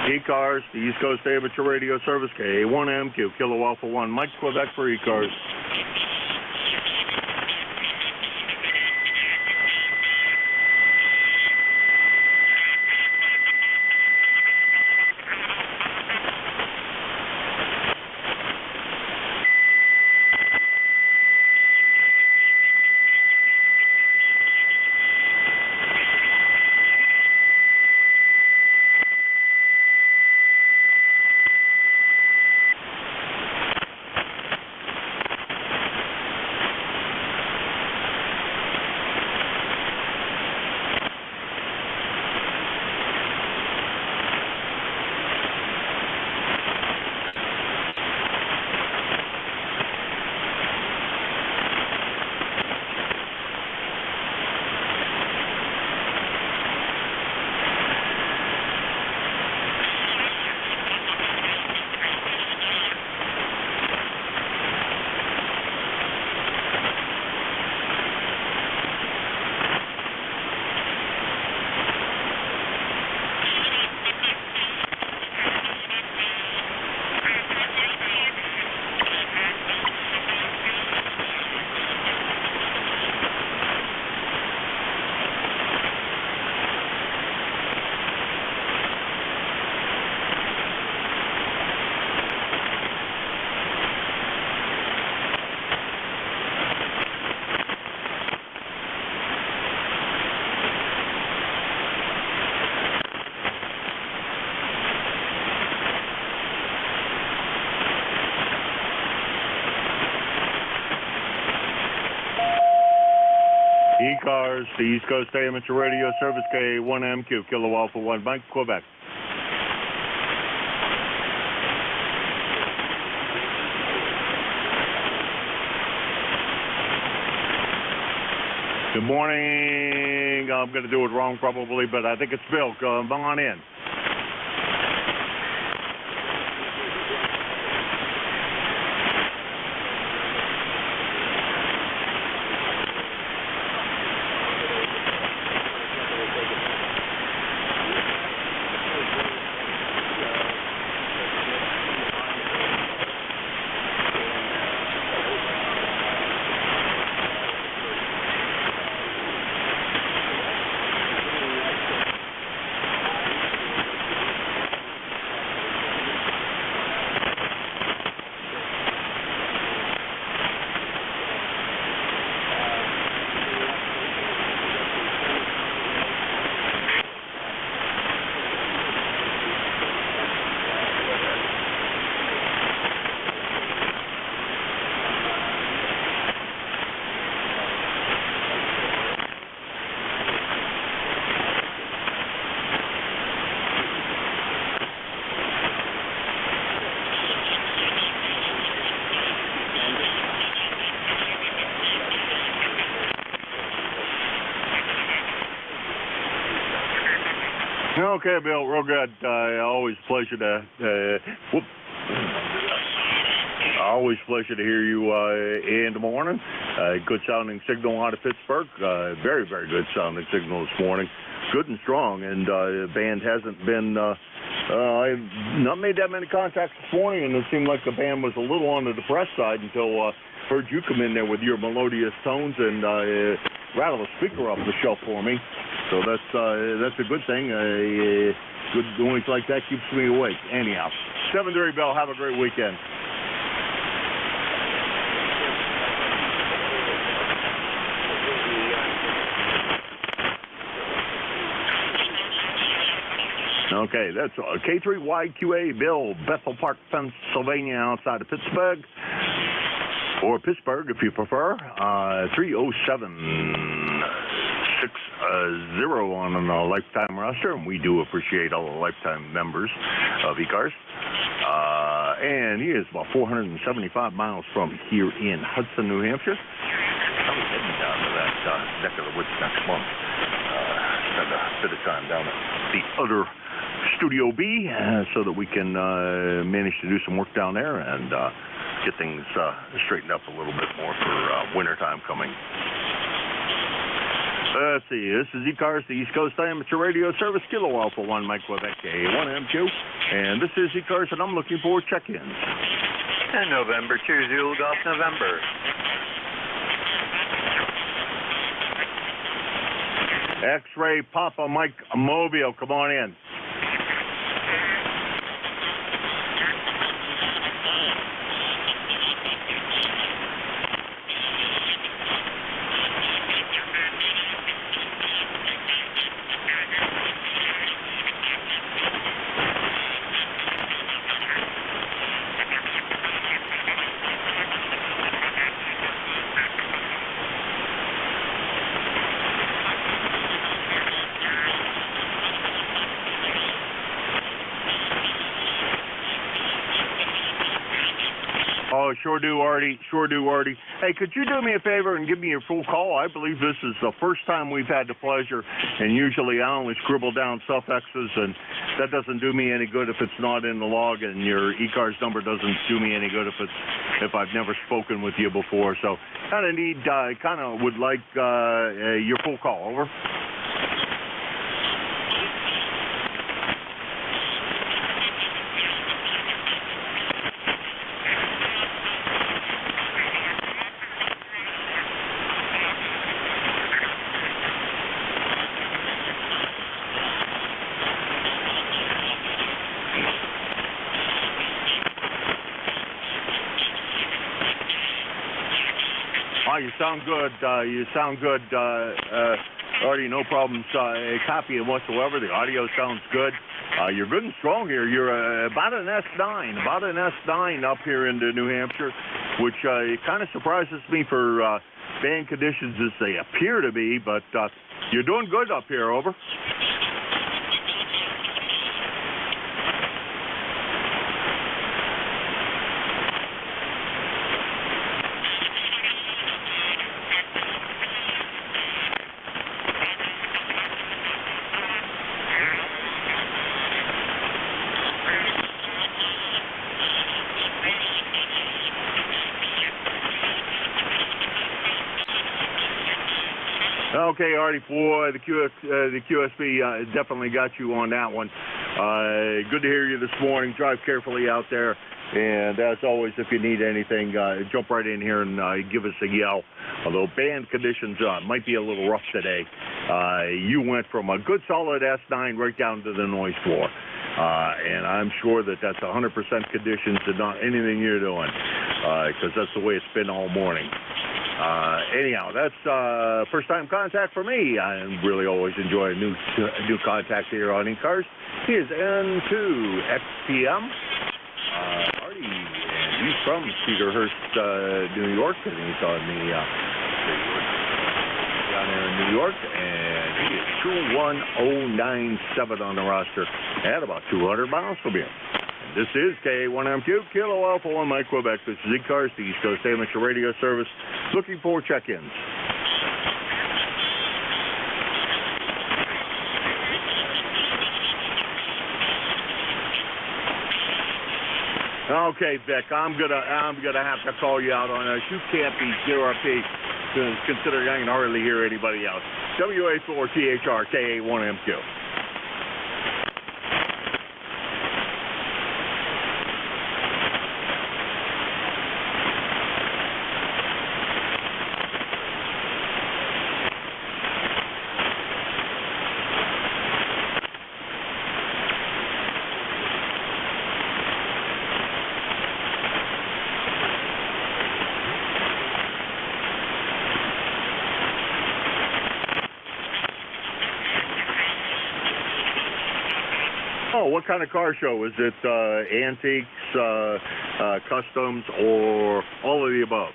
ECARS, the East Coast Amateur Radio Service, K1MQ, Kilo Alpha 1, Mike, Quebec for ECARS. ECARS, the East Coast Amateur Radio Service, K1MQ, Kilo Alpha 1, Mike, Quebec. Good morning. I'm going to do it wrong probably, but I think it's Bill. Come on in. Okay, Bill, real good. Always a pleasure to always pleasure to hear you in the morning. Good sounding signal out of Pittsburgh. Very, very good sounding signal this morning. Good and strong, and the band hasn't been. I've not made that many contacts this morning, and it seemed like the band was a little on the depressed side until heard you come in there with your melodious tones and rattle a speaker off the shelf for me. So that's a good thing. Good noise like that keeps me awake. Anyhow, 7:30 Bell. Have a great weekend. Okay, that's K3YQA Bill, Bethel Park, Pennsylvania, outside of Pittsburgh, or Pittsburgh if you prefer. 30760 on a lifetime roster, and we do appreciate all the lifetime members of ECARS. And he is about 475 miles from here in Hudson, New Hampshire. I'll be heading down to that neck of the woods next month. Spend a bit of time down at the other Studio B so that we can manage to do some work down there and get things straightened up a little bit more for winter time coming. Let's see. This is ECARS, the East Coast Amateur Radio Service, Kilo Alpha 1, Mike Quebec, A1MQ. And this is ECARS, and I'm looking for check-ins. And November 2, Zulu Golf November. X-Ray Papa Mike Mobile, come on in. Oh, sure do, Artie. Sure do, Artie. Hey, could you do me a favor and give me your full call? I believe this is the first time we've had the pleasure, and usually I only scribble down suffixes, and that doesn't do me any good if it's not in the log, and your ECARS number doesn't do me any good if I've never spoken with you before. So kind of would like your full call. Over. You sound good. Artie, no problems copying whatsoever. The audio sounds good. You're good and strong here. You're about an S9 up here into New Hampshire, which kind of surprises me for band conditions as they appear to be, but you're doing good up here. Over. Okay, Artie, boy, the QSB definitely got you on that one. Good to hear you this morning. Drive carefully out there. And as always, if you need anything, jump right in here and give us a yell. Although band conditions might be a little rough today. You went from a good solid S9 right down to the noise floor. And I'm sure that that's 100% conditions and not anything you're doing, because that's the way it's been all morning. Anyhow, that's first-time contact for me. I really always enjoy a new contact here on ECARS. He is N2XPM. Artie, and he's from Cedarhurst, New York, and he's on the down there in New York, and he is 21097 on the roster at about 200 miles from here. This is K1MQ, Kilo Alpha 1, Mike Quebec. This is ECARS, the East Coast Amateur Radio Service, looking for check-ins. Okay, Vic, I'm gonna have to call you out on this. You can't be ZRP, considering I can hardly hear anybody else. WA4THR KA1MQ. Oh, what kind of car show? Is it antiques, customs, or all of the above?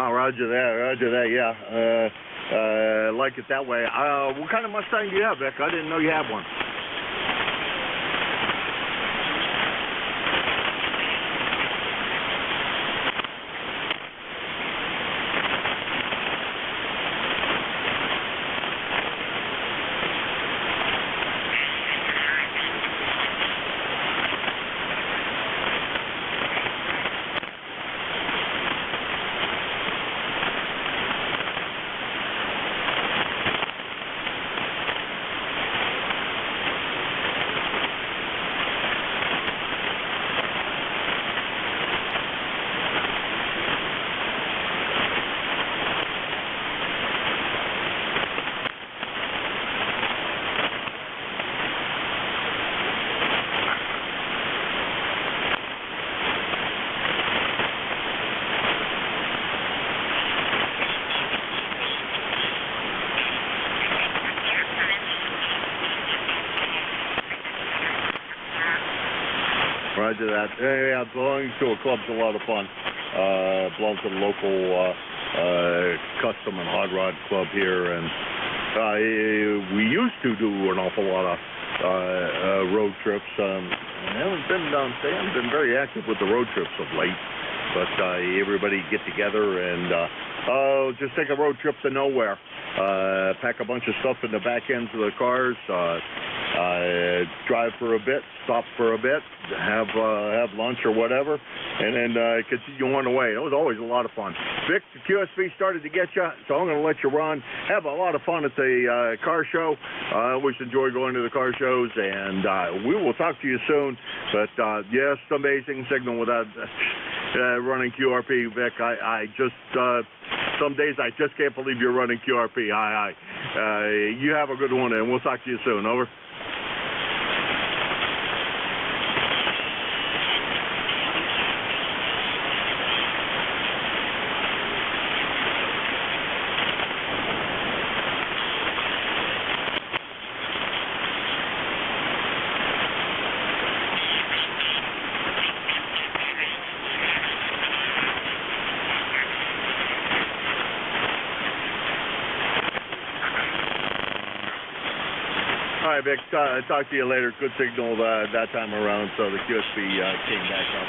Roger that, yeah. Like it that way. What kind of Mustang do you have, Vic? I didn't know you had one. to that. Yeah, belonging to a club's a lot of fun. Belongs to the local custom and hot rod club here, and we used to do an awful lot of road trips. I haven't been very active with the road trips of late, but everybody get together and just take a road trip to nowhere. Pack a bunch of stuff in the back ends of the cars, drive for a bit, stop for a bit, have lunch or whatever, and then continue on the way. It was always a lot of fun. Vic, the QSV started to get you, so I'm going to let you run. Have a lot of fun at the car show. I always enjoy going to the car shows, and we will talk to you soon. But yes, amazing signal without running QRP, Vic. I just some days I just can't believe you're running QRP. You have a good one, and we'll talk to you soon. Over. All right, Vic, talk to you later. Good signal that time around, so the QSB came back up.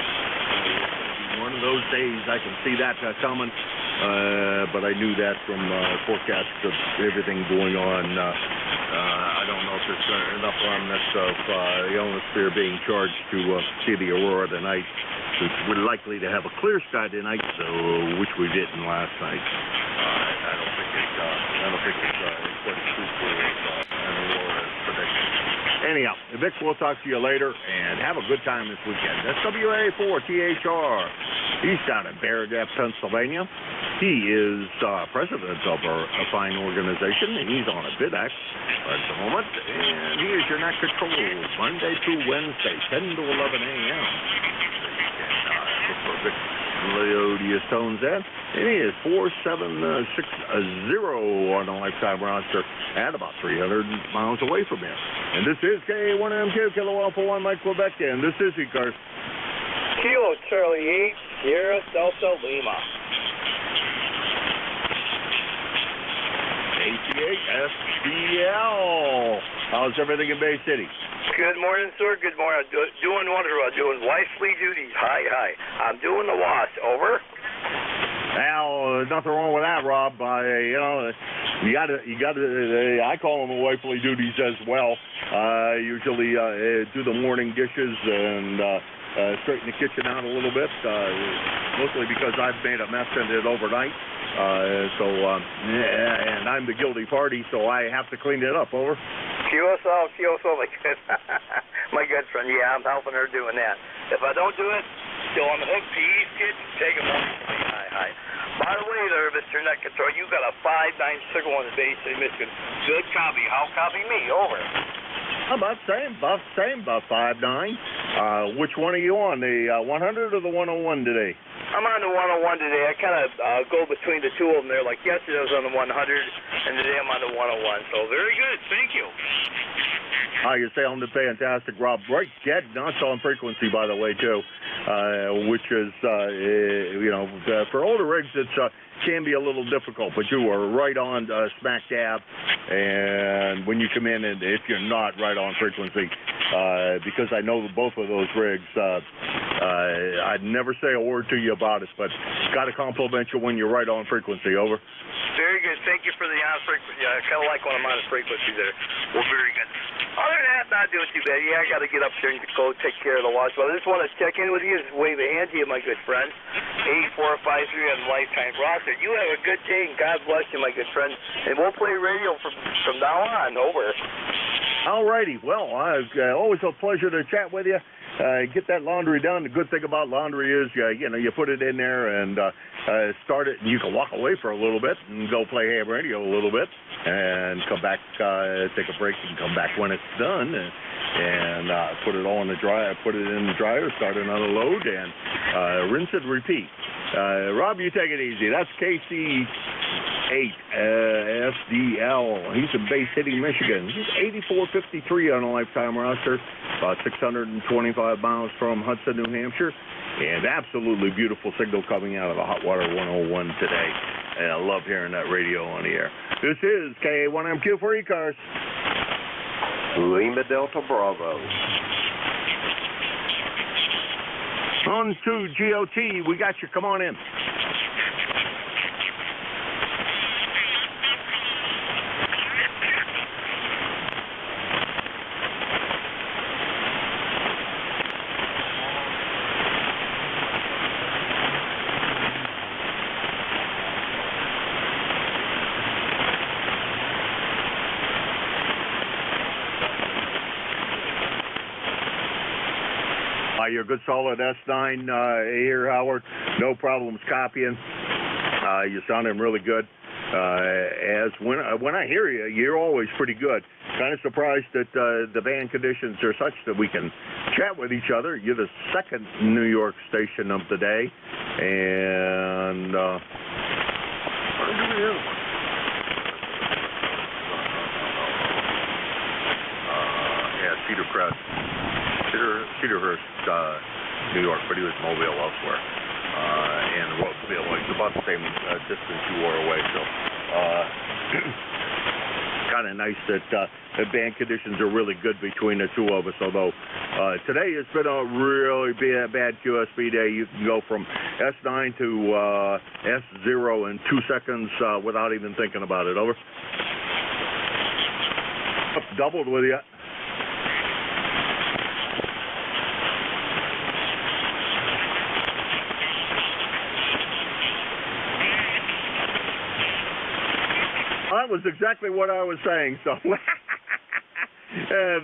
One of those days, I can see that coming, but I knew that from forecast of everything going on. I don't know if there's enough remnants of the ionosphere being charged to see the aurora tonight. We're likely to have a clear sky tonight, which we didn't last night. I don't think it's quite as truthful as an aurora prediction. Anyhow, Vic, we'll talk to you later, and have a good time this weekend. That's WA4THR. He's down in Barragap, Pennsylvania. He is president of a fine organization, and he's on a BidAct at the moment. And he is your net control Monday through Wednesday, 10 to 11 a.m. Look for Vic Leodius Tones in. And he is 4760 on a lifetime roster at about 300 miles away from here. And this is K1MQ, Kilo Alpha 1 Mike Quebec, and this is ECARS. Kilo Charlie 8, Sierra Delta Lima. ACA-SBL. How's everything in Bay City? Good morning, sir. Good morning. Doing wonderful. Doing wifely duties. Hi. I'm doing the wash. Over. Well, nothing wrong with that, Rob. You got to. I call them the wifely duties as well. Usually do the morning dishes and straighten the kitchen out a little bit. Mostly because I've made a mess in it overnight. And I'm the guilty party, so I have to clean it up. Over. QSO, my good friend. Yeah, I'm helping her doing that. If I don't do it, still on the hook. Peace, kids. Take them home. Hi. By the way, there, Mr. Net Control, you got a 5.9 signal in the Bay City, Michigan. Good copy. How copy me? Over. About same, about 5.9. Which one are you on, the 100 or the 101 today? I'm on the 101 today. I kind of go between the two of them there. Like yesterday I was on the 100, and today I'm on the 101. So very good. Thank you. You're sounding fantastic, Rob. Right, dead nuts on frequency, by the way, too, which is, for older rigs, it can be a little difficult, but you are right on smack dab. And when you come in, and if you're not right on frequency, because I know both of those rigs, I'd never say a word to you about it, but got to compliment you when you're right on frequency. Over. Very good. Thank you for the on frequency. I kind of like when I'm on frequency there. Well, very good. Other than that, not doing too bad. Yeah, I got to get up there and go take care of the watch. But I just want to check in with you, just wave a hand to you, my good friend. 8453 on the lifetime roster. You have a good day, and God bless you, my good friend. And we'll play radio from now on. Over. All righty. Well, always a pleasure to chat with you. Get that laundry done. The good thing about laundry is, you put it in there and start it, and you can walk away for a little bit and go play ham radio a little bit and come back, take a break, and come back when it's done and put it all in the dryer, put it in the dryer, start another load, and rinse and repeat. Rob, you take it easy. That's KC SDL. He's in Bay City, Michigan. He's 84.53 on a lifetime roster, about 625 miles from Hudson, New Hampshire. And absolutely beautiful signal coming out of the Hot Water 101 today. And I love hearing that radio on the air. This is KA1MQ for ECARS. Lima Delta Bravo. On to GOT. We got you. Come on in. You're a good solid S9 here, Howard. No problems copying. You're sounding really good. As when I hear you, you're always pretty good. Kind of surprised that the band conditions are such that we can chat with each other. You're the second New York station of the day, and Cedar Crest. Cedarhurst, New York, but he was Mobile elsewhere. And it's about the same distance you were away, so kind of nice that the band conditions are really good between the two of us, although today has been a really bad QSB day. You can go from S9 to S0 in 2 seconds without even thinking about it. Over. Doubled with you. That was exactly what I was saying, so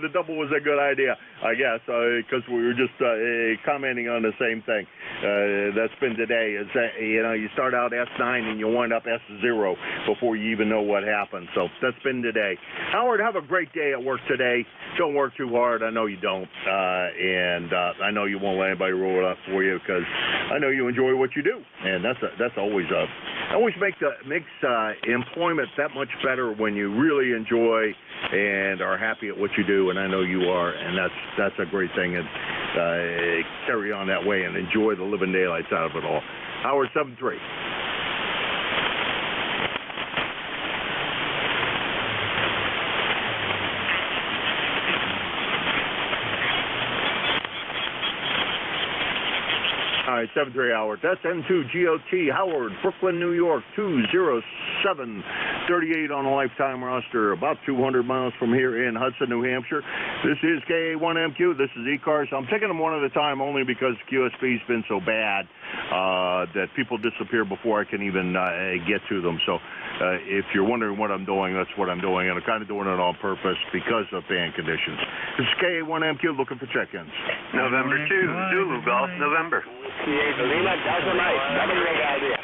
the double was a good idea, I guess, because we were just commenting on the same thing. That's been today. Is that, you start out S9 and you wind up S0 before you even know what happened. So that's been today. Howard, have a great day at work today. Don't work too hard. I know you don't, and I know you won't let anybody roll it up for you because I know you enjoy what you do, and that's always makes employment that much better when you really enjoy and are happy at what you do, and I know you are, and that's a great thing, and carry on that way and enjoy the living daylights out of it all. Howard 7-3. All right, 7-3 Howard. That's N2GOT Howard, Brooklyn, New York, 20738 on a lifetime roster, about 200 miles from here in Hudson, New Hampshire. This is KA1MQ. This is ECARS. I'm taking them one at a time only because QSB's been so bad that people disappear before I can even get to them. So if you're wondering what I'm doing, that's what I'm doing, and I'm kind of doing it on purpose because of band conditions. This is KA1MQ looking for check-ins. November 2, Zulu Golf, November. Lima Delta Mike. Have a great idea.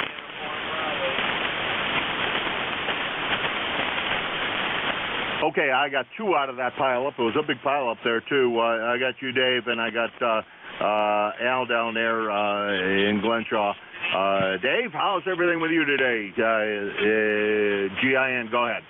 Okay, I got two out of that pile up. It was a big pile up there, too. I got you, Dave, and I got Al down there in Glenshaw. Dave, how's everything with you today? GIN, go ahead.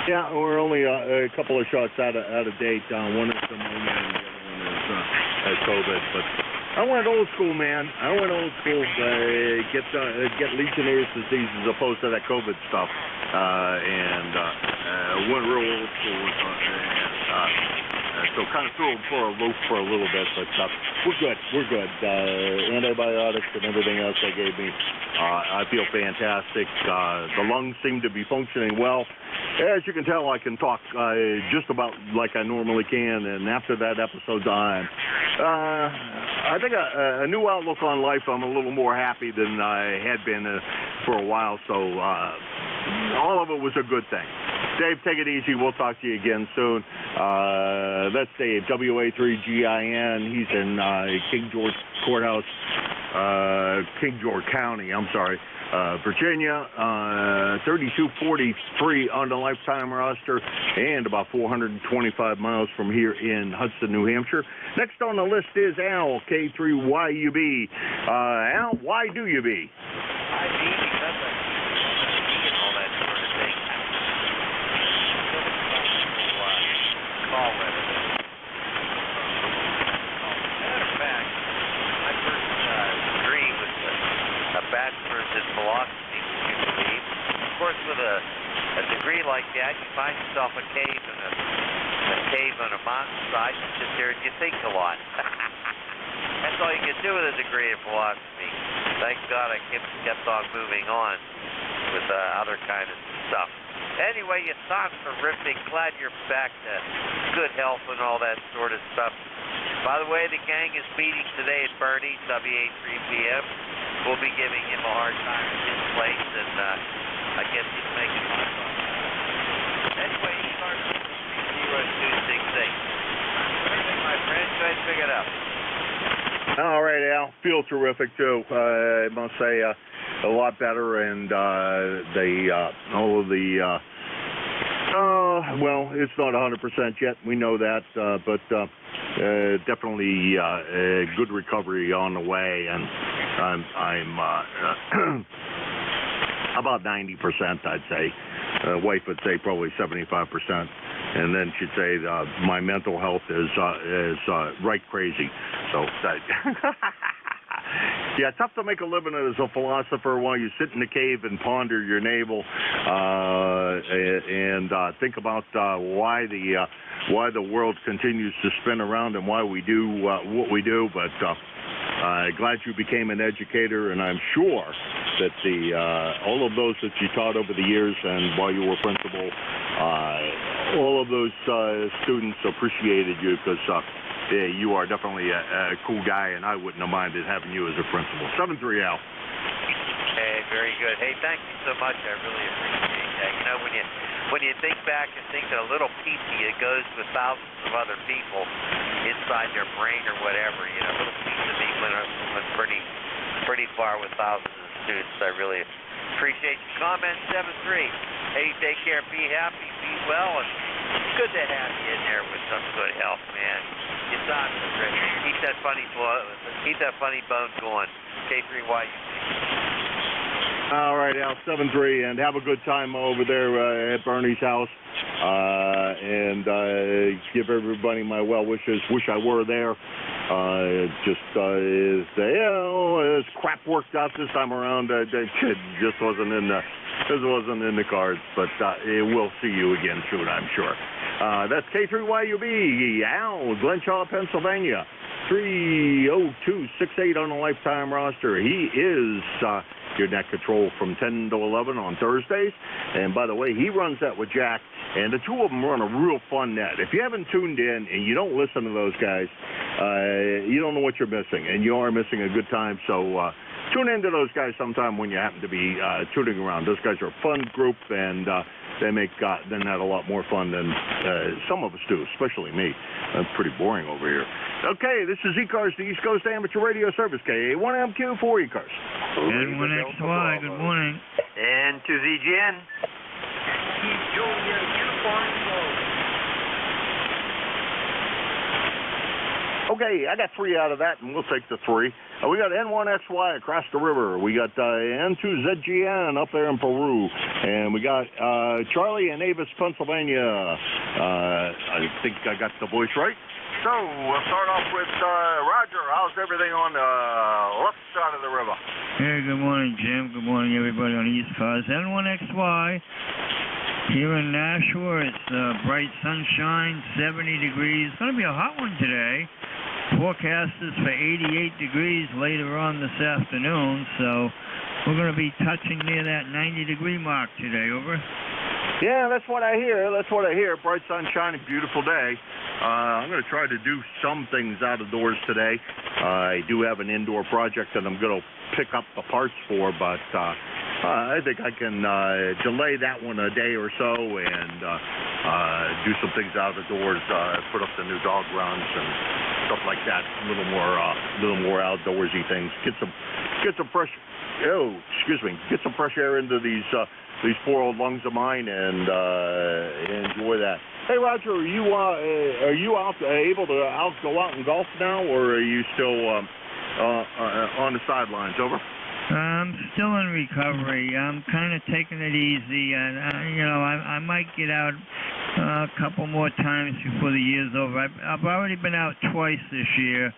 Yeah, we're only a couple of shots out of date. One is pneumonia and the other one is COVID. But I went old school, man. I went old school. Get Legionnaire's disease as opposed to that COVID stuff. And went real old school with so kind of threw him for a loop for a little bit, but we're good. We're good. Antibiotics and everything else they gave me, I feel fantastic. The lungs seem to be functioning well. As you can tell, I can talk just about like I normally can, and after that episode, I think a new outlook on life. I'm a little more happy than I had been for a while, so all of it was a good thing. Dave, take it easy. We'll talk to you again soon. That's Dave, WA3GIN. He's in King George Courthouse, King George County, I'm sorry, Virginia, 3243 on the lifetime roster, and about 425 miles from here in Hudson, New Hampshire. Next on the list is Al, K3YUB. Al, why do you be? I be because I and all that sort of thing. Call letter. Matter of fact, my first degree was a bachelor's in philosophy, would you believe? Of course, with a degree like that, you find yourself a cave on a mountainside. You sit there and you think a lot. That's all you can do with a degree in philosophy. Thank God I kept on moving on with other kind of stuff. Anyway, you sound terrific. Glad you're back to good health and all that sort of stuff. By the way, the gang is meeting today at Bernie's, WA 3 p.m. We'll be giving him a hard time at his place, and I guess he's making hard on that. Anyway, ECARS 0266. Everything, my friend. Go ahead and pick it up. All right, Al. Feel terrific, too. I must say a lot better, and all of the, well, it's not 100% yet. We know that, but definitely a good recovery on the way, and I'm about 90%, I'd say. Wife would say probably 75%. And then she'd say my mental health is right crazy. So, yeah, tough to make a living as a philosopher while you sit in the cave and ponder your navel and think about why the world continues to spin around and why we do what we do. But glad you became an educator, and I'm sure that all of those that you taught over the years and while you were principal, all of those students appreciated you because you are definitely a cool guy, and I wouldn't have minded having you as a principal. 7-3, Al. Hey, very good. Hey, thank you so much. I really appreciate that. You know, when you think back and think that a little piece of you goes with thousands of other people inside their brain or whatever, you know, a little piece of me went pretty far with thousands of students. I really appreciate your comment. 7-3. Hey, take care, be happy, be well, and it's good to have you in there with some good health, man. You sound terrific. Keep that funny bone going. K3Y. All right, Al, 7-3, and have a good time over there at Bernie's house. And give everybody my well wishes. Wish I were there. This crap worked out this time around. It just wasn't in the cards, but we'll see you again soon, I'm sure. That's K3YUB, Al, Glenshaw, Pennsylvania, 30268 on the lifetime roster. He is your net control from 10 to 11 on Thursdays. And by the way, he runs that with Jack, and the two of them run a real fun net. If you haven't tuned in and you don't listen to those guys, you don't know what you're missing, and you are missing a good time. So tune into those guys sometime when you happen to be tuning around. Those guys are a fun group, and they make that a lot more fun than some of us do, especially me. I'm pretty boring over here. Okay, this is ECARS, the East Coast Amateur Radio Service, KA1MQ for ECARS. N1XY, good morning. And to ZGN. Okay, I got 3 out of that, and we'll take the 3. We got N1XY across the river. We got N2ZGN up there in Peru. And we got Charlie in Avis, Pennsylvania. I think I got the voice right. So we'll start off with Roger. How's everything on the left side of the river? Hey, good morning, Jim. Good morning, everybody on East Coast. N1XY. Here in Nashua, it's bright sunshine, 70 degrees. It's going to be a hot one today. Forecast is for 88 degrees later on this afternoon, so we're going to be touching near that 90-degree mark today. Over. Yeah, that's what I hear. That's what I hear. Bright sunshine, beautiful day. I'm going to try to do some things out of doors today. I do have an indoor project that I'm going to pick up the parts for, but I think I can delay that one a day or so and do some things out of doors, put up the new dog runs and stuff like that. A little more outdoorsy things. Get some fresh. Oh, excuse me. Get some fresh air into these poor old lungs of mine and enjoy that. Hey, Roger, are you able to go out and golf now, or are you still on the sidelines? Over. I'm still in recovery. I'm kind of taking it easy, and I might get out a couple more times before the year's over. I've already been out twice this year.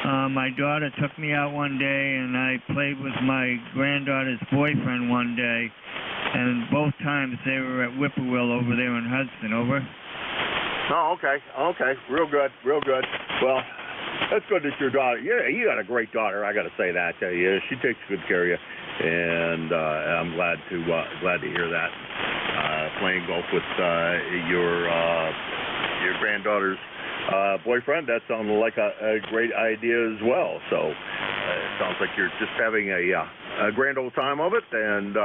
My daughter took me out one day, and I played with my granddaughter's boyfriend one day, and both times they were at Whippoorwill over there in Hudson. Over. Oh, okay. Real good. Well, that's good that your daughter. Yeah, you got a great daughter. I got to say that. Yeah, she takes good care of you, and I'm glad to hear that. Playing golf with your granddaughter's boyfriend, that sounds like a great idea as well. So it sounds like you're just having a grand old time of it. And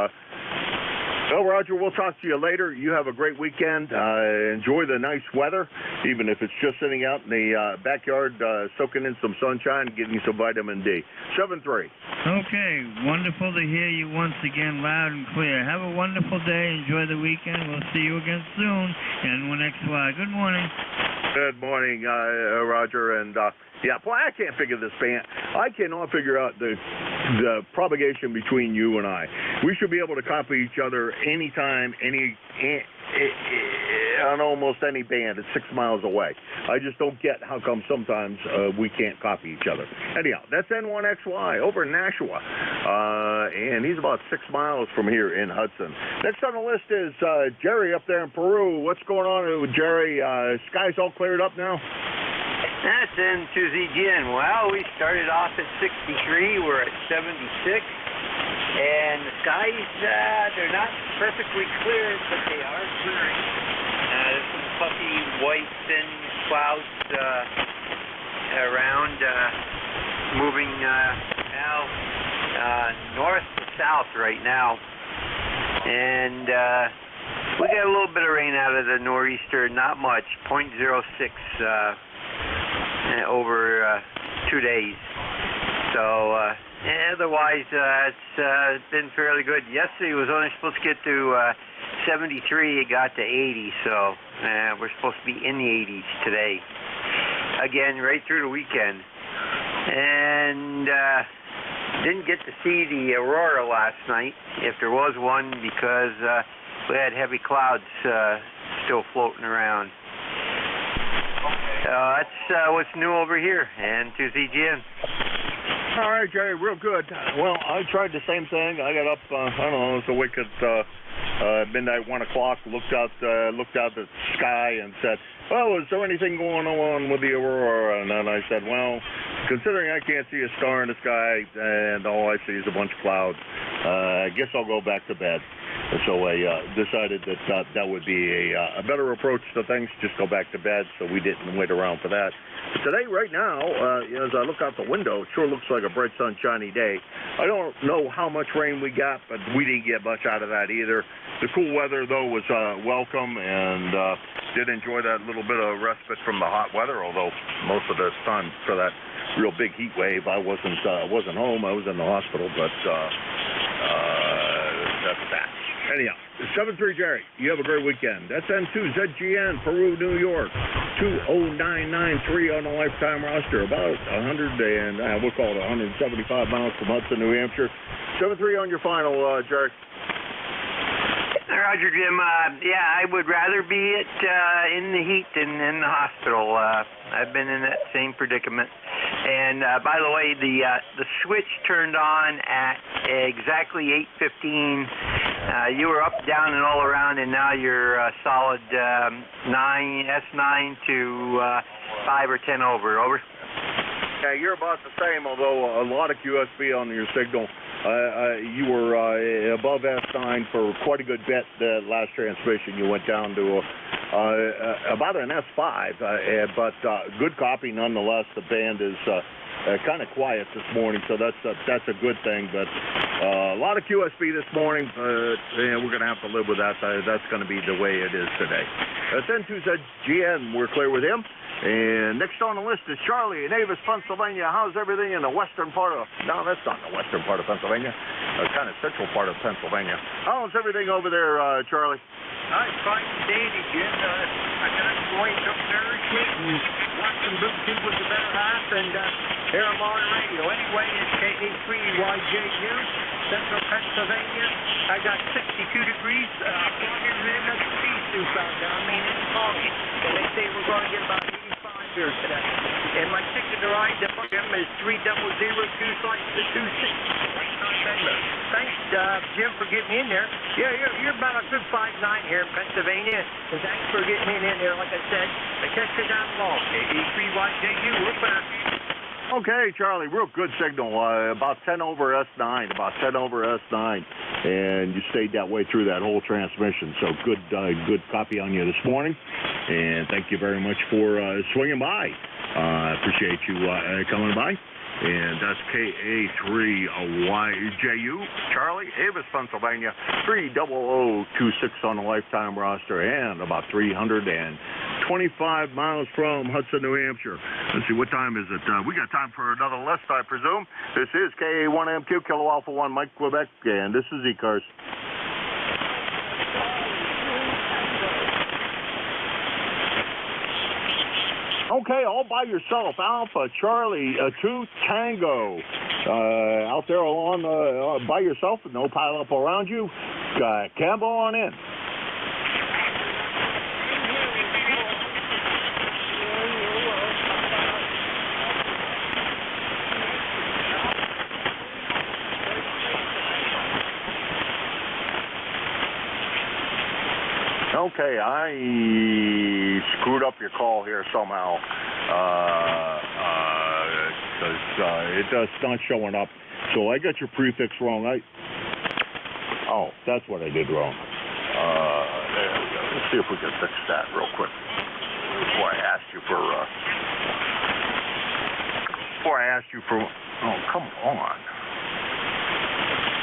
well, Roger, we'll talk to you later. You have a great weekend. Enjoy the nice weather, even if it's just sitting out in the backyard, soaking in some sunshine and getting some vitamin D. 7-3. Okay, wonderful to hear you once again loud and clear. Have a wonderful day. Enjoy the weekend. We'll see you again soon. N1XY. Good morning. Good morning, Roger. And yeah, boy, I can't figure this band. I cannot figure out the propagation between you and I. We should be able to copy each other anytime, on almost any band. It's 6 miles away. I just don't get how come sometimes we can't copy each other. Anyhow, that's N1XY over in Nashua, and he's about 6 miles from here in Hudson. Next on the list is Jerry up there in Peru. What's going on with Jerry? Sky's all cleared up now? That's N2ZGN. Well, we started off at 63. We're at 76. And the skies, they're not perfectly clear, but they are clearing. There's some puffy white thin clouds around, moving now north to south right now. And we got a little bit of rain out of the nor'easter, not much, 0.06 over 2 days. So otherwise, it's been fairly good. Yesterday was only supposed to get to 73. It got to 80, so we're supposed to be in the 80s today. Again, right through the weekend. And didn't get to see the aurora last night, if there was one, because we had heavy clouds still floating around. That's what's new over here, and to ZGN. All right, Jerry, real good. Well, I tried the same thing. I got up, I don't know, I was awake at midnight, 1 o'clock, looked out at the sky and said, well, is there anything going on with the aurora? And then I said, well, considering I can't see a star in the sky and all I see is a bunch of clouds, I guess I'll go back to bed. So I decided that that would be a better approach to things, just go back to bed, so we didn't wait around for that. But today, right now, as I look out the window, it sure looks like a bright, sunshiny day. I don't know how much rain we got, but we didn't get much out of that either. The cool weather, though, was welcome, and did enjoy that little bit of respite from the hot weather, although most of the time for that real big heat wave, I wasn't home. I was in the hospital, but that's that. Anyhow, 7-3 Jerry, you have a great weekend. That's N2ZGN, Peru, New York, 20993 on the lifetime roster, about 100 and we'll call it 175 miles from Hudson, New Hampshire. 7-3 on your final, Jerry. Roger, Jim. Yeah, I would rather be in the heat than in the hospital. I've been in that same predicament. And by the way, the switch turned on at exactly 8:15. You were up, down, and all around, and now you're solid S9 to 5 or 10 over. Over. Yeah, you're about the same, although a lot of QSB on your signal. You were above S9 for quite a good bit the last transmission. You went down to about an S5, but good copy nonetheless. The band is kind of quiet this morning, so that's a good thing. But a lot of QSB this morning, we're going to have to live with that. That's going to be the way it is today. N2US, we're clear with him. And next on the list is Charlie in Avis, Pennsylvania. How's everything in the western part of... No, that's not the western part of Pennsylvania. Kind of central part of Pennsylvania. How's everything over there, Charlie? I'm fine today, Jim. I got going up nourishment and watching Bluetooth with the better half, and here I'm on the radio. Anyway, it's KA3YJU, Central Pennsylvania. I got 62 degrees. Foggy in the sea soup out there. I mean, it's foggy. And they say we're going to get about 85 here today. And my ticket to ride the program is 3002526. Thanks, Jim, for getting me in there. Yeah, you're about a good 5'9" here in Pennsylvania. And thanks for getting me in there. Like I said, I catch you down the long. KA3YJU, we're back. Okay, Charlie, real good signal. About 10 over S9, and you stayed that way through that whole transmission. So good copy on you this morning, and thank you very much for swinging by. Appreciate you coming by. And that's KA3YJU, Charlie, Avis, Pennsylvania, 30026 on the lifetime roster, and about 325 miles from Hudson, New Hampshire. Let's see, what time is it? We got time for another list, I presume. This is KA1MQ, Kilo Alpha 1, Mike, Quebec, and this is ECARS. Okay, all by yourself, Alpha, Charlie, 2 Tango. Out there along by yourself, no pile up around you. Campbell on in. Okay, I screwed up your call here somehow, because it's not showing up. So I got your prefix wrong. Oh, that's what I did wrong. There we go. Let's see if we can fix that real quick before I ask you for. Oh, come on.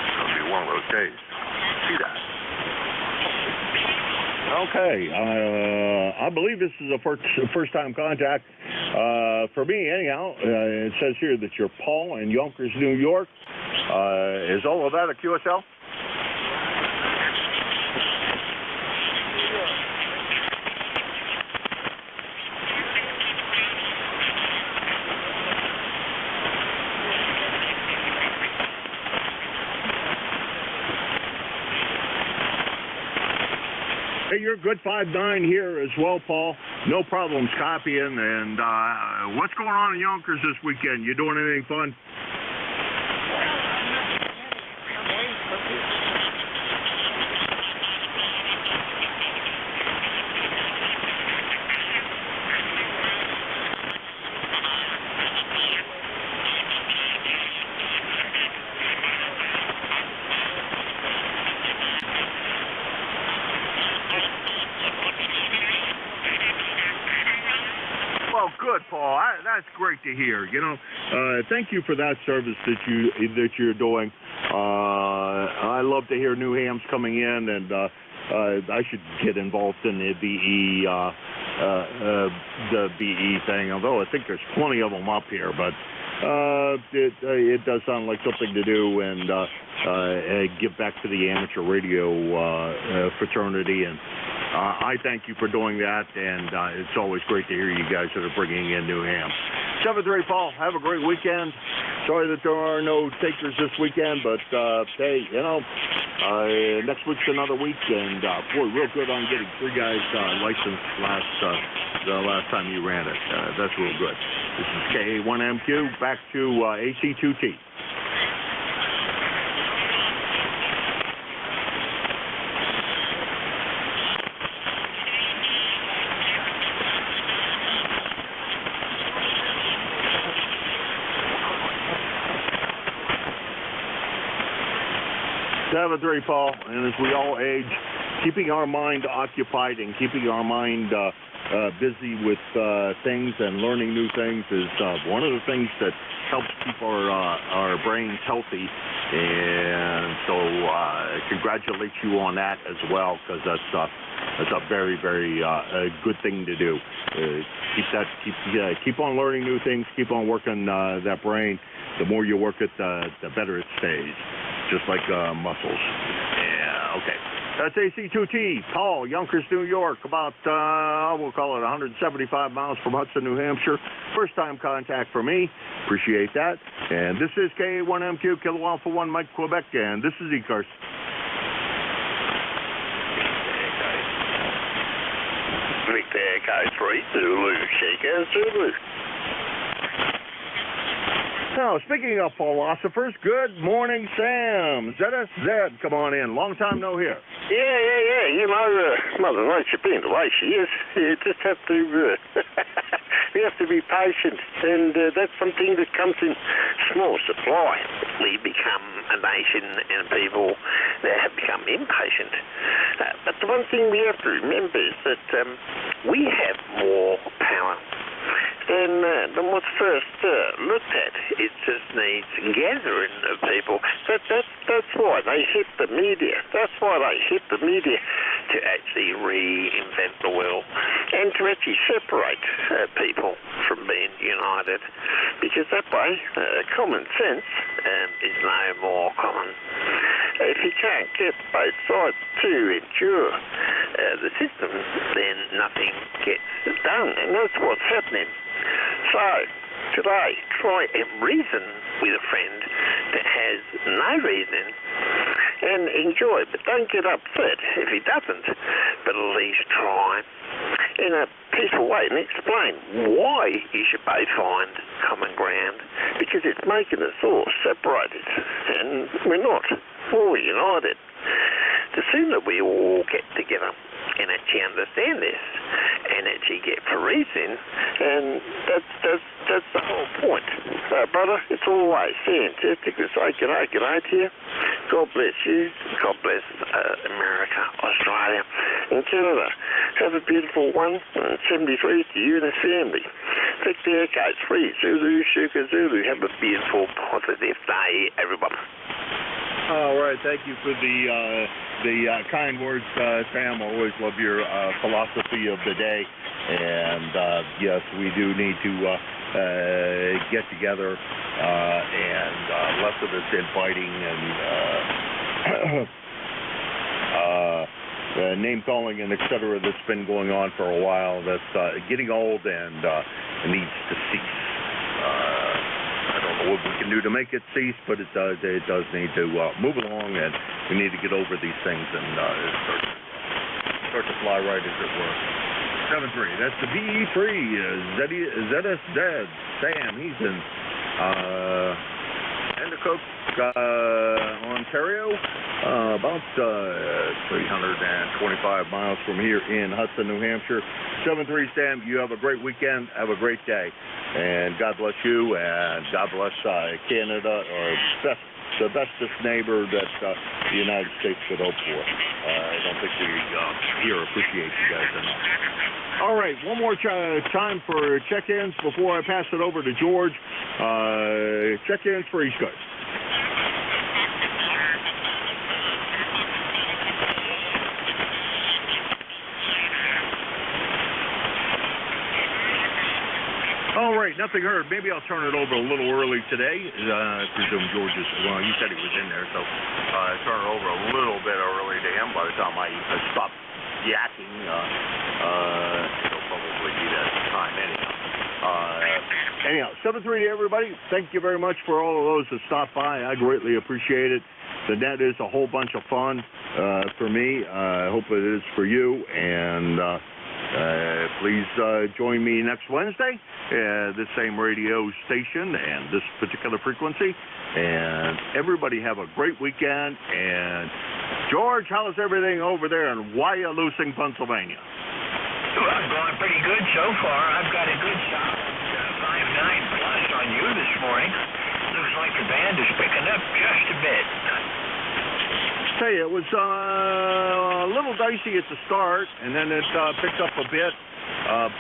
It's gonna be one of those days. See that? Okay, I believe this is a first-time contact for me. Anyhow, it says here that you're Paul in Yonkers, New York. Is all of that a QSL? Hey, you're a good 5'9" here as well, Paul. No problems copying. And what's going on in Yonkers this weekend? You doing anything fun? Well, good, Paul. That's great to hear. You know, thank you for that service that you're doing. I love to hear new hams coming in, and I should get involved in the BE thing. Although I think there's plenty of them up here, but it does sound like something to do, and give back to the amateur radio fraternity. And I thank you for doing that, and it's always great to hear you guys that are bringing in new hams. 7-3, Paul. Have a great weekend. Sorry that there are no takers this weekend, but hey, you know, next week's another week, and boy, real good on getting 3 guys licensed the last time you ran it. That's real good. This is KA1MQ, back to AC2T. Seven 3, Paul, and as we all age, keeping our mind occupied and keeping our mind busy with things and learning new things is one of the things that helps keep our brains healthy. And so congratulate you on that as well, because that's a very, very good thing to do. Keep on learning new things, keep on working that brain. The more you work it, the better it stays. Just like muscles. Yeah, okay. That's AC2T, Paul, Yonkers, New York, about, we'll call it 175 miles from Hudson, New Hampshire. First time contact for me. Appreciate that. And this is KA1MQ, Kilo Alpha 1, Mike, Quebec, and this is ECARS. Victor Echo 3, Zulu, Shaker, Zulu. Now, speaking of philosophers, good morning, Sam. ZSZ, come on in. Long time no hear. Yeah. You know, Mother Nature being the way she is, you just have to, we have to be patient, and that's something that comes in small supply. We become a nation and people that have become impatient. But the one thing we have to remember is that we have more power than what's first looked at. It just needs gathering of people. That's why they hit the media. That's why they hit the media, to actually reinvent the wheel and to actually separate people from being united. Because that way, common sense is no more common. If you can't get both sides to endure the system, then nothing gets done, and that's what's happening. So, today, try and reason with a friend that has no reason and enjoy, but don't get upset if he doesn't, but at least try in a peaceful way and explain why you should both find common ground, because it's making us all separated, and we're not all united. The sooner we all get together and actually understand this and actually get for reason, and that's the whole point. Brother, it's always scientific to say g'day to you. God bless you. God bless America, Australia, and Canada. Have a beautiful one. 73 to you and the family. Victor Echo 3, Zulu, Sugar Zulu. Have a beautiful, positive day, everyone. All right, thank you for the kind words, Sam. I always love your philosophy of the day, and yes, we do need to get together and less of this infighting and name calling and etc. that's been going on for a while. That's getting old and needs to cease. I don't know what we can do to make it cease, but it does need to move along, and we need to get over these things and start to fly right, as it were. 7-3, that's the VE3, ZSZ, Sam, he's in Endicott, Ontario, about 325 miles from here in Hudson, New Hampshire. 7-3, Sam, you have a great weekend, have a great day, and God bless you, and God bless Canada, or the bestest neighbor that the United States could hope for. I don't think we here appreciate you guys enough. All right, one more time for check-ins before I pass it over to George. Check-ins for East Coast. All right, nothing heard. Maybe I'll turn it over a little early today. I presume George is, well, you said he was in there, so turn it over a little bit early to him. By the time I stop yakking, it'll probably be that time anyhow. 7-3 to everybody. Thank you very much for all of those that stopped by. I greatly appreciate it. The net is a whole bunch of fun for me. I hope it is for you. And Please join me next Wednesday at this same radio station and this particular frequency. And everybody have a great weekend. And George, how's everything over there in Wyalusing, Pennsylvania? Well, going pretty good so far. I've got a good solid 5.9 plus on you this morning. Looks like the band is picking up just a bit. Tell you, it was a little dicey at the start, and then it picked up a bit,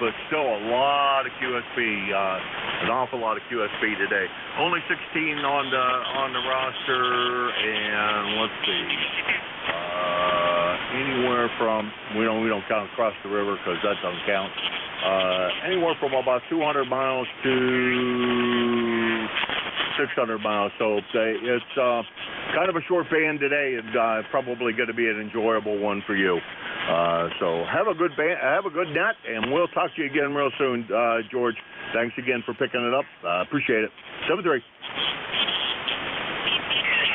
but still a lot of QSB, an awful lot of QSB today. Only 16 on the roster, and let's see, anywhere from we don't count across the river because that doesn't count. Anywhere from about 200 miles to 600 miles. So it's kind of a short band today, and probably going to be an enjoyable one for you. So have a good net, and we'll talk to you again real soon, George. Thanks again for picking it up. Appreciate it. 7-3. 73,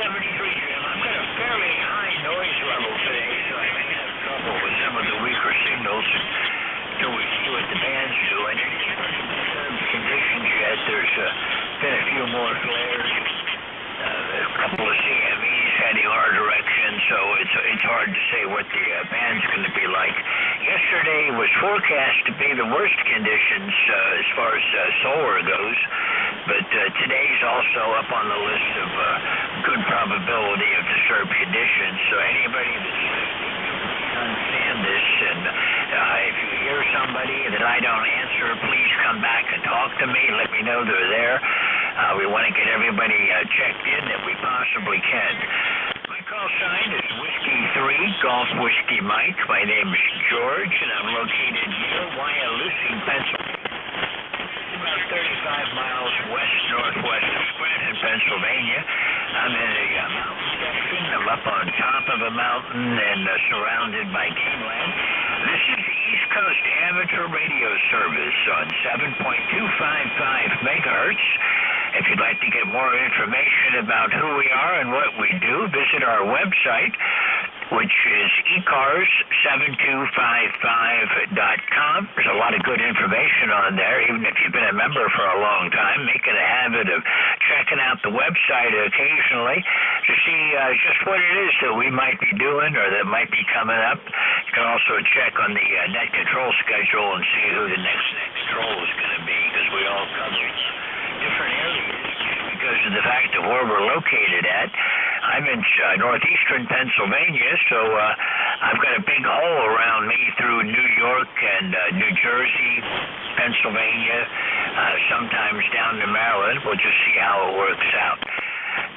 Jim. I've got a fairly high noise level today, so I may have trouble with some of the weaker signals until we see what the band's doing. And it's not disturbed conditions yet. There's been a few more flares. A couple of CMEs heading our direction, so it's hard to say what the band's going to be like. Yesterday was forecast to be the worst conditions as far as solar goes, but today's also up on the list of good probability of disturbed conditions, so anybody that's listening, understand this, and if you hear somebody that I don't answer, please come back and talk to me, let me know they're there. We want to get everybody checked in that we possibly can. My call sign is Whiskey 3, Golf Whiskey Mike. My name is George, and I'm located near Wyalusing, Pennsylvania. About 35 miles west-northwest of Scranton, Pennsylvania. I'm in a mountain section. I'm up on top of a mountain and surrounded by game land. This is the East Coast Amateur Radio Service on 7.255 megahertz. If you'd like to get more information about who we are and what we do, visit our website, which is ECARS7255.com. There's a lot of good information on there, even if you've been a member for a long time. Make it a habit of checking out the website occasionally to see just what it is that we might be doing or that might be coming up. You can also check on the net control schedule and see who the next net control is going to be, because we all cover different areas because of the fact of where we're located at. I'm in northeastern Pennsylvania, so I've got a big hole around me through New York and New Jersey, Pennsylvania, sometimes down to Maryland. We'll just see how it works out.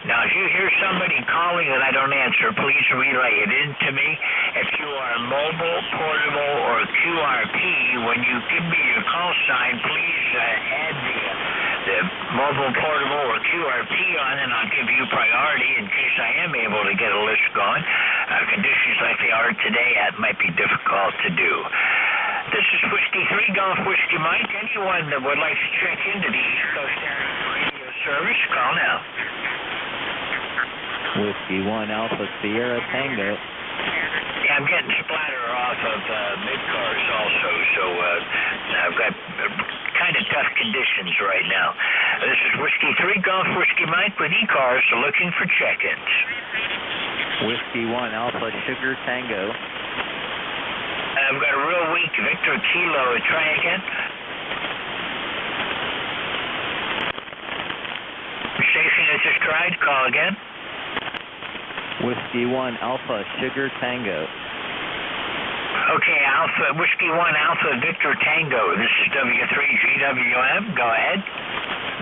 Now, if you hear somebody calling that I don't answer, please relay it in to me. If you are mobile, portable, or QRP, when you give me your call sign, please add the mobile, portable, or QRP on, and I'll give you priority in case I am able to get a list going. Conditions like they are today, that might be difficult to do. This is Whiskey 3, Golf Whiskey Mike. Anyone that would like to check into the East Coast Radio Service, call now. Whiskey 1 Alpha Sierra Tango. Yeah, I'm getting splatter off of mid-cars also, so I've got kind of tough conditions right now. This is Whiskey 3, Golf Whiskey Mike with ECARS, looking for check-ins. Whiskey 1 Alpha Sugar Tango. I've got a real weak Victor Kilo. Try again. Station that just tried, call again. Whiskey 1 Alpha Sugar Tango. Okay, Whiskey 1 Alpha Victor Tango. This is W3GWM. Go ahead.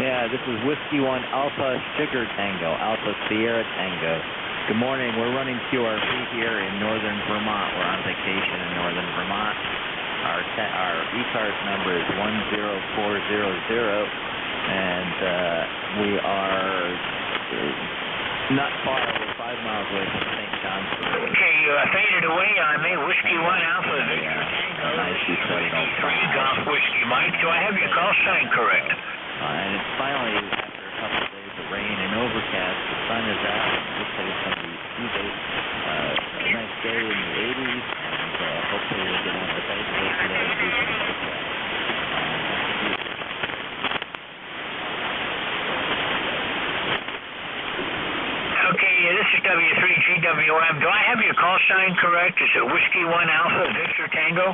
Yeah, this is Whiskey 1 Alpha Sugar Tango, Alpha Sierra Tango. Good morning. We're running QRP here in northern Vermont. We're on vacation in northern Vermont. Our ECARS number is 10400, and we are not far over 5 miles away from St. John's. Okay, you faded away on me. Whiskey 1 Alpha Victor Tango. Nice, you said it all. 3 Golf Whiskey Mike. Do I have your call sign correct? And it's finally, after a couple of days of rain and overcast, the sun is out. It looks like it's going to be a nice day in the 80s, and hopefully we'll get on the Facebook today. Do I have your call sign correct? Is it Whiskey 1 Alpha Victor Tango?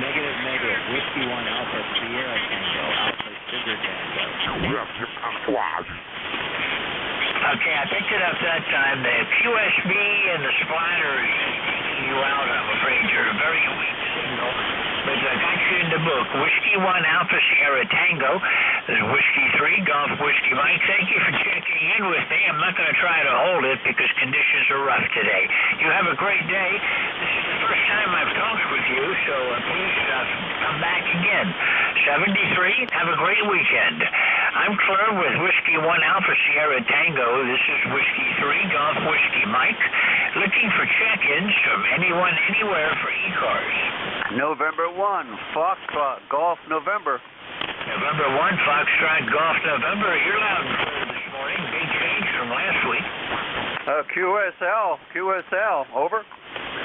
Negative, negative. Whiskey 1 Alpha Sierra Tango, Alpha Sugar Tango. Okay, I picked it up that time. The QSB and the splatter is taking you out, I'm afraid. You're a very weak signal. But I got you in the book. Whiskey 1 Alpha Sierra Tango. There's Whiskey 3 Golf Whiskey Mike. Thank you for checking in with me. I'm not going to try to hold it because conditions are rough today. You have a great day. This is the first time I've talked with you, so please come back again. 73, have a great weekend. I'm Clerv with Whiskey 1 Alpha Sierra Tango. This is Whiskey 3 Golf Whiskey Mike. Looking for check-ins from anyone, anywhere for ECARS. November 1, Foxtrot Golf November. November 1, Foxtrot Golf November. You're loud and clear this morning. Big change from last week. QSL, over.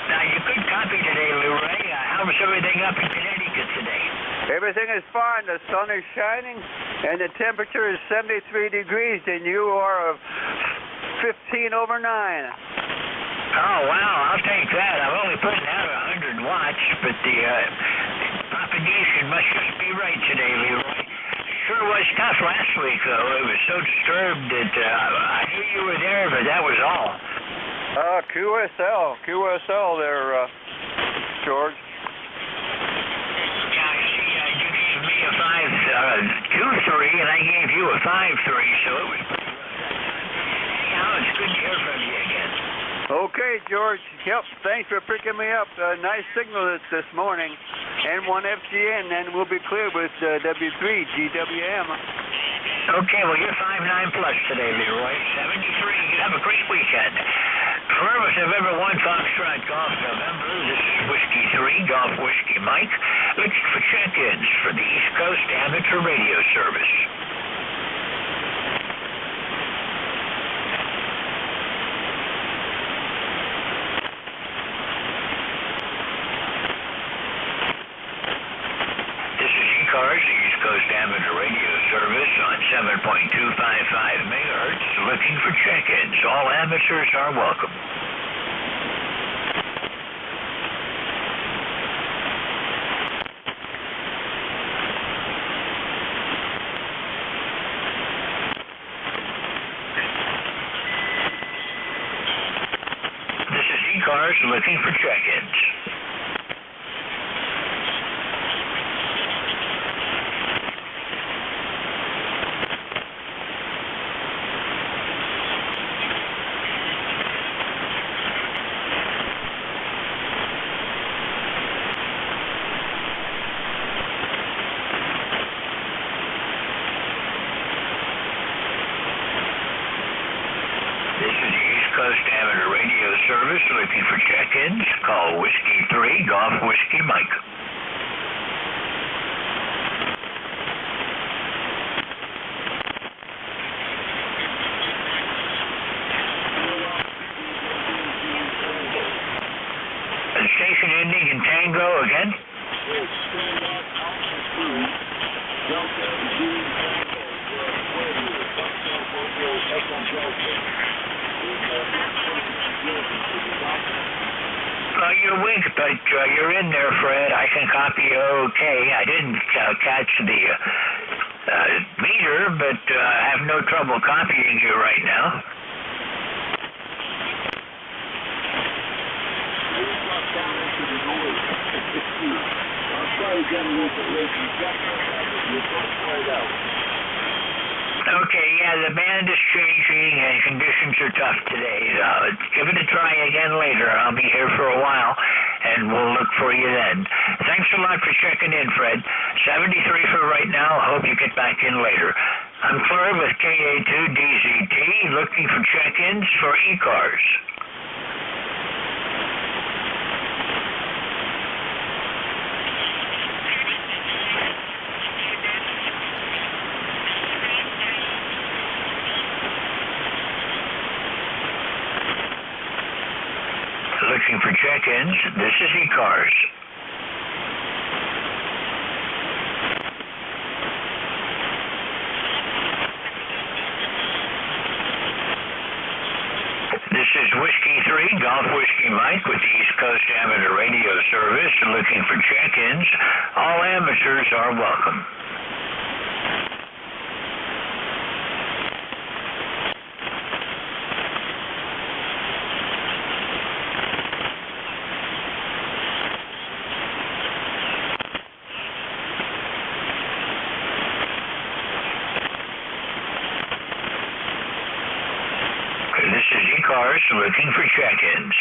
Now, you could copy today, Leroy. How was everything up in Connecticut today? Everything is fine. The sun is shining, and the temperature is 73 degrees, and you are 15 over 9. Oh, wow, I'll take that. I'm only putting out 100 watts, but the propagation must just be right today, Leroy. Sure was tough last week, though. It was so disturbed that I knew you were there, but that was all. QSL there, George. Yeah, I see. You gave me a 5-2-3, and I gave you a 5-3, so it was pretty rough that time. Anyhow, it's good to hear from you again. Okay, George. Yep, thanks for picking me up. Nice signal this morning. N1FGN, and we'll be clear with W3 GWM. Okay, well, you're 5'9 plus today, Leroy. 73. You have a great weekend. Columbus, November 1, Foxtrot Golf November. This is Whiskey 3, Golf Whiskey Mike. Looking for check-ins for the East Coast Amateur Radio Service. This is ECARS, the East Coast Amateur Radio Service on 7.255 megahertz. Looking for check-ins. All amateurs are welcome. This is ECARS looking for check-ins. This is the East Coast Amateur Radio Service looking for check-ins. Call Whiskey 3 Golf Whiskey Mike. The station ending in Tango again. You're weak, but you're in there, Fred. I can copy you okay. I didn't catch the meter, but I have no trouble copying you right now. Okay, yeah, the band is changing and conditions are tough today. Give it a try again later. I'll be here for a while, and we'll look for you then. Thanks a lot for checking in, Fred. 73 for right now. Hope you get back in later. I'm Clerv with KA2DZT, looking for check-ins for ECARS. Looking for check-ins. This is ECARS. This is Whiskey 3, Golf Whiskey looking for check-ins. All amateurs are welcome. This is ECARS looking for check-ins.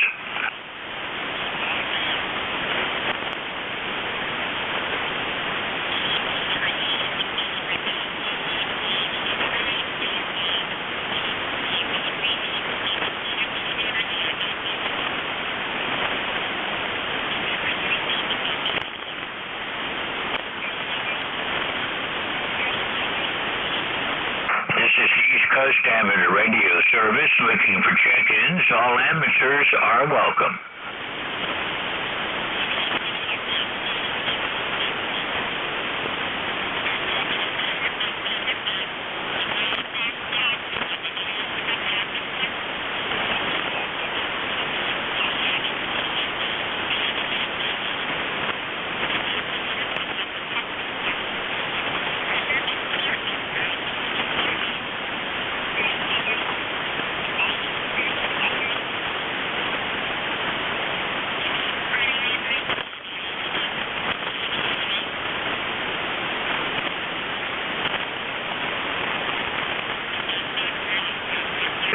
This is the East Coast Amateur Radio Service looking for check-ins. All amateurs are welcome.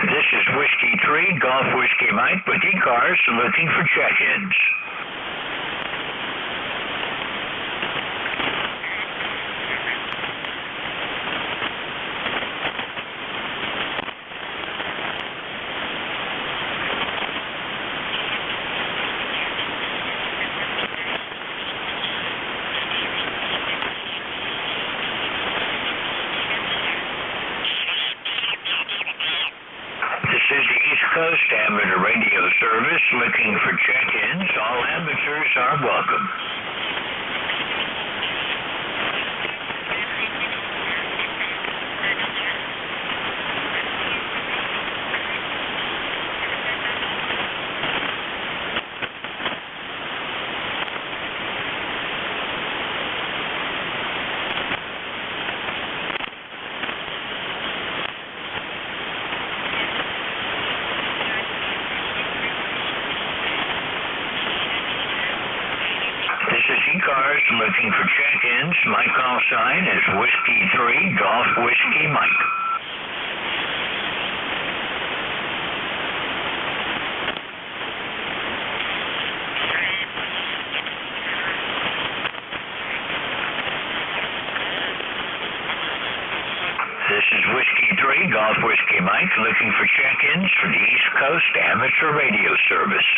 This is Whiskey 3, Golf Whiskey Mike with ECARS looking for check-ins. This is the East Coast Amateur Radio Service looking for check-ins. All amateurs are welcome. This is ECARS looking for check-ins. My call sign is Whiskey 3, Golf Whiskey Mike. This is Whiskey 3, Golf Whiskey Mike looking for check-ins for the East Coast Amateur Radio Service.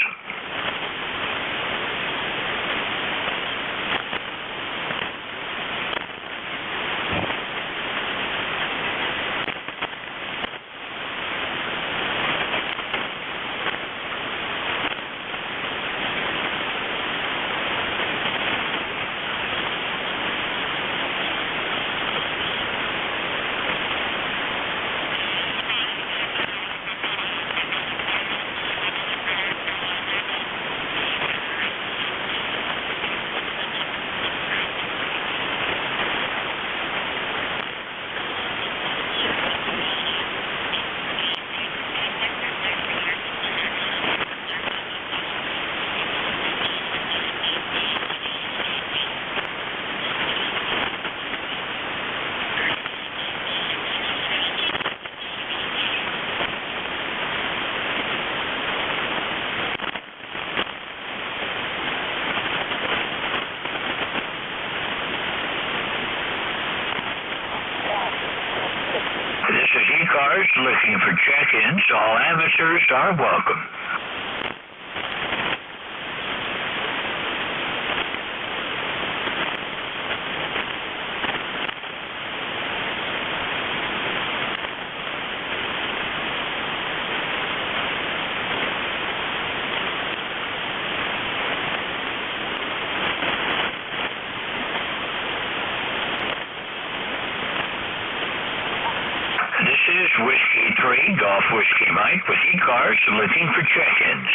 This is ECARS looking for check-ins. All amateurs are welcome. This is Whiskey 3, Golf Whiskey Mike with ECARS looking for check-ins.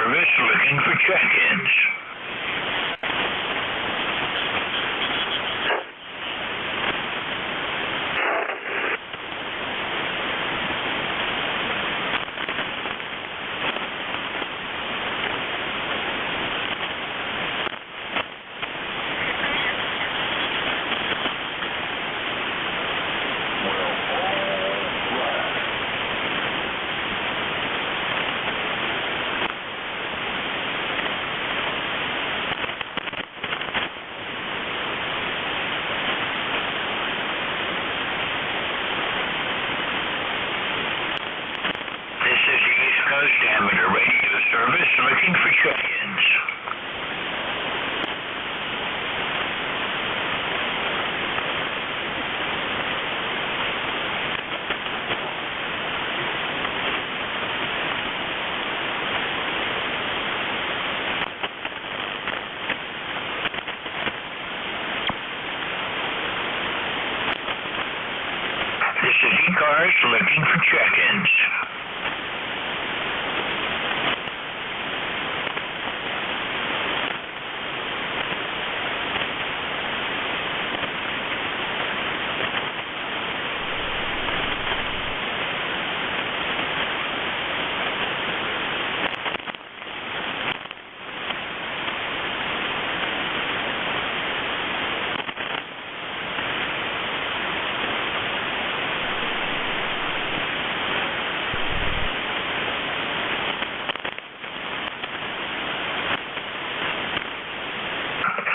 service looking for check-ins. Amateur radio service looking for check-ins. This is ECARS looking for check-ins.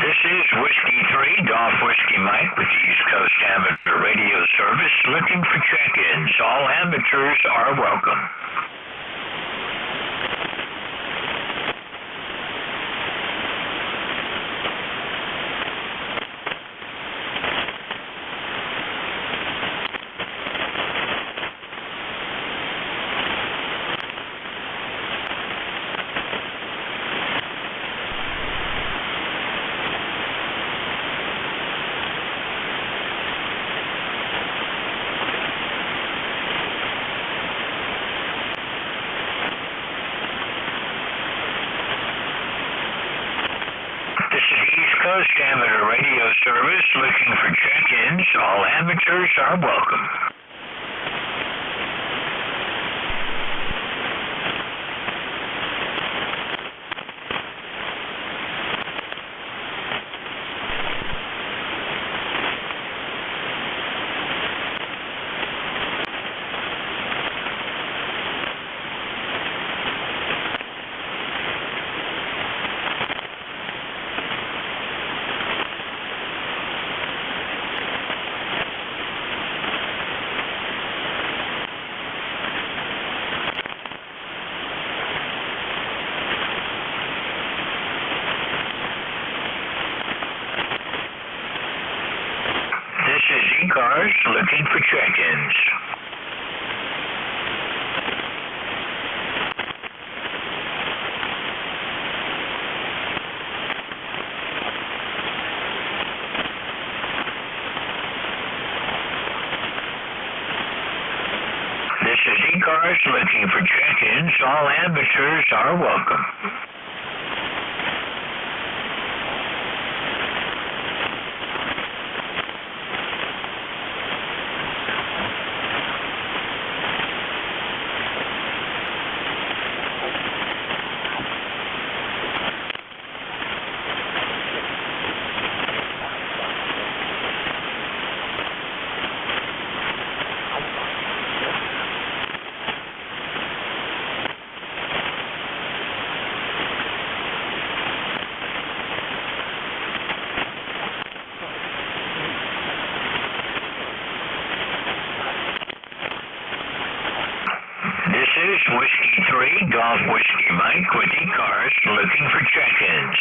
This is Whiskey 3, Golf Whiskey Mike with the East Coast Amateur Radio Service looking for check-ins. All amateurs are welcome. Coast Amateur Radio Service looking for check-ins. All amateurs are welcome. This is ECARS looking for check-ins. This is ECARS looking for check-ins. All amateurs are welcome. This is Whiskey 3, Golf Whiskey Mike with ECARS looking for check-ins.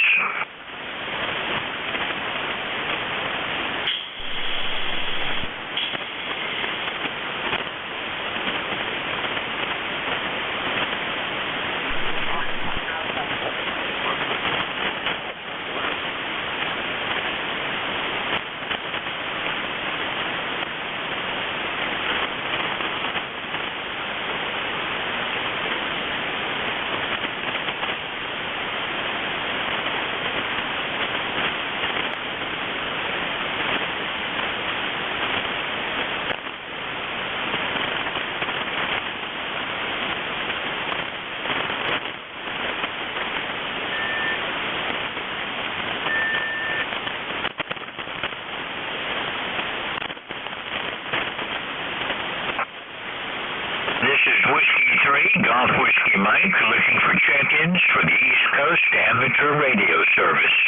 Whiskey 3, Golf Whiskey Mike, looking for check-ins for the East Coast Amateur Radio Service.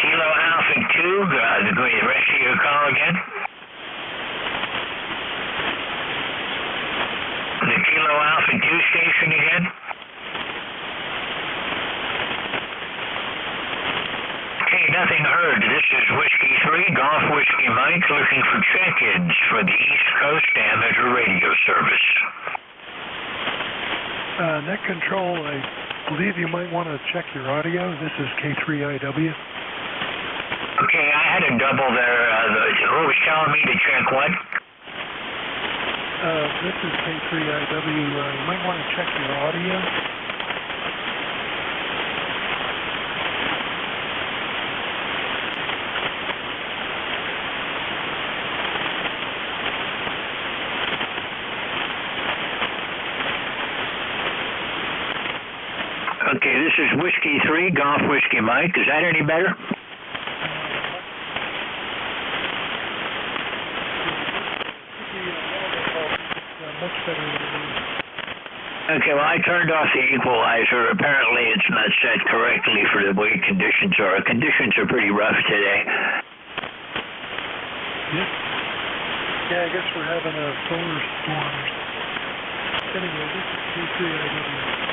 Kilo Alpha 2, the rest of your call again. The Kilo Alpha 2 station again. Okay, nothing heard. This is Whiskey 3, Golf Whiskey Mike, looking for check-ins for the East Coast Amateur Radio Service. Net Control, I believe you might want to check your audio. This is K3IW. Okay, I had a double there. Who was telling me to check what? This is K3IW. You might want to check your audio. Okay, this is Whiskey 3, Golf Whiskey Mike. Is that any better? Much better than it is. Okay, well, I turned off the equalizer. Apparently, it's not set correctly for the way conditions are. Conditions are pretty rough today. Yep. Yeah, I guess we're having a solar storm. Anyway, this is K3IW.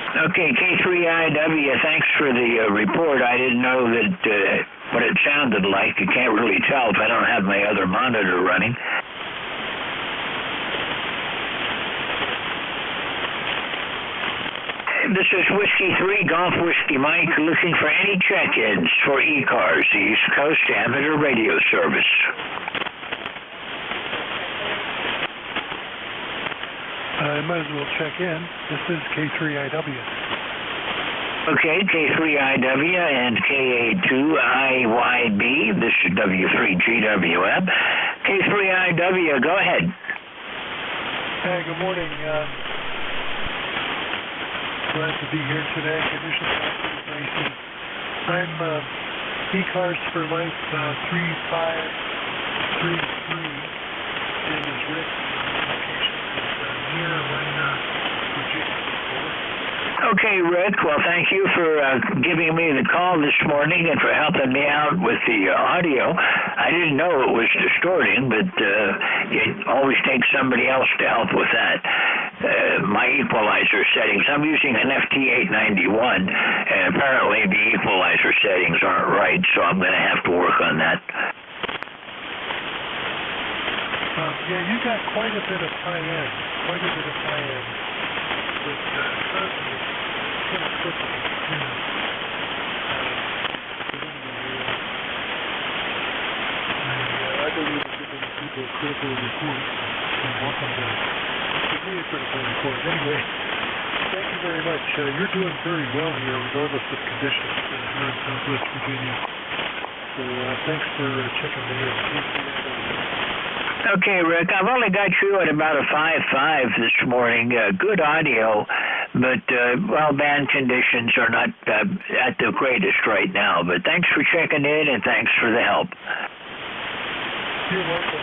Okay, K3IW, thanks for the report. I didn't know that what it sounded like. You can't really tell if I don't have my other monitor running. This is Whiskey 3, Golf Whiskey Mike, looking for any check-ins for ECARS, the East Coast Amateur Radio Service. I might as well check in. This is K3IW. Okay, K3IW and KA2IYB. This is W3GWM. K3IW, go ahead. Hey, good morning. Glad to be here today. Conditions are pretty dicey. I'm ECARS for Life 3533. Name is Rick. Location is near Atlanta, Virginia. Okay, Rick. Well, thank you for giving me the call this morning and for helping me out with the audio. I didn't know it was distorting, but it always takes somebody else to help with that. My equalizer settings, I'm using an FT891, and apparently the equalizer settings aren't right, so I'm going to have to work on that. Yeah, you got quite a bit of high-end. But certainly kind of quickly. I believe it's giving people a critical report. And welcome to give me a critical report. Anyway, thank you very much. You're doing very well here, regardless of conditions here in Southwest Virginia. So thanks for checking me in. Okay, Rick, I've only got you at about a 5.5 this morning. Good audio, but, well, band conditions are not at the greatest right now. But thanks for checking in, and thanks for the help. You're welcome.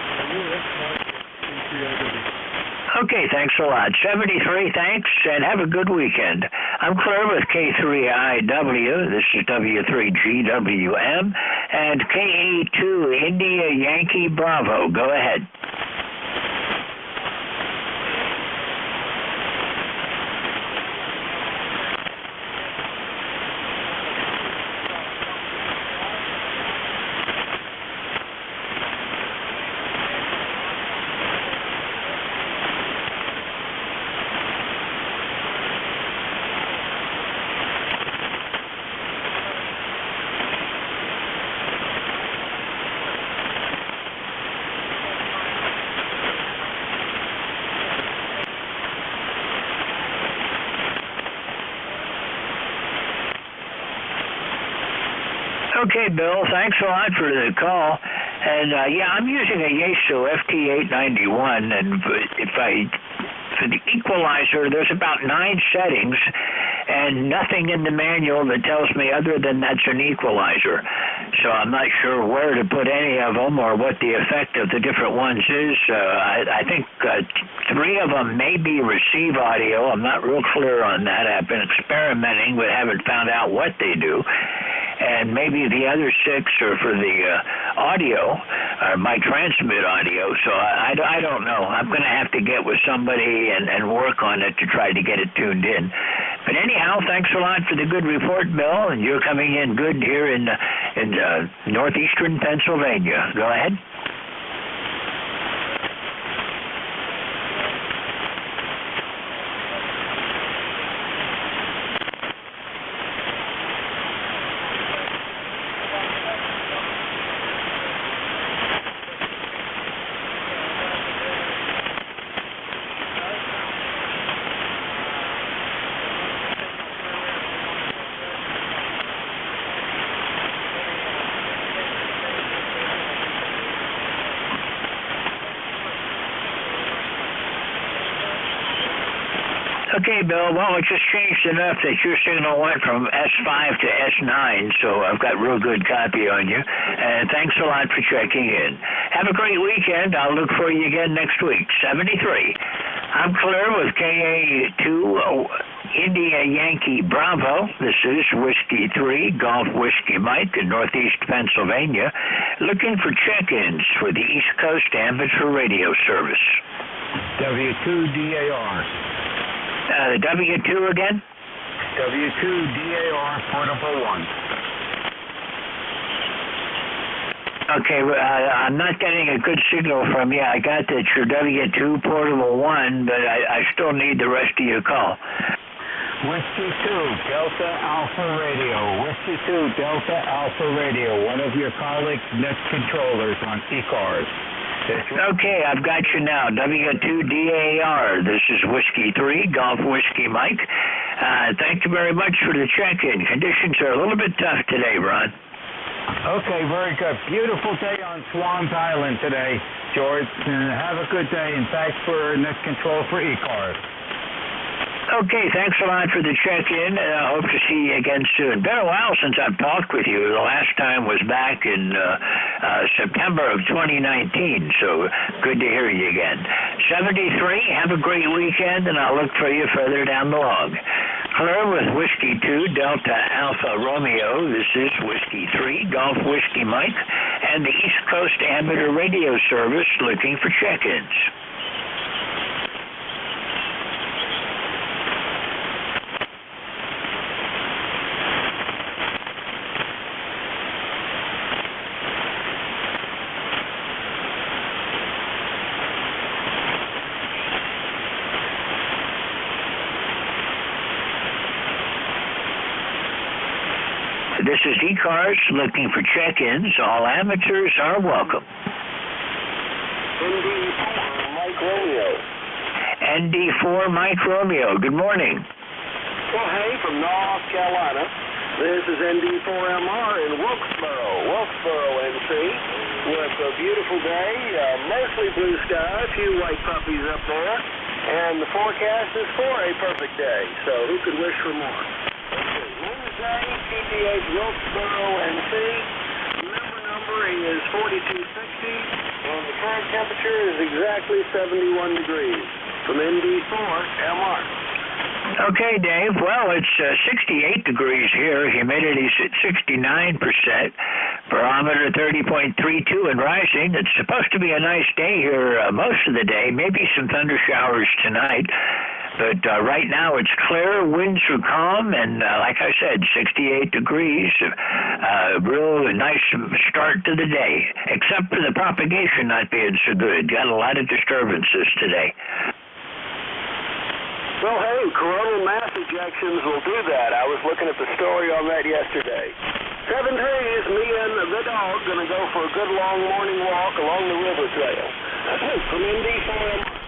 Okay, thanks a lot. 73, thanks, and have a good weekend. I'm Claire with K3IW. This is W3GWM, and KA2 India Yankee Bravo. Go ahead. Okay, Bill, thanks a lot for the call. And, yeah, I'm using a Yaesu FT891, and for the equalizer, there's about 9 settings, and nothing in the manual that tells me other than that's an equalizer. So I'm not sure where to put any of them or what the effect of the different ones is. I think 3 of them may be receive audio. I'm not real clear on that. I've been experimenting but haven't found out what they do. And maybe the other 6 are for the audio, or my transmit audio. So I don't know. I'm going to have to get with somebody and work on it to try to get it tuned in. But anyhow, thanks a lot for the good report, Bill. And you're coming in good here in northeastern Pennsylvania. Go ahead. Okay, Bill. Well, it just changed enough that your signal went from S5 to S9, so I've got real good copy on you. And thanks a lot for checking in. Have a great weekend. I'll look for you again next week. 73. I'm clear with KA2 India Yankee Bravo. This is Whiskey 3 Golf Whiskey Mike in northeast Pennsylvania, looking for check-ins for the East Coast Amateur Radio Service. W2DAR. The W2 again? W2DAR portable 1. Okay, I'm not getting a good signal from you. I got that you're W2 portable 1, but I still need the rest of your call. Whiskey 2 Delta Alpha Radio. Whiskey 2 Delta Alpha Radio. One of your colleagues' net controllers on ECARS. Okay, I've got you now. W2DAR. This is Whiskey 3, Golf Whiskey Mike. Thank you very much for the check-in. Conditions are a little bit tough today, Ron. Okay, very good. Beautiful day on Swans Island today, George. Have a good day, and thanks for net control for ECARS. Okay, thanks a lot for the check-in. I hope to see you again soon. Been a while since I've talked with you. The last time was back in September of 2019, so good to hear you again. 73, have a great weekend, and I'll look for you further down the log. Clear with Whiskey 2 Delta Alpha Romeo. This is Whiskey 3 Golf Whiskey Mike, and the East Coast Amateur Radio Service looking for check-ins. This is ECARS looking for check-ins. All amateurs are welcome. ND4 Mike Romeo. ND4 Mike Romeo. Good morning. Well, hey, from North Carolina. This is ND4MR in Wilkesboro, NC. With a beautiful day, mostly blue sky, a few white puppies up there, and the forecast is for a perfect day. So who could wish for more? Wednesday, PTH Wilkesboro, NC. Member number is 4260, and the current temperature is exactly 71 degrees. From ND4MR. Okay, Dave. Well, it's 68 degrees here. Humidity's at 69%. Barometer 30.32 and rising. It's supposed to be a nice day here most of the day. Maybe some thunder showers tonight. But right now it's clear, winds are calm, and like I said, 68 degrees. Real nice start to the day, except for the propagation not being so good. Got a lot of disturbances today. Well, hey, coronal mass ejections will do that. I was looking at the story on that yesterday. 7 days, me and the dog going to go for a good long morning walk along the river trail. From ND4.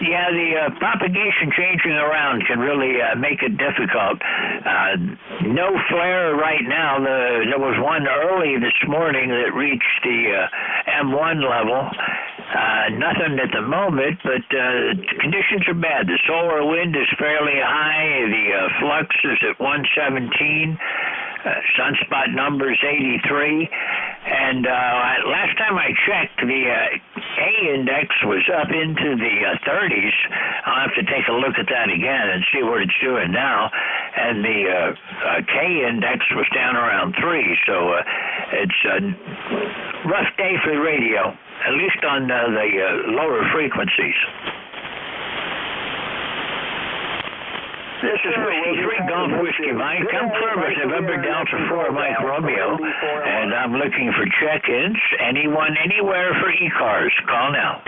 Yeah, the propagation changing around can really make it difficult. No flare right now. There was one early this morning that reached the M1 level. Nothing at the moment, but conditions are bad. The solar wind is fairly high. The flux is at 117. Sunspot number is 83. And last time I checked, the A index was up into the 30s. I'll have to take a look at that again and see what it's doing now. And the K index was down around 3, so it's a rough day for the radio, at least on the lower frequencies. This is Whiskey 3 Golf Whiskey Mike. I'm Clovis, November Delta 4 Mike Romeo, and I'm looking for check-ins. Anyone, anywhere for ECARS. Call now.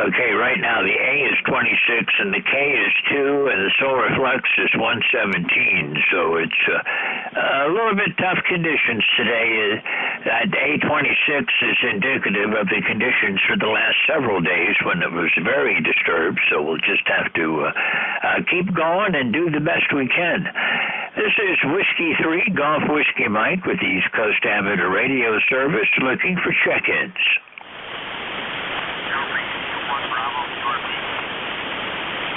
Okay, right now the A is 26 and the K is 2 and the solar flux is 117. So it's a little bit tough conditions today. That A26 is indicative of the conditions for the last several days when it was very disturbed. So we'll just have to keep going and do the best we can. This is Whiskey 3 Golf Whiskey Mike with the East Coast Amateur Radio Service looking for check-ins.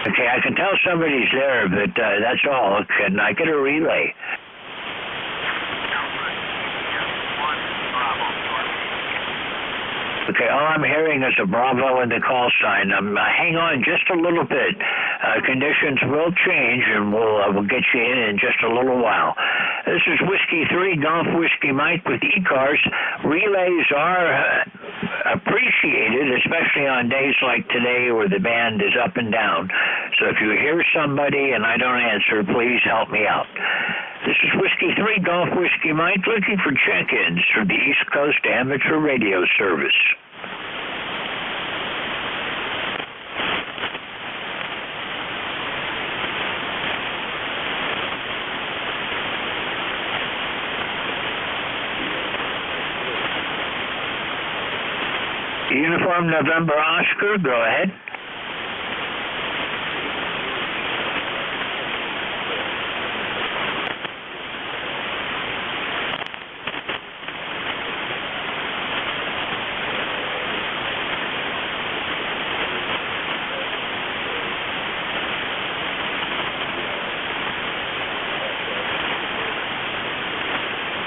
Okay, I can tell somebody's there, but that's all. Can I get a relay? Okay, all I'm hearing is a Bravo in the call sign. Hang on just a little bit. Conditions will change, and we'll get you in just a little while. This is Whiskey 3 Golf Whiskey Mike with ECARS. Relays are appreciated, especially on days like today where the band is up and down. So if you hear somebody and I don't answer, please help me out. This is Whiskey 3 Golf Whiskey Mike looking for check-ins for the East Coast Amateur Radio Service. Uniform November Oscar, go ahead.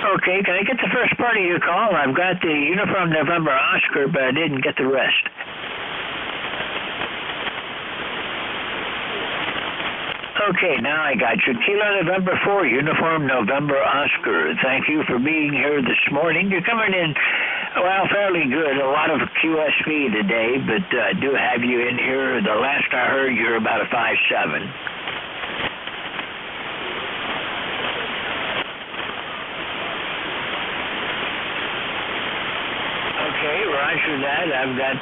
Okay, can I get the first part of your call? I've got the Uniform November Oscar, but I didn't get the rest. Okay, now I got you. Kilo November 4, Uniform November Oscar. Thank you for being here this morning. You're coming in, well, fairly good. A lot of QSV today, but I do have you in here. The last I heard, you're about a 5'7". Okay, roger that. I've got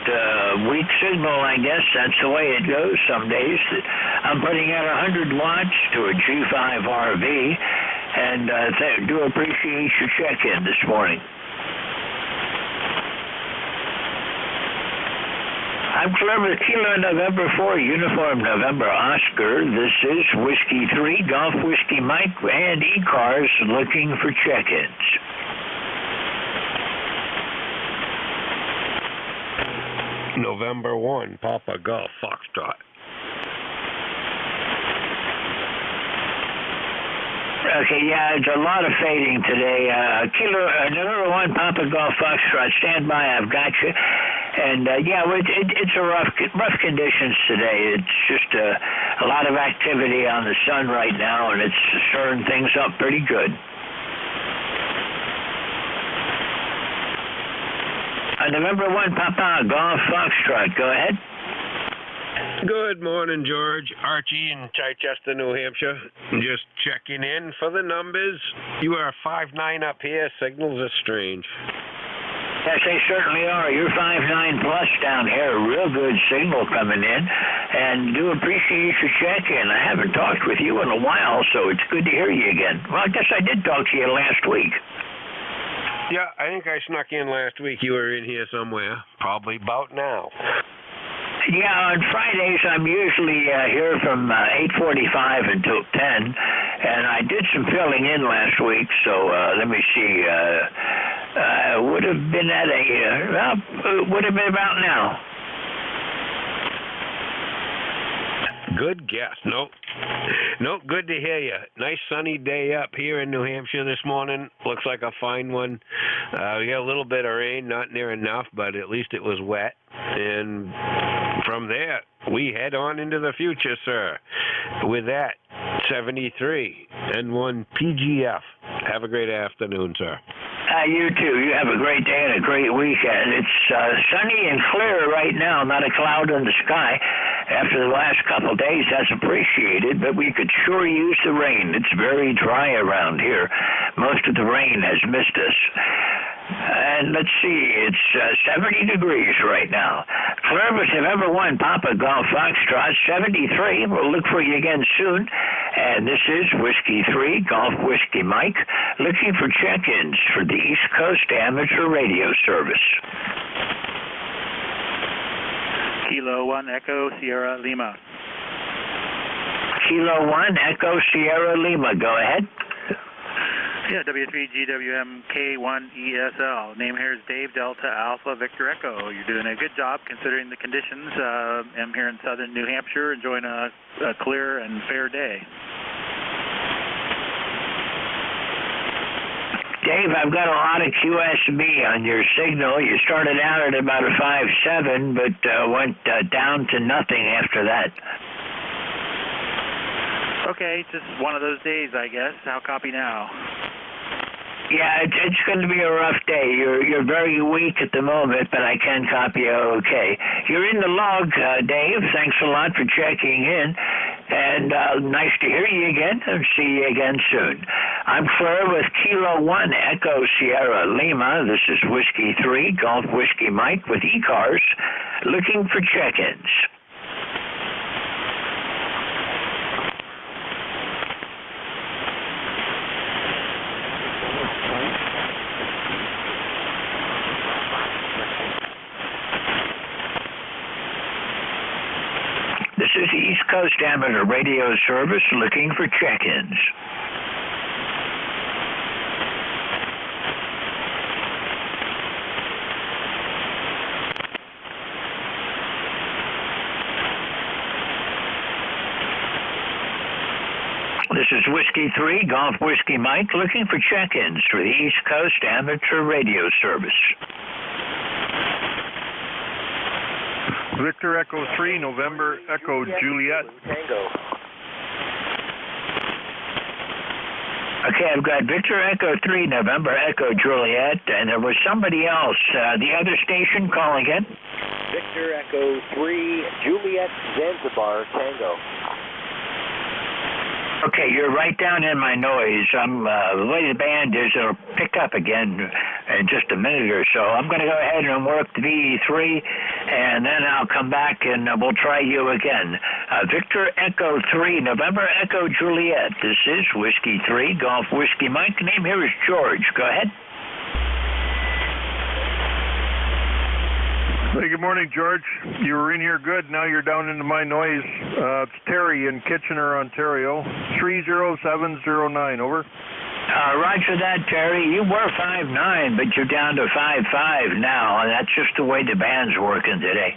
weak signal, I guess. That's the way it goes some days. I'm putting out 100 watts to a G5 RV, and do appreciate your check-in this morning. I'm Clever Kilo November 4, Uniform November Oscar. This is Whiskey 3, Golf Whiskey Mike, and ECARS looking for check-ins. November 1, Papa Golf Foxtrot. Okay, yeah, it's a lot of fading today. November 1, Papa Golf Foxtrot, stand by, I've got you. And, yeah, it's a rough conditions today. It's just a lot of activity on the sun right now, and it's stirring things up pretty good. November 1, Papa Golf Foxtrot, go ahead. Good morning, George. Archie in Chichester, New Hampshire. Just checking in for the numbers. You are 5'9" up here. Signals are strange. Yes, they certainly are. You're 5'9" plus down here. Real good signal coming in. And do appreciate your check-in. I haven't talked with you in a while, so it's good to hear you again. Well, I guess I did talk to you last week. Yeah, I think I snuck in last week. You were in here somewhere, probably about now. Yeah, on Fridays I'm usually here from 8:45 until 10, and I did some filling in last week. So let me see. Would have been at would have been about now. Good guess. Nope, good to hear you. Nice sunny day up here in New Hampshire this morning. Looks like a fine one. We got a little bit of rain, not near enough, but at least it was wet. And from there, we head on into the future, sir. With that, 73 and 1 PGF. Have a great afternoon, sir. You too. You have a great day and a great weekend. It's sunny and clear right now, not a cloud in the sky. After the last couple of days, that's appreciated, but we could sure use the rain. It's very dry around here. Most of the rain has missed us. And let's see, it's 70 degrees right now. Clervis have ever won Papa Golf Foxtrot 73. We'll look for you again soon. And this is Whiskey 3, Golf Whiskey Mike, looking for check-ins for the East Coast Amateur Radio Service. Kilo 1 Echo Sierra Lima. Kilo 1 Echo Sierra Lima. Go ahead. Yeah, W3GWM K1ESL. Name here is Dave Delta Alpha Victor Echo. You're doing a good job considering the conditions. I'm here in southern New Hampshire enjoying a clear and fair day. Dave, I've got a lot of QSB on your signal. You started out at about a 5.7, but went down to nothing after that. Okay, just one of those days, I guess. How copy now? Yeah, it's going to be a rough day. You're very weak at the moment, but I can copy you okay. You're in the log, Dave. Thanks a lot for checking in. And nice to hear you again and see you again soon. I'm Claire with Kilo 1 Echo Sierra Lima. This is Whiskey 3, Golf Whiskey Mike with ECARS, looking for check-ins. This is the East Coast Amateur Radio Service looking for check-ins. This is Whiskey 3, Golf Whiskey Mike, looking for check-ins for the East Coast Amateur Radio Service. Victor Echo 3, November Echo Juliet. Okay, I've got Victor Echo 3, November Echo Juliet, and there was somebody else. The other station, call again. Victor Echo 3, Juliet Zanzibar Tango. Okay, you're right down in my noise. The way the band is, it'll pick up again in just a minute or so. I'm going to go ahead and work the VE3, and then I'll come back and we'll try you again. Victor Echo 3, November Echo Juliet. This is Whiskey 3, Golf Whiskey Mike. Name here is George. Go ahead. Hey, good morning, George. You were in here good. Now you're down into my noise. It's Terry in Kitchener, Ontario. 30709, over. Roger that, Terry. You were 5'9", but you're down to 5'5" now, and that's just the way the band's working today.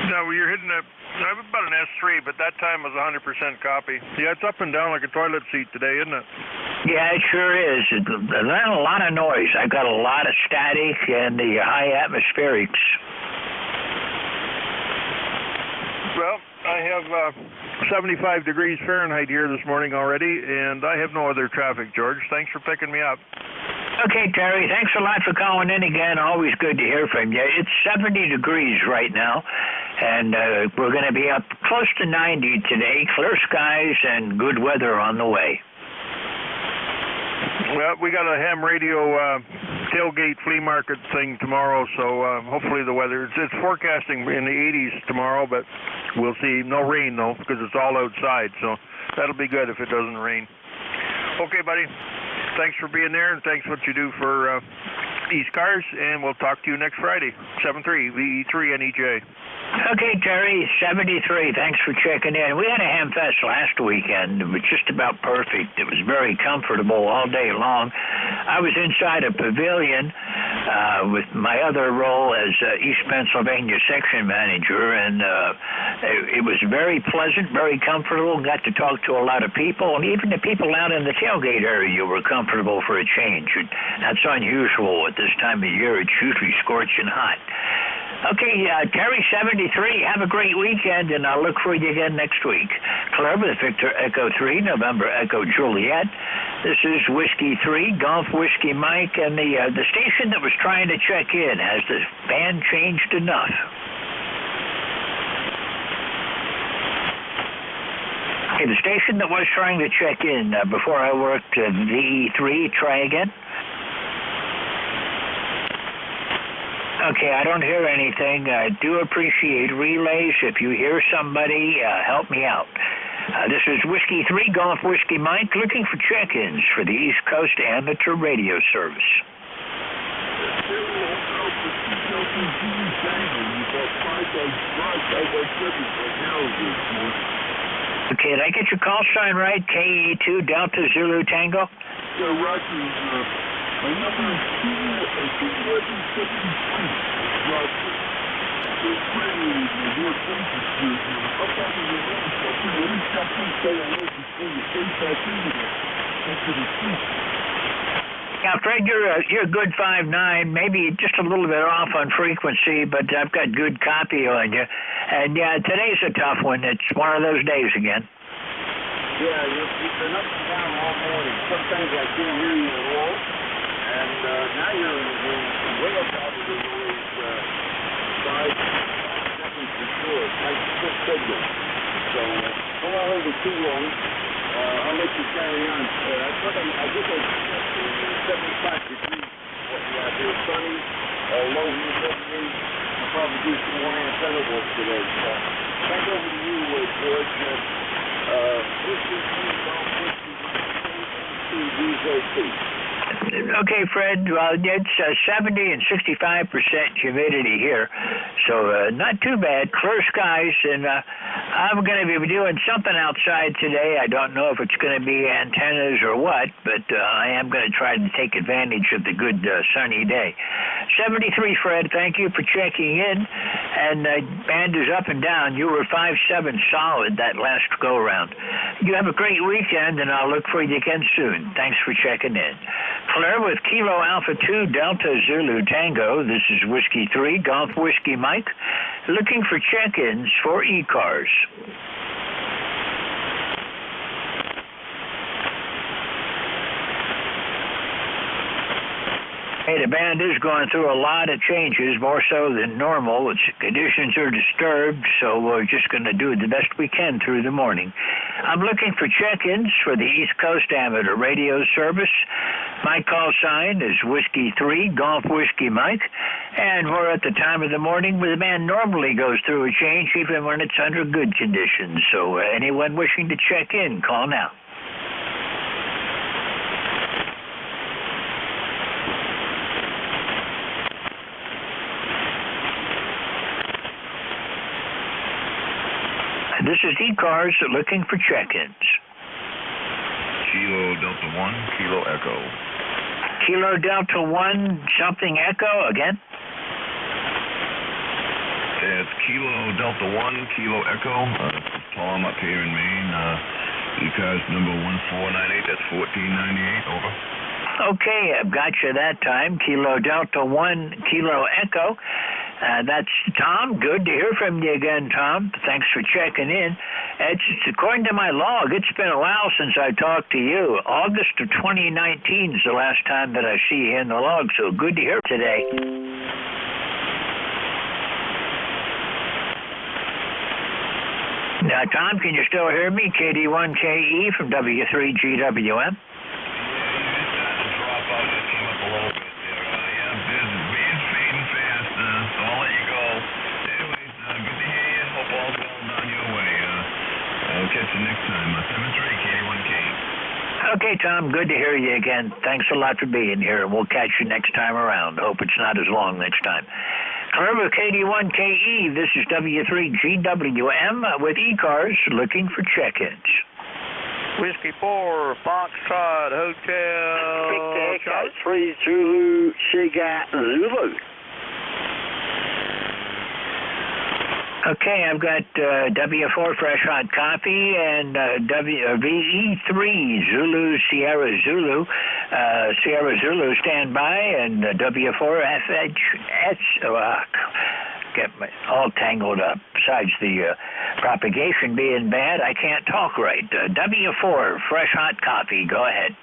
No, you're hitting about an S3, but that time was 100% copy. Yeah, it's up and down like a toilet seat today, isn't it? Yeah, it sure is. There's a lot of noise. I've got a lot of static and the high atmospherics. Well, I have 75 degrees Fahrenheit here this morning already, and I have no other traffic, George. Thanks for picking me up. Okay, Terry, thanks a lot for calling in again. Always good to hear from you. It's 70 degrees right now, and we're going to be up close to 90 today. Clear skies and good weather on the way. Well, we got a ham radio tailgate flea market thing tomorrow, so hopefully the weather, it's forecasting in the 80s tomorrow, but we'll see. No rain, though, because it's all outside, so that'll be good if it doesn't rain. Okay, buddy. Thanks for being there, and thanks what you do for ECARS, and we'll talk to you next Friday, 7-3, VE3 NEJ. Okay, Terry, 73. Thanks for checking in. We had a ham fest last weekend. It was just about perfect. It was very comfortable all day long. I was inside a pavilion with my other role as East Pennsylvania section manager, and it was very pleasant, very comfortable. Got to talk to a lot of people, and even the people out in the tailgate area were comfortable for a change. That's unusual at this time of year. It's usually scorching hot. Okay, Terry, 73, have a great weekend, and I'll look for you again next week. Claire with Victor Echo 3, November Echo Juliet. This is Whiskey 3, Golf Whiskey Mike, and the station that was trying to check in. Has the band changed enough? Okay, the station that was trying to check in before I worked VE3, try again. Okay, I don't hear anything. I do appreciate relays. If you hear somebody, help me out. This is Whiskey 3, Golf Whiskey Mike, looking for check-ins for the East Coast Amateur Radio Service. Okay, did I get your call sign right? KE2 Delta Zulu Tango? Yeah, Roger. My number is 2. Yeah, Fred, you're a good 5'9", maybe just a little bit off on frequency, but I've got good copy on you. And yeah, today's a tough one. It's one of those days again. Yeah, you've been up and down all morning. Sometimes I can't hear you at all. And now you're way up out of the noise, 5 seconds before. It's like just signal. So don't hold it too long. I'll let you carry on. I guess I 75 degrees. What you have here, sunny, low humidity. I'll probably do some more antenna work today. So back over to you, George. Okay, Fred, well, it's 70 and 65% humidity here, so not too bad. Clear skies, and I'm going to be doing something outside today. I don't know if it's going to be antennas or what, but I am going to try to take advantage of the good sunny day. 73, Fred, thank you for checking in, and band is up and down. You were 5'7" solid that last go-around. You have a great weekend, and I'll look for you again soon. Thanks for checking in. Claire with Kilo Alpha 2 Delta Zulu Tango. This is Whiskey 3 Golf Whiskey Mike, looking for check-ins for ECARS. Hey, the band is going through a lot of changes, more so than normal. Its conditions are disturbed, so we're just going to do the best we can through the morning. I'm looking for check-ins for the East Coast Amateur Radio Service. My call sign is Whiskey 3 Golf Whiskey Mike, and we're at the time of the morning where the band normally goes through a change even when it's under good conditions. So anyone wishing to check in, call now. This is ECARS looking for check-ins. Kilo Delta 1, Kilo Echo. Kilo Delta 1, something Echo again? It's Kilo Delta 1, Kilo Echo. Tom up here in Maine. ECARS number 1498, that's 1498, over. Okay, I've got you that time. Kilo Delta 1, Kilo Echo. That's Tom. Good to hear from you again, Tom. Thanks for checking in. It's according to my log, it's been a while since I talked to you. August of 2019 is the last time that I see you in the log, so good to hear today. Now, Tom, can you still hear me? KD1KE from W3GWM. Catch you next time. 73 KD1K. Okay, Tom, good to hear you again. Thanks a lot for being here. We'll catch you next time around. Hope it's not as long next time. Clearview KD1KE, this is W3GWM with ECARS looking for check-ins. Whiskey 4, Foxtrot Hotel. Echo 3 Zulu, Sega Zulu. Okay, I've got W4 Fresh Hot Coffee and VE3 Zulu Sierra Zulu. Sierra Zulu standby and W4 FHS. Get me all tangled up. Besides the propagation being bad, I can't talk right. W4 Fresh Hot Coffee. Go ahead.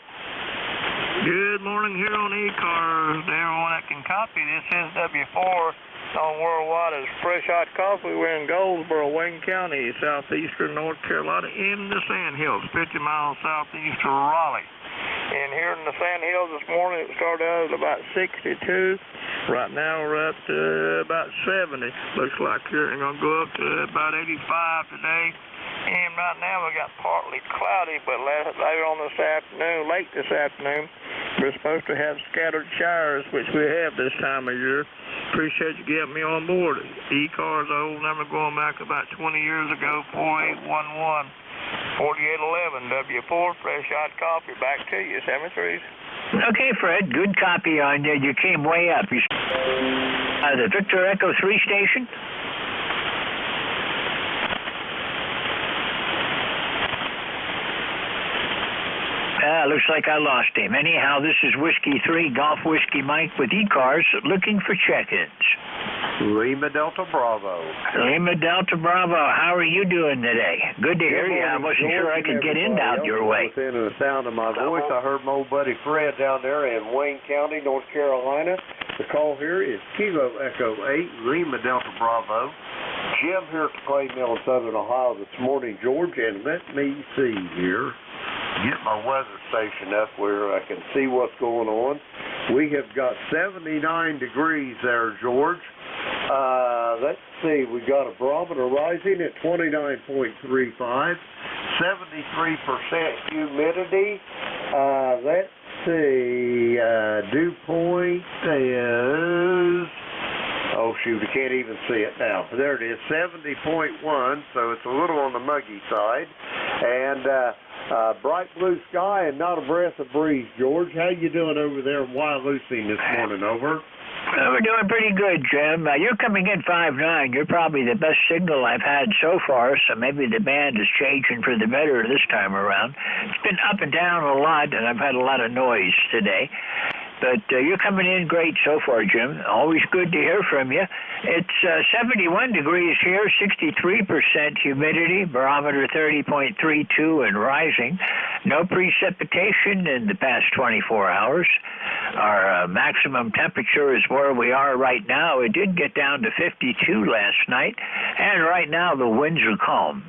Good morning here on ECARS. To everyone that can copy, this is W4 on Worldwide as Fresh Hot Coffee. We're in Goldsboro, Wayne County, southeastern North Carolina, in the Sandhills, 50 miles southeast of Raleigh. And here in the Sandhills this morning, it started out at about 62. Right now, we're up to about 70. Looks like we're going to go up to about 85 today. And right now, we got partly cloudy, but later on this afternoon, late this afternoon, we're supposed to have scattered showers, which we have this time of year. Appreciate you getting me on board. ECARS, old number going back about 20 years ago, 4811. 4811, W4, Fresh Hot Coffee. Back to you, 73s. Okay, Fred, good copy on you. You came way up. The Victor Echo 3 station? Looks like I lost him. Anyhow, this is Whiskey 3, Golf Whiskey Mike with ECARS looking for check-ins. Lima Delta Bravo. Lima Delta Bravo, how are you doing today? Good to hear you. I wasn't sure I could get in out your way. Within the sound of my voice, I heard my old buddy Fred down there in Wayne County, North Carolina. The call here is Kilo Echo 8, Lima Delta Bravo. Jim here at the Clay Mill in Southern Ohio this morning, George, and let me see here. Get my weather station up where I can see what's going on. We have got 79 degrees there, George. Let's see, we got a barometer rising at 29.35, 73% humidity. Let's see, dew point is, oh shoot, I can't even see it now. There it is, 70.1, so it's a little on the muggy side. And bright blue sky and not a breath of breeze. George, how you doing over there in Wyalusing this morning? Over. We're doing pretty good, Jim. You're coming in 5.9. You're probably the best signal I've had so far, so maybe the band is changing for the better this time around. It's been up and down a lot, and I've had a lot of noise today. But you're coming in great so far, Jim. Always good to hear from you. It's 71 degrees here, 63% humidity, barometer 30.32 and rising. No precipitation in the past 24 hours. Our maximum temperature is where we are right now. It did get down to 52 last night, and right now the winds are calm.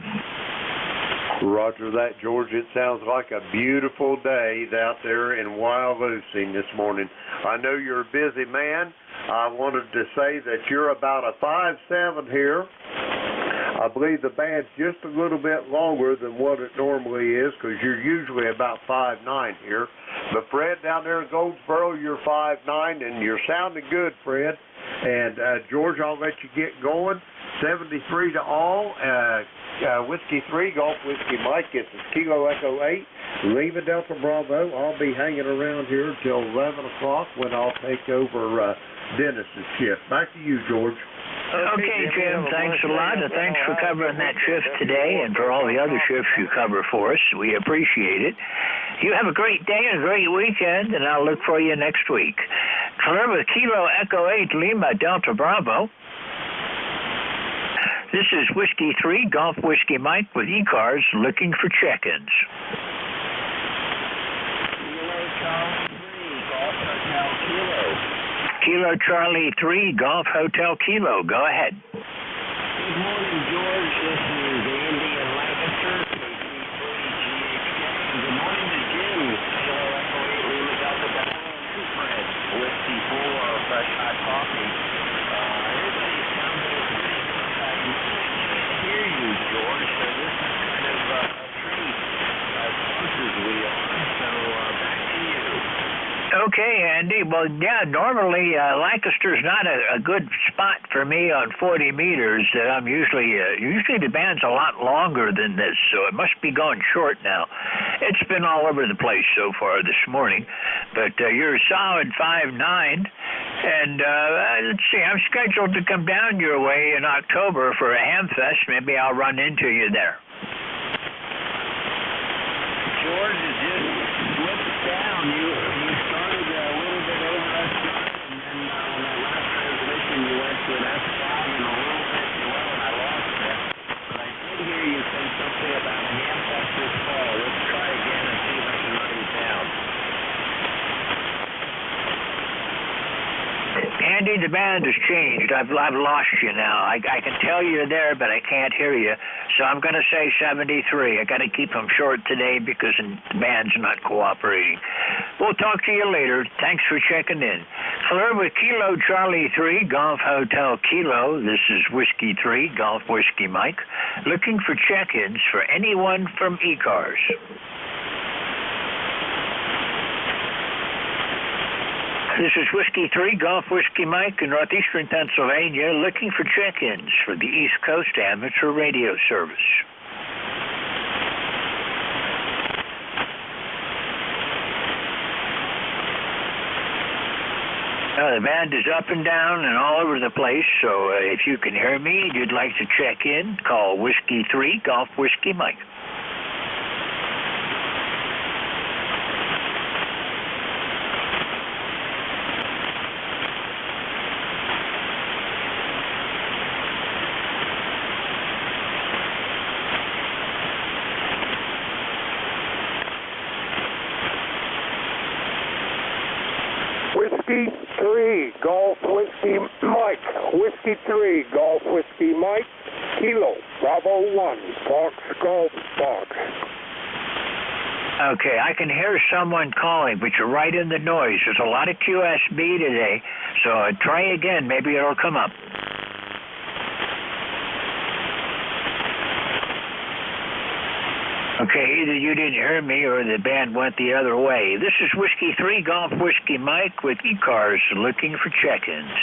Roger that, George. It sounds like a beautiful day out there in Wyalusing this morning. I know you're a busy man. I wanted to say that you're about a 5'7" here. I believe the band's just a little bit longer than what it normally is because you're usually about 5'9" here. But Fred, down there in Goldsboro, you're 5'9", and you're sounding good, Fred. And George, I'll let you get going. 73 to all. Whiskey 3, Golf Whiskey Mike. It's Kilo Echo 8, Lima Delta Bravo. I'll be hanging around here until 11 o'clock when I'll take over Dennis's shift. Back to you, George. Okay, Jim, thanks a lot, and thanks for covering that shift today and for all the other shifts you cover for us. We appreciate it. You have a great day and a great weekend, and I'll look for you next week. Clear with Kilo Echo 8, Lima Delta Bravo. This is Whiskey 3, Golf Whiskey Mike with ECARS looking for check-ins. Kilo Charlie 3, Golf Hotel Kilo. Go ahead. Good morning, George. This is Andy in Lancaster. Good morning to Jim. Kilo Echo 8, Lima Delta Bravo, and Fred. Whiskey 4, Fresh Hot Coffee. Everybody sounded pretty good. I can't hear you, George, so this is kind of a treat as close as we are. So Okay, Andy. Well, yeah, normally Lancaster's not a good spot for me on 40 meters. I'm usually the band's a lot longer than this, so it must be going short now. It's been all over the place so far this morning, but you're a solid 5'9", and let's see, I'm scheduled to come down your way in October for a ham fest. Maybe I'll run into you there. George is just slipped down. You started a little bit over S5, and then on that last transmission you went to an S5 and a little bit below, and I lost you. But I did hear you say something about a ham fest this fall. Let's try again and see if I can run you down. Andy, the band has changed. I've lost you now. I can tell you're there, but I can't hear you. So I'm going to say 73. I got to keep them short today because the band's not cooperating. We'll talk to you later. Thanks for checking in. Hello with Kilo Charlie 3, Golf Hotel Kilo. This is Whiskey 3, Golf Whiskey Mike. Looking for check-ins for anyone from ECARS. This is Whiskey 3, Golf Whiskey Mike in northeastern Pennsylvania, looking for check-ins for the East Coast Amateur Radio Service. The band is up and down and all over the place, so if you can hear me and you'd like to check in, call Whiskey 3, Golf Whiskey Mike. Whiskey 3, Golf Whiskey Mike. Whiskey 3, Golf Whiskey Mike. Kilo, Bravo 1, Fox Golf Fox. Okay, I can hear someone calling, but you're right in the noise. There's a lot of QSB today, so try again. Maybe it'll come up. Okay, either you didn't hear me or the band went the other way. This is Whiskey 3, Golf Whiskey Mike with ECARS looking for check-ins.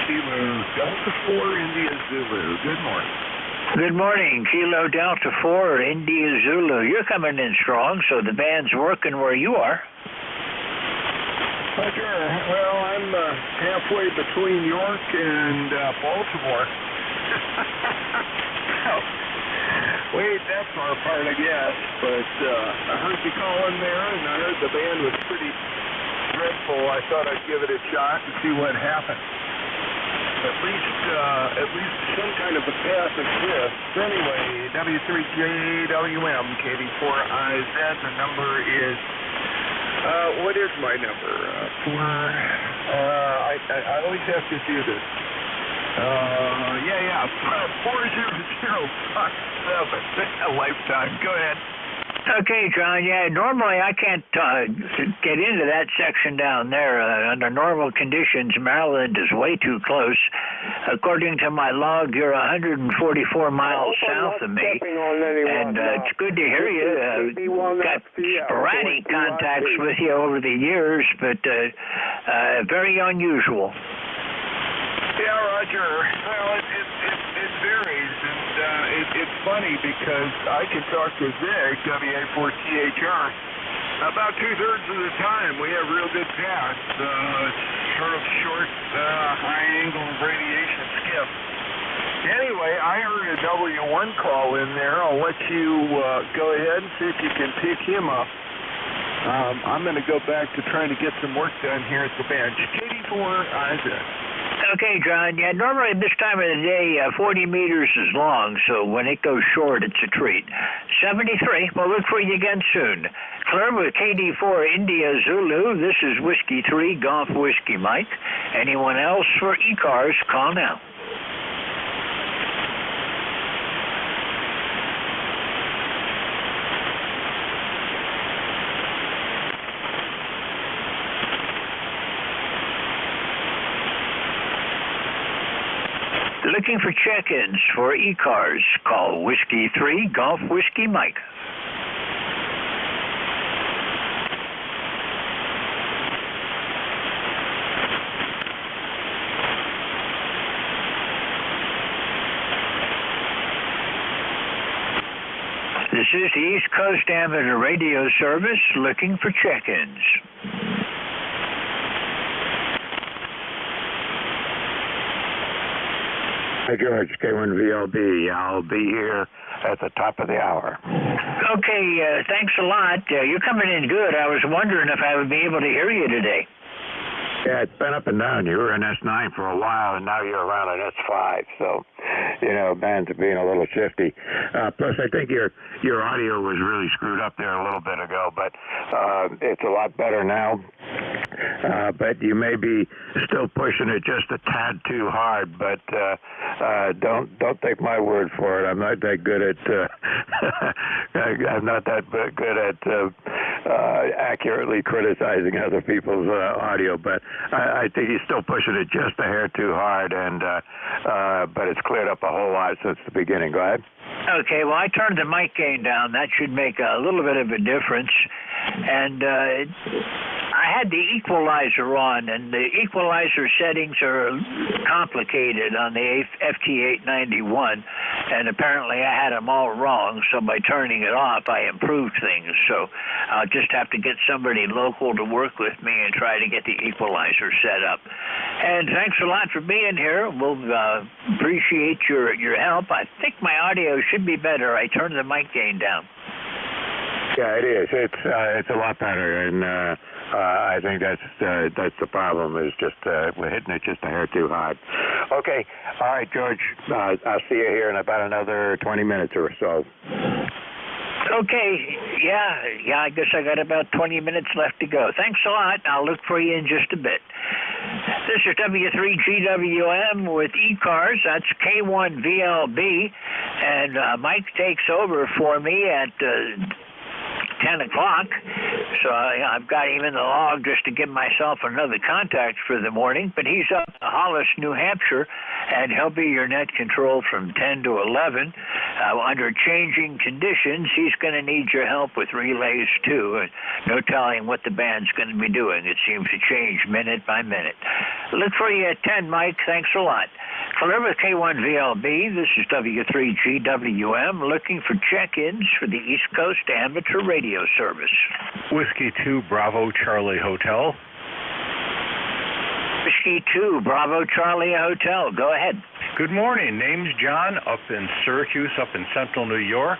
Kilo Delta 4, India Zulu. Good morning. Good morning, Kilo Delta 4, India Zulu. You're coming in strong, so the band's working where you are. Sure. Well, I'm halfway between York and Baltimore. Wait, that far apart, I guess. But I heard you calling there, and I heard the band was pretty dreadful. I thought I'd give it a shot and see what happened. At least some kind of a path exists. Anyway, W3JWM, KD4IZ. The number is. What is my number? I always have to do this. 40057. Lifetime. Go ahead. Okay, John. Yeah, normally I can't get into that section down there. Under normal conditions, Maryland is way too close. According to my log, you're 144 miles south of me. And it's good to hear you. Got sporadic contacts with you over the years, but very unusual. Yeah, Roger. Well, it varies, and it's funny because I can talk to Zig, WA4THR, about 2/3 of the time. We have real good paths, sort of short, high-angle radiation skip. Anyway, I heard a W1 call in there. I'll let you go ahead and see if you can pick him up. I'm going to go back to trying to get some work done here at the bench. KD4IZ. Okay, John. Yeah, normally this time of the day, 40 meters is long, so when it goes short, it's a treat. 73. We'll look for you again soon. Clear with KD4 India Zulu. This is Whiskey 3, Golf Whiskey Mike. Anyone else for ECARS, call now. Looking for check-ins for ECARS, call Whiskey 3, Golf Whiskey Mike. is the East Coast Amateur Radio Service looking for check-ins. Hi, George, K1VLB. I'll be here at the top of the hour. Okay, thanks a lot. You're coming in good. I was wondering if I would be able to hear you today. Yeah, it's been up and down. You were in S9 for a while, and now you're around an S5. So, bands are being a little shifty. Plus, I think your audio was really screwed up there a little bit ago, but it's a lot better now. But you may be still pushing it just a tad too hard. But don't take my word for it. I'm not that good at accurately criticizing other people's audio. But I think he's still pushing it just a hair too hard, and but it's cleared up a whole lot since the beginning. Go ahead. Okay, well, I turned the mic gain down. That should make a little bit of a difference. And I had the equalizer on, and the equalizer settings are complicated on the FT891, and apparently I had them all wrong, so by turning it off, I improved things. So I'll just have to get somebody local to work with me and try to get the equalizer set up. And thanks a lot for being here. We'll appreciate your help. I think my audio should be better. I turned the mic gain down. Yeah, it is. It's a lot better, and I think that's the problem. Is just we're hitting it just a hair too hard. Okay, all right, George. I'll see you here in about another 20 minutes or so. Okay, yeah. I guess I got about 20 minutes left to go. Thanks a lot. I'll look for you in just a bit. This is W3GWM with ECARS. That's K1VLB, and Mike takes over for me at 10 o'clock, so I've got him in the log just to give myself another contact for the morning, but he's up in Hollis, New Hampshire, and he'll be your net control from 10 to 11. Under changing conditions, he's going to need your help with relays, too, and no telling what the band's going to be doing. It seems to change minute by minute. Look for you at 10, Mike. Thanks a lot. Clear with K1VLB, this is W3GWM, looking for check-ins for the East Coast Amateur Radio Service. Whiskey 2 Bravo Charlie Hotel. Whiskey 2 Bravo Charlie Hotel. Go ahead. Good morning. Name's John, up in Syracuse, up in central New York.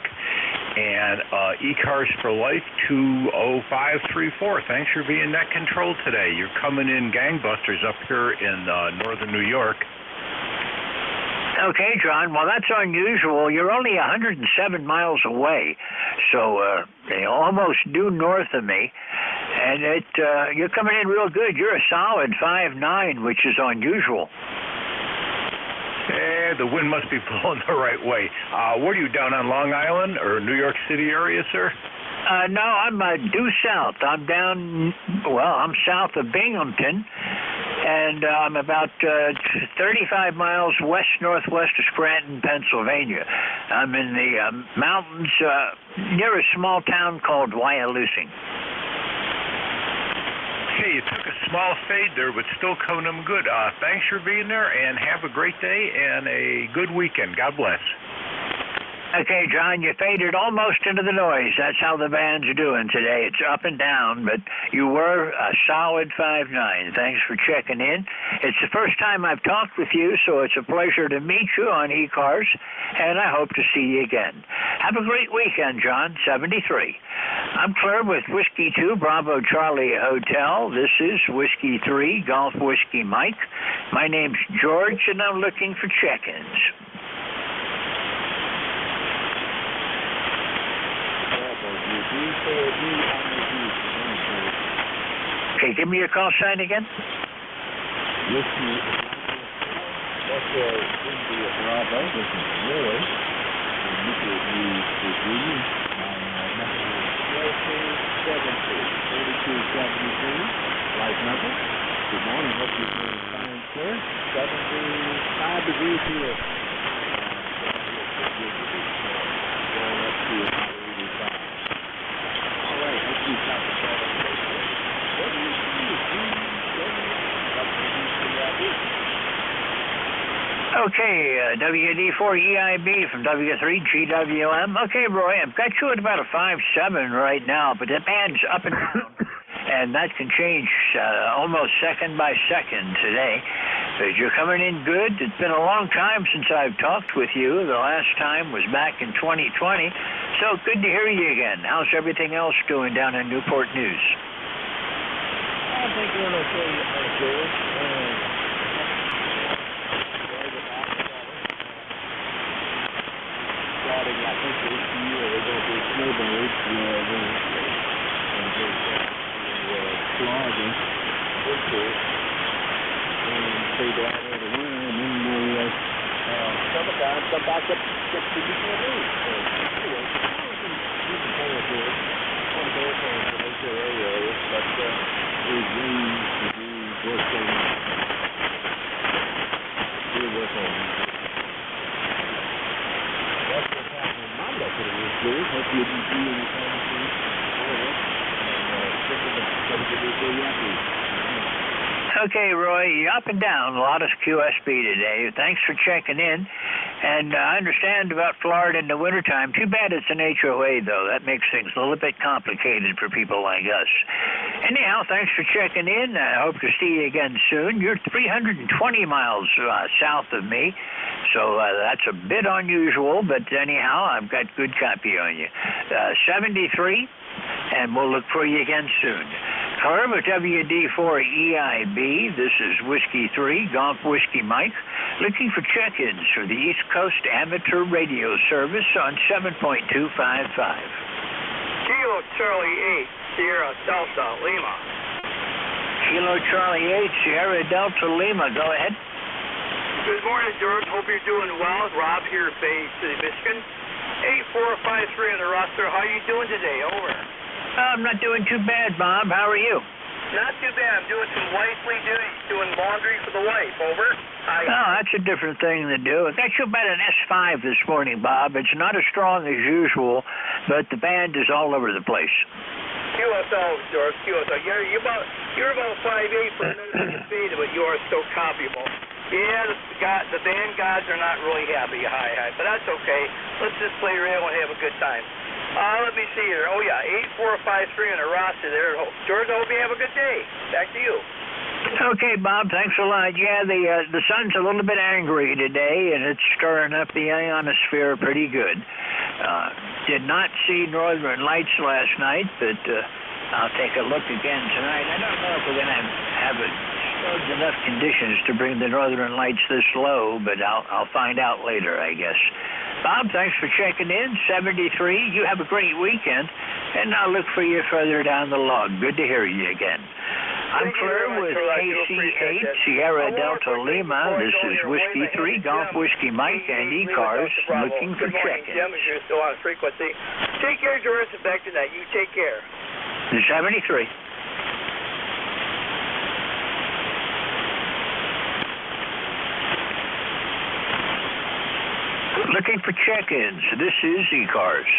And ECARS for Life 20534. Thanks for being net control today. You're coming in gangbusters up here in northern New York. Okay, John. Well, that's unusual. You're only 107 miles away, so almost due north of me. And you're coming in real good. You're a solid 5'9", which is unusual. The wind must be blowing the right way. What are you, down on Long Island or New York City area, sir? No, I'm due south. I'm I'm south of Binghamton, and I'm about 35 miles west-northwest of Scranton, Pennsylvania. I'm in the mountains near a small town called Wyalusing. Okay, you took a small fade there, but still coming in good. Thanks for being there, and have a great day and a good weekend. God bless. Okay, John, you faded almost into the noise. That's how the band's doing today. It's up and down, but you were a solid 5'9". Thanks for checking in. It's the first time I've talked with you, so it's a pleasure to meet you on ECARS, and I hope to see you again. Have a great weekend, John. 73. I'm clear with Whiskey 2 Bravo Charlie Hotel. This is Whiskey 3 Golf Whiskey Mike. My name's George, and I'm looking for check-ins. Okay, give me your call sign again. Whiskey, that's India Bravo. This is Roy. And this is Virginia. Number 4273. Light number. Good morning. Hope you're doing fine, sir. 75 degrees here. Going up to about 85. All right, let's do top of that. Okay, WD4EIB from W3GWM. Okay, Roy, I've got you at about a 5.7 right now, but that band's up and down, and that can change almost second by second today. But you're coming in good. It's been a long time since I've talked with you. The last time was back in 2020, so good to hear you again. How's everything else doing down in Newport News? I think we're okay, George. Starting, I think this year they're going to be snowbirds, flogging, and stay down there the winter, and then we'll summertime come back up to Newport News. Anyway, we can pay it for it. I want to go for the local areas, but we're going to do work on That's what's happening in my neck of the woods, George. Hopefully you can see anytime soon. Okay, Roy, you're up and down. A lot of QSB today. Thanks for checking in. And I understand about Florida in the wintertime. Too bad it's an HOA, though. That makes things a little bit complicated for people like us. Anyhow, thanks for checking in. I hope to see you again soon. You're 320 miles south of me, so that's a bit unusual, but anyhow, I've got good copy on you. 73, and we'll look for you again soon. Herb with WD4EIB, this is Whiskey 3, Golf Whiskey Mike, looking for check-ins for the East Coast Amateur Radio Service on 7.255. Kilo Charlie 8, Sierra Delta, Lima. Kilo Charlie 8, Sierra Delta, Lima, go ahead. Good morning, George. Hope you're doing well. Rob here, Bay City, Michigan. 8453 on the roster. How are you doing today? Over. I'm not doing too bad, Bob. How are you? Not too bad. I'm doing some wifely duties, doing laundry for the wife. Over. Hi. Oh, that's a different thing to do. I got you about an S5 this morning, Bob. It's not as strong as usual, but the band is all over the place. QSO, George, QSO. You're about 5'8" for a minute speed, but you are so copyable. Yeah, the band gods are not really happy, hi, but that's okay. Let's just play real and have a good time. Let me see here. Oh, yeah, 8453 on the roster there. George, I hope you have a good day. Back to you. Okay, Bob, thanks a lot. Yeah, the sun's a little bit angry today, and it's stirring up the ionosphere pretty good. Did not see northern lights last night, but I'll take a look again tonight. I don't know if we're going to have enough conditions to bring the northern lights this low, but I'll find out later, I guess. Bob, thanks for checking in. 73. You have a great weekend, and I'll look for you further down the log. Good to hear you again. I'm Claire with KC8, Sierra Delta Lima. This is Whiskey 3, Golf Whiskey Mike, and ECARS looking for check-ins. You're still on frequency. Take care, George. Back to that. You take care. 73. Looking for check-ins. This is ECARS.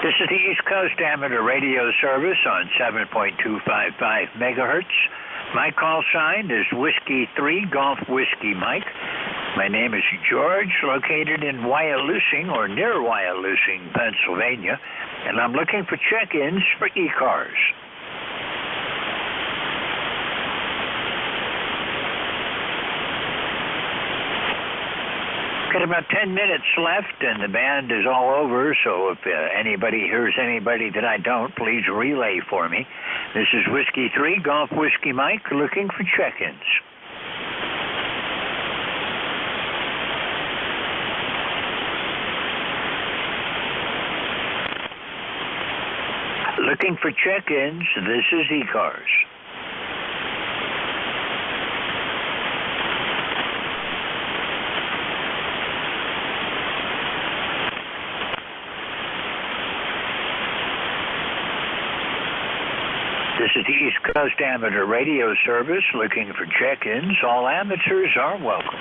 This is the East Coast Amateur Radio Service on 7.255 megahertz. My call sign is Whiskey 3, Golf Whiskey Mike. My name is George, located in Wyalusing, or near Wyalusing, Pennsylvania, and I'm looking for check-ins for ECARS. Got about 10 minutes left, and the band is all over, so if anybody hears anybody that I don't, please relay for me. This is Whiskey 3, Golf Whiskey Mike, looking for check-ins. Looking for check-ins, this is ECARS. This is is the East Coast Amateur Radio Service looking for check-ins. All amateurs are welcome.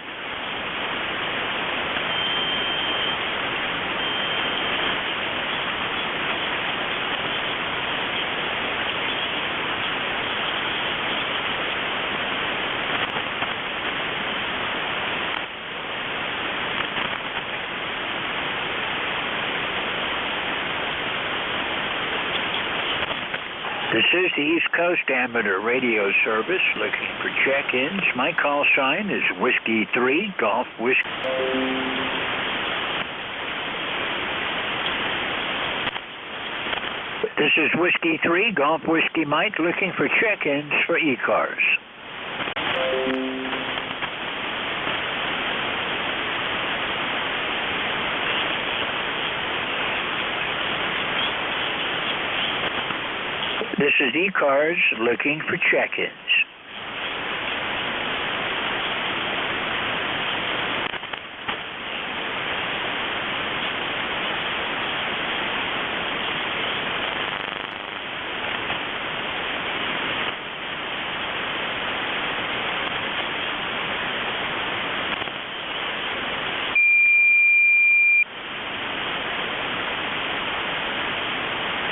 This is the East Coast Amateur Radio Service looking for check-ins. My call sign is Whiskey 3, Golf Whiskey. This is Whiskey 3, Golf Whiskey Mike looking for check-ins for ECARS. This is ECARS looking for check-ins.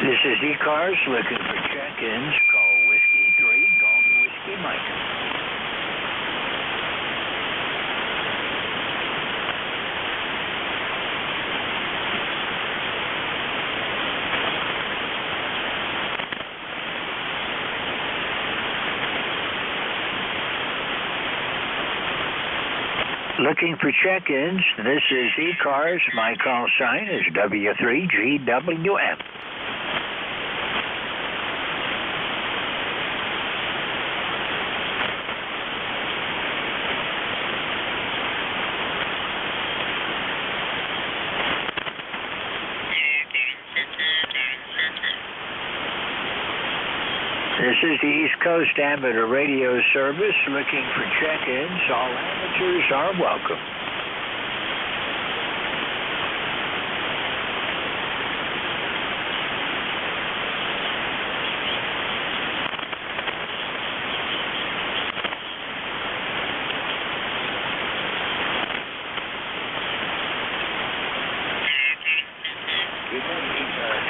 This is ECARS looking for check-ins. Call Whiskey 3, Golf Whiskey Mike. Looking for check-ins. This is ECARS. My call sign is W3GWM. This is the East Coast Amateur Radio Service looking for check-ins. All amateurs are welcome.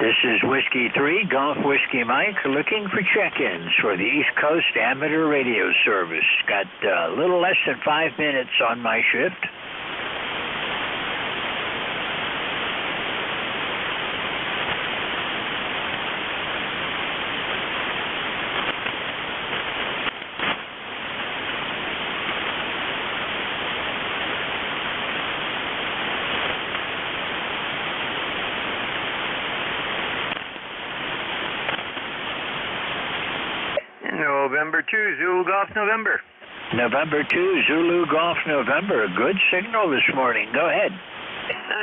This is Whiskey 3, Golf Whiskey Mike, looking for check-ins for the East Coast Amateur Radio Service. Got a little less than 5 minutes on my shift. November 2, Zulu Golf November. November 2, Zulu Golf November. Good signal this morning. Go ahead.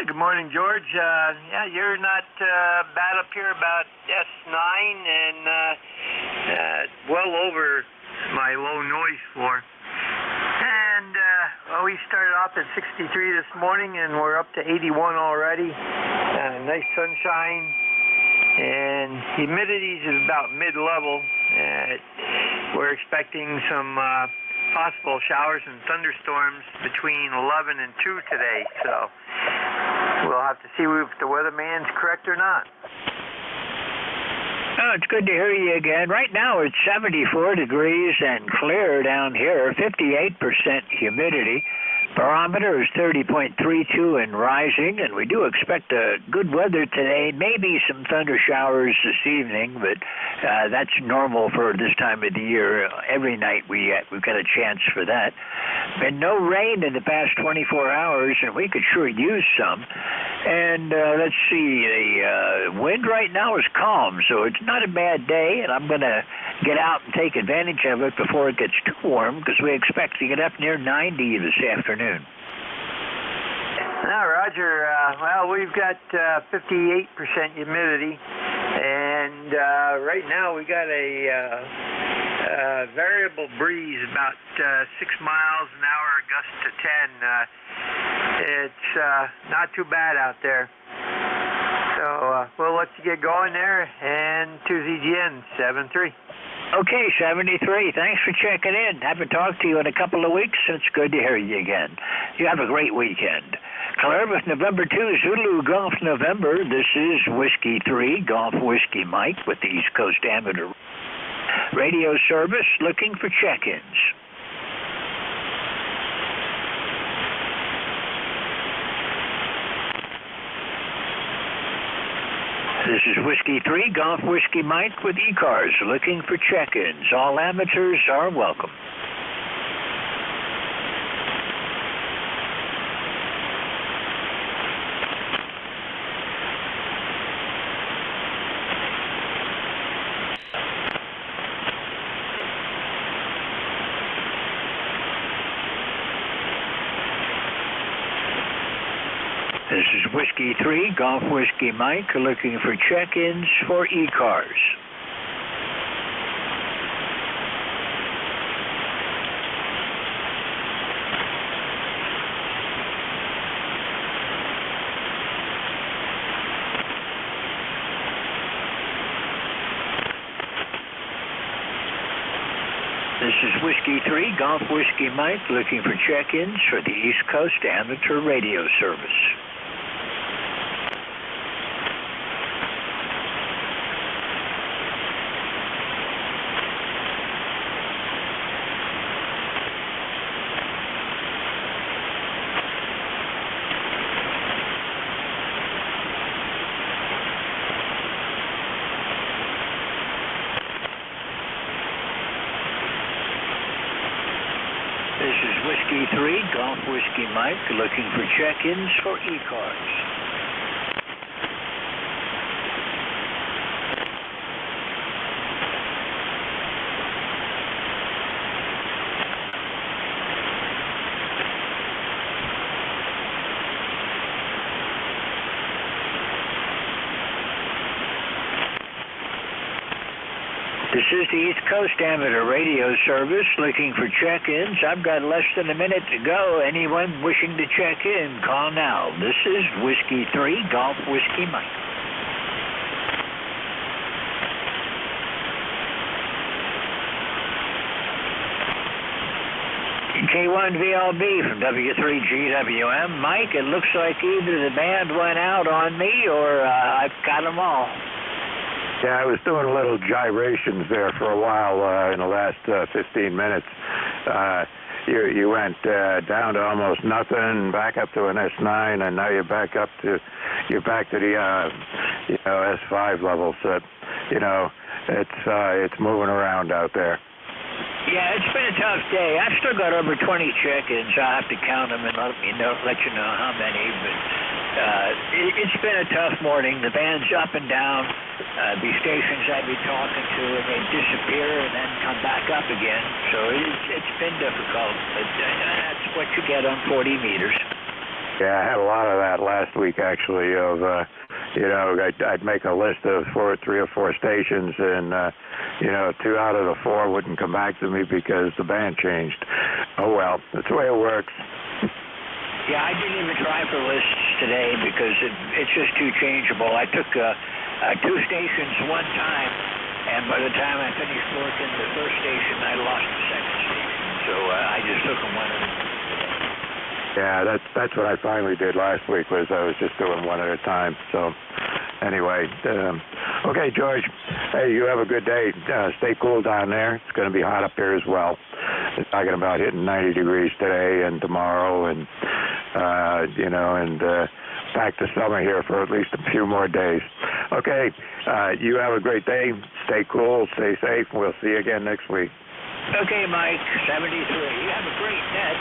Good morning, George. Yeah, you're not bad up here, about S9 and well over my low noise floor. And well, we started off at 63 this morning and we're up to 81 already. Nice sunshine. And humidity is about mid-level. We're expecting some possible showers and thunderstorms between 11 and 2 today, so we'll have to see if the weatherman's correct or not. Oh, it's good to hear you again. Right now it's 74 degrees and clear down here, 58% humidity. Barometer is 30.32 and rising, and we do expect good weather today, maybe some thunder showers this evening, but that's normal for this time of the year. Every night we've got a chance for that. Been no rain in the past 24 hours, and we could sure use some. And let's see, the wind right now is calm, so it's not a bad day, and I'm going to get out and take advantage of it before it gets too warm, because we expect to get up near 90 this afternoon. Now, Roger, well, we've got 58% humidity, and right now we got a variable breeze about 6 miles an hour, a gust to 10. It's not too bad out there. So we'll let you get going there, and to ZGN 7-3. Okay, 73. Thanks for checking in. Haven't talked to you in a couple of weeks. It's good to hear you again. You have a great weekend. Clear with November 2, Zulu Golf November. This is Whiskey 3, Golf Whiskey Mike with the East Coast Amateur Radio Service looking for check-ins. This is Whiskey 3, Golf Whiskey Mike with ECARS, looking for check-ins. All amateurs are welcome. This is Whiskey 3, Golf Whiskey Mike, looking for check-ins for ECARS. This is Whiskey 3, Golf Whiskey Mike, looking for check-ins for the East Coast Amateur Radio Service. This is Whiskey 3, Golf Whiskey Mike, looking for check-ins for ECARS. This is the East Coast Amateur Radio Service looking for check-ins. I've got less than a minute to go. Anyone wishing to check in, call now. This is Whiskey 3, Golf Whiskey Mike. K1VLB from W3GWM. Mike, it looks like either the band went out on me or I've got them all. Yeah, I was doing a little gyrations there for a while in the last 15 minutes. You went down to almost nothing, back up to an S9, and now you're back to the S5 level. So, it's moving around out there. Yeah, it's been a tough day. I've still got over 20 check-ins. I'll have to count them and let you know how many. But it's been a tough morning. The band's up and down. These stations I'd be talking to, and they disappear and then come back up again. So it's been difficult. But that's what you get on 40 meters. Yeah, I had a lot of that last week, actually, of, I'd make a list of 3 or 4 stations, and, 2 out of the 4 wouldn't come back to me because the band changed. Oh, well, that's the way it works. Yeah, I didn't even try for lists today because it's just too changeable. I took 2 stations one time, and by the time I finished working the first station, I lost the second station. So I just took them one at a time. Yeah, that's what I finally did last week, was I was just doing one at a time. So anyway, okay, George, hey, you have a good day. Stay cool down there. It's going to be hot up here as well. They're talking about hitting 90 degrees today and tomorrow, and back to summer here for at least a few more days. Okay, you have a great day. Stay cool, stay safe, and we'll see you again next week. Okay, Mike, 73. You have a great net.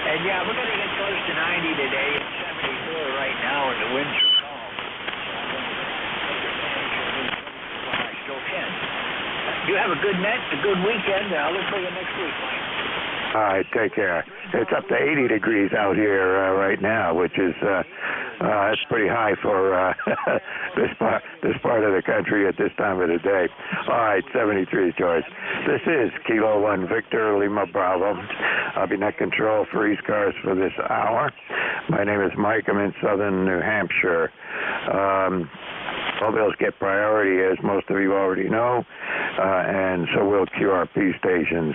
And yeah, we're going to get close to 90 today. It's 74 right now, and the winds are calm. So I'm going to take advantage of it while I still can. You have a good net, a good weekend, and I'll look for you next week, Mike. All right, take care. It's up to 80 degrees out here right now, which is that's pretty high for this part of the country at this time of the day. All right, 73, George. This is Kilo 1 Victor Lima Bravo. I'll be net control for ECARS for this hour. My name is Mike. I'm in southern New Hampshire. Mobiles get priority, as most of you already know, and so will QRP stations.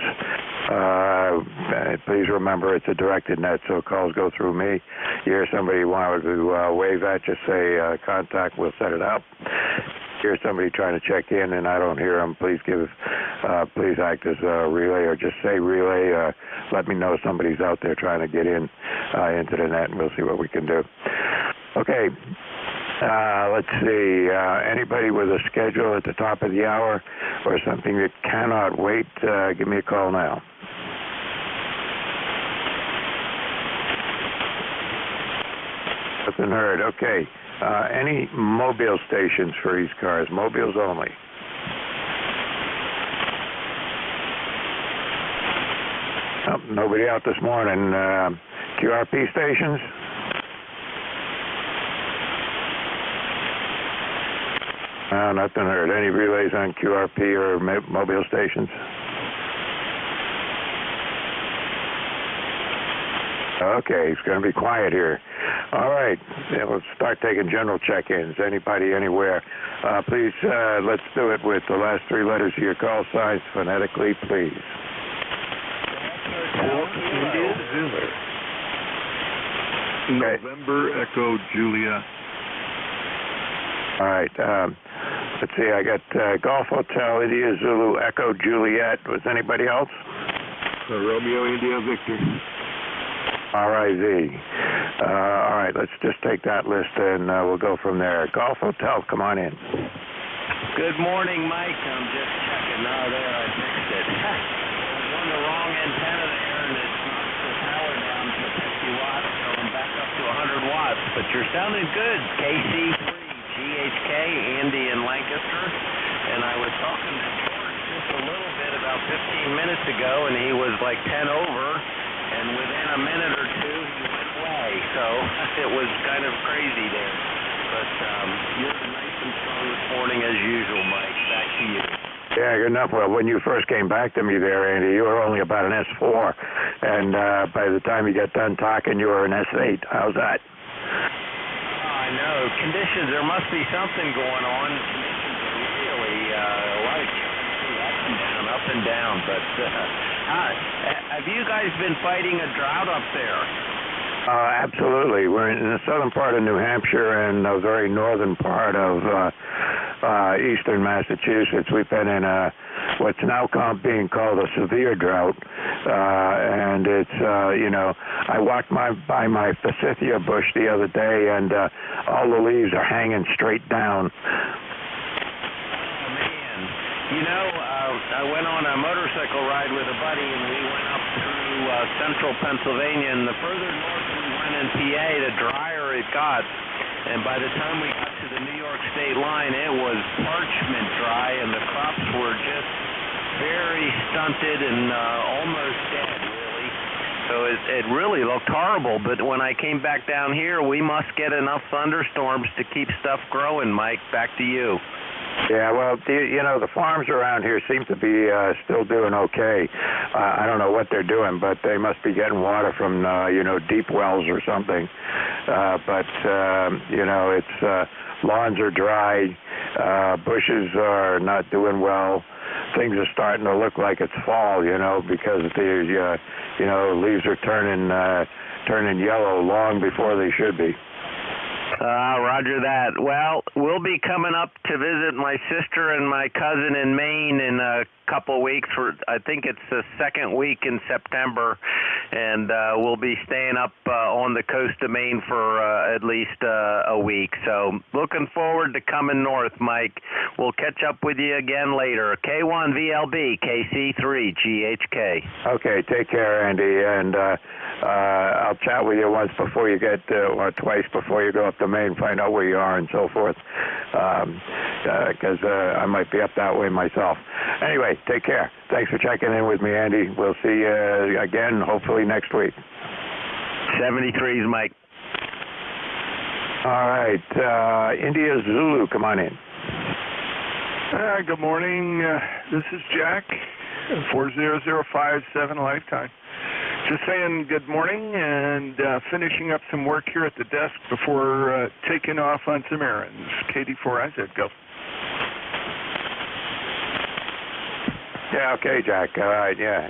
Please remember it's a directed net, so calls go through me. You hear somebody wanting to wave at, just say contact, we'll set it up. Hear somebody trying to check in and I don't hear them, please act as a relay or just say relay. Let me know somebody's out there trying to get in into the net, and we'll see what we can do. Okay, let's see. Anybody with a schedule at the top of the hour or something that cannot wait, give me a call now. Nothing heard. Okay. Any mobile stations for ECARS? Mobiles only. Oh, nobody out this morning. QRP stations? Nothing heard. Any relays on QRP or mobile stations? Okay, it's going to be quiet here. All right, let's start taking general check-ins. Anybody, anywhere. Please, let's do it with the last three letters of your call signs phonetically, please. India Zulu. November Echo Julia. All right, let's see, I got Golf Hotel, India Zulu, Echo Juliet. Was anybody else? Romeo India Victor. RIZ. All right, let's just take that list and we'll go from there. Golf Hotel, come on in. Good morning, Mike. I'm just checking. No, there, I fixed it. I was on the wrong antenna there, and it knocked the power down to 50 watts, so I'm back up to 100 watts. But you're sounding good. KC3, GHK, Andy in Lancaster. And I was talking to George just a little bit about 15 minutes ago, and he was like 10 over. And within a minute or two, he went away. So it was kind of crazy there. But you're nice and strong this morning as usual, Mike. Back to you. Yeah, good enough. Well, when you first came back to me there, Andy, you were only about an S4. And by the time you got done talking, you were an S8. How's that? I know. Conditions, there must be something going on. Conditions are really a lot of up and down. But have you guys been fighting a drought up there? Absolutely. We're in the southern part of New Hampshire and the very northern part of eastern Massachusetts. We've been in what's now being called a severe drought. And it's, I walked by my forsythia bush the other day, and all the leaves are hanging straight down. I went on a motorcycle ride with a buddy, and we went up through central Pennsylvania, and the further north we went in PA, the drier it got. And by the time we got to the New York state line, it was parchment dry, and the crops were just very stunted and almost dead, really. So it really looked horrible. But when I came back down here, we must get enough thunderstorms to keep stuff growing, Mike. Back to you. Yeah, well, the farms around here seem to be still doing okay. I don't know what they're doing, but they must be getting water from, deep wells or something. It's lawns are dry, bushes are not doing well. Things are starting to look like it's fall, because the, leaves are turning yellow long before they should be. Roger that. Well, we'll be coming up to visit my sister and my cousin in Maine in a couple weeks. I think it's the second week in September, and we'll be staying up on the coast of Maine for at least a week. So looking forward to coming north, Mike. We'll catch up with you again later. K1 VLB, KC3 GHK. Okay, take care, Andy, and I'll chat with you once before you get, or twice before you go up to Maine, find out where you are and so forth, because I might be up that way myself. Anyway, take care. Thanks for checking in with me, Andy. We'll see you again, hopefully next week. 73s, Mike. All right, India Zulu, come on in. Good morning. This is Jack, 40057 Lifetime. Just saying good morning and finishing up some work here at the desk before taking off on some errands. KD4, I said go. Yeah, okay, Jack. All right, yeah.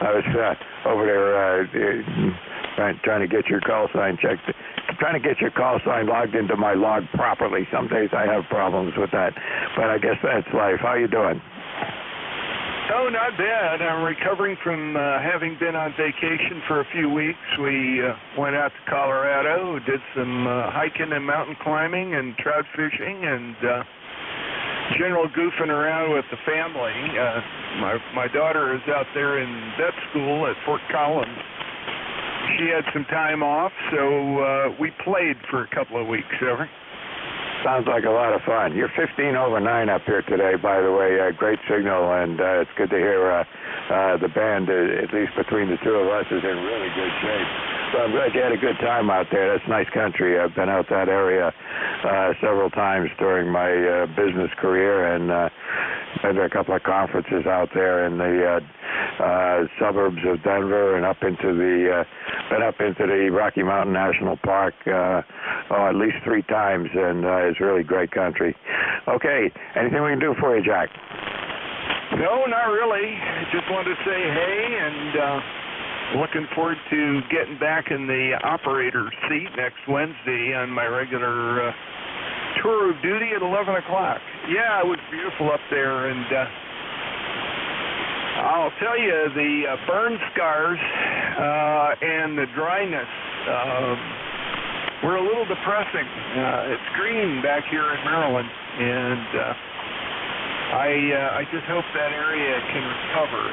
I was over there trying to get your call sign checked. Trying to get your call sign logged into my log properly. Some days I have problems with that, but I guess that's life. How you doing? Oh, not bad. I'm recovering from having been on vacation for a few weeks. We went out to Colorado, did some hiking and mountain climbing and trout fishing and general goofing around with the family. My daughter is out there in vet school at Fort Collins. She had some time off, so we played for a couple of weeks, ever. Sounds like a lot of fun. You're 15 over 9 up here today, by the way. Great signal, and it's good to hear the band, at least between the two of us, is in really good shape. So I'm glad you had a good time out there. That's nice country. I've been out that area several times during my business career, and been to a couple of conferences out there in the suburbs of Denver and been up into the Rocky Mountain National Park at least 3 times, and it's really great country. Okay, anything we can do for you, Jack? No, not really. Just wanted to say hey, and looking forward to getting back in the operator seat next Wednesday on my regular tour of duty at 11 o'clock. Yeah, it was beautiful up there, and I'll tell you, the burn scars and the dryness were a little depressing. It's green back here in Maryland, and I just hope that area can recover.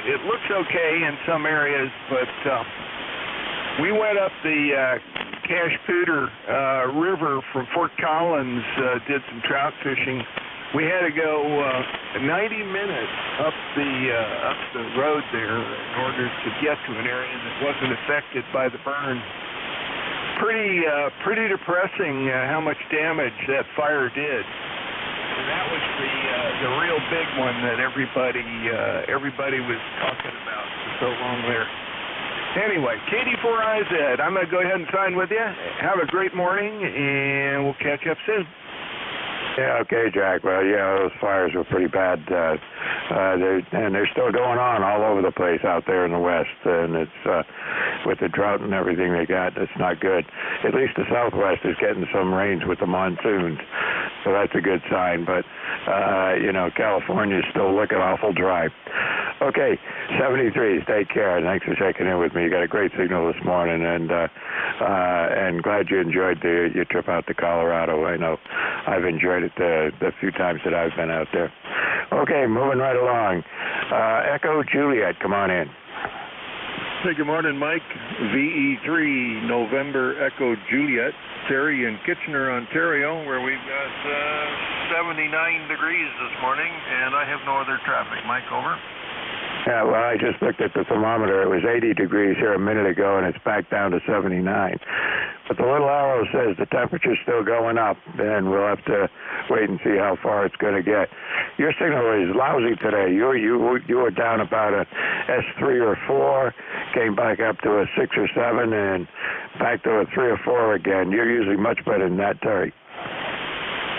It looks okay in some areas, but we went up the Cache-Poudre River from Fort Collins, did some trout fishing. We had to go 90 minutes up the road there in order to get to an area that wasn't affected by the burn. Pretty depressing how much damage that fire did. And that was the real big one that everybody was talking about for so long there. Anyway, KD4IZ, I'm going to go ahead and sign with you. Have a great morning, and we'll catch up soon. Yeah, okay, Jack. Well, yeah, those fires were pretty bad, and they're still going on all over the place out there in the West, and it's with the drought and everything they got, it's not good. At least the Southwest is getting some rains with the monsoons, so that's a good sign, but, California is still looking awful dry. Okay, 73s, take care. Thanks for checking in with me. You got a great signal this morning, and glad you enjoyed your trip out to Colorado. I know I've enjoyed it the few times that I've been out there. Okay, moving right along. Echo Juliet, come on in. Hey, good morning, Mike. VE3 November Echo Juliet, Terry in Kitchener, Ontario, where we've got 79 degrees this morning, and I have no other traffic. Mike, over. Yeah, well, I just looked at the thermometer. It was 80 degrees here a minute ago, and it's back down to 79. But the little arrow says the temperature's still going up, and we'll have to wait and see how far it's going to get. Your signal is lousy today. You were down about a S3 or 4, came back up to a 6 or 7, and back to a 3 or 4 again. You're usually much better than that, Terry.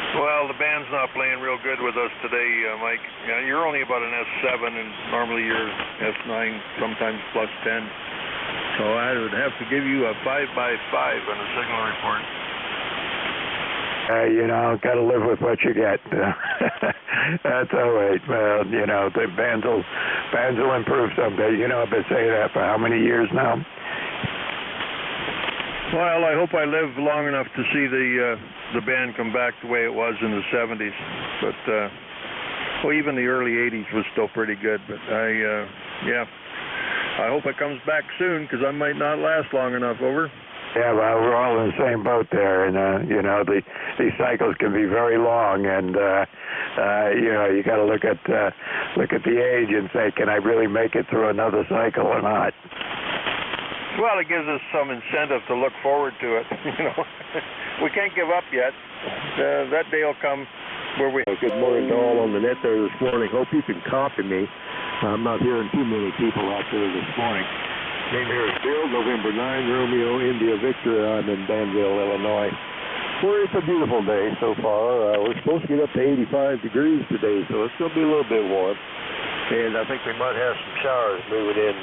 Well, the band's not playing real good with us today, Mike. Yeah, you're only about an S7, and normally you're S9, sometimes plus 10. So I would have to give you a 5x5 on a signal report. Got to live with what you get. That's all right. Well, the bands will improve someday. I've been saying that for how many years now? Well, I hope I live long enough to see the band come back the way it was in the 70s. But even the early 80s was still pretty good. But I hope it comes back soon because I might not last long enough. Over. Yeah, well, we're all in the same boat there, and these cycles can be very long, and you got to look at the age and say, can I really make it through another cycle or not? Well, it gives us some incentive to look forward to it. We can't give up yet. That day will come where we. Good morning to all on the net there this morning. Hope you can copy me. I'm not hearing too many people out there this morning. Name here is Bill, November 9, Romeo, India, Victor. I'm in Danville, Illinois, where it's a beautiful day so far. We're supposed to get up to 85 degrees today, so it's going to be a little bit warm. And I think we might have some showers moving in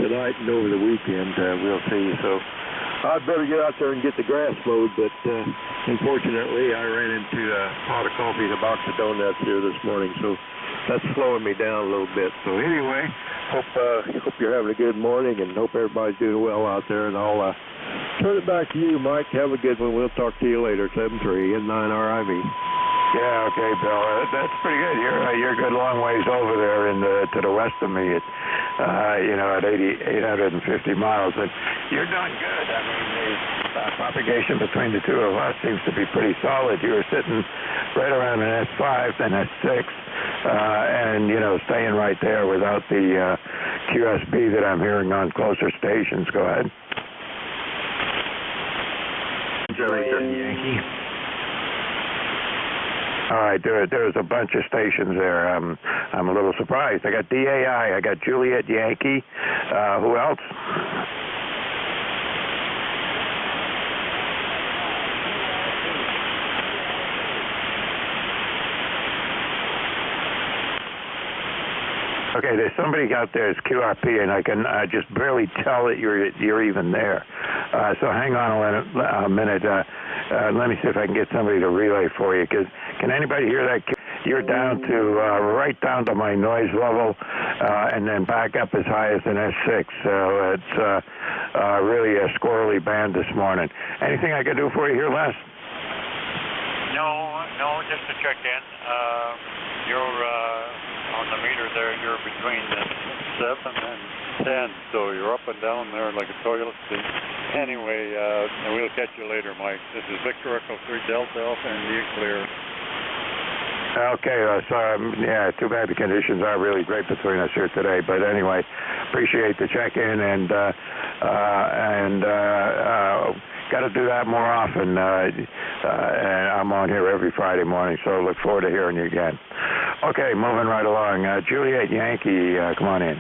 tonight and over the weekend. We'll see. So I'd better get out there and get the grass mowed, but unfortunately I ran into a pot of coffee and a box of donuts here this morning, so that's slowing me down a little bit. So anyway, hope you're having a good morning and hope everybody's doing well out there. And I'll turn it back to you, Mike. Have a good one. We'll talk to you later. 73N9RIV. Yeah, okay, Bill. That's pretty good. You're a good long ways over there to the west of me at at 850 miles. And you're doing good. I mean, the propagation between the two of us seems to be pretty solid. You were sitting right around an S5, then S6. And, staying right there without the QSB that I'm hearing on closer stations. Go ahead. Yankee. All right, there's a bunch of stations there. I'm a little surprised. I got DAI, I got Juliet Yankee. Who else? Okay, there's somebody out there that's QRP, and I can just barely tell that you're even there. So hang on a minute. Let me see if I can get somebody to relay for you. Can anybody hear that? You're down to right down to my noise level, and then back up as high as an S6. So it's really a squirrely band this morning. Anything I can do for you here, Les? No, just to check in. You're on the meter there. You're between 7 and 10, so you're up and down there like a toilet seat. Anyway, we'll catch you later, Mike. This is Victor Echo 3 Delta Alpha, and you clear. Okay, yeah, too bad the conditions aren't really great between us here today. But anyway, appreciate the check-in, and got to do that more often. And I'm on here every Friday morning, so look forward to hearing you again. Okay, moving right along. Juliet Yankee, come on in.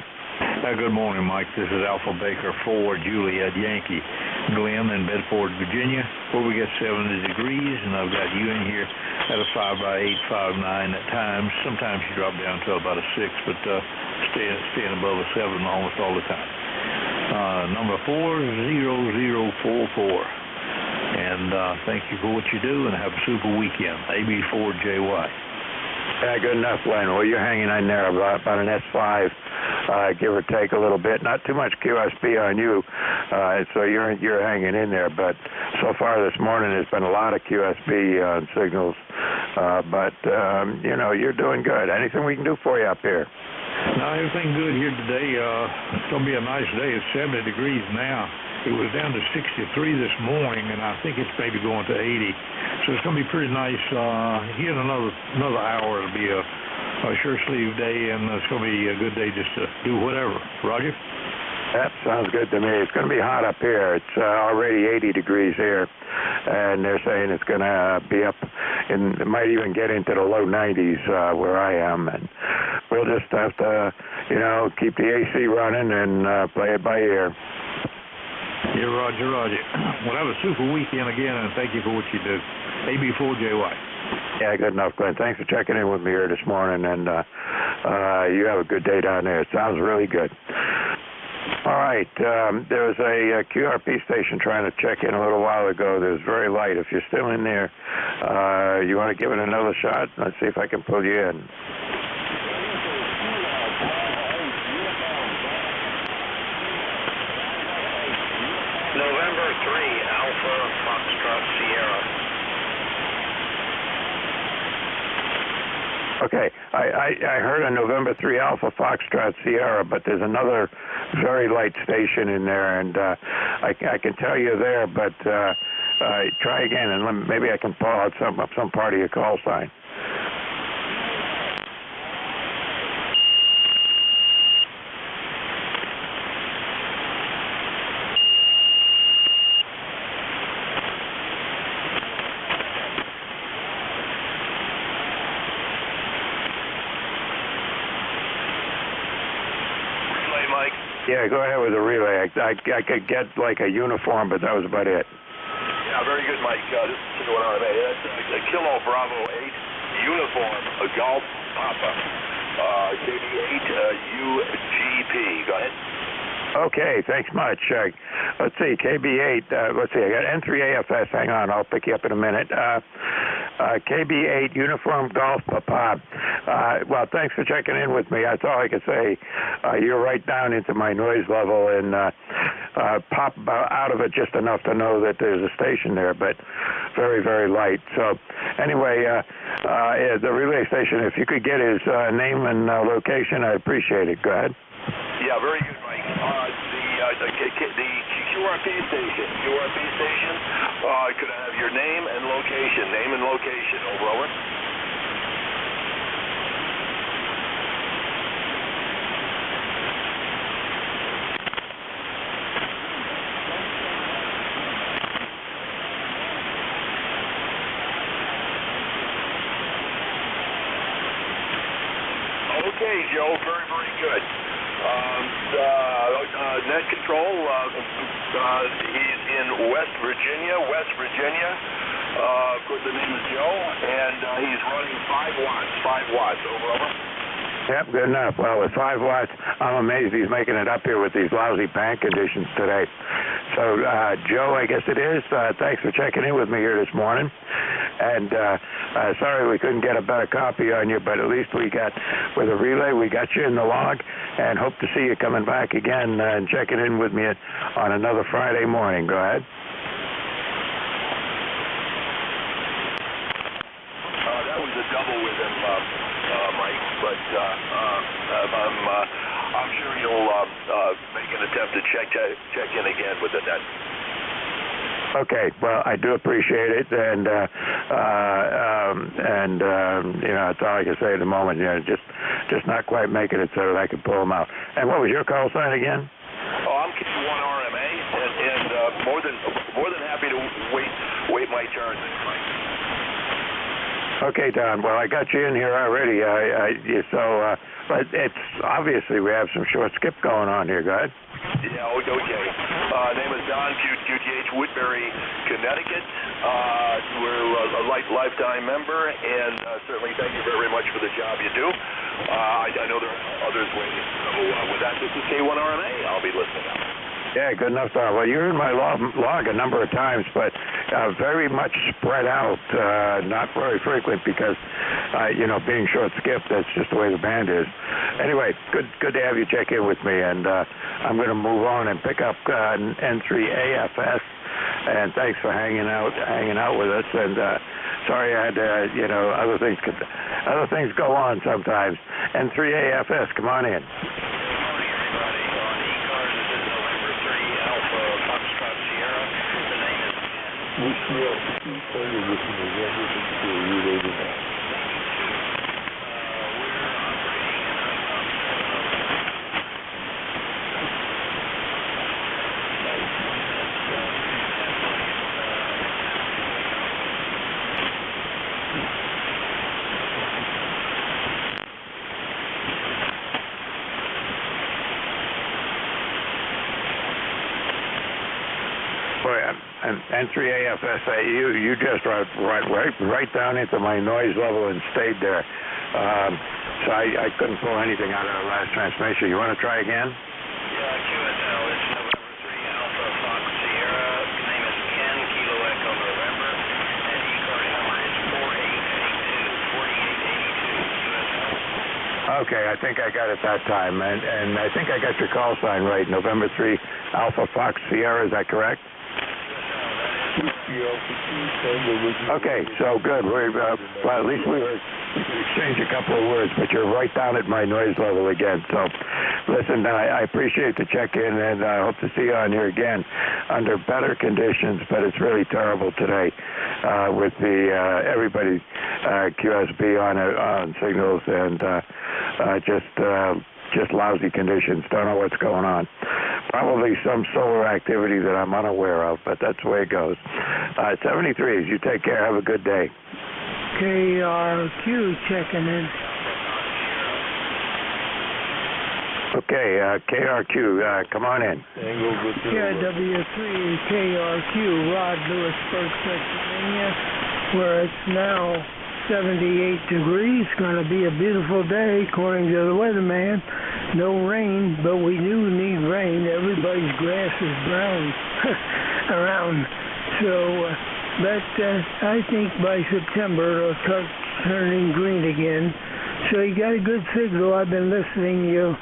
Good morning, Mike. This is Alpha Baker 4, Juliet Yankee, Glen in Bedford, Virginia, where we get 70 degrees, and I've got you in here at a 5x8, 5.9 at times. Sometimes you drop down to about a 6, but staying above a 7 almost all the time. Number 40044. And thank you for what you do, and have a super weekend. AB4JY. Yeah, good enough, Glenn. Well, you're hanging in there about an S5, give or take a little bit. Not too much QSB on you, so you're hanging in there. But so far this morning, there's been a lot of QSB signals. But you're doing good. Anything we can do for you up here? No, everything good here today. It's going to be a nice day. It's 70 degrees now. It was down to 63 this morning, and I think it's maybe going to 80. So it's going to be pretty nice. Here in another hour, it'll be a shirt sleeve day, and it's going to be a good day just to do whatever. Roger? That sounds good to me. It's going to be hot up here. It's already 80 degrees here, and they're saying it's going to be up, and it might even get into the low 90s where I am. And we'll just have to, keep the AC running and play it by ear. Yeah, Roger. Well, have a super weekend again, and thank you for what you do. AB4JY. Yeah, good enough, Glenn. Thanks for checking in with me here this morning, and you have a good day down there. It sounds really good. All right, there was a QRP station trying to check in a little while ago. There's very light. If you're still in there, you want to give it another shot? Let's see if I can pull you in. November 3, Alpha Foxtrot Sierra. Okay, I heard a November 3 Alpha Foxtrot Sierra, but there's another very light station in there, and I can tell you there, but try again, and maybe I can pull out some part of your call sign. Yeah, go ahead with the relay. I could get like a uniform, but that was about it. Yeah, very good, Mike. This is Signal RMA. That's Kilo Bravo 8, uniform, Golf Papa, KB8 UGP. Go ahead. Okay, thanks much. Let's see, KB8, let's see, I got N3AFS, hang on, I'll pick you up in a minute. KB8 Uniform Golf Papa. Well, thanks for checking in with me. That's all I can say. You're right down into my noise level and pop out of it just enough to know that there's a station there, but very, very light. So anyway, the relay station, if you could get his name and location, I'd appreciate it. Go ahead. Yeah, very good, Mike. The QRP station, could I have your name and location? Name and location, over, over. Okay, Joe, very, very good. Net control, he's in West Virginia. Of course, the name is Joe, and he's running 5 watts, over, over. Yep, good enough. Well, with 5 watts, I'm amazed he's making it up here with these lousy band conditions today. So, Joe, I guess it is. Thanks for checking in with me here this morning. And sorry we couldn't get a better copy on you, but at least we got, with a relay, we got you in the log, and hope to see you coming back again and checking in with me on another Friday morning. Go ahead. That was a double with him, Mike, but I'm sure you'll make an attempt to check in again with the net. Okay, well, I do appreciate it, and you know, that's all I can say at the moment. You know, just not quite making it so that I can pull them out. And what was your call sign again? Oh, I'm K1 RMA, and more than happy to wait my turn, Mike. Okay, Don. Well, I got you in here already. But it's obviously we have some short skip going on here. Go ahead. Yeah, okay. Name is Don, QTH, Woodbury, Connecticut. We're a lifetime member, and certainly thank you very much for the job you do. I know there are others waiting. So with that, this is K1 RMA. I'll be listening now. Yeah, good enough, Don. Well, you're in my log a number of times, but very much spread out, not very frequent because, you know, being short-skipped, that's just the way the band is. Anyway, good to have you check in with me, and I'm going to move on and pick up N3AFS, and thanks for hanging out with us, and sorry I had to, you know, other things go on sometimes. N3AFS, come on in. N3AFS, you just right down into my noise level and stayed there. So I couldn't pull anything out of the last transmission. You want to try again? Yeah, QSL, it's November 3 Alpha Fox Sierra. Name is Ken, Kilo Echo November, and ECARS number is 4882, QSL. Okay, I think I got it that time, and I think I got your call sign right, November 3 Alpha Fox Sierra, is that correct? Okay, so good. Well, at least we can exchange a couple of words, but you're right down at my noise level again. So, listen, I appreciate the check-in, and I hope to see you on here again under better conditions, but it's really terrible today with the everybody QSB on signals and just lousy conditions. Don't know what's going on. Probably some solar activity that I'm unaware of, but that's the way it goes. 73s, you take care. Have a good day. KRQ checking in. Okay, KRQ, come on in. Yeah, W3KRQ, Rod, Lewisburg, Pennsylvania, where it's now 78 degrees. Going to be a beautiful day, according to the weatherman. No rain, but we do need rain. Everybody's grass is brown around. So, but I think by September it'll start turning green again. So you got a good signal. I've been listening. You're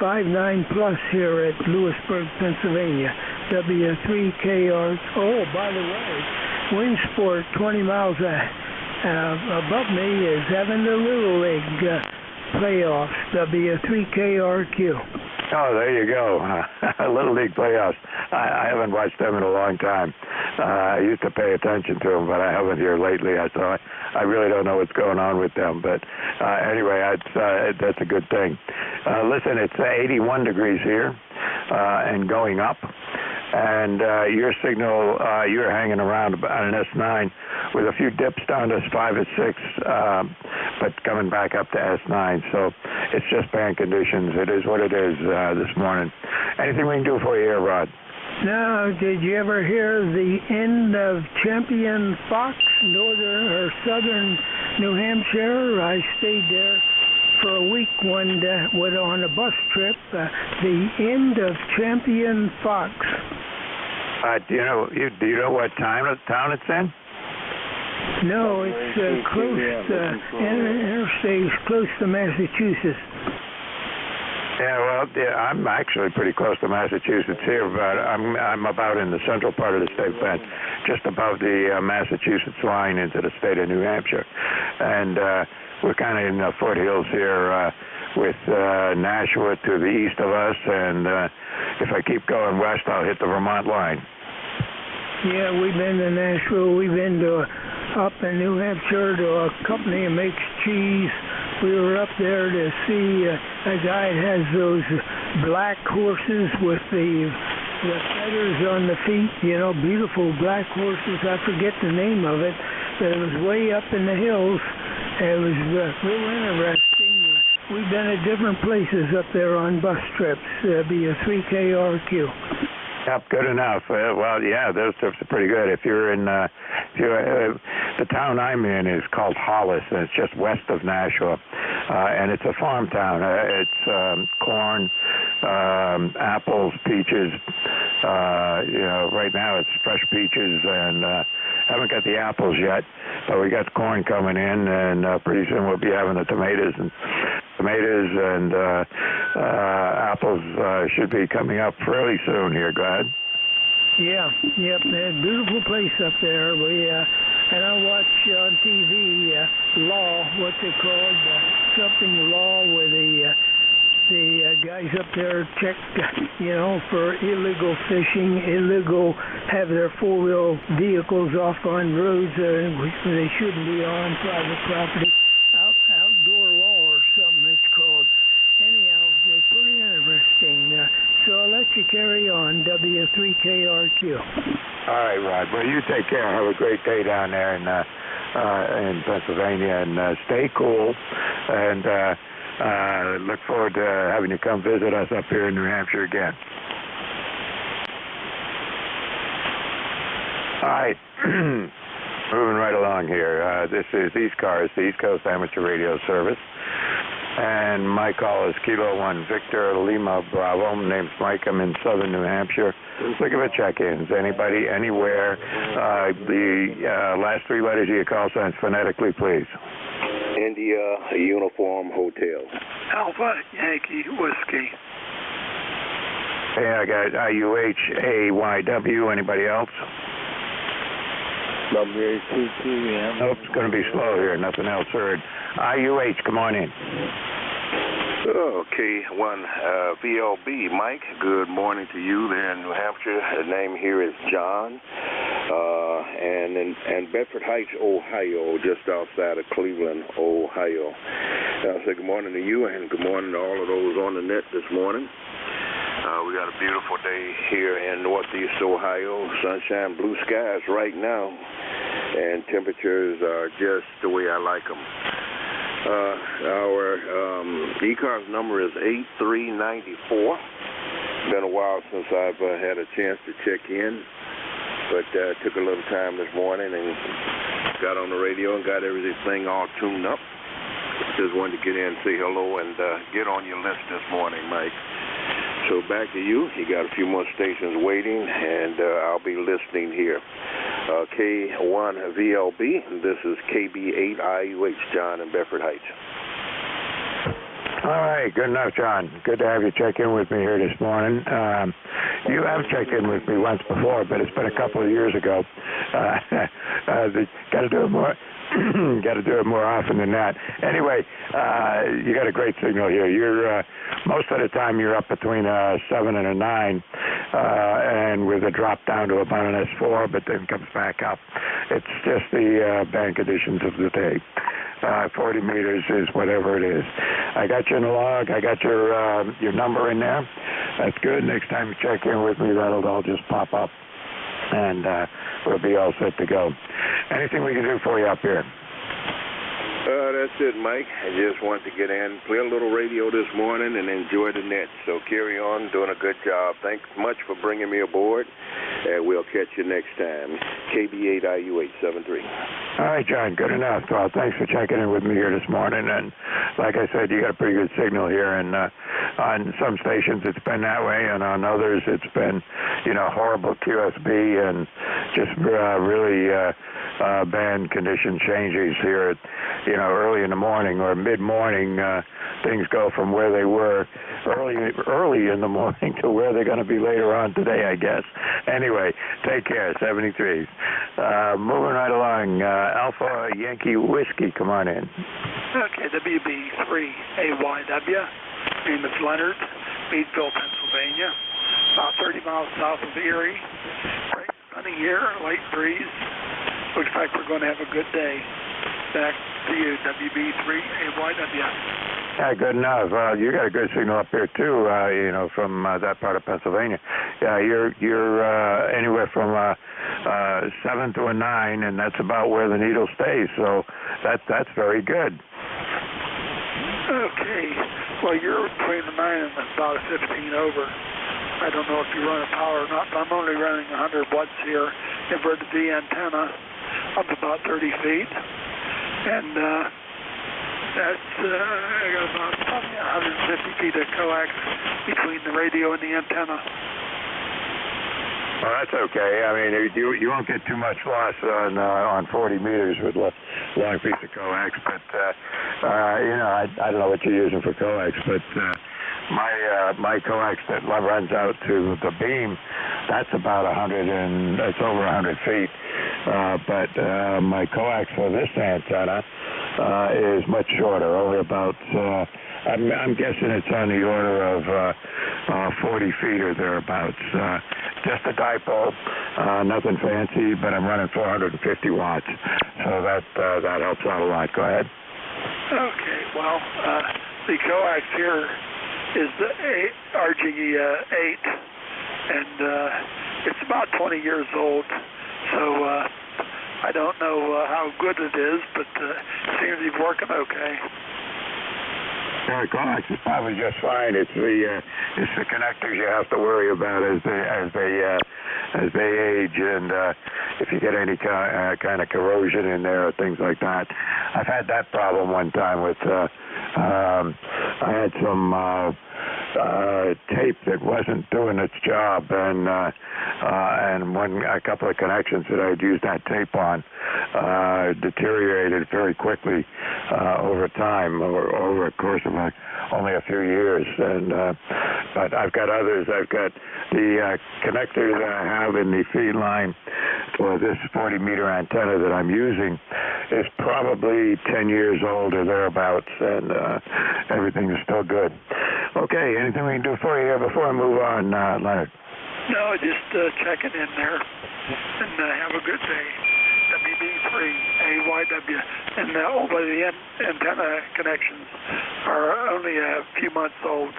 5.9 plus here at Lewisburg, Pennsylvania. W3KR. Oh, by the way, wind sport 20 miles above me is having the Little League playoffs. W3KRQ. Oh, there you go. Little League playoffs. I haven't watched them in a long time. I used to pay attention to them, but I haven't here lately. So I really don't know what's going on with them. But anyway, that's a good thing. Listen, it's 81 degrees here and going up. And your signal, you're hanging around about an S9 with a few dips down to 5 or 6, but coming back up to S9. So it's just bad conditions. It is what it is this morning. Anything we can do for you here, Rod? Now, did you ever hear the end of Champion Fox, northern or southern New Hampshire? I stayed there for a week on a bus trip. The end of Champion Fox. Do you know what town it's in? No, it's close. Interstate is close to Massachusetts. Yeah, well, I'm actually pretty close to Massachusetts here, but I'm about in the central part of the state, but just above the Massachusetts line into the state of New Hampshire, and we're kind of in the foothills here with Nashua to the east of us, and if I keep going west, I'll hit the Vermont line. Yeah, we've been to Nashua. We've been up in New Hampshire to a company that makes cheese. We were up there to see a guy that has those black horses with the feathers on the feet, beautiful black horses. I forget the name of it, but it was way up in the hills. It was real interesting. We've been at different places up there on bus trips. Be a 3KRQ. Yep, good enough. Well, yeah, those trips are pretty good. If you're in, the town I'm in is called Hollis, and it's just west of Nashua, and it's a farm town. It's corn, apples, peaches. Right now it's fresh peaches, and haven't got the apples yet, but we got corn coming in, and pretty soon we'll be having the tomatoes and apples should be coming up fairly soon here. Go ahead. Yeah, yep, beautiful place up there. And I watch on TV Law, what's it called, something Law, where the guys up there check, for illegal fishing, have their four-wheel vehicles off on roads they shouldn't be on private property. Outdoor law or something it's called. Anyhow, it's pretty interesting. So I'll let you carry on, W3KRQ. All right, Rod. Well, you take care. Have a great day down there in Pennsylvania, and stay cool. And look forward to having you come visit us up here in New Hampshire again. All right. Moving right along here. This is ECARS, the East Coast Amateur Radio Service. And my call is Kilo 1 Victor Lima Bravo. My name's Mike. I'm in southern New Hampshire. Looking for check-ins. Anybody, anywhere. The last three letters of your call signs phonetically, please. India Uniform Hotel. Alpha Yankee Whiskey. Hey, I got IUHAYW. Anybody else? WA22M. Nope, it's going to be slow here. Nothing else heard. IUH, come on in. Okay, VLB. Mike, good morning to you there in New Hampshire. The name here is John. And in Bedford Heights, Ohio, just outside of Cleveland, Ohio. I'll say good morning to you and good morning to all of those on the net this morning. We got a beautiful day here in Northeast Ohio. Sunshine, blue skies right now, and temperatures are just the way I like them. Our ECARS number is 8394. Been a while since I've had a chance to check in, but took a little time this morning and got on the radio and got everything all tuned up. Just wanted to get in and say hello and get on your list this morning, Mike. So back to you. You got a few more stations waiting, and I'll be listening here. K1VLB, this is KB8IUH, John in Bedford Heights. All right, good enough, John. Good to have you check in with me here this morning. You have checked in with me once before, but it's been a couple of years ago. Got to do it more. Got to do it more often than that. Anyway, you got a great signal here. You're most of the time you're up between a 7 and a 9, and with a drop down to about an S4, but then comes back up. It's just the band conditions of the day. 40 meters is whatever it is. I got you in the log. I got your number in there. That's good. Next time you check in with me, that'll all just pop up, and we'll be all set to go. Anything we can do for you up here? That's it, Mike. I just wanted to get in, play a little radio this morning, and enjoy the net. So carry on, doing a good job. Thanks much for bringing me aboard, and we'll catch you next time. KB8IU873. All right, John, good enough. Well, thanks for checking in with me here this morning. And like I said, you got a pretty good signal here. And on some stations, it's been that way, and on others, it's been, horrible QSB and just really band condition changes here. Early in the morning or mid-morning, things go from where they were early in the morning to where they're going to be later on today, I guess. Anyway, take care, 73. Moving right along, Alpha Yankee Whiskey, come on in. Okay, WB3AYW. Name is Leonard, Meadville, Pennsylvania. About 30 miles south of Erie. Great running here, light breeze. Looks like we're going to have a good day. Back to you, WB3AYW. Yeah, good enough. You got a good signal up here too. From that part of Pennsylvania. Yeah, you're anywhere from 7 to a 9, and that's about where the needle stays. So that's very good. Okay. Well, you're between the 9 and about a 15 over. I don't know if you run a power or not, but I'm only running 100 watts here. Inverted V antenna up about 30 feet. And that's, I got about probably 150 feet of coax between the radio and the antenna. Well, that's okay. I mean, you won't get too much loss on 40 meters with a long piece of coax, but, I don't know what you're using for coax, but my coax that runs out to the beam, that's about 100 and it's over 100 feet. But my coax for this antenna is much shorter, only about, I'm guessing it's on the order of 40 feet or thereabouts. Just a dipole, nothing fancy, but I'm running 450 watts, so that helps out a lot. Go ahead. Okay, well, the coax here is the RG8, and it's about 20 years old, so I don't know how good it is, but it seems to be working okay. Yeah, coax is probably just fine. It's the connectors you have to worry about as they age, and if you get any kind of corrosion in there or things like that. I've had that problem one time with I had some tape that wasn't doing its job, and a couple of connections that I'd used that tape on deteriorated very quickly over time, over a course of only a few years. And but I've got others. I've got the connector that I have in the feed line for this 40-meter antenna that I'm using is probably 10 years old or thereabouts, and everything is still good. Okay, anything we can do for you here before I move on, Leonard? No, just checking in there, and have a good day. WB3AYW, and all of the antenna connections are only a few months old,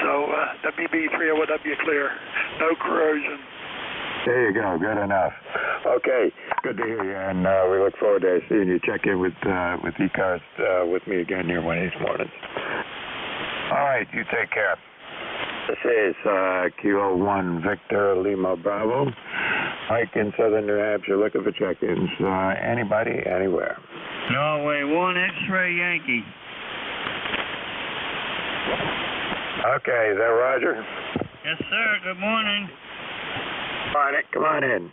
so WB3AYW clear, no corrosion. There you go. Good enough. Okay. Good to hear you, and we look forward to seeing you check in with ECARS with me again here one of these mornings. All right. You take care. This is Kilo 1 Victor Lima Bravo. Mike in Southern New Hampshire looking for check-ins. Anybody, anywhere. Norway 1 X-Ray Yankee. Okay, is that Roger? Yes, sir. Good morning. Come on in.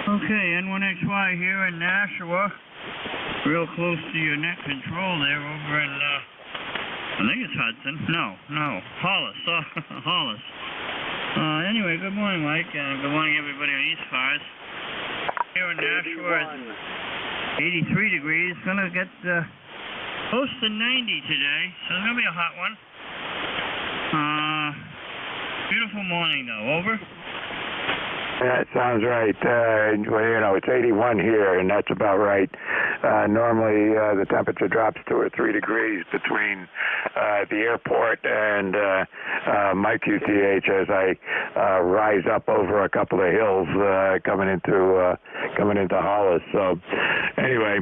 Okay, N1XY here in Nashua. Real close to your net control there over in, I think it's Hudson. No, Hollis. Hollis. Anyway, good morning, Mike. Good morning, everybody on ECARS. Here in Nashua, it's 83 degrees. Going to get close to 90 today, so it's going to be a hot one. Beautiful morning, though. Over? That sounds right. Well, it's 81 here, and that's about right. Normally, the temperature drops 2 or 3 degrees between the airport and my QTH as I rise up over a couple of hills coming into Hollis. So, anyway,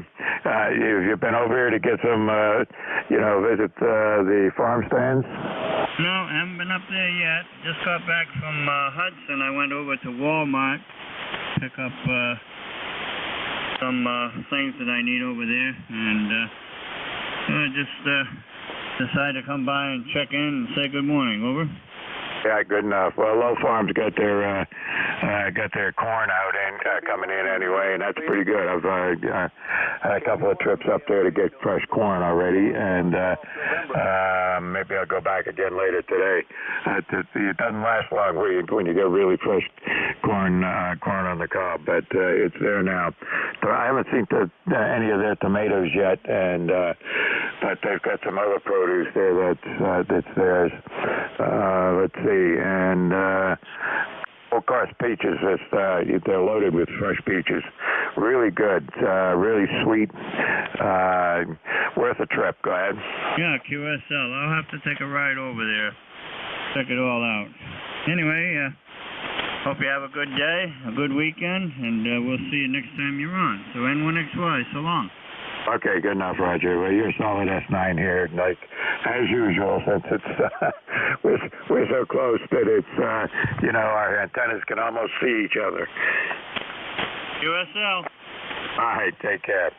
you've been over here to get some, visit the farm stands? No, I haven't been up there yet. Just got back from Hudson. I went over to Walmart, pick up some things that I need over there, and just decided to come by and check in and say good morning. Over? Yeah, good enough. Well, Low Farms got their corn out and coming in anyway, and that's pretty good. I've had a couple of trips up there to get fresh corn already, and maybe I'll go back again later today. It doesn't last long when you get really fresh corn on the cob, but it's there now. So I haven't seen any of their tomatoes yet, and but they've got some other produce there that's theirs. Let's see, and of course peaches. They're loaded with fresh peaches. Really good, really sweet. Worth a trip. Go ahead. Yeah, QSL. I'll have to take a ride over there. Check it all out. Anyway, hope you have a good day, a good weekend, and we'll see you next time you're on. So N1XY, so long. Okay, good enough, Roger. Well, you're solid S9 here, like as usual, since it's we're so close that it's our antennas can almost see each other. QSL. All right, take care.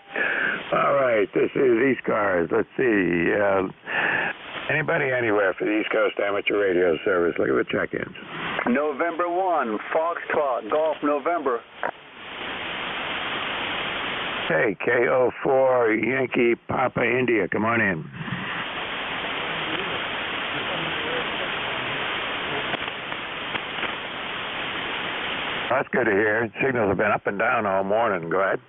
All right, this is ECARS. Let's see. Anybody anywhere for the East Coast Amateur Radio Service? Look at the check-ins. November 1, Foxtrot, Golf, November. Okay, KO4, Yankee, Papa, India. Come on in. That's good to hear. Signals have been up and down all morning. Go ahead.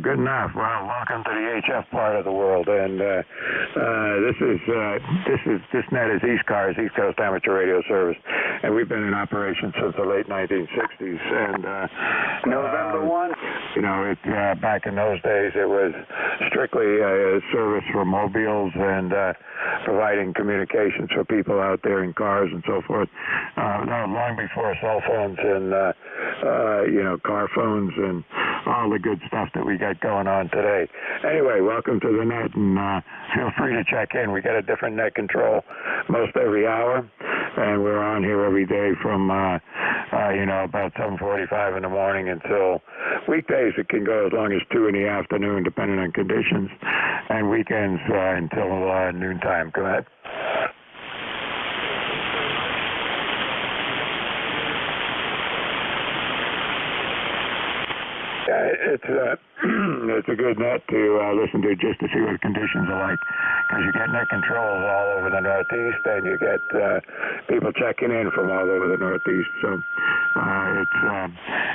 Good enough. Well, welcome to the HF part of the world, and this net is ECARS, East Coast Amateur Radio Service, and we've been in operation since the late 1960s. And November 1. Back in those days, it was strictly a service for mobiles and providing communications for people out there in cars and so forth. Long before cell phones and car phones and all the good stuff that we got going on today. Anyway, welcome to the net, and feel free to check in. We got a different net control most every hour, and we're on here every day from about 7:45 in the morning until weekdays. It can go as long as 2 in the afternoon, depending on conditions, and weekends until noontime. Go ahead. It's a good net to listen to just to see what conditions are like, because you get net controls all over the Northeast, and you get people checking in from all over the Northeast. So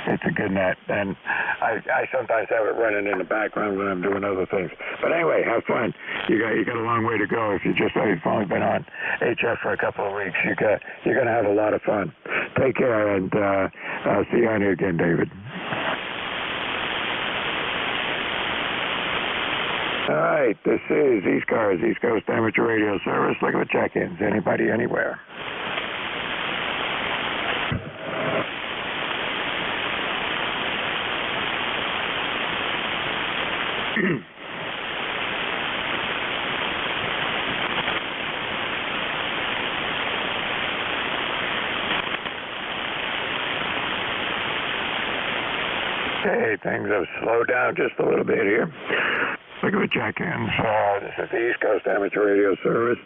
it's a good net, and I sometimes have it running in the background when I'm doing other things. But anyway, have fun. You got a long way to go. If you've only been on HF for a couple of weeks, you're going to have a lot of fun. Take care, and I'll see you on here again, David. All right, this is ECARS, East Coast Amateur Radio Service. Look at the check-ins. Anybody, anywhere. Okay, things have slowed down just a little bit here. Look at the check-ins. This is the East Coast Amateur Radio Service.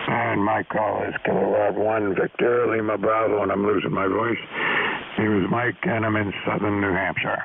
And my call is Kilowatt 1 Victor Lima Bravo, and I'm losing my voice. Name is Mike, and I'm in southern New Hampshire.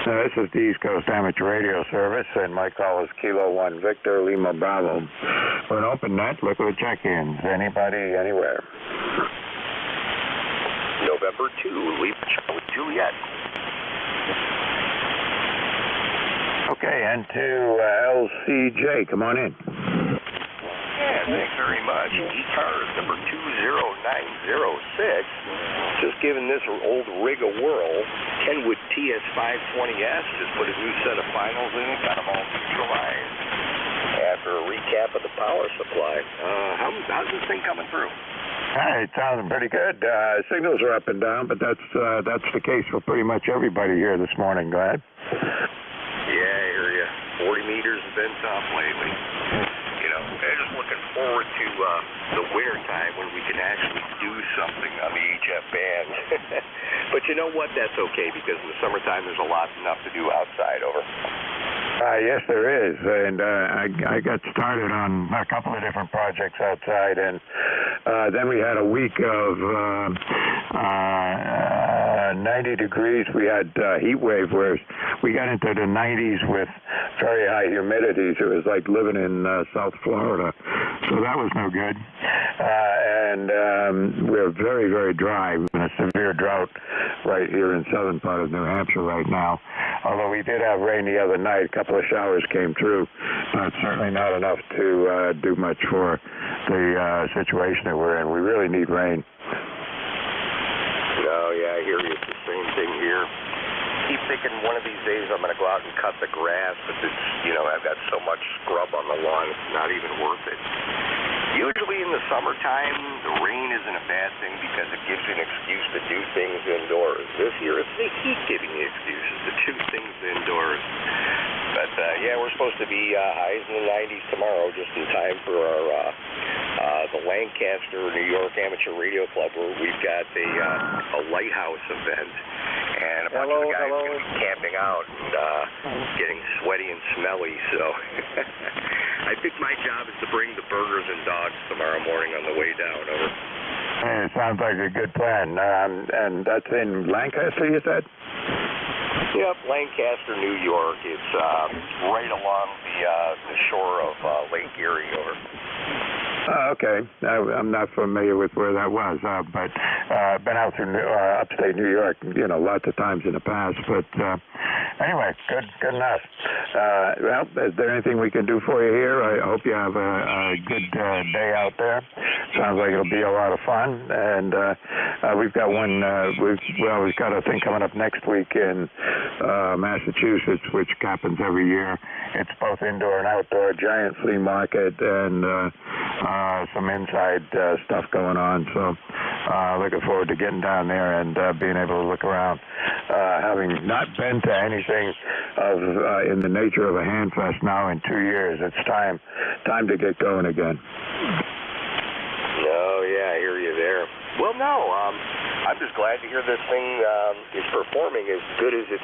This is the East Coast Amateur Radio Service, and my call is Kilo 1 Victor Lima Bravo. We're an open net. Look at the check-ins. Anybody, anywhere. November 2, Lima Charlie Juliet. Okay, N2 LCJ, come on in. Yeah, thanks very much. ECARS number 20906. Just giving this old rig a whirl. Kenwood TS520S just put a new set of finals in it, got them all neutralized. After a recap of the power supply, how's this thing coming through? It sounding pretty good. Signals are up and down, but that's the case for pretty much everybody here this morning. Go ahead. Yeah, I hear you. 40 meters has been tough lately. You know, I'm just looking forward to the winter time when we can actually do something on the HF band. But you know what? That's okay, because in the summertime there's enough to do outside. Over. Yes, there is, and I got started on a couple of different projects outside, and then we had a week of 90 degrees. We had heat wave where we got into the 90s with very high humidities. It was like living in South Florida, so that was no good. And we're very, very dry. We're in a severe drought right here in southern part of New Hampshire right now. Although we did have rain the other night, a couple of showers came through, but certainly not enough to do much for the situation that we're in. We really need rain. Oh, yeah, I hear you. It's the same thing here. Keep thinking one of these days I'm going to go out and cut the grass, but it's, you know, I've got so much scrub on the lawn, it's not even worth it. Usually in the summertime, the rain isn't a bad thing because it gives you an excuse to do things indoors. This year, it's the heat giving you excuses to do things indoors. But, yeah, we're supposed to be highs in the 90s tomorrow, just in time for our the Lancaster, New York Amateur Radio Club, where we've got a lighthouse event. And a bunch of the guys are going to be camping out and getting sweaty and smelly. So I think my job is to bring the burgers and dogs tomorrow morning on the way down. Over. Hey, it sounds like a good plan. And that's in Lancaster, you said? Yep, Lancaster, New York. It's right along the shore of Lake Erie. Over. Okay. I'm not familiar with where that was, but I've been out through upstate New York, you know, lots of times in the past. But anyway, good enough. Well, is there anything we can do for you here? I hope you have a good day out there. Sounds like it'll be a lot of fun. And we've got we've got a thing coming up next week in Massachusetts, which happens every year. It's both indoor and outdoor, giant flea market, and some inside stuff going on. So looking forward to getting down there and being able to look around. Having not been to anything of in the nature of a handfest now in 2 years, it's time to get going again. Oh yeah, I hear you there. Well, no, I'm just glad to hear this thing is performing as good as it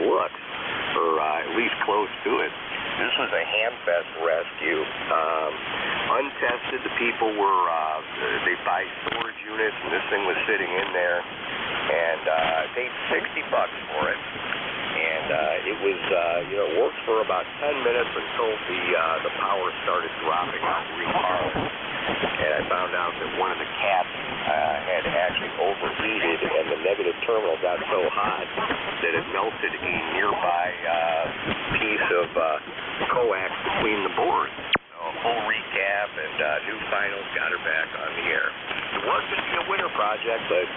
looks, or at least close to it. This was a Hamfest rescue. Untested, the people were, they buy storage units, and this thing was sitting in there, and paid $60 for it. And it was, it worked for about 10 minutes until the power started dropping on ECARS. And I found out that one of the caps had actually overheated, and the negative terminal got so hot that it melted a nearby piece of coax between the boards. So a full recap and new finals got her back on the air. It was going to be a winter project, but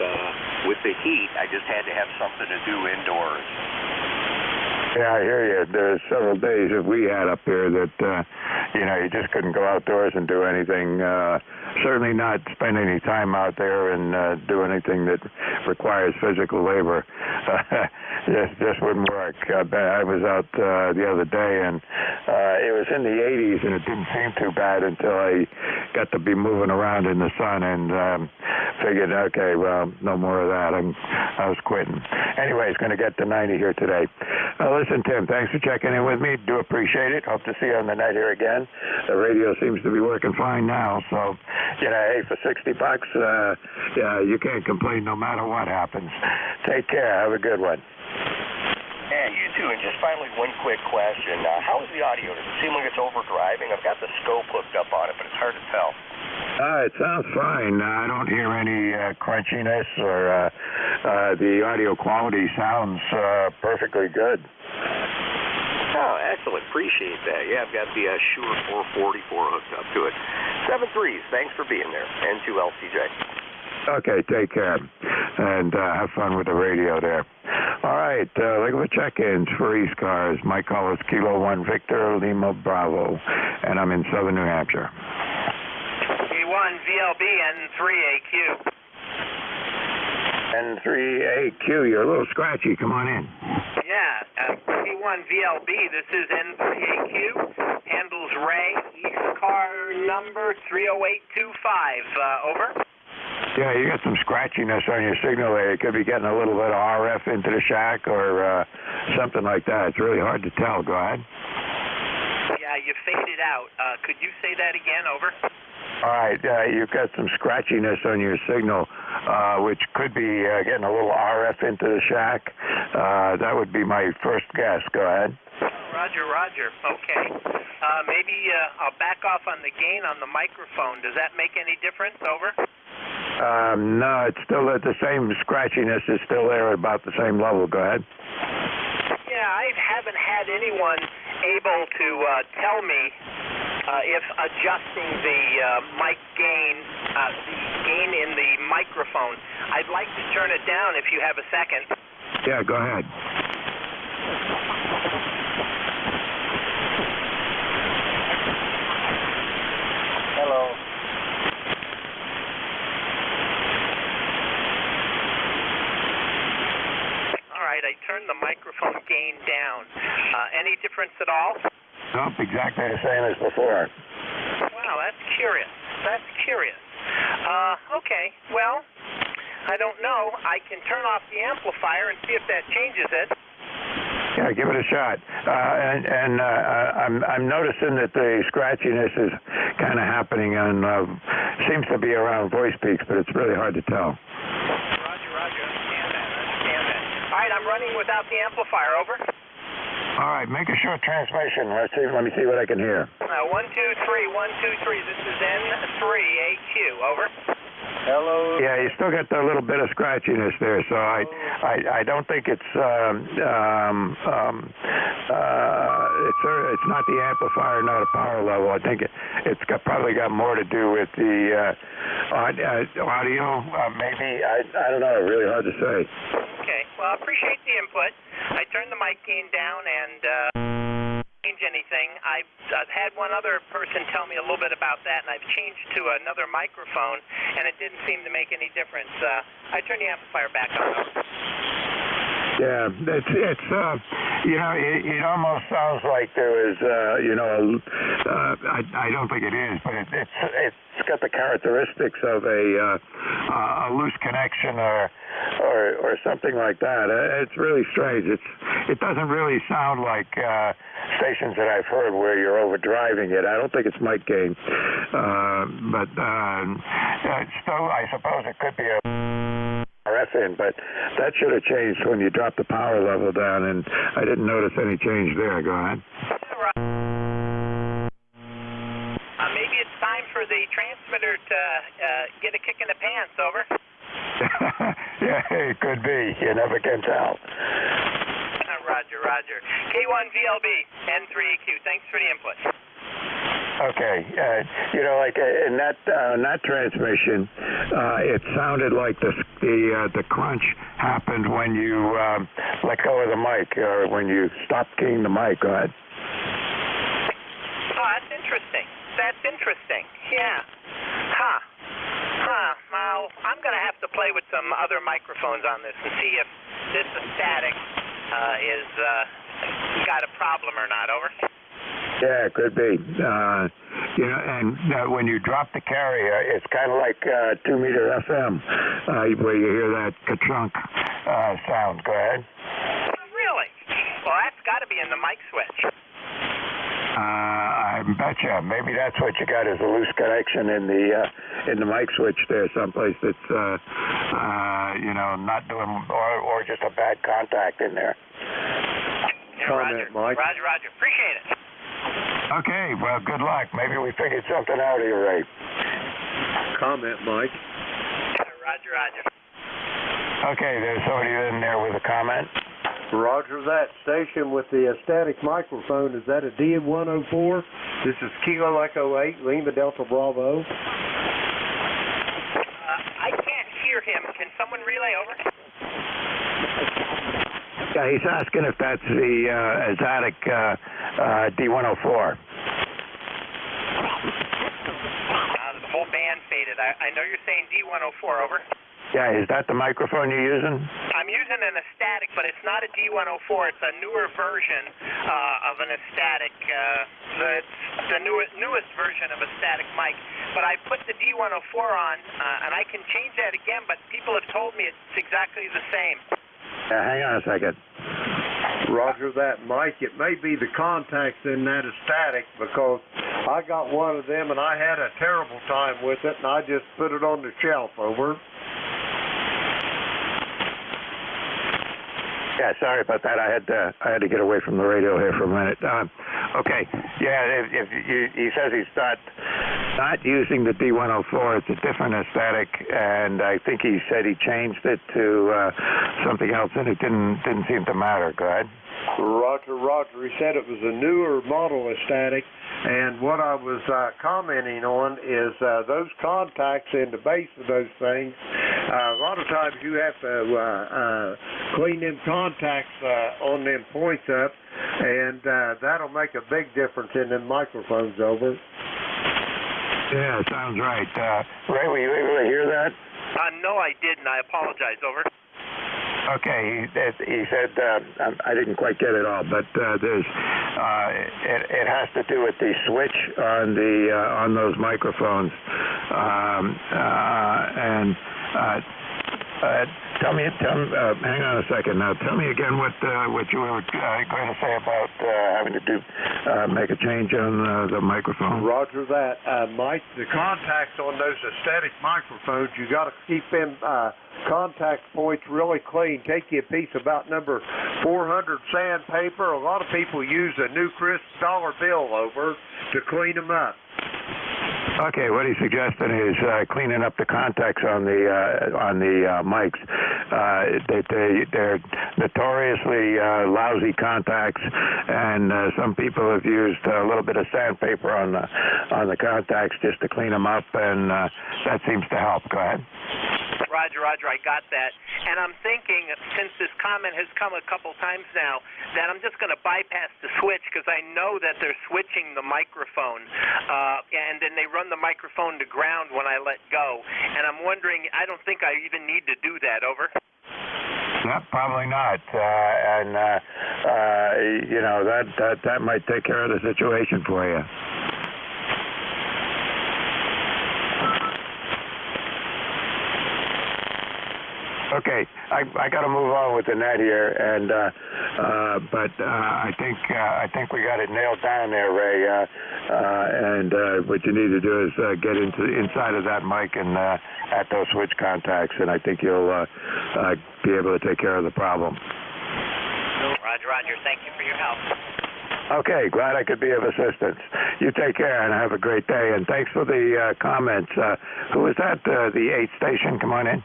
with the heat, I just had to have something to do indoors. Yeah, I hear you. There's several days that we had up here that, you just couldn't go outdoors and do anything. Certainly not spend any time out there and do anything that requires physical labor. Just wouldn't work. I was out the other day, and it was in the 80s, and it didn't seem too bad until I got to be moving around in the sun and figured, okay, well, no more of that. I was quitting. Anyway, it's going to get to 90 here today. Listen, Tim, thanks for checking in with me. Do appreciate it. Hope to see you on the night here again. The radio seems to be working fine now, so, hey, for $60, you can't complain no matter what happens. Take care. Have a good one. Yeah, you too. And just finally, one quick question. How is the audio? Does it seem like it's overdriving? I've got the scope hooked up on it, but it's hard to tell. It sounds fine. I don't hear any crunchiness, or the audio quality sounds perfectly good. Oh, excellent. Appreciate that. Yeah, I've got the Shure 444 hooked up to it. 7.3s. Thanks for being there. N2LCJ. Okay, take care, and have fun with the radio there. All right, look at the check-ins for ECARS. My call is Kilo 1 Victor Lima Bravo, and I'm in southern New Hampshire. E1 VLB N3AQ. N3AQ, you're a little scratchy. Come on in. Yeah, E1 VLB, this is N3AQ. Handles Ray, ECAR number 30825. Over. Yeah, you got some scratchiness on your signal there. You could be getting a little bit of RF into the shack or something like that. It's really hard to tell. Go ahead. Yeah, you faded out. Could you say that again? Over. All right, you've got some scratchiness on your signal, which could be getting a little RF into the shack. That would be my first guess. Go ahead. Roger. Okay. Maybe I'll back off on the gain on the microphone. Does that make any difference? Over. No, it's still at the same scratchiness. Is still there at about the same level. Go ahead. Yeah, I haven't had anyone able to tell me if adjusting the mic gain, the gain in the microphone. I'd like to turn it down if you have a second. Yeah, go ahead. Hello. I turned the microphone gain down. Any difference at all? Nope, exactly the same as before. Wow, that's curious. Okay, well, I don't know. I can turn off the amplifier and see if that changes it. Yeah, give it a shot. I'm noticing that the scratchiness is kind of happening on, seems to be around voice peaks, but it's really hard to tell. Roger. All right, I'm running without the amplifier. Over. All right, make a short transmission. Let me see what I can hear. 1, 2, 3, 1, 2, 3. This is N3AQ. Over. Hello. Yeah, you still got a little bit of scratchiness there, so I don't think it's not the amplifier, not a power level. I think it's probably got more to do with the audio. Maybe I don't know. Really hard to say. Okay. Well, I appreciate the input. I turned the mic gain down and change anything. I've had one other person tell me a little bit about that, and I've changed to another microphone, and it didn't seem to make any difference. I turned the amplifier back on. Yeah, it's it almost sounds like there was I don't think it is, but it's got the characteristics of a loose connection or something like that. It's really strange. It doesn't really sound like stations that I've heard where you're overdriving it. I don't think it's mic gain, but still, I suppose it could be a RF in, but that should have changed when you dropped the power level down, and I didn't notice any change there. Go ahead. Maybe it's time for the transmitter to get a kick in the pants. Over. Yeah, it could be. You never can tell. Roger, Roger. K1VLB, N3EQ. Thanks for the input. Okay, like in that transmission, it sounded like the crunch happened when you let go of the mic or when you stopped keying the mic. Go ahead. Oh, that's interesting. That's interesting. Yeah. Huh. Now, I'm going to have to play with some other microphones on this and see if this static is got a problem or not. Over. Yeah, it could be. And when you drop the carrier, it's kind of like 2 meter FM, where you hear that ka-chunk sound. Go ahead. Really? Well, that's got to be in the mic switch. I betcha. Maybe that's what you got is a loose connection in the mic switch there, someplace that's not doing or just a bad contact in there. Yeah, Comment, Mike. Roger. Appreciate it. Okay, well, good luck. Maybe we figured something out here, Ray. Comment, Mike. Roger. Okay, there's somebody in there with a comment. Roger that. Station with the static microphone, is that a D104? This is Kilo Echo 8, Lima Delta Bravo. I can't hear him. Can someone relay over? Yeah, he's asking if that's the Zatic D104. The whole band faded. I know you're saying D104, over. Yeah, is that the microphone you're using? I'm using an static, but it's not a D104. It's a newer version of an static. The newest version of a static mic. But I put the D104 on, and I can change that again, but people have told me it's exactly the same. Hang on a second. Roger that, Mike. It may be the contacts in that static, because I got one of them and I had a terrible time with it, and I just put it on the shelf. Over. Yeah, sorry about that. I had to get away from the radio here for a minute. Okay. Yeah, if he says he's not using the D104. It's a different aesthetic, and I think he said he changed it to something else, and it didn't seem to matter. Go ahead. Roger. He said it was a newer model aesthetic, and what I was commenting on is those contacts in the base of those things. A lot of times you have to clean them contacts on them points up, and that'll make a big difference in them microphones. Over. Yeah, sounds right. Ray, were you able to hear that? No, I didn't. I apologize. Over. Okay, he said I didn't quite get it all, but there's it has to do with the switch on those microphones, and tell me. Hang on a second. Now, tell me again what you were going to say about having to make a change on the microphone. Roger that, Mike. The contacts on those aesthetic microphones, you got to keep them contact points really clean. Take you a piece about number 400 sandpaper. A lot of people use a new crisp dollar bill over to clean them up. Okay, what he's suggesting is cleaning up the contacts on the mics. They're notoriously lousy contacts, and some people have used a little bit of sandpaper on the contacts just to clean them up, and that seems to help. Go ahead. Roger, I got that. And I'm thinking, since this comment has come a couple times now, that I'm just going to bypass the switch because I know that they're switching the microphone, and then they run the microphone to ground when I let go. And I'm wondering, I don't think I even need to do that. Over. Yep, probably not. You know, that might take care of the situation for you. Okay, I got to move on with the net here, and but I think we got it nailed down there, Ray. And what you need to do is get inside of that mic and at those switch contacts, and I think you'll be able to take care of the problem. Roger. Thank you for your help. Okay, glad I could be of assistance. You take care and have a great day, and thanks for the comments. Who is that? The 8th station? Come on in.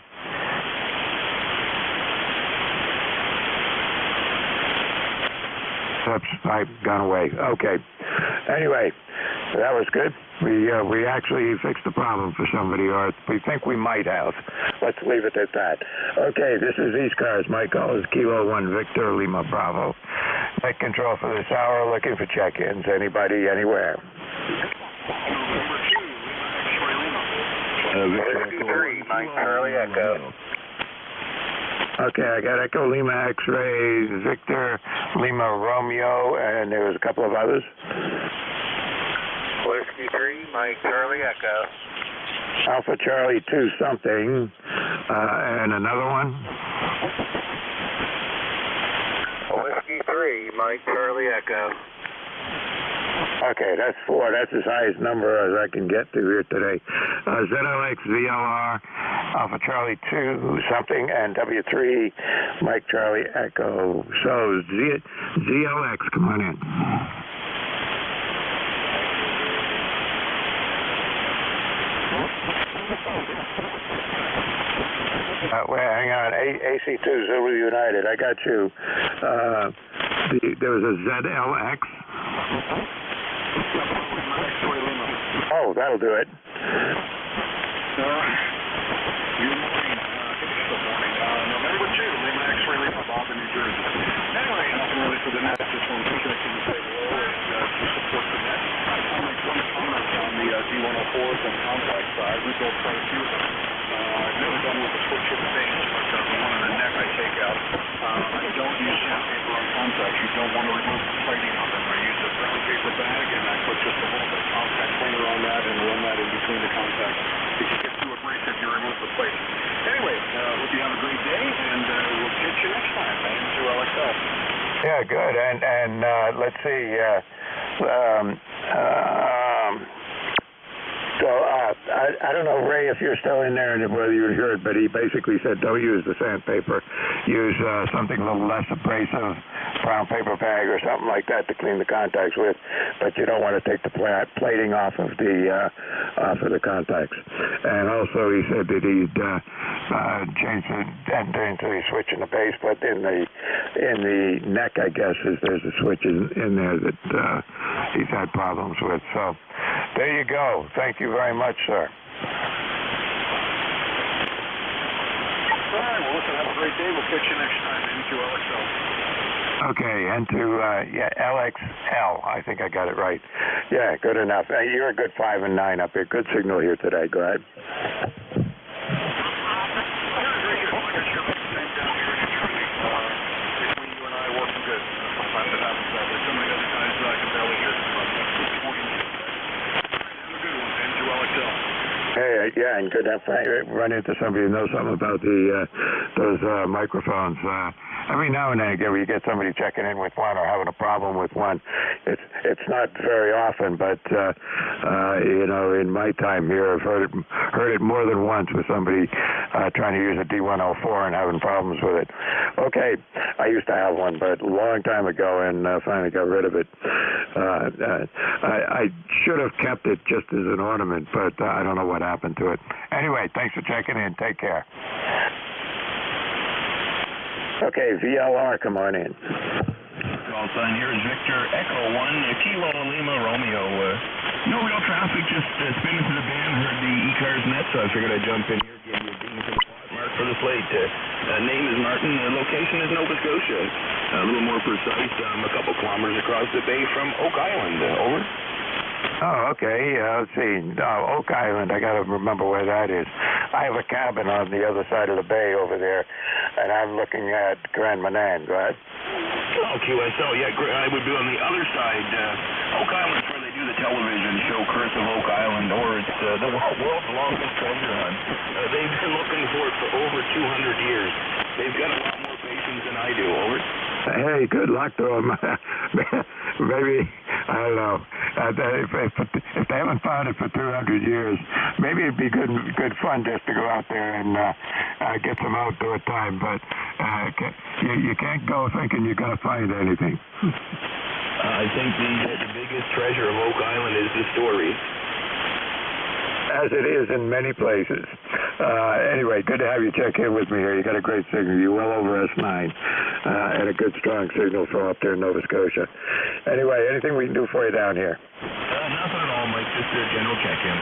Oops, I've gone away. Okay. Anyway, that was good. We actually fixed the problem for somebody, or we think we might have. Let's leave it at that. Okay, this is ECARS. My call is Kilo 1 Victor Lima Bravo. Net control for this hour, looking for check-ins. Anybody, anywhere? Victor 3, Mike Charlie Echo. Okay, I got Echo Lima X-ray, Victor Lima Romeo, and there was a couple of others. Whiskey 3, Mike Charlie Echo. Alpha Charlie 2 something, and another one. Whiskey 3, Mike Charlie Echo. Okay, that's 4. That's as high as number as I can get to here today. ZLX, VLR, Alpha Charlie 2 something, and W3, Mike Charlie Echo. So, ZLX, come on in. Wait, hang on. AC2 Zulu United. I got you. There was a ZLX. Oh, that'll do it. November 2, Lima X-ray, Lima Bob in New Jersey. Anyway, nothing really for the net. Just want to connect to say hello and to support the net. I want to make some comments on the D104s and contact side. We built quite a few of them. I've never done with the switch of the base, but the one in the neck I take out. I don't use sandpaper on contacts. You don't want to remove the plating on them. I use a brown paper bag and I put just a little bit of contact cleaner on that and run that in between the contacts. If you get too abrasive, you remove the plating. Anyway, hope you have a great day, and we'll catch you next time. NJ2US. Yeah, good. And let's see. So I don't know, Ray, if you're still in there and whether you heard, but he basically said don't use the sandpaper. Use something a little less abrasive, brown paper bag or something like that to clean the contacts with. But you don't want to take the plating off of the contacts. And also, he said that he'd change the switch in the base, but in the neck, I guess, there's a switch in there that he's had problems with. So there you go. Thank you very much, sir. All right, well, listen, have a great day. We'll catch you next time. N2LXL. Okay, LXL. I think I got it right. Yeah, good enough. You're a good 5 and 9 up here. Good signal here today. Go ahead. Hey, yeah, and good to run into somebody who knows something about those microphones. Every now and then, again, you get somebody checking in with one or having a problem with one. It's not very often, but you know, in my time here, I've heard it more than once with somebody trying to use a D104 and having problems with it. Okay, I used to have one, but a long time ago, and finally got rid of it. I should have kept it just as an ornament, but I don't know what happened to it. Anyway, thanks for checking in. Take care. Okay, VLR, come on in. Call sign here is Victor Echo 1 Kilo Lima Romeo. No real traffic, just spinning to the band. Heard the ECARS net, so I figured I'd jump in here, give you a ding for the spot mark for the slate. Name is Martin. Location is Nova Scotia. A little more precise, a couple kilometers across the bay from Oak Island. Over. Oh, okay. Let's see. Oak Island, I got to remember where that is. I have a cabin on the other side of the bay over there, and I'm looking at Grand Manan. Go ahead. Oh, QSO, yeah, I would be on the other side. Oak Island's where they do the television show Curse of Oak Island, or it's the world's longest treasure hunt. They've been looking for it for over 200 years. They've got a lot more patience than I do. Over. Hey, good luck to them. Maybe, I don't know, if they haven't found it for 200 years, maybe it'd be good fun just to go out there and get some outdoor time, but you can't go thinking you're going to find anything. I think the biggest treasure of Oak Island is the story. As it is in many places. Anyway, good to have you check in with me here. You got a great signal. You're well over S9 and a good strong signal from up there in Nova Scotia. Anyway, anything we can do for you down here? Nothing at all, Mike. Just a general check-in.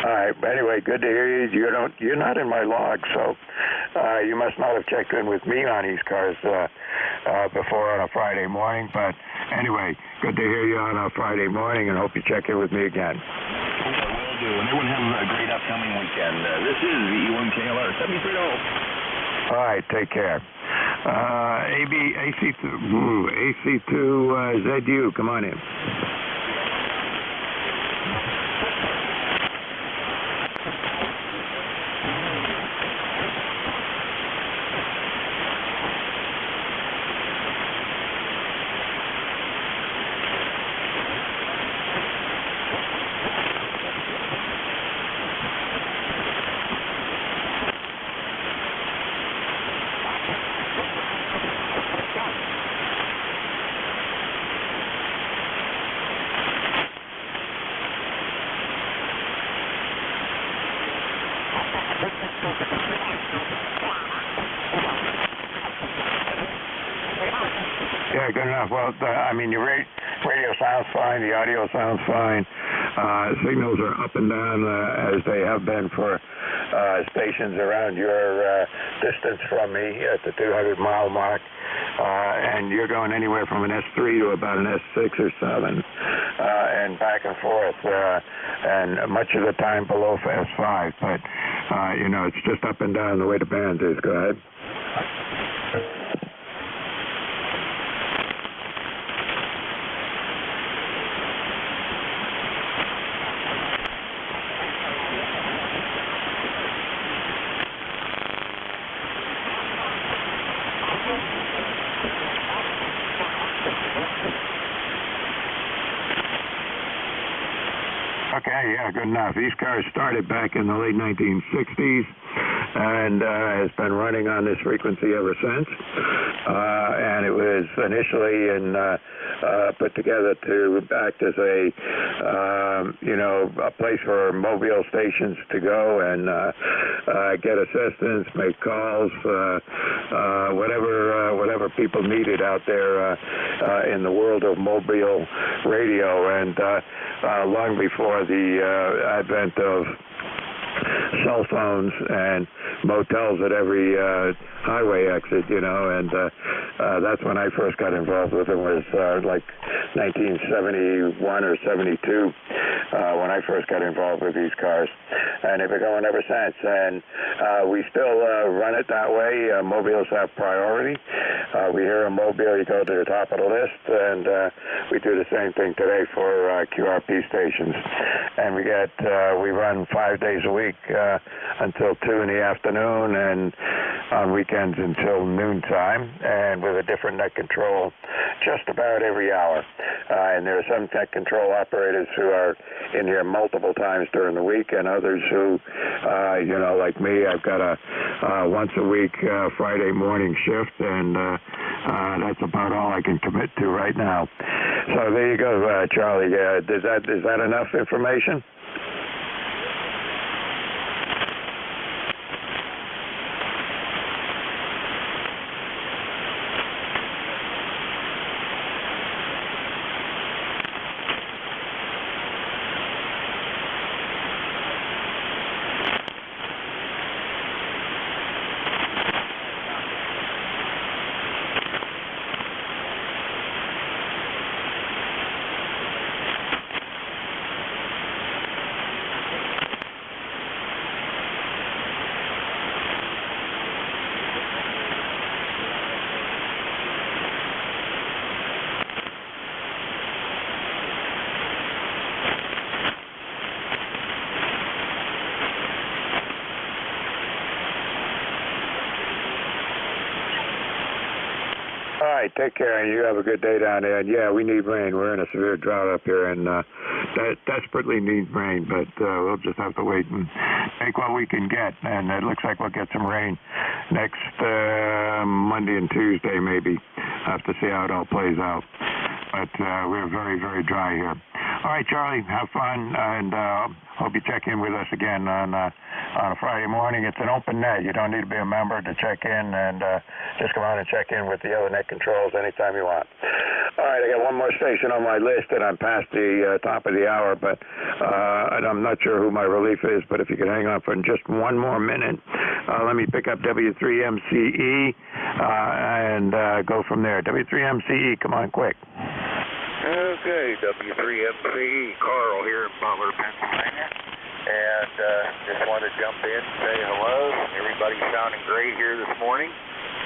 All right. Anyway, good to hear you. You're not in my log, so you must not have checked in with me on ECARS before on a Friday morning. But anyway, good to hear you on a Friday morning, and hope you check in with me again. And everyone have a great upcoming weekend. This is VE1KLR 730. All right, take care. AC2ZU, come on in. Yeah, good enough. Well, I mean, your radio sounds fine. The audio sounds fine. Signals are up and down as they have been for stations around your distance from me at the 200-mile mark. And you're going anywhere from an S3 to about an S6 or 7 and back and forth, and much of the time below S5. But, it's just up and down the way the band is. Go ahead. Okay, yeah, good enough. ECARS started back in the late 1960s and has been running on this frequency ever since. And it was initially put together to act as a place for mobile stations to go and get assistance, make calls, whatever people needed out there in the world of mobile radio. And long before the advent of cell phones and motels at every highway exit, and that's when I first got involved with it. Was like 1971 or 72 when I first got involved with these cars, and they've been going ever since. And we still run it that way. Mobiles have priority. We hear a mobile, you go to the top of the list, and we do the same thing today for QRP stations. And we run 5 days a week until 2 in the afternoon, and on weekends until noontime, and with a different net control just about every hour. And there are some net control operators who are in here multiple times during the week, and others who, like me, I've got a once a week Friday morning shift, and that's about all I can commit to right now. So there you go, Charlie. Is that enough information? All right, take care, and you have a good day down there. And yeah, we need rain. We're in a severe drought up here, and that desperately needs rain. But we'll just have to wait and take what we can get. And it looks like we'll get some rain next Monday and Tuesday, maybe. Have to see how it all plays out. But we're very, very dry here. All right, Charlie, have fun, and hope you check in with us again on a Friday morning. It's an open net. You don't need to be a member to check in, and just come on and check in with the other net controls anytime you want. All right, I got one more station on my list, and I'm past the top of the hour, but and I'm not sure who my relief is, but if you could hang on for just one more minute, let me pick up W3MCE and go from there. W3MCE, come on, quick. Okay, W3MCE, Carl here in Butler, Pennsylvania, and just wanted to jump in and say hello. Everybody's sounding great here this morning.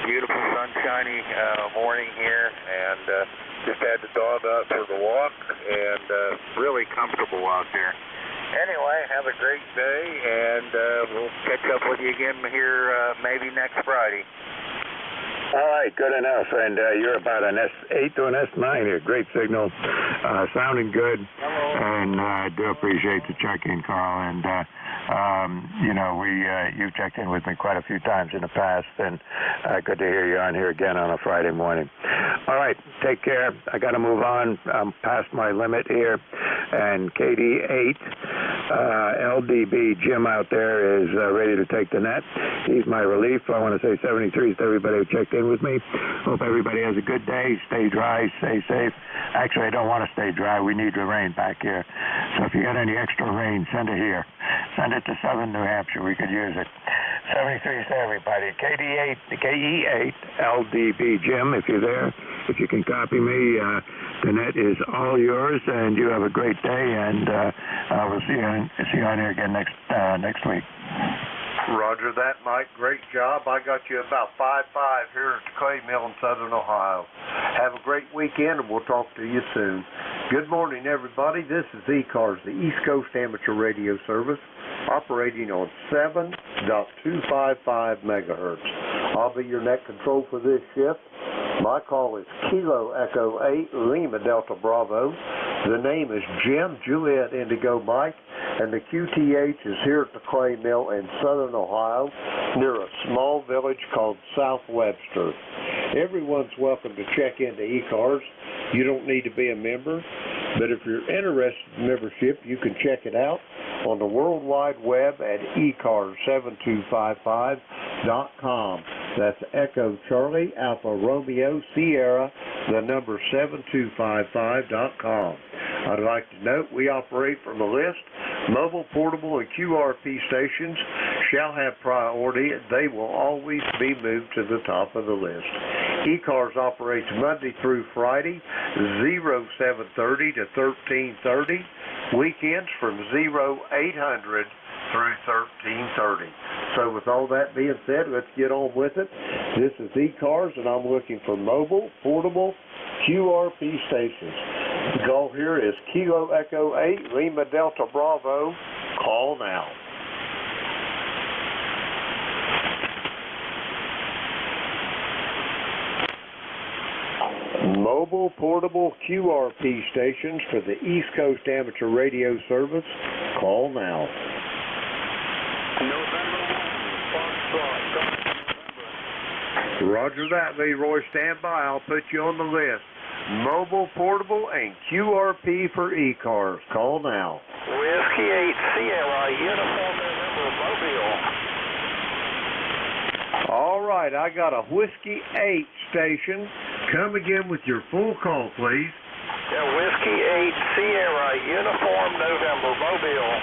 Beautiful sunshiny morning here, and just had the dog out for the walk, and really comfortable out there. Anyway, have a great day, and we'll catch up with you again here maybe next Friday. All right, good enough. And you're about an S8 to an S9 here. Great signal, sounding good. And I do appreciate the check-in, Carl. And, you've checked in with me quite a few times in the past, and good to hear you on here again on a Friday morning. All right, take care. I got to move on. I'm past my limit here. And KD8, LDB Jim out there is ready to take the net. He's my relief. I want to say 73s to everybody who checked in with me. Hope everybody has a good day. Stay dry, stay safe. Actually, I don't want to stay dry. We need the rain back here. So if you got any extra rain, send it here. Send it to Southern New Hampshire. We could use it. 73s to everybody. KE8, LDB Jim, if you're there, if you can copy me, the net is all yours, and you have a great day, and we'll see you on here again next week. Roger that, Mike. Great job. I got you about 5-5 here at the Clay Mill in Southern Ohio. Have a great weekend, and we'll talk to you soon. Good morning, everybody. This is ECARS, the East Coast Amateur Radio Service, operating on 7.255 megahertz. I'll be your net control for this shift. My call is Kilo Echo 8 Lima Delta Bravo. The name is Jim Juliet Indigo Mike, and the QTH is here at the Clay Mill in Southern Ohio, near a small village called South Webster. Everyone's welcome to check into ECARS. You don't need to be a member, but if you're interested in membership, you can check it out on the World Wide Web at ECARS7255.com. That's Echo Charlie Alpha Romeo Sierra, the number 7255.com. I'd like to note we operate from a list. Mobile, portable, and QRP stations shall have priority. They will always be moved to the top of the list. ECARS operates Monday through Friday, 0730 to 1330. Weekends from 0800 through 1330. So with all that being said, let's get on with it. This is ECARS, and I'm looking for mobile, portable, QRP stations. The goal here is Kilo Echo 8 Lima Delta Bravo. Call now. mobile portable QRP stations for the East Coast Amateur Radio Service. Call now. Roger that, Leroy. Stand by. I'll put you on the list. Mobile, portable, and QRP for ECARS. Call now. Whiskey 8 Sierra, Uniform November, Mobile. All right, I got a Whiskey 8 station. Come again with your full call, please. Yeah, Whiskey 8 Sierra, Uniform November, Mobile.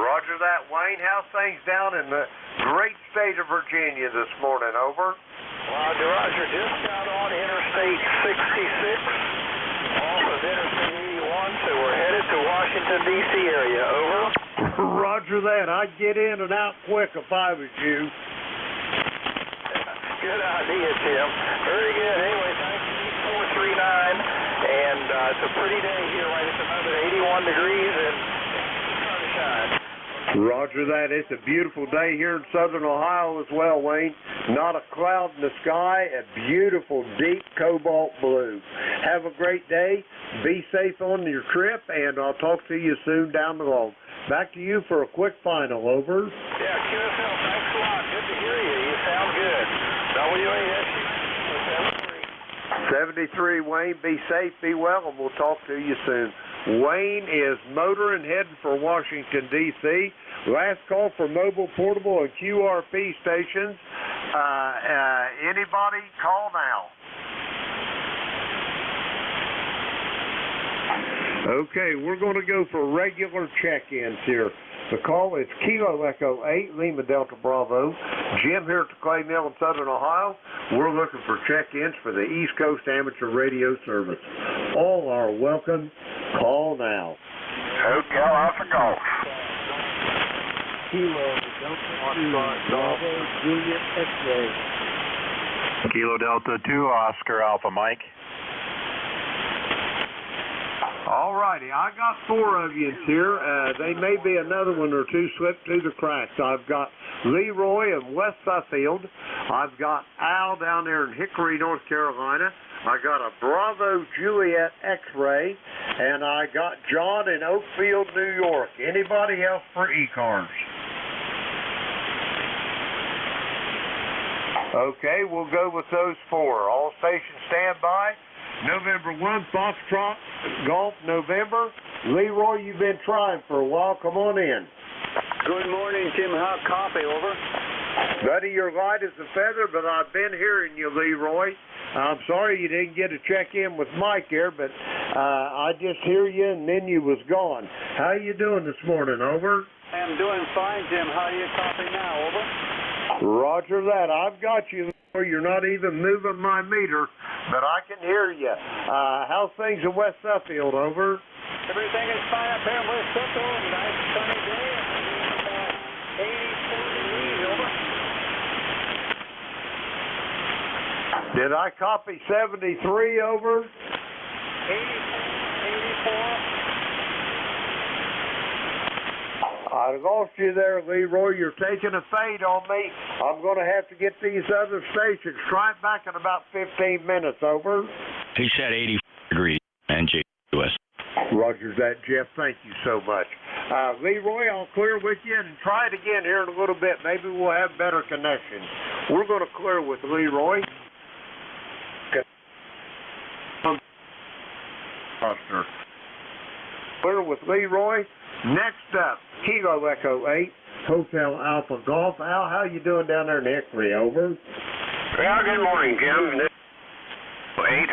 Roger that, Wayne. How's things down in the great state of Virginia this morning? Over. Roger, Roger. Just got on Interstate 66 off of Interstate 81, so we're headed to Washington, D.C. area. Over. Roger that. I'd get in and out quick if I was you. Good idea, Tim. Very good. Anyway, thanks to 439, and it's a pretty day here right at the moment, 81 degrees and sunshine. Roger that. It's a beautiful day here in southern Ohio as well, Wayne. Not a cloud in the sky, a beautiful deep cobalt blue. Have a great day. Be safe on your trip, and I'll talk to you soon down the road. Back to you for a quick final. Over. Yeah, QSL, thanks a lot. Good to hear you. You sound good. WASU 73, Wayne. Be safe, be well, and we'll talk to you soon. Wayne is motoring, heading for Washington, D.C. Last call for mobile, portable, and QRP stations. Anybody, call now. Okay, we're going to go for regular check-ins here. The call is Kilo Echo 8, Lima Delta Bravo. Jim here at the Clay Mill in southern Ohio. We're looking for check-ins for the East Coast Amateur Radio Service. All are welcome. Call now. Hotel Alpha Golf. Kilo Delta 2, Bravo, Juliet X-Ray. Kilo Delta 2, Oscar Alpha Mike. All righty, I got 4 of you here. They may be another one or two slipped through the cracks. I've got Leroy in West Suffield. I've got Al down there in Hickory, North Carolina. I got a Bravo Juliet X-Ray, and I got John in Oakfield, New York. Anybody else for ECARS? Okay, we'll go with those 4. All stations stand by. November 1, Foxtrot, Golf, November. Leroy, you've been trying for a while. Come on in. Good morning, Tim. Hot coffee, over. Buddy, you're light as a feather, but I've been hearing you, Leroy. I'm sorry you didn't get a check-in with Mike here, but I just hear you, and then you was gone. How you doing this morning, over? I'm doing fine, Tim. How do you copy now, over? Roger that. I've got you. You're not even moving my meter, but I can hear you. How's things in West Suffield, over? Everything is fine up here in West Suffield. Nice sunny day. About 84 degrees, over. Did I copy 73, over? 84. I lost you there, Leroy. You're taking a fade on me. I'm going to have to get these other stations. Try it back in about 15 minutes, over. He said 80 degrees, NJ2US. Roger that, Jeff. Thank you so much. Leroy, I'll clear with you and try it again here in a little bit. Maybe we'll have better connections. We're going to clear with Leroy. Clear with Leroy. Next up, Kilo Echo 8, Hotel Alpha Golf. Al, how you doing down there in Hickory, over? Well, good morning, Jim. This is 8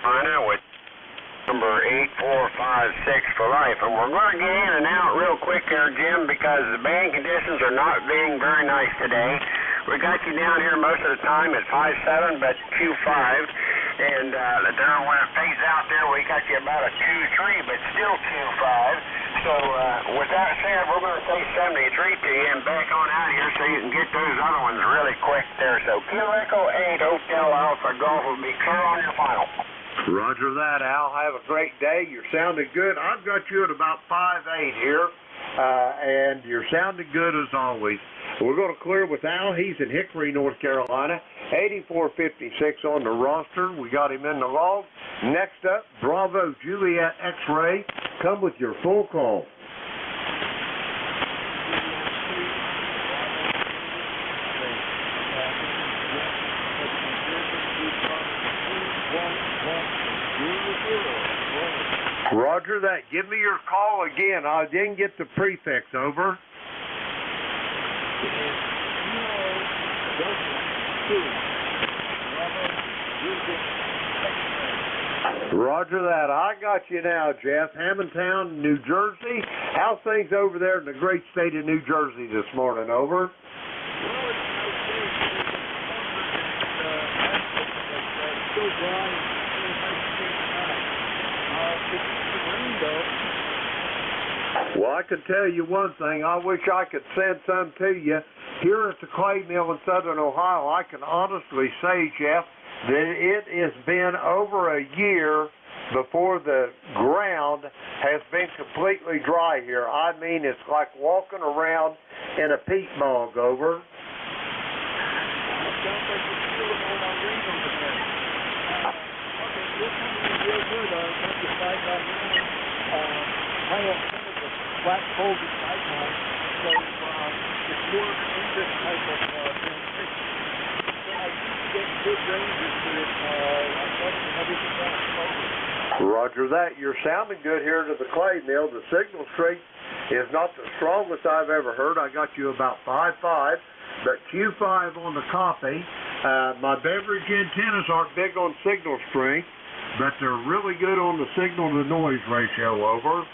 Hotel with number 8456 for life. And we're going to get in and out real quick there, Jim, because the band conditions are not being very nice today. We got you down here most of the time at 5.7, but Q5. And there, when it fades out there, we got you about a 2.3, but still 2.5. So with that said, we're going to say 73 to you and back on out here so you can get those other ones really quick there. So Kilo Echo 8, Hotel Alpha Golf will be clear on your final. Roger that, Al. Have a great day. You're sounding good. I've got you at about 5.8 here. and you're sounding good as always. We're going to clear with Al. He's in Hickory, North Carolina. 8456 on the roster. We got him in the log. Next up, Bravo Juliet X-Ray. Come with your full call. Roger that. Give me your call again. I didn't get the prefix. Over. Roger that. I got you now, Jeff. Hammondtown, New Jersey. How's things over there in the great state of New Jersey this morning? Over. Well, I can tell you one thing. I wish I could send some to you. Here at the clay mill in southern Ohio, I can honestly say, Jeff, that it has been over a year before the ground has been completely dry here. I mean, it's like walking around in a peat bog. Over. Flat folded sideline, so it's more in this type of transition. So I think you get good ranges to it, everything else. Roger that. You're sounding good here to the clay mill. The signal strength is not the strongest I've ever heard. I got you about 5.5, but Q5 on the copy. My beverage antennas aren't big on signal strength, but they're really good on the signal to noise ratio. Over.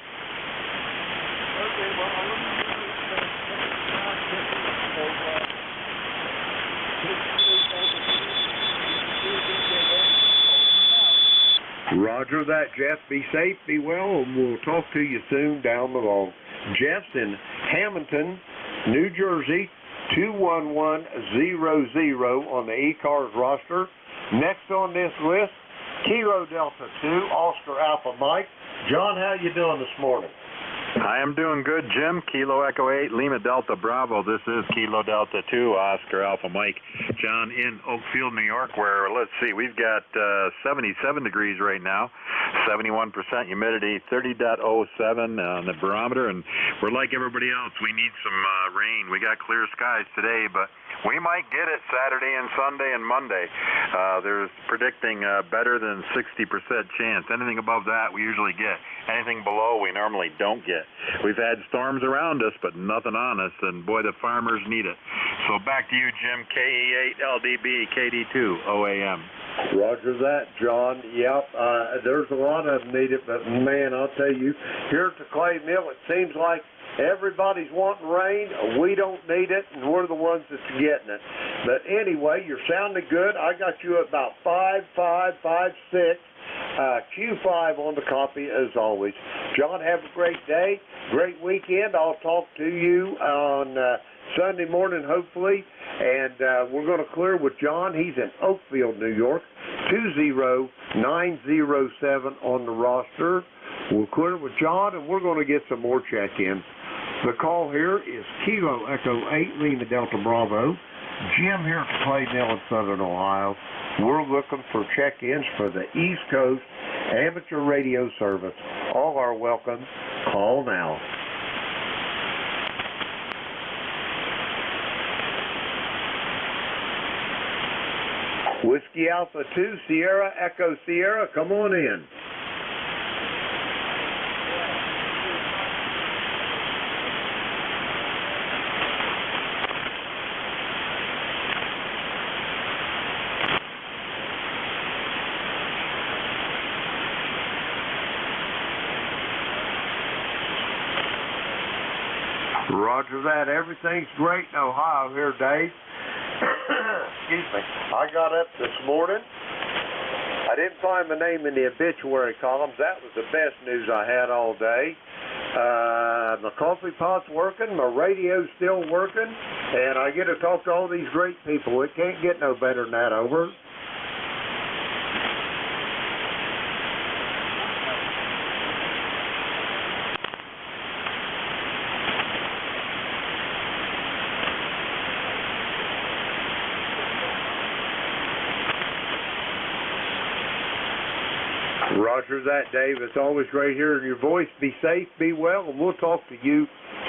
Roger that, Jeff. Be safe, be well, and we'll talk to you soon down the road. Jeff's in Hamilton, New Jersey, 21100 on the ECARS roster. Next on this list, Kilo Delta 2, Oscar Alpha Mike. John, how you doing this morning? I am doing good, Jim. Kilo Echo 8, Lima Delta Bravo. This is Kilo Delta 2, Oscar Alpha Mike. John in Oakfield, New York, where, let's see, we've got 77 degrees right now, 71% humidity, 30.07 on the barometer, and we're like everybody else. We need some rain. We got clear skies today, but we might get it Saturday and Sunday and Monday. There's predicting better than 60% chance. Anything above that, we usually get. Anything below, we normally don't get. We've had storms around us, but nothing on us, and boy, the farmers need it. So back to you, Jim. KE8LDB, KD2, OAM. Roger that, John. Yep, there's a lot of them need it, but man, I'll tell you, here at the clay mill, it seems like everybody's wanting rain. We don't need it, and we're the ones that's getting it. But anyway, you're sounding good. I got you at about 5.5, 5.6. Q5 on the copy as always. John, have a great day, great weekend. I'll talk to you on Sunday morning, hopefully, and we're going to clear with John. He's in Oakfield, New York, 20907 on the roster. We'll clear with John, and we're going to get some more check-ins. The call here is Kilo Echo 8, Lima Delta Bravo. Jim here at the Clay Mill in Southern Ohio. We're looking for check-ins for the East Coast Amateur Radio Service. All are welcome. Call now. Whiskey Alpha 2, Sierra Echo Sierra, come on in. Roger that. Everything's great in Ohio here, Dave. Excuse me. I got up this morning. I didn't find my name in the obituary columns. That was the best news I had all day. My coffee pot's working. My radio's still working. And I get to talk to all these great people. It can't get no better than that. Over. Roger that, Dave. It's always great hearing your voice. Be safe, be well, and we'll talk to you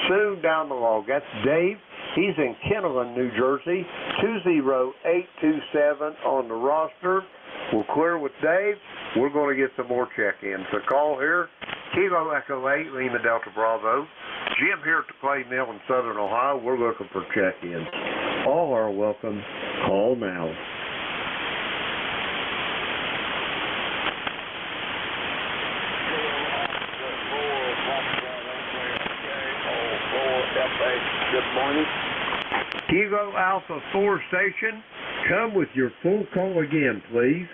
soon down the log. That's Dave. He's in Kennelon, New Jersey, 20827 on the roster. We'll clear with Dave. We're going to get some more check-ins. So call here, Kilo Echo 8, Lima Delta Bravo. Jim here at the Clay Mill in Southern Ohio. We're looking for check-ins. All are welcome. Call now. Good morning. Kilo Alpha 4 station, come with your full call again, please.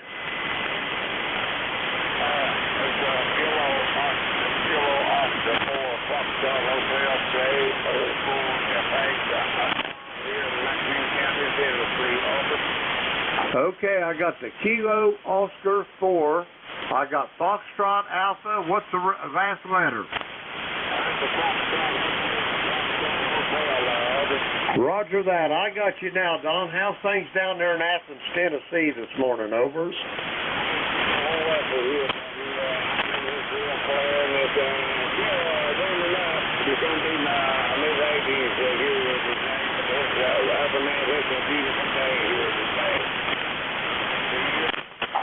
Okay, I got the Kilo Oscar 4. I got Foxtrot Alpha. What's the last letter? Roger that. I got you now, Don. How's things down there in Athens, Tennessee this morning? Over.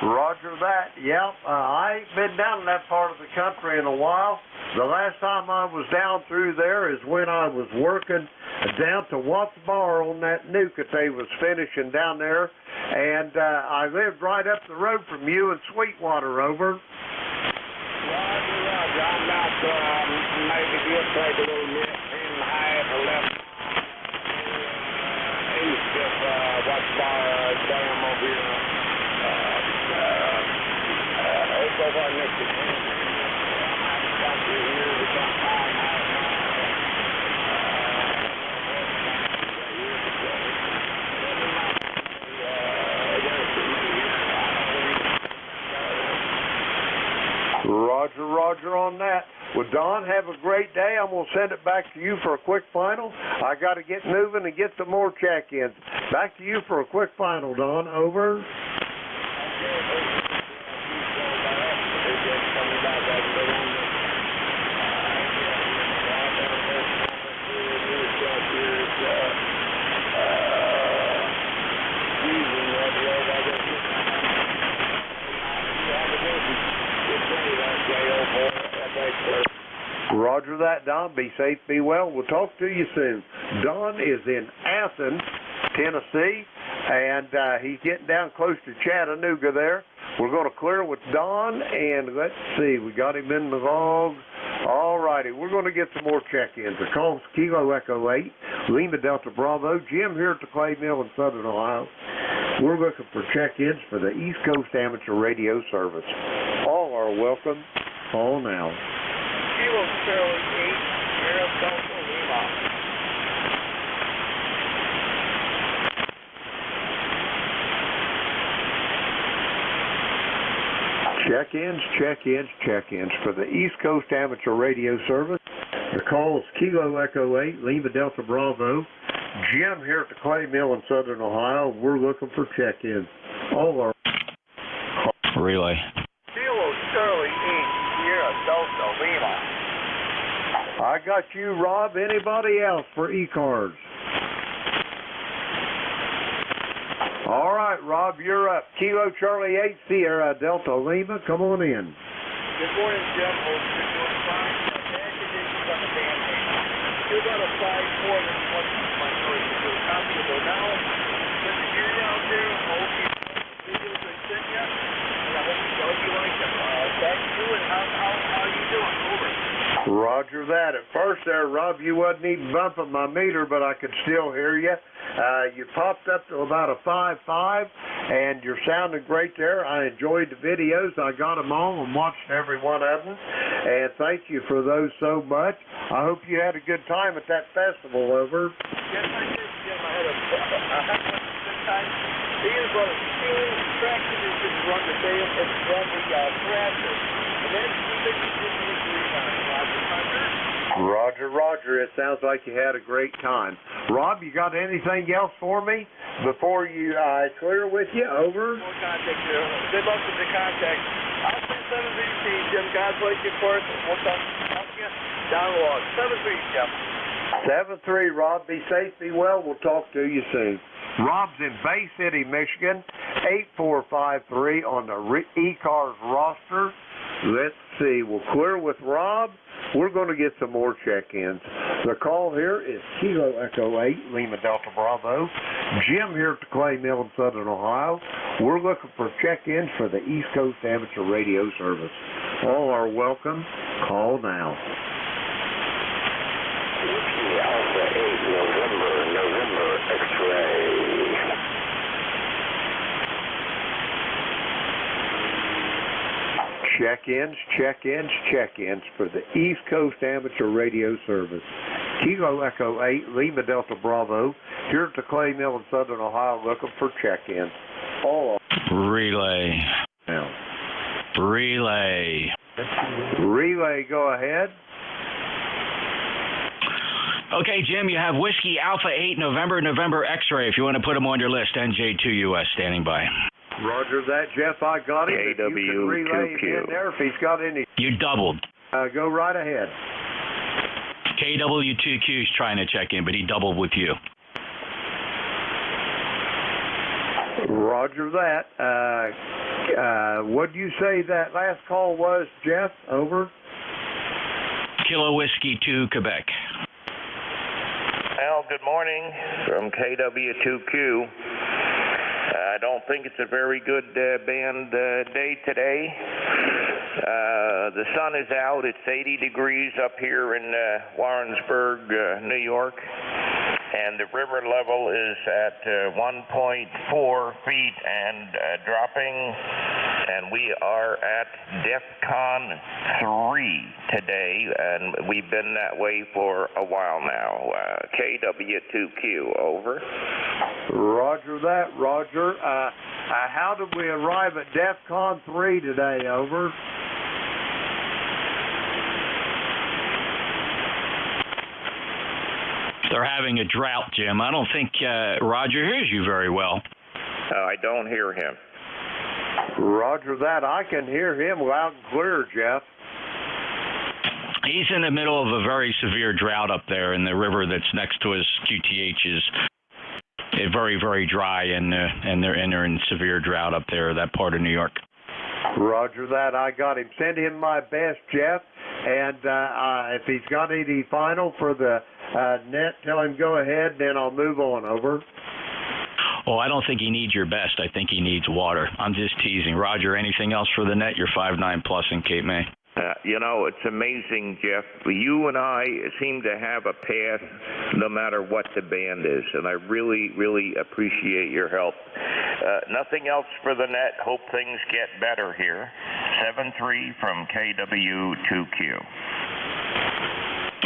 Roger that. Yep. I ain't been down in that part of the country in a while. The last time I was down through there is when I was working down to Watts Bar on that nuke that they was finishing down there, and I lived right up the road from you in Sweetwater. Over. Roger. I'm about maybe just take a little bit in half or left east of Watts Bar Dam over here. It's over next to Roger on that. Well, Don, have a great day. I'm going to send it back to you for a quick final. I got to get moving and get some more check-ins. Back to you for a quick final, Don. Over. Roger that, Don. Be safe, be well. We'll talk to you soon. Don is in Athens, Tennessee, and he's getting down close to Chattanooga there. We're going to clear with Don, and let's see, we got him in the log. All righty, we're going to get some more check-ins. The call's Kilo Echo 8, Lima Delta Bravo. Jim here at the Clay Mill in Southern Ohio. We're looking for check-ins for the East Coast Amateur Radio Service. All are welcome. Call now. Kilo Charlie 8, Sierra Delta Lima. Check-ins for the East Coast Amateur Radio Service. The call is Kilo Echo 8, Lima Delta Bravo. Jim here at the Clay Mill in Southern Ohio. We're looking for check-ins. All are relay. Kilo Charlie 8, Sierra Delta Lima. I got you, Rob. Anybody else for ECARS? All right, Rob, you're up. Kilo Charlie 8, Sierra Delta Lima. Come on in. Good morning, Jim. Hope you're doing fine. Bad conditions on the band. Still got a 5-4 and 1 my choice to do a copy of it now. Good to hear you out there. Hope you videos I sent you. And I hope you like them. Back to you, and how you doing? Over. Roger that. At first there, Rob, you wasn't even bumping my meter, but I could still hear you. You popped up to about a 5.5, and you're sounding great there. I enjoyed the videos. I got them all and watched every one of them, and thank you for those so much. I hope you had a good time at that festival. Over. Yes, I did, Jim. I had a good time. They had about 2 track conditions run the day and run the tractor. And then we did the 3 times. Roger. It sounds like you had a great time. Rob, you got anything else for me before you clear with you? Over. We'll contact you. Good luck with the contact. I'll send 7-3, Jim. God bless you, of course. And we'll talk to you down the log. 7-3, Jim. 7-3, Rob. Be safe, be well. We'll talk to you soon. Rob's in Bay City, Michigan. 8453 on the ECARS roster. Let's see. We'll clear with Rob. We're going to get some more check-ins. The call here is Kilo Echo 8, Lima Delta Bravo. Jim here at the Clay Mill in Southern Ohio. We're looking for check-ins for the East Coast Amateur Radio Service. All are welcome. Call now. Alpha 8, November, X-ray. Check-ins for the East Coast Amateur Radio Service. Kilo Echo 8, Lima Delta Bravo, here at the Clay Mill in Southern Ohio, looking for check-ins. All Relay. now. Relay. Relay, go ahead. Okay, Jim, you have Whiskey Alpha 8, November, X-ray. If you want to put them on your list, NJ2US standing by. Roger that, Jeff. I got him. If you can relay him in there if he's got any. You doubled. Go right ahead. KW2Q's trying to check in, but he doubled with you. Roger that. What'd you say that last call was, Jeff? Over. Kilo Whiskey 2, Quebec. Al, good morning from KW2Q. I don't think it's a very good band day today. The sun is out. It's 80 degrees up here in Warrensburg, New York. And the river level is at 1.4 feet and dropping. And we are at DEFCON 3 today, and we've been that way for a while now. KW2Q, over. Roger that, Roger. How did we arrive at DEFCON 3 today, over? They're having a drought, Jim. I don't think Roger hears you very well. I don't hear him. Roger that. I can hear him loud and clear, Jeff. He's in the middle of a very severe drought up there, and the river that's next to his QTH is very, very dry, and they're in severe drought up there, that part of New York. Roger that. I got him. Send him my best, Jeff. And if he's got any final for the net, tell him go ahead, then I'll move on, over. Oh, I don't think he needs your best. I think he needs water. I'm just teasing. Roger, anything else for the net? You're 5'9" plus in Cape May. It's amazing, Jeff. You and I seem to have a path no matter what the band is, and I really, really appreciate your help. Nothing else for the net. Hope things get better here. 7-3 from KW2Q.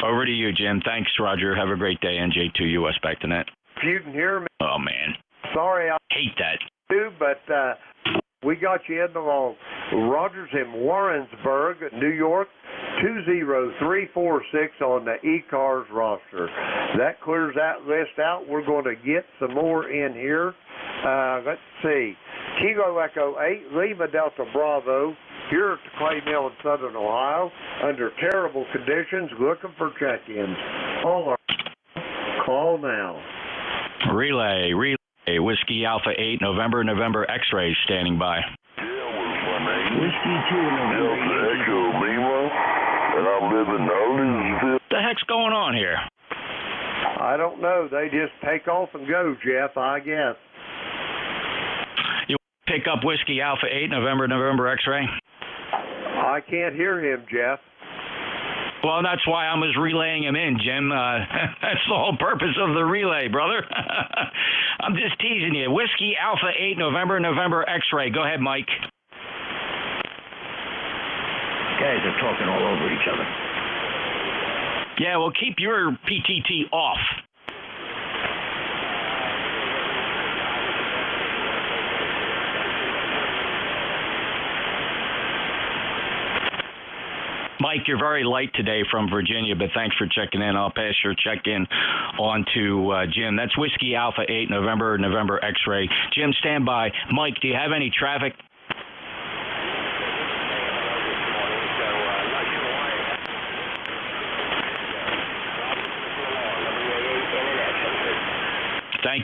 Over to you, Jim. Thanks, Roger. Have a great day. NJ2US back to net. If you can hear me. Oh, man. Sorry, I hate that. But we got you in the long. Rogers in Warrensburg, New York, 20346 on the ECARS roster. That clears that list out. We're going to get some more in here. Let's see. Kilo Echo 8, Lima Delta Bravo, here at the Clay Mill in Southern Ohio, under terrible conditions, looking for check-ins. Call now. Relay, Whiskey Alpha 8, November, X-ray standing by. Whiskey 2, November, Echo Lima, and I live in Ellisville. What the heck's going on here? I don't know. They just take off and go, Jeff, I guess. You pick up Whiskey Alpha 8, November, X-ray? I can't hear him, Jeff. Well, that's why I was relaying him in, Jim. That's the whole purpose of the relay, brother. I'm just teasing you. Whiskey Alpha 8, November, X-ray. Go ahead, Mike. Guys are talking all over each other. Yeah, well, keep your PTT off. Mike, you're very light today from Virginia, but thanks for checking in. I'll pass your check-in on to Jim. That's Whiskey Alpha 8, November, X-ray. Jim, stand by. Mike, do you have any traffic?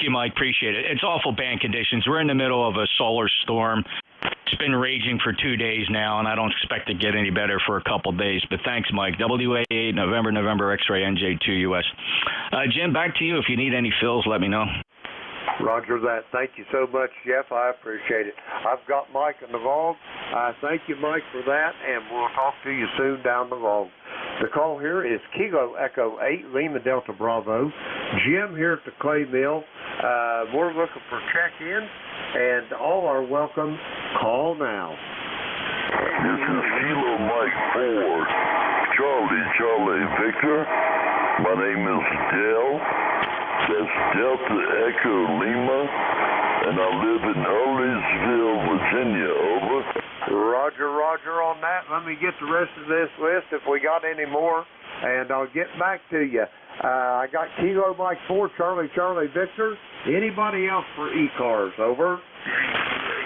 you, Mike. Appreciate it. It's awful bad conditions. We're in the middle of a solar storm. It's been raging for 2 days now, and I don't expect to get any better for a couple days. But thanks, Mike. WA8, November, X-ray, NJ2US. Jim, back to you. If you need any fills, let me know. Roger that. Thank you so much, Jeff. I appreciate it. I've got Mike in the vault. Thank you, Mike, for that, and we'll talk to you soon down the vault. The call here is Kilo Echo 8, Lima Delta Bravo. Jim here at the Clay Mill. We're looking for check-in, and all are welcome. Call now. This is Kilo Mike 4, Charlie Victor. My name is Dell. That's Delta Echo Lima, and I live in Hurleysville, Virginia. Over. Roger on that. Let me get the rest of this list if we got any more, and I'll get back to you. I got Kilo Mike 4, Charlie Victor. Anybody else for ECARS? Over.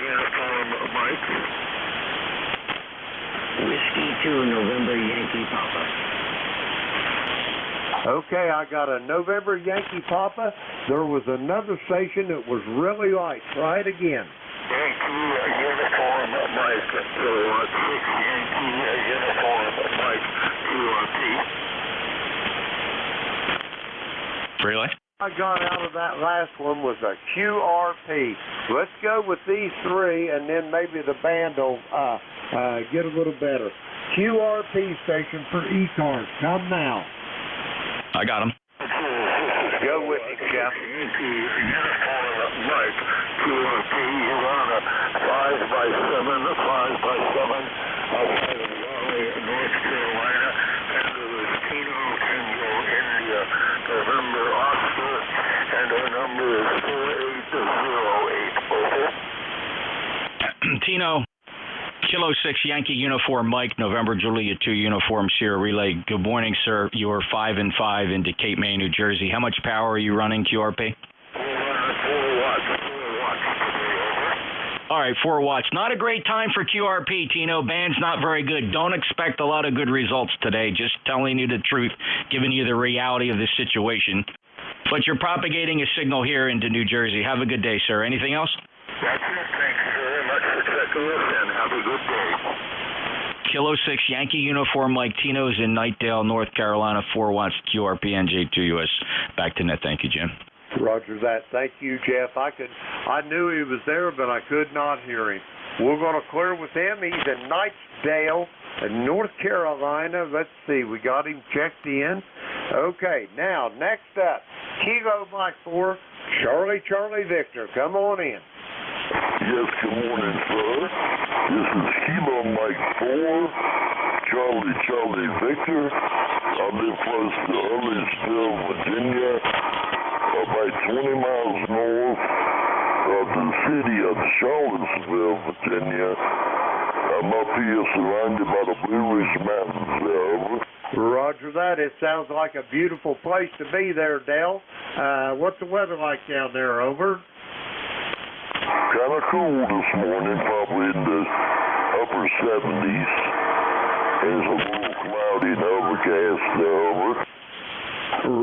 Uniform Mike. Whiskey 2, November, Yankee Papa. Okay, I got a November Yankee Papa. There was another station that was really light. Try it again. Yankee Uniform Mike. 6 Yankee Uniform Mike. QRP. Really? I got out of that last one was a QRP. Let's go with these three, and then maybe the band will get a little better. QRP station for ECARS. Come now. I got him. Go with it, Jeff. Uniform Mike. QRP. You're on a 5x7 outside of Raleigh, North Carolina. And it was Tino Tango India, November Oscar, and our number is 4808. Over. Tino. Kilo 6 Yankee Uniform Mike, November Julia 2 Uniform Sierra Relay. Good morning, sir. You are 5 and 5 into Cape May, New Jersey. How much power are you running, QRP? 4 watts. All right, 4 watts. Not a great time for QRP, Tino. Band's not very good. Don't expect a lot of good results today. Just telling you the truth, giving you the reality of the situation. But you're propagating a signal here into New Jersey. Have a good day, sir. Anything else? That's it. Thanks very much for checking us, and have a good day. Kilo 6 Yankee Uniform Mike. Tino's in Knightdale, North Carolina. 4 watts QRP NJ2US. Back to net. Thank you, Jim. Roger that. Thank you, Jeff. I knew he was there, but I could not hear him. We're going to clear with him. He's in Knightdale, North Carolina. Let's see. We got him checked in. Okay. Now, next up, Kilo Mike 4, Charlie Victor. Come on in. Yes, good morning, sir. This is Kilo Mike 4, Charlie Victor. I live close to Hurleysville, Virginia, about 20 miles north of the city of Charlottesville, Virginia. I'm up here surrounded by the Blue Ridge Mountains there, over. Roger that. It sounds like a beautiful place to be there, Dale. What's the weather like down there, over? Kind of cool this morning, probably in the upper 70s. It's a little cloudy and overcast there, over.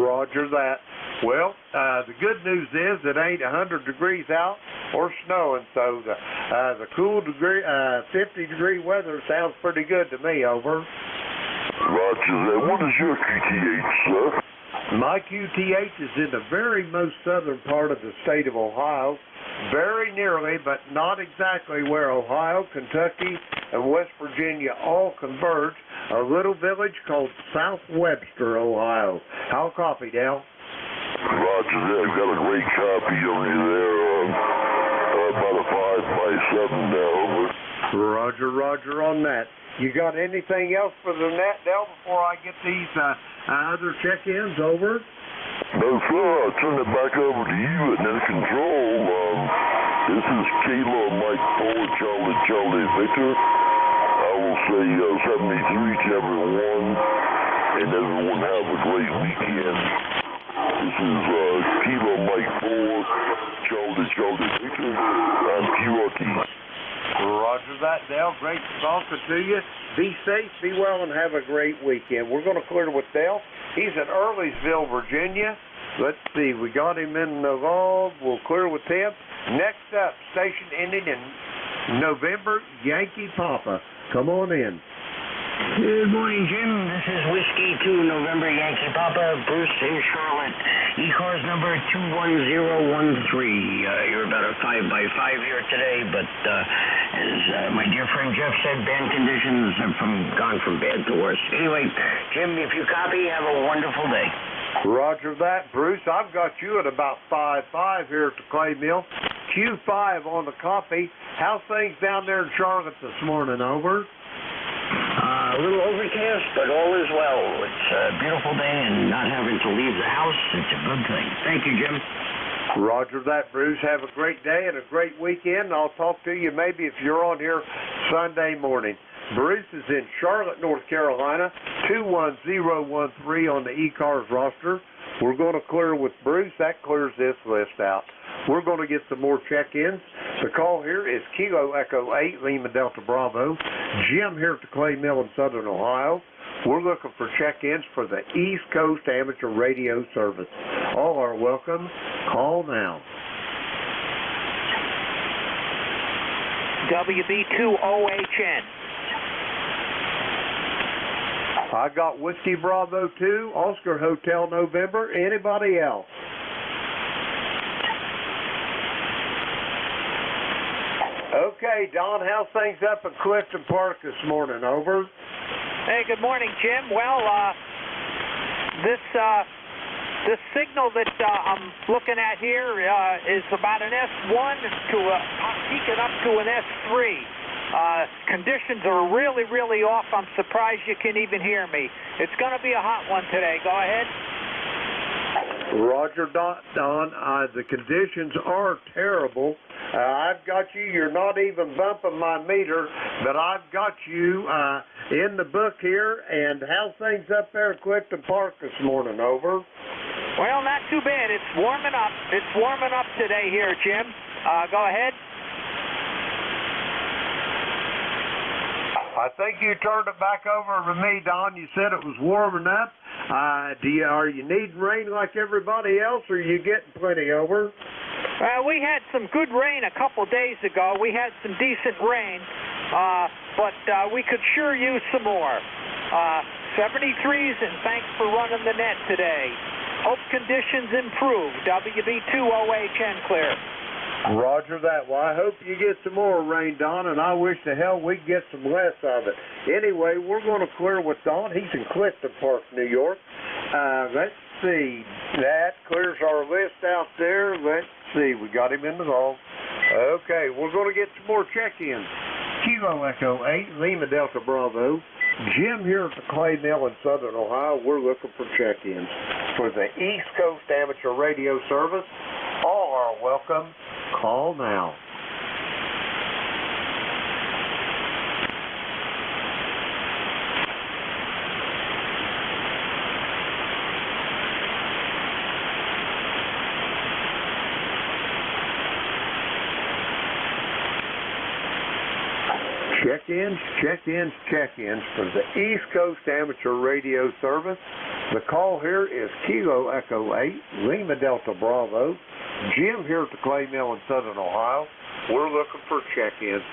Roger that. Well, the good news is it ain't 100 degrees out or snowing, so the cool 50-degree weather sounds pretty good to me, over. Roger that. What is your QTH, sir? My QTH is in the very most southern part of the state of Ohio, very nearly, but not exactly where Ohio, Kentucky, and West Virginia all converge, a little village called South Webster, Ohio. How copy, Dale? Roger that. I've got a great copy of you there, about a 5x7 there, over. Roger on that. You got anything else for the net, Dale, before I get these other check-ins, over? No, sir. I'll turn it back over to you at net control. This is Kilo Mike 4, Charlie Victor. I will say 73 to everyone, and everyone have a great weekend. This is Kilo Mike 4, Charlie Victor. I'm QRT. Roger that, Dale. Great talking to you. Be safe, be well, and have a great weekend. We're going to clear with Dale. He's in Hurleysville, Virginia. Let's see, we got him in the log. We'll clear with him. Next up, station ending in November, Yankee Papa. Come on in. Good morning, Jim. This is Whiskey 2 November Yankee Papa, Bruce in Charlotte. ECARS number 21013. You're about a 5x5 here today, but as my dear friend Jeff said, band conditions have gone from bad to worse. Anyway, Jim, if you copy, have a wonderful day. Roger that, Bruce. I've got you at about 5-5 here at the Clay Mill. Q5 on the copy. How's things down there in Charlotte this morning? Over? A little overcast, but all is well. It's a beautiful day, and not having to leave the house, it's a good thing. Thank you, Jim. Roger that, Bruce. Have a great day and a great weekend. I'll talk to you maybe if you're on here Sunday morning. Bruce is in Charlotte, North Carolina, 21013 on the ECARS roster. We're going to clear with Bruce. That clears this list out. We're going to get some more check-ins. The call here is Kilo Echo 8, Lima Delta Bravo. Jim here at the Clay Mill in Southern Ohio. We're looking for check-ins for the East Coast Amateur Radio Service. All are welcome. Call now. WB2OHN. I got Whiskey Bravo 2, Oscar Hotel November. Anybody else? Okay, Don, how's things up in Clifton Park this morning? Over. Hey, good morning, Jim. Well, this signal that I'm looking at here is about an S1 to peaking up to an S3. Conditions are really, really off. I'm surprised you can even hear me. It's going to be a hot one today. Go ahead. Roger, Don. The conditions are terrible. I've got you. You're not even bumping my meter, but I've got you in the book here. And how's things up there at Clifton Park this morning? Over. Well, not too bad. It's warming up. It's warming up today here, Jim. Go ahead. I think you turned it back over to me, Don. You said it was warming up. Are you needing rain like everybody else, or are you getting plenty? Over? We had some good rain a couple days ago. We had some decent rain, but we could sure use some more. 73s, and thanks for running the net today. Hope conditions improve. WB2OHN clear. Roger that. Well, I hope you get some more rain, Don, and I wish to hell we'd get some less of it. Anyway, we're going to clear with Don. He's in Clifton Park, New York. Let's see. That clears our list out there. Let's see. We got him in the log. Okay, we're going to get some more check-ins. Kilo Echo 8, Lima Delta Bravo. Jim here at the Clay Mill in Southern Ohio. We're looking for check-ins for the East Coast Amateur Radio Service. All are welcome. Call now. Check-ins for the East Coast Amateur Radio Service. The call here is Kilo Echo 8, Lima Delta Bravo. Jim here at the Clay Mill in Southern Ohio. We're looking for check-ins.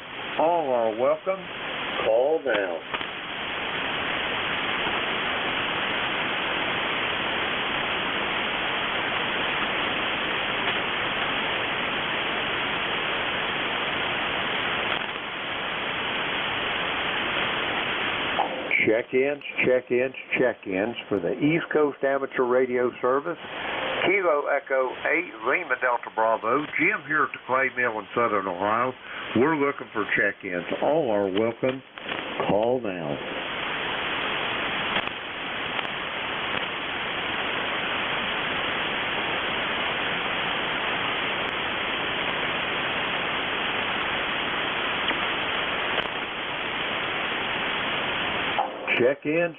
All are welcome. Call now. Check-ins for the East Coast Amateur Radio Service. Kilo Echo 8, Lima Delta Bravo. Jim here at the Clay Mill in Southern Ohio. We're looking for check-ins. All are welcome. Call now. Check-ins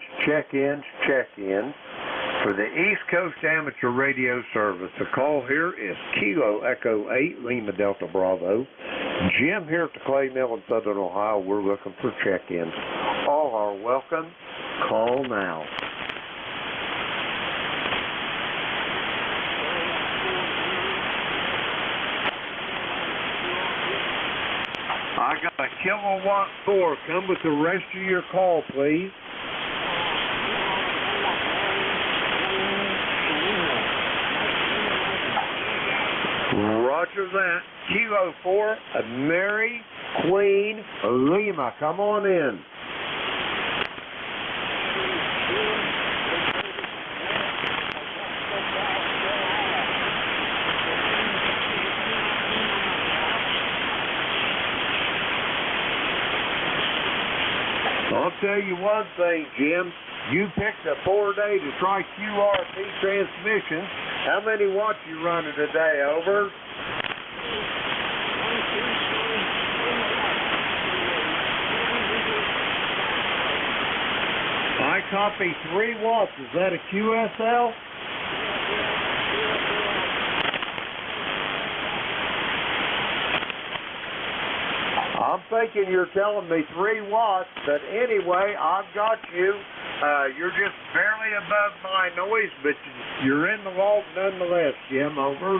for the East Coast Amateur Radio Service. The call here is Kilo Echo 8, Lima Delta Bravo. Jim here at the Clay Mill in Southern Ohio. We're looking for check-ins. All are welcome. Call now. got a kilowatt 4. Come with the rest of your call, please. Roger that. Kilo 4, Mary Queen Lima. Come on in. I'll tell you one thing, Jim. You picked a 4-day to try QRP transmission. How many watts you running today? Over? I copy 3 watts. Is that a QSL? I'm thinking you're telling me 3 watts, but anyway, I've got you. You're just barely above my noise, but you're in the vault nonetheless, Jim. Over.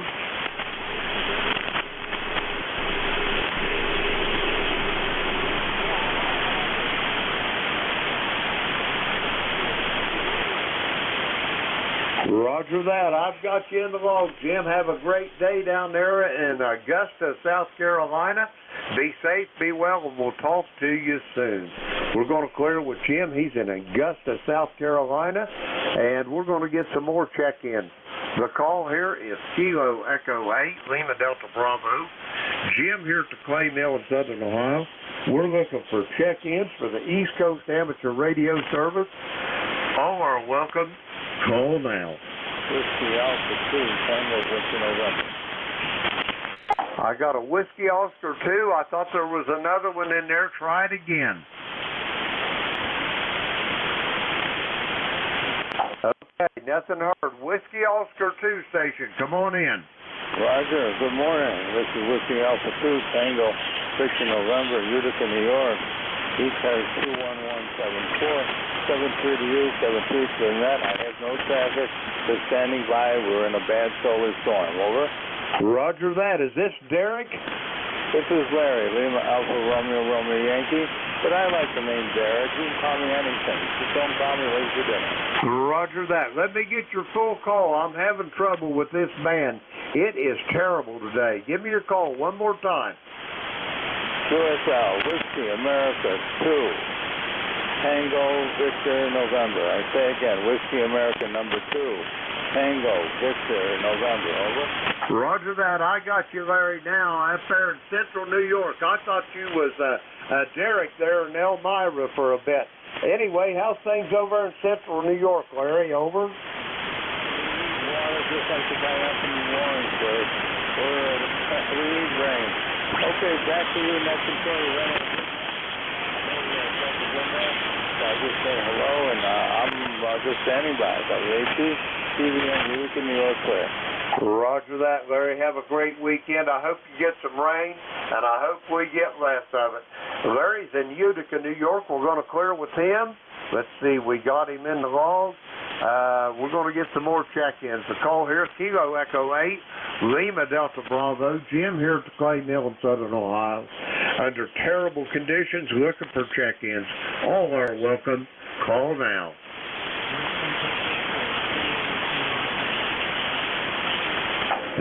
Roger that. I've got you in the vault, Jim. Have a great day down there in Augusta, South Carolina. Be safe, be well, and we'll talk to you soon. We're going to clear with Jim. He's in Augusta, South Carolina, and we're going to get some more check-ins. The call here is Kilo Echo 8, Lima Delta Bravo. Jim here at the Clay Mill in Southern Ohio. We're looking for check-ins for the East Coast Amateur Radio Service. All are welcome. Call now. Whiskey Alpha 2, Tango Whiskey November. I got a Whiskey Oscar 2. I thought there was another one in there. Try it again. Okay, nothing heard. Whiskey Oscar 2 station. Come on in. Roger. Good morning. This is Whiskey Alpha 2, Tango Whiskey November, Utica, New York. ECARS 21174. 73 to you, 73 to the net. I have no traffic. Just standing by. We're in a bad solar storm. Over. Roger that. Is this Derek? This is Larry, Lima Alpha Romeo Romeo Yankee. But I like the name Derek. You can call me anything. Just don't call me late for dinner. Roger that. Let me get your full call. I'm having trouble with this band. It is terrible today. Give me your call one more time. QSL, Whiskey America 2. Tango Victor November. I say again, Whiskey America number 2. Tango Victor November. Over. Roger that. I got you, Larry, now. I'm there in Central New York. I thought you was Derek there in Elmira for a bit. Anyway, how's things over in Central New York, Larry? Over. Well, it's just like the guy up in New Orleans, we need rain. Okay, back to you, next control. I just say hello, and I'm just standing by. WAT, TVN, Utica, New York, clear. Roger that, Larry. Have a great weekend. I hope you get some rain, and I hope we get less of it. Larry's in Utica, New York. We're going to clear with him. Let's see, we got him in the log. We're going to get some more check-ins. The call here, Kilo Echo 8, Lima Delta Bravo. Jim here at the Clay Mill in Southern Ohio. Under terrible conditions, looking for check-ins. All are welcome. Call now.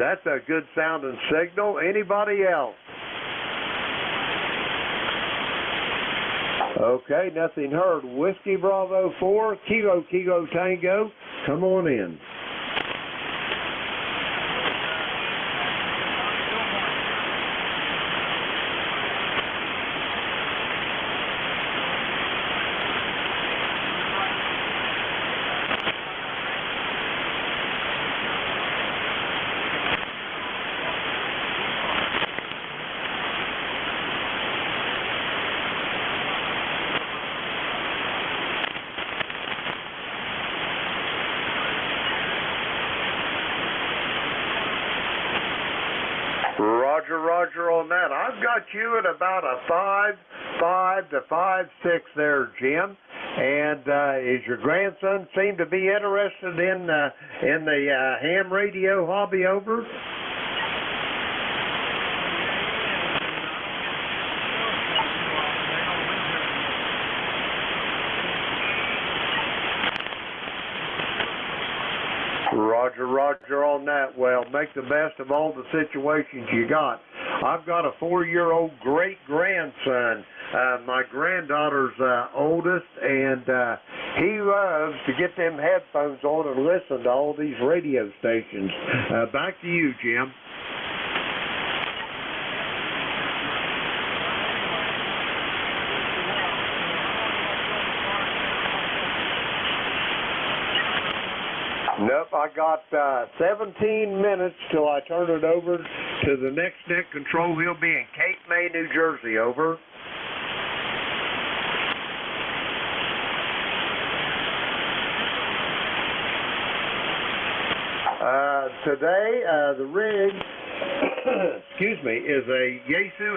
That's a good sounding signal. Anybody else? Okay, nothing heard. Whiskey Bravo 4, Kilo Tango. Come on in. Roger on that. I've got you at about a 5.5 to 5.6 there, Jim. And is your grandson seem to be interested in the ham radio hobby? Over. Roger, roger on that. Well, make the best of all the situations you got. I've got a 4-year-old great-grandson, my granddaughter's oldest, and he loves to get them headphones on and listen to all these radio stations. Back to you, Jim. Nope, I got 17 minutes till I turn it over to the next net control. He'll be in Cape May, New Jersey. Over. Today, the rig, excuse me, is a Yaesu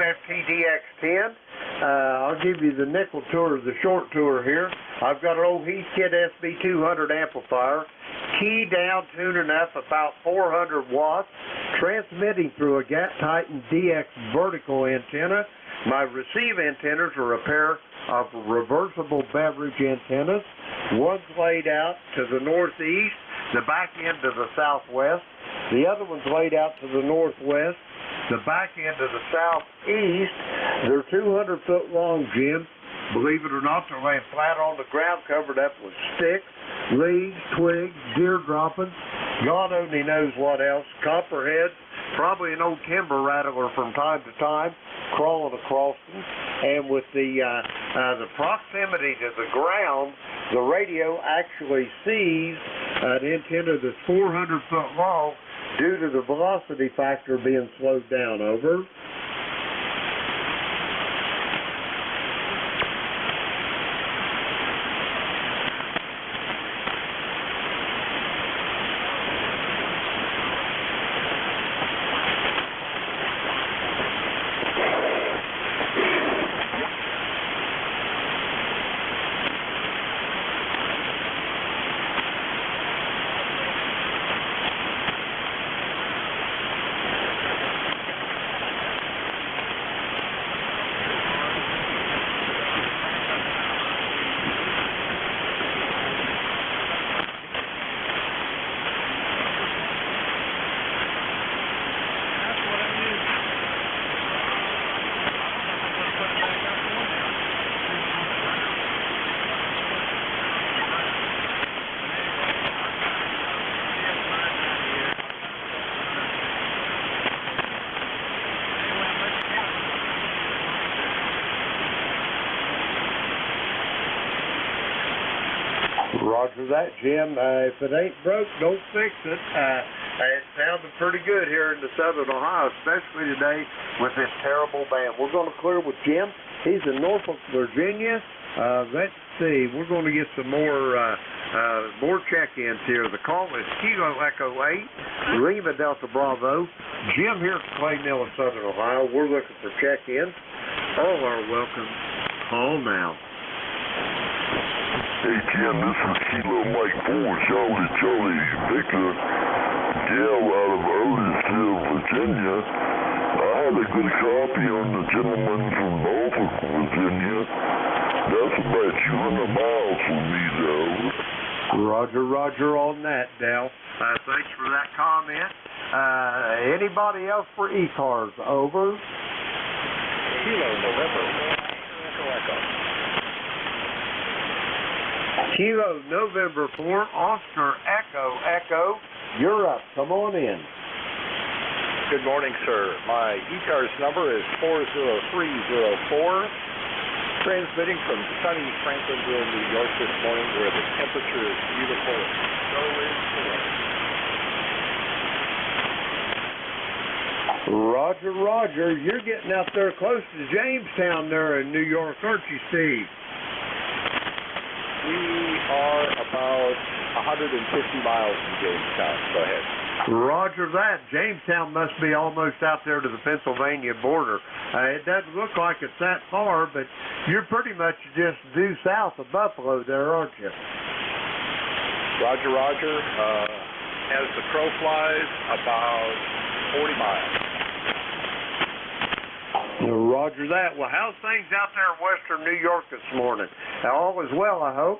FTDX10. I'll give you the nickel tour, the short tour here. I've got an old Heathkit SB200 amplifier, key down, tuning up about 400 watts, transmitting through a Gap Titan DX vertical antenna. My receive antennas are a pair of reversible beverage antennas. One's laid out to the northeast, the back end to the southwest. The other one's laid out to the northwest, the back end to the southeast. They're 200 foot long, Jim. Believe it or not, they're laying flat on the ground, covered up with sticks, leaves, twigs, deer droppings, God only knows what else, copperheads, probably an old timber rattler from time to time, crawling across them. And with the proximity to the ground, the radio actually sees an antenna that's 400 foot long due to the velocity factor being slowed down. Over. Roger that, Jim. If it ain't broke, don't fix it. It sounded pretty good here in the southern Ohio, especially today with this terrible band. We're going to clear with Jim. He's in Norfolk, Virginia. Let's see. We're going to get some more check-ins here. The call is Kilo Echo 8, Lima Delta Bravo. Jim here at Clay Mill in southern Ohio. We're looking for check-ins. All are welcome. Call now. Hey, Jim, this is Kilo Mike 4, Charlie Victor, Gail out of Otisville, Virginia. I had a good copy on the gentleman from Norfolk, Virginia. That's about 200 miles from me, though. Roger, roger on that, Dale. Thanks for that comment. Anybody else for ECARS? Over. Kilo November. Echo. Kilo November 4, Oscar Echo, you're up. Come on in. Good morning, sir. My ECARS number is 40304. Transmitting from sunny Franklinville, New York this morning where the temperature is beautiful. So is today. Roger, roger. You're getting out there close to Jamestown there in New York, aren't you, Steve? We are about 150 miles from Jamestown. Go ahead. Roger that. Jamestown must be almost out there to the Pennsylvania border. It doesn't look like it's that far, but you're pretty much just due south of Buffalo there, aren't you? Roger, roger. As the crow flies, about 40 miles. Roger that. Well, how's things out there in western New York this morning? All is well, I hope.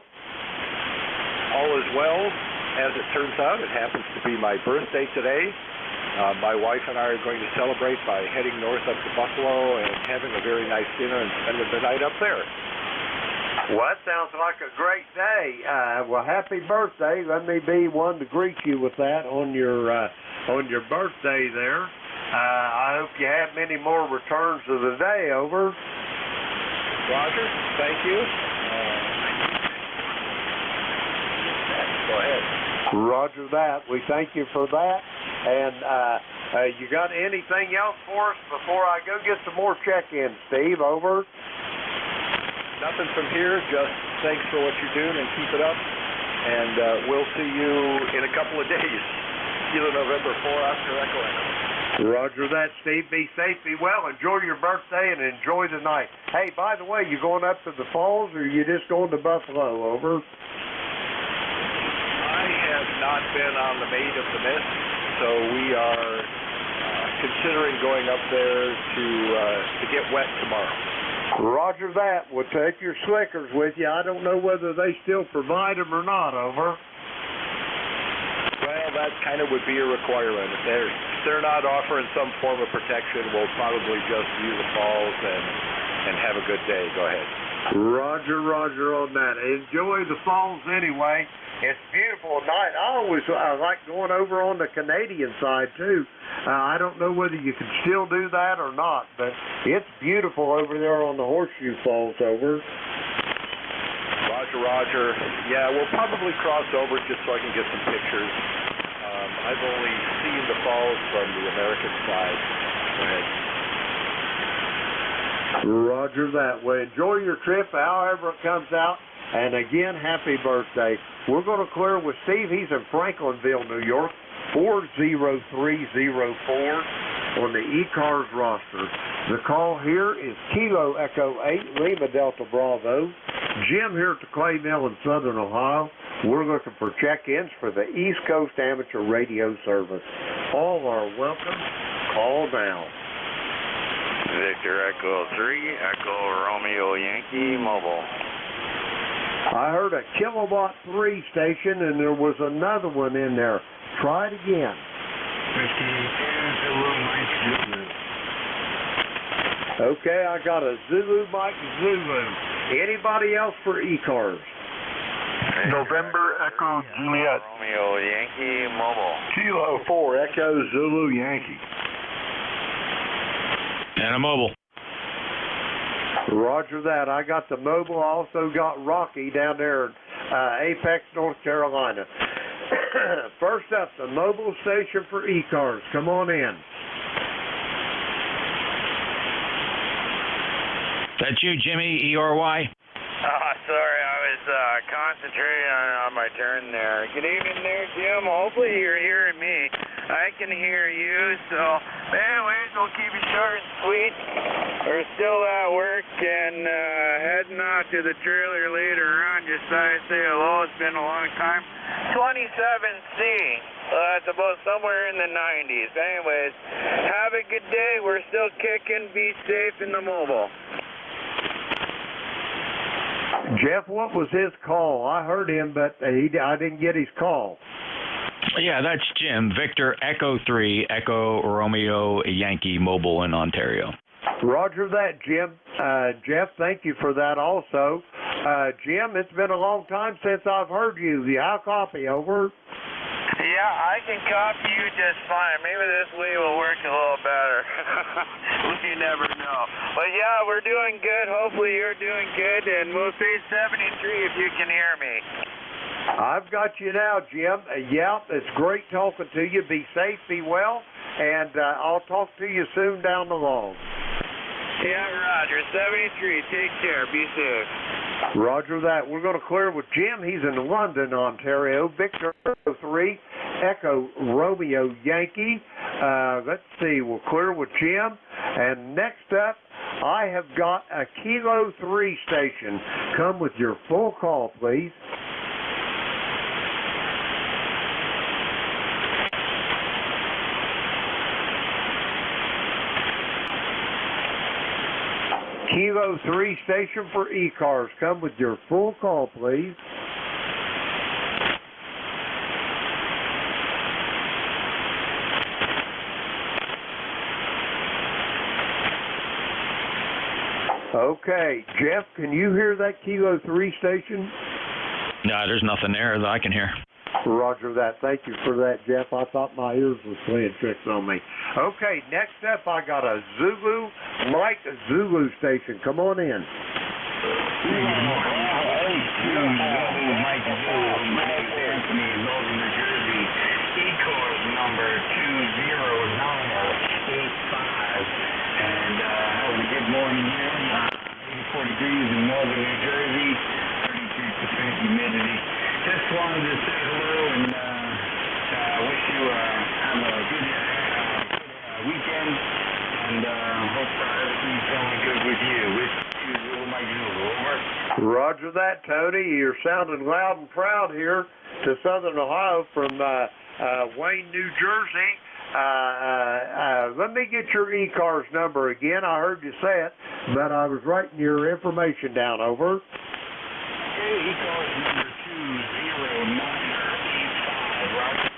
All is well. as it turns out, it happens to be my birthday today. My wife and I are going to celebrate by heading north up to Buffalo and having a very nice dinner and spending the night up there. Well, that sounds like a great day. Well, happy birthday. Let me be one to greet you with that on your birthday there. I hope you have many more returns of the day, over. Roger, thank you. Go ahead. Roger that. We thank you for that. And you got anything else for us before I go get some more check-ins, Steve? Over. Nothing from here. Just thanks for what you're doing and keep it up. And we'll see you in a couple of days. Kilo November 4, Oscar Echo Echo. Roger that, Steve. Be safe, be well. Enjoy your birthday and enjoy the night. Hey, by the way, you going up to the falls or you just going to Buffalo? Over. I have not been on the Maid of the Mist, so we are considering going up there to get wet tomorrow. Roger that. We'll take your slickers with you. I don't know whether they still provide them or not, over. Well, that kind of would be a requirement. If they're not offering some form of protection, we'll probably just view the falls and have a good day. Go ahead. Roger on that. Enjoy the falls anyway. It's beautiful at night. I always like going over on the Canadian side, too. I don't know whether you can still do that or not, but it's beautiful over there on the Horseshoe Falls, over. Roger. Yeah, we'll probably cross over just so I can get some pictures. I've only seen the falls from the American side. Go ahead. Roger that. Well, enjoy your trip however it comes out. And again, happy birthday. We're going to clear with Steve. He's in Franklinville, New York, 40304 on the ECARS roster. The call here is Kilo Echo 8, Lima Delta Bravo. Jim here at the Clay Mill in Southern Ohio. We're looking for check-ins for the East Coast Amateur Radio Service. All are welcome. Call now. Victor Echo 3, Echo Romeo Yankee Mobile. I heard a Kilowatt 3 station, and there was another one in there. Try it again. 52 Zulu Mike Zulu. Okay, I got a Zulu Mike Zulu. Anybody else for ECARS? November Echo Juliet. Romeo Yankee Mobile. Kilo 4 Echo Zulu Yankee. And a mobile. Roger that. I got the mobile. I also got Rocky down there in Apex, North Carolina. First up, the mobile station for ECARS. Come on in. That's you, Jimmy, ERY? Sorry, I was concentrating on my turn there. Good evening there, Jim. Hopefully you're hearing me. I can hear you, so anyways, we'll keep it short and sweet. We're still at work and heading out to the trailer later on. Just thought I'd say hello. It's been a long time. 27C. That's about somewhere in the 90s. Anyways, have a good day. We're still kicking. Be safe in the mobile. Jeff, what was his call? I heard him, but I didn't get his call. Yeah, that's Jim. Victor Echo 3, Echo Romeo Yankee Mobile in Ontario. Roger that, Jim. Jeff, thank you for that also. Jim, it's been a long time since I've heard you. How copy, over? Yeah, I can copy you just fine. Maybe this way will work a little better. You never know. But yeah, we're doing good. Hopefully you're doing good. And we'll say 73 if you can hear me. I've got you now, Jim. Yeah, it's great talking to you. Be safe, be well, and I'll talk to you soon down the line. Yeah, Roger. 73. Take care. Be safe. Roger that. We're going to clear with Jim. He's in London, Ontario. Victor 3, Echo Romeo Yankee. Let's see. We'll clear with Jim. And next up, I have got a Kilo 3 station. Come with your full call, please. Kilo 3 station for ECARS. Come with your full call, please. Okay, Jeff, can you hear that Kilo 3 station? No, there's nothing there that I can hear. Roger that. Thank you for that, Jeff. I thought my ears was playing tricks on me. Okay, next up I got a Zulu, Mike Zulu station. Come on in. Mike Zulu, my name is Anthony, Northern New Jersey. ECARS number 20985. And having a good morning here. 84 degrees in Northern New Jersey, 33% humidity. Just wanted to say hello and wish you have a good weekend, and hope everything's going good with you. Wish you, Mike Zulu. Over. Roger that, Tony. You're sounding loud and proud here to Southern Ohio from Wayne, New Jersey. Let me get your ECARS number again. I heard you say it, but I was writing your information down. Over. ECARS number 20985, right?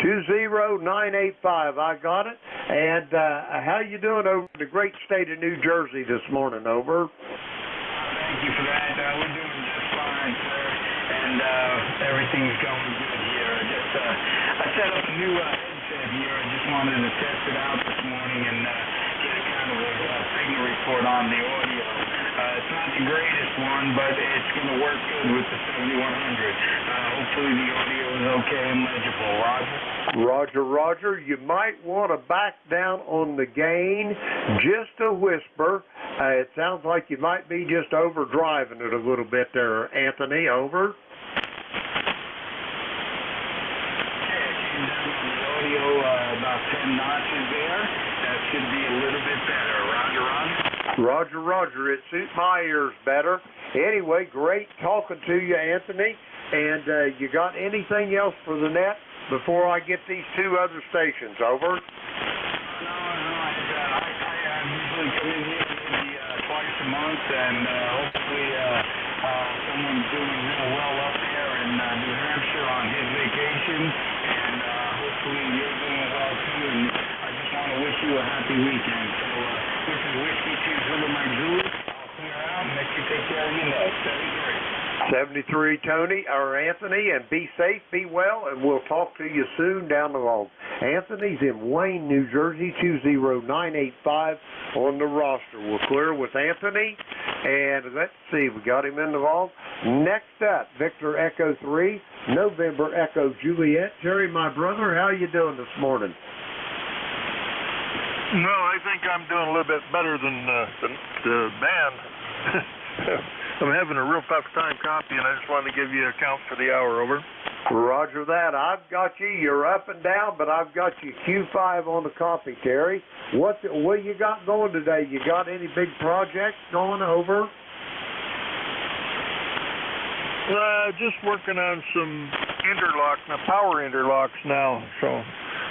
20985. I got it. And how you doing over in the great state of New Jersey this morning? Over. Thank you for that. We're doing just fine, sir, and everything's going good here. I set up a new headset here. I just wanted to test it out this morning and get a kind of a signal report on the audio. It's not the greatest one, but it's going to work good with the 7100. Hopefully the audio is okay and legible. Roger? Roger. You might want to back down on the gain just a whisper. It sounds like you might be just overdriving it a little bit there, Anthony. Over. Audio about 10 notches there. That should be a little bit better. Roger. It suits my ears better. Anyway, great talking to you, Anthony. And you got anything else for the net before I get these two other stations? Over. No. I usually come in here maybe twice a month, and hopefully someone's doing real well up there in New Hampshire on his vacation, and hopefully you're doing well too. And I just want to wish you a happy weekend. So this is Whiskey 2 Zulu Mike Zulu. I'll clear out and let you take care of your net. 73, Tony, or Anthony, and be safe, be well, and we'll talk to you soon down the road. Anthony's in Wayne, New Jersey, 20985 on the roster. We're clear with Anthony, and let's see, we got him in the vault. Next up, Victor Echo 3, November Echo Juliet. Terry, my brother, how you doing this morning? Well, I think I'm doing a little bit better than the band. I'm having a real tough time copying. I just wanted to give you a count for the hour. Over. Roger that. I've got you. You're up and down, but I've got you Q5 on the copy, Terry. What you got going today? You got any big projects going? Over? Just working on some power interlocks now. So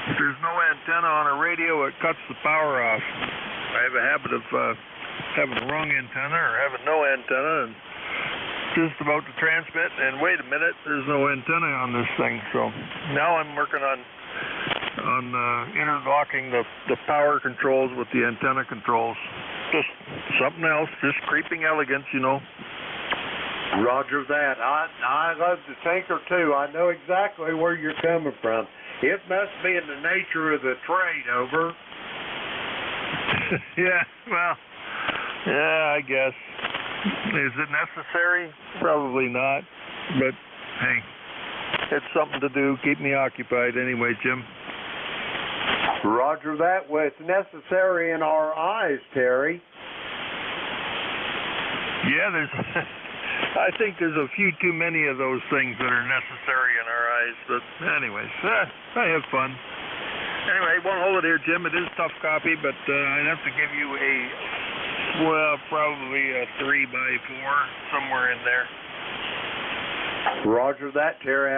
if there's no antenna on a radio, it cuts the power off. I have a habit of having the wrong antenna or having no antenna and just about to transmit, and wait a minute, there's no antenna on this thing. So now I'm working on interlocking the power controls with the antenna controls. Just something else, just creeping elegance, you know. Roger that. I love to tinker too. I know exactly where you're coming from. It must be in the nature of the trade. Over. Yeah, I guess. Is it necessary? Probably not. But, hey, it's something to do. Keep me occupied anyway, Jim. Roger that. Well, it's necessary in our eyes, Terry. Yeah, I think there's a few too many of those things that are necessary in our eyes. But anyways, I have fun. Anyway, won't hold it here, Jim. It is tough copy, but I'd have to give you probably a 3x4, somewhere in there. Roger that, Terry.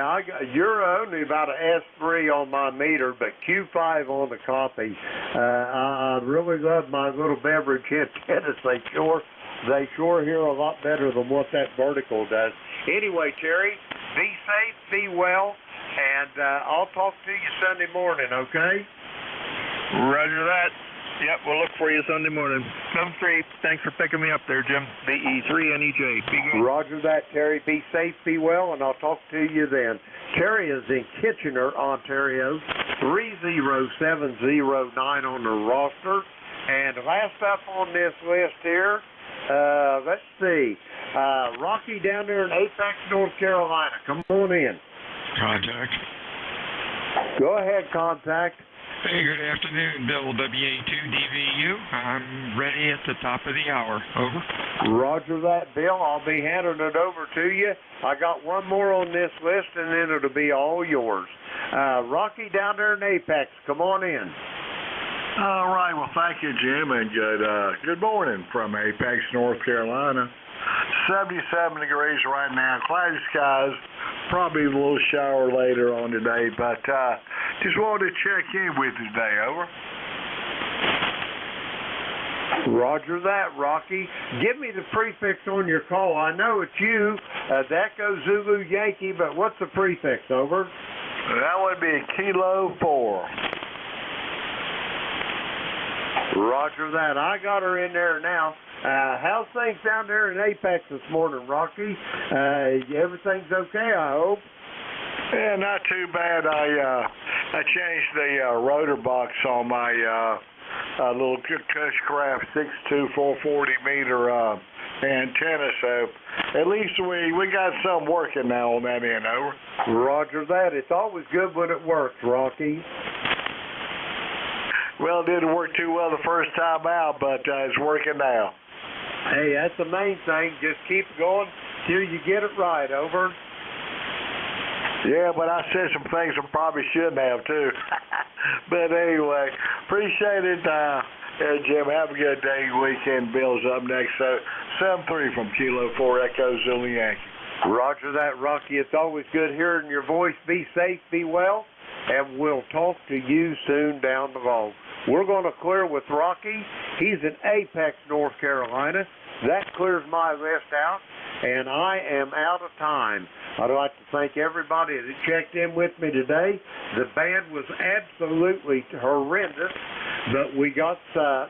You're only about an S3 on my meter, but Q5 on the copy. I really love my little beverage antennas. They sure hear a lot better than what that vertical does. Anyway, Terry, be safe, be well, and I'll talk to you Sunday morning, okay? Roger that. Yep, we'll look for you Sunday morning. 7-3. Thanks for picking me up there, Jim. BE3NEJ. Be good. Roger that, Terry. Be safe, be well, and I'll talk to you then. Terry is in Kitchener, Ontario. 30709 on the roster. And last up on this list here, let's see, Rocky down there in Apex, North Carolina. Come on in. Contact. Go ahead, contact. Hey, good afternoon, Bill, WA2DVU. I'm ready at the top of the hour. Over. Roger that, Bill. I'll be handing it over to you. I got one more on this list, and then it'll be all yours. Rocky down there in Apex, come on in. All right. Well, thank you, Jim, and good morning from Apex, North Carolina. 77 degrees right now. Cloudy skies. Probably a little shower later on today, but just wanted to check in with you today. Over. Roger that, Rocky. Give me the prefix on your call. I know it's you, Echo Zulu Yankee, but what's the prefix? Over. That would be Kilo 4. Roger that. I got her in there now. How's things down there in Apex this morning, Rocky? Everything's okay, I hope? Yeah, not too bad. I changed the rotor box on my little Cushcraft 6.2 440 meter antenna, so at least we got some working now on that end. Over. Roger that. It's always good when it works, Rocky. Well, it didn't work too well the first time out, but it's working now. Hey, that's the main thing. Just keep going till you get it right. Over. Yeah, but I said some things I probably shouldn't have, too. But anyway, appreciate it. Jim, have a good day. Weekend. Bill's up next. So 7-3 from Kilo 4 Echo Zulu Yankee. Roger that, Rocky. It's always good hearing your voice. Be safe, be well, and we'll talk to you soon down the road. We're going to clear with Rocky. He's in Apex, North Carolina. That clears my list out, and I am out of time. I'd like to thank everybody that checked in with me today. The band was absolutely horrendous, but we got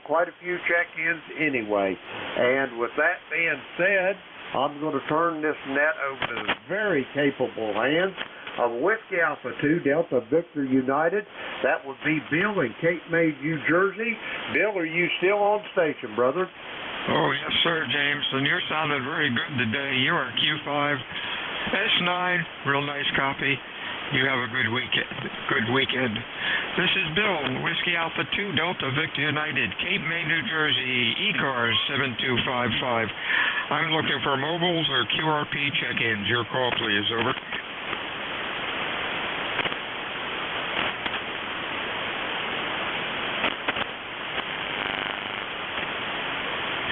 quite a few check-ins anyway. And with that being said, I'm going to turn this net over to the very capable hands of Whiskey Alpha 2 Delta Victor United. That would be Bill in Cape May, New Jersey. Bill, are you still on station, brother? Oh, yes, sir, James. And you're sounding very good today. You are Q5 S9. Real nice copy. You have a good weekend. This is Bill, Whiskey Alpha 2 Delta Victor United, Cape May, New Jersey, ECARS 7255. I'm looking for mobiles or QRP check-ins. Your call, please. Over.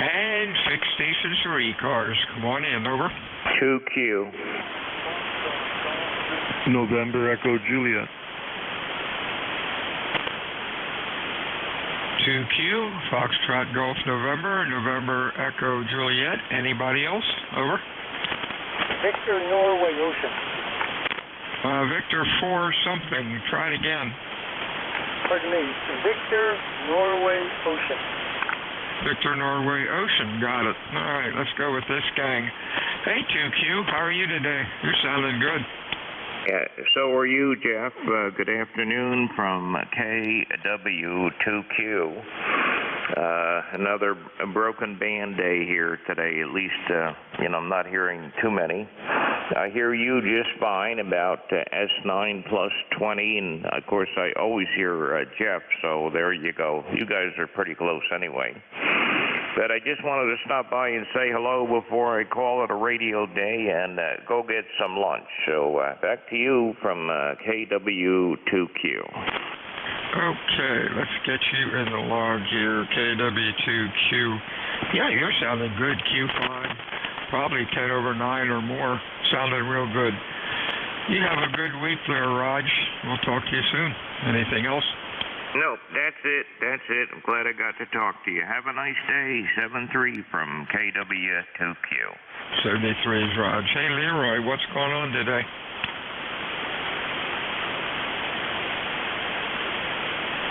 And fixed stations for ECARS. Come on in. Over. 2Q. November Echo Juliet. 2Q, Foxtrot Golf November, November Echo Juliet. Anybody else? Over. Victor Norway Ocean. Victor 4 something. Try it again. Pardon me. Victor Norway Ocean. Victor Norway Ocean. Got it. All right, let's go with this gang. Hey, 2Q, how are you today? You're sounding good. Yeah, so are you, Jeff. Good afternoon from KW2Q. Another broken band day here today. At least, I'm not hearing too many. I hear you just fine about S9 plus 20, and of course I always hear Jeff, so there you go. You guys are pretty close anyway. But I just wanted to stop by and say hello before I call it a radio day and go get some lunch. So back to you from KW2Q. Okay, let's get you in the log here, KW2Q. Yeah, you're sounding good, Q5. Probably 10 over 9 or more. Sounding real good. You have a good week there, Raj. We'll talk to you soon. Anything else? No, that's it. I'm glad I got to talk to you. Have a nice day. 7-3 from KW2Q. 73 is Raj. Hey, Leroy, what's going on today?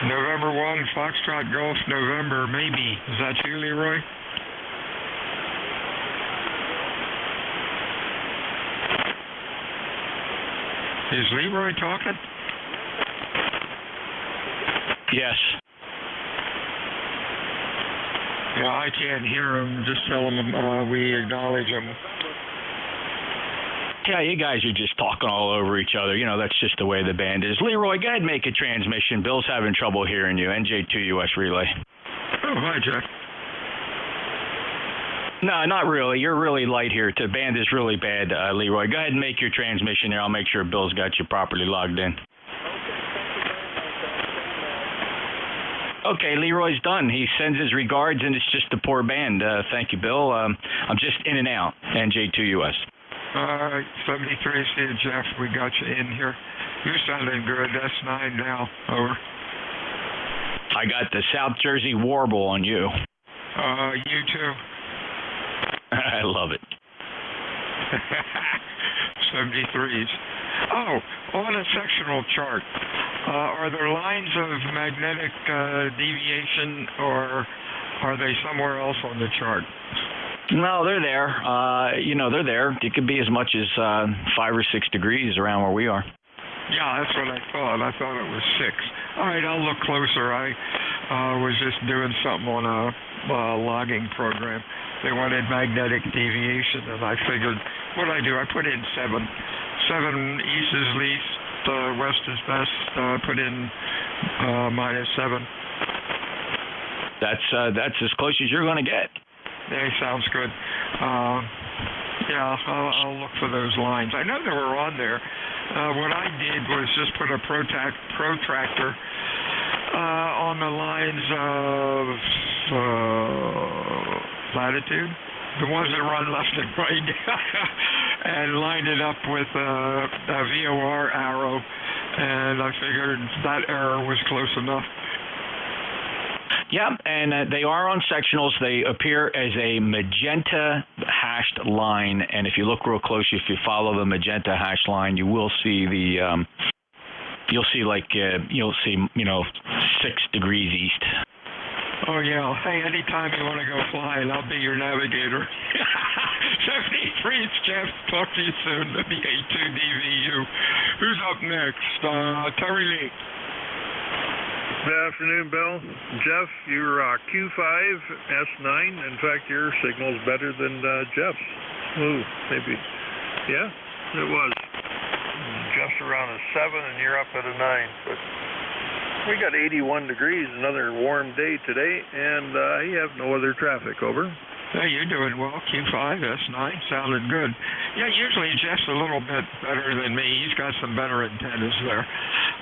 November 1, Foxtrot Golf, November, maybe. Is that you, Leroy? Is Leroy talking? Yes. Yeah, I can't hear him. Just tell him we acknowledge him. Yeah, you guys are just talking all over each other. You know, that's just the way the band is. Leroy, go ahead and make a transmission. Bill's having trouble hearing you. NJ2US relay. Oh, hi, Jeff. No, not really. You're really light here. The band is really bad, Leroy. Go ahead and make your transmission there. I'll make sure Bill's got you properly logged in. Okay, Leroy's done. He sends his regards, and it's just the poor band. Thank you, Bill. I'm just in and out. NJ2US. All right, 73, see you, Jeff. We got you in here. You're sounding good. That's 9 now. Over. I got the South Jersey warble on you. You too. I love it. 73s. Oh, on a sectional chart, are there lines of magnetic deviation, or are they somewhere else on the chart? No, they're there. They're there. It could be as much as 5 or 6 degrees around where we are. Yeah, that's what I thought. I thought it was 6. All right, I'll look closer. I was just doing something on a logging program. They wanted magnetic deviation, and I figured, what I do? I put in 7. 7 east is least, west is best. Put in -7. That's as close as you're going to get. Yeah, sounds good. Yeah, I'll look for those lines. I know they were on there. What I did was just put a protractor on the lines of latitude, the ones that run left and right, and lined it up with a VOR arrow, and I figured that error was close enough. Yeah, and they are on sectionals. They appear as a magenta hashed line, and if you look real close, if you follow the magenta hashed line, you will see the you'll see 6 degrees east. Oh yeah. Hey, anytime you want to go flying, I'll be your navigator. 73, it's Jeff. Talk to you soon. WA2DVU. Who's up next? Terry Lee. Good afternoon, Bill. Jeff, you're Q5 S9. In fact, your signal's better than Jeff's. Ooh, maybe. Yeah, it was. Jeff's around a 7, and you're up at a 9. But we got 81 degrees, another warm day today, and you have no other traffic. Over. Hey, you're doing well. Q5 S9 sounded good. Yeah, usually Jeff's a little bit better than me. He's got some better antennas there,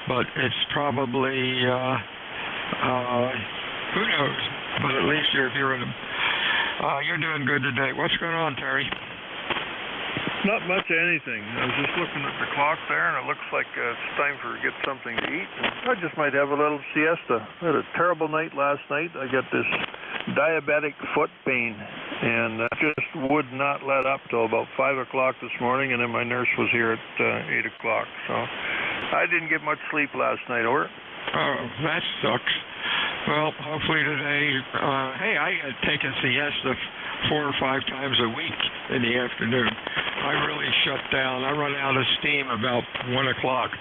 but it's probably who knows? But at least you're hearing them. You're doing good today. What's going on, Terry? Not much of anything. I was just looking at the clock there, and it looks like it's time for get something to eat. And I just might have a little siesta. I had a terrible night last night. I got this diabetic foot pain, and just would not let up till about 5 o'clock this morning, and then my nurse was here at 8 o'clock. So I didn't get much sleep last night. Over. Oh, that sucks. Well, hopefully today, hey, I take a siesta 4 or 5 times a week in the afternoon. I really shut down. I run out of steam about 1 o'clock.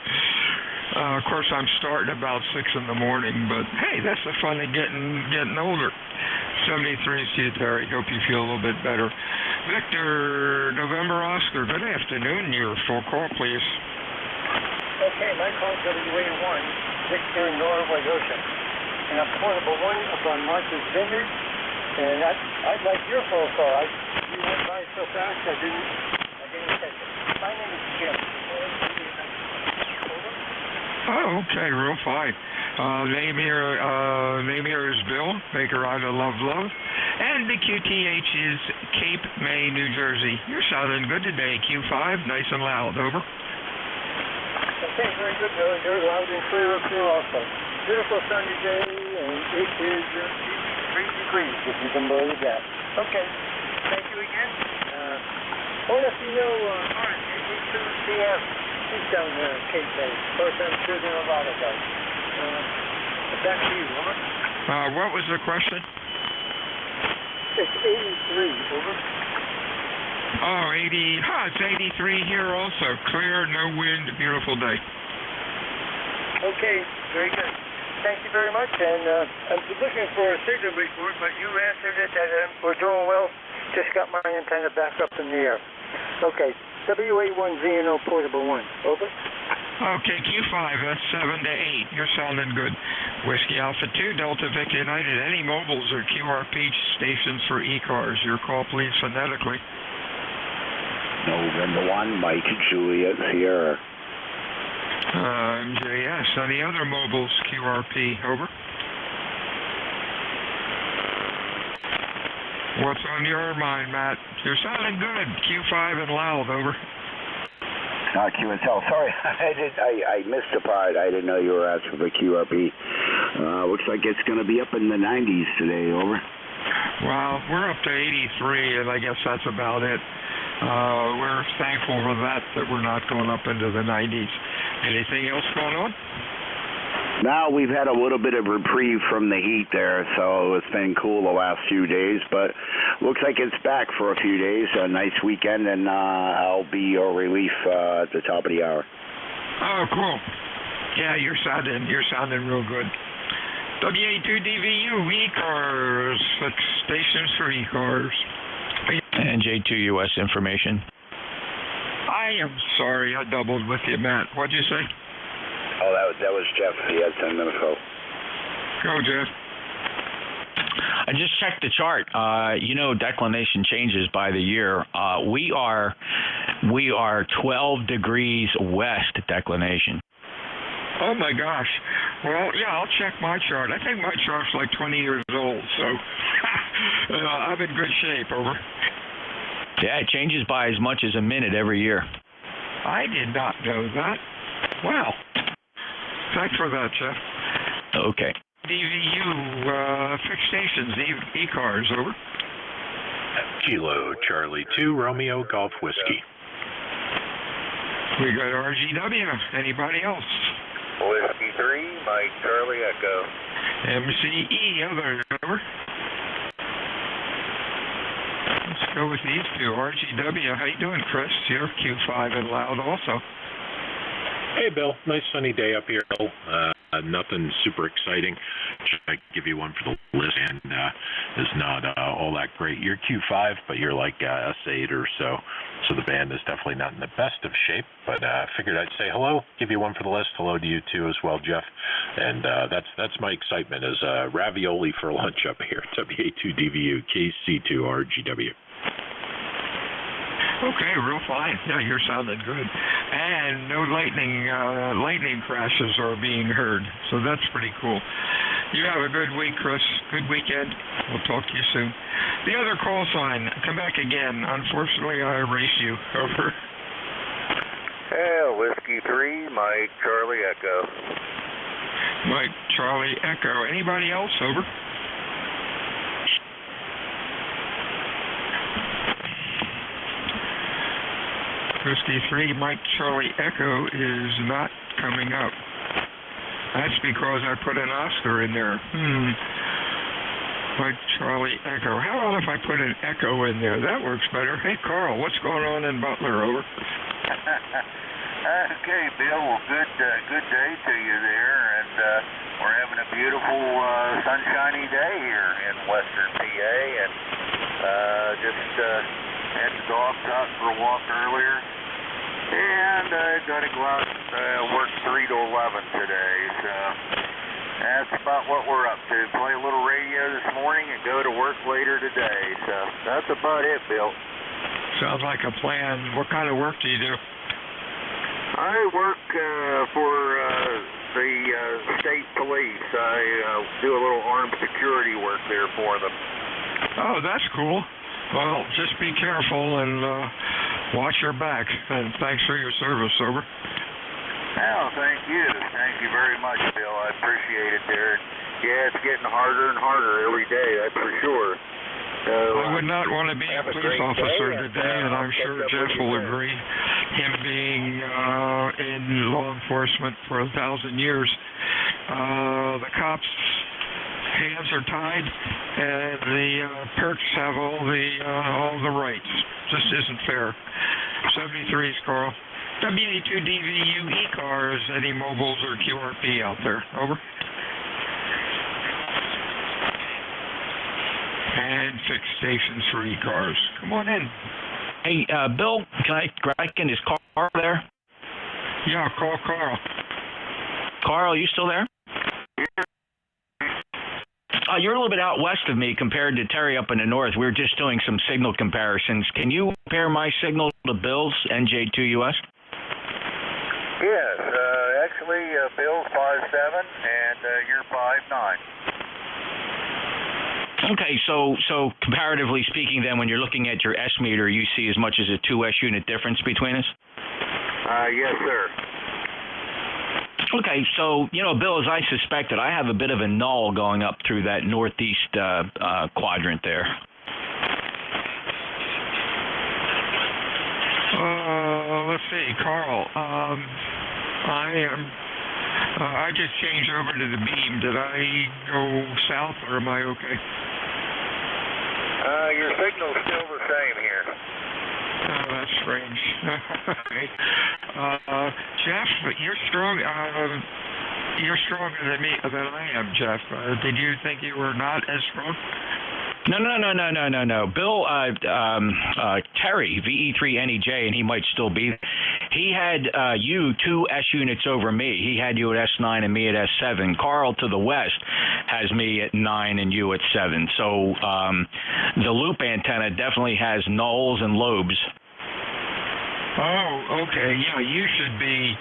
Of course, I'm starting about 6 in the morning, but hey, that's the fun of getting older. 73, see you, Terry. Hope you feel a little bit better. Victor, November Oscar, good afternoon. Your full call, please. Okay, my call's WA1, Victor, Norway Ocean. And I'm portable 1 up on Martha's Vineyard. And I'd like your phone call. You went by so fast, I didn't catch it. My name is Jim. Oh, okay, real fine. Name here is Bill, Baker Ida Love, and the QTH is Cape May, New Jersey. You're sounding good today, Q5, nice and loud. Over. Okay, very good, Bill. You're loud and clear up here also. Beautiful sunny day, and it is 3 degrees, if you can believe that. Okay, thank you again. Well, if you know NJ2US, he's down there in Cape May. Of course, I'm sure there are a lot of guys. Back to you, over. What was the question? It's 83, over. Oh, 80. It's 83 here also. Clear, no wind, beautiful day. Okay, very good. Thank you very much. And I'm looking for a signal report, but you answered it that we're doing well. Just got my antenna back up in the air. Okay, WA1ZNO Portable 1, over. Okay, Q5, that's 7 to 8. You're sounding good. Whiskey Alpha 2, Delta Vic United. Any mobiles or QRP stations for ECARS? Your call, please, phonetically. November 1, Mike Juliet Sierra. NJS. Any other mobiles, QRP? Over. What's on your mind, Matt? You're sounding good. Q5 and loud. Over. QSL. Sorry, I missed the part. I didn't know you were asking for QRP. Looks like it's going to be up in the 90s today. Over. Well, we're up to 83, and I guess that's about it. We're thankful for that we're not going up into the 90s. Anything else going on? Now we've had a little bit of reprieve from the heat there, so it's been cool the last few days, but looks like it's back for a few days. A nice weekend, and I'll be your relief at the top of the hour. Oh, cool. Yeah, you're sounding real good. WA2DVU, ECARS, stations for ECARS. NJ2US information. I am sorry I doubled with you, Matt. What'd you say? Oh, that was Jeff. He had 10 minutes ago. Go, Jeff. I just checked the chart. Declination changes by the year. We are 12 degrees west declination. Oh my gosh. Well, yeah, I'll check my chart. I think my chart's like 20 years old, so I'm in good shape. Over. Yeah, it changes by as much as a minute every year. I did not know that. Wow. Thanks for that, Jeff. Okay. DVU, fixed stations, ECARS, over. Kilo Charlie 2, Romeo Golf Whiskey. We got RGW. Anybody else? Whiskey 3, Mike Charlie Echo. MCE, other, over. Let's go with these two. RGW, how you doing, Chris? You're Q5 and loud also. Hey, Bill. Nice sunny day up here. Nothing super exciting. Just I give you one for the list, and is not all that great. You're Q5, but you're like S8 or so. So the band is definitely not in the best of shape. But figured I'd say hello, give you one for the list. Hello to you too as well, Jeff. And that's my excitement is ravioli for lunch up here. WA2DVU KC2RGW. Okay, real fine. Yeah, you're sounding good. And no lightning crashes are being heard, so that's pretty cool. You have a good week, Chris. Good weekend. We'll talk to you soon. The other call sign, come back again. Unfortunately, I erase you. Over. Whiskey 3, Mike Charlie Echo. Mike Charlie Echo. Anybody else? Over. Whiskey 3, Mike Charlie Echo is not coming up. That's because I put an Oscar in there. Mike Charlie Echo. How about if I put an Echo in there? That works better. Hey, Carl, what's going on in Butler? Over. Okay, Bill. Well, good day to you there, and we're having a beautiful sunshiny day here in Western PA, and just had the dogs out for a walk earlier, and got to go out and work 3 to 11 today, so that's about what we're up to. Play a little radio this morning and go to work later today, so that's about it, Bill. Sounds like a plan. What kind of work do you do? I work for the state police. I do a little armed security work there for them. Oh, that's cool. Well, just be careful and watch your back. And thanks for your service, over. Oh, thank you. Thank you very much, Bill. I appreciate it there. Yeah, it's getting harder and harder every day, that's for sure. So, I would not want to be a police officer today, and I'm sure Jeff will agree. Him being in law enforcement for 1,000 years, The cops' hands are tied, and the perks have all the rights. Just isn't fair. 73's Carl. WA2DVU ECARS, any mobiles or QRP out there? Over. And fixed stations for ECARS. Come on in. Hey, Bill, can I get in his car there? Yeah, call Carl. Carl, are you still there? You're a little bit out west of me compared to Terry up in the north. We're just doing some signal comparisons. Can you compare my signal to Bill's NJ2US? Yes, actually, Bill's 5.7 and you're 5.9. Okay, so comparatively speaking, then, when you're looking at your S meter, you see as much as a 2S unit difference between us? Yes, sir. Okay, so, Bill, as I suspected, I have a bit of a null going up through that northeast quadrant there. Let's see, Carl. I just changed over to the beam. Did I go south, or am I okay? Your signal's still the same here. Oh, that's strange. Jeff, you're strong. You're stronger than I am, Jeff. Did you think you were not as strong? No. Bill, Terry, VE3NEJ, and he might still be. He had you 2 S units over me. He had you at S9 and me at S7. Carl to the west has me at 9 and you at 7. So the loop antenna definitely has nulls and lobes. Oh, okay. Yeah, you should be.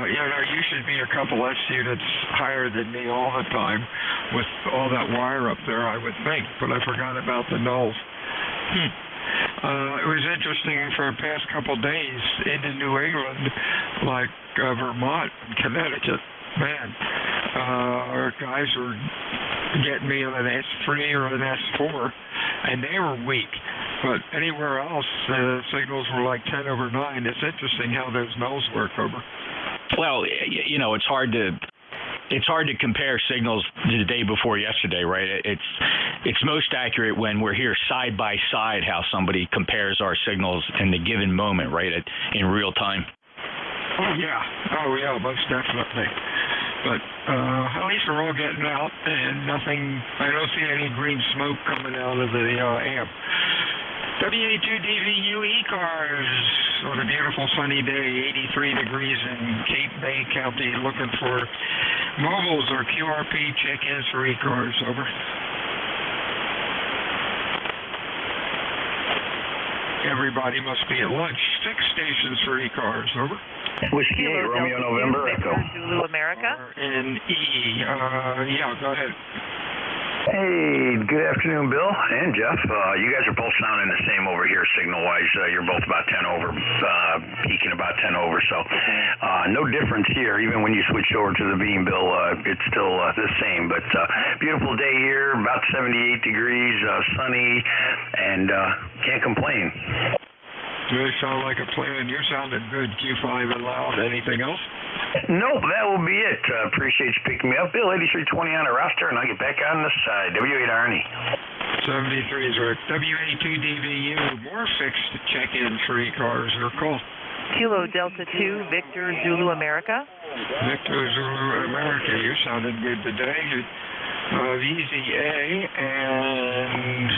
You should be a couple S units higher than me all the time with all that wire up there, I would think, but I forgot about the nulls. It was interesting for the past couple days into New England, like Vermont and Connecticut. Man, our guys were getting me on an S3 or an S4, and they were weak. But anywhere else, the signals were like 10 over 9. It's interesting how those nulls work, over. Well, it's hard to compare signals the day before yesterday, right? It's most accurate when we're here side by side, how somebody compares our signals in the given moment, right, in real time. Oh yeah, most definitely. But at least we're all getting out, and nothing. I don't see any green smoke coming out of the amp. WA2DVU ECARS on a beautiful sunny day, 83 degrees in Cape May County, looking for mobiles or QRP check-ins for ECARS, over. Everybody must be at lunch. 6 stations for ECARS, over. Whiskey 8, Romeo November, Echo. Zulu America. R-N-E, yeah, go ahead. Hey, good afternoon, Bill and Jeff. You guys are both sounding the same over here signal-wise. You're both about 10 over, peaking about 10 over. So no difference here. Even when you switched over to the beam, Bill, it's still the same. But beautiful day here, about 78 degrees, sunny, and can't complain. You sound like a plan. You're sounding good, Q5 and loud. Anything else? Nope, that will be it. Appreciate you picking me up. Bill, 8320 on the roster, and I'll get back on the side. W8 Arnie. 73 is right. WA2DVU, more fixed check-in for ECARS or call. Kilo Delta 2, Victor Zulu America. Victor Zulu America, you're sounding good today. VZA, and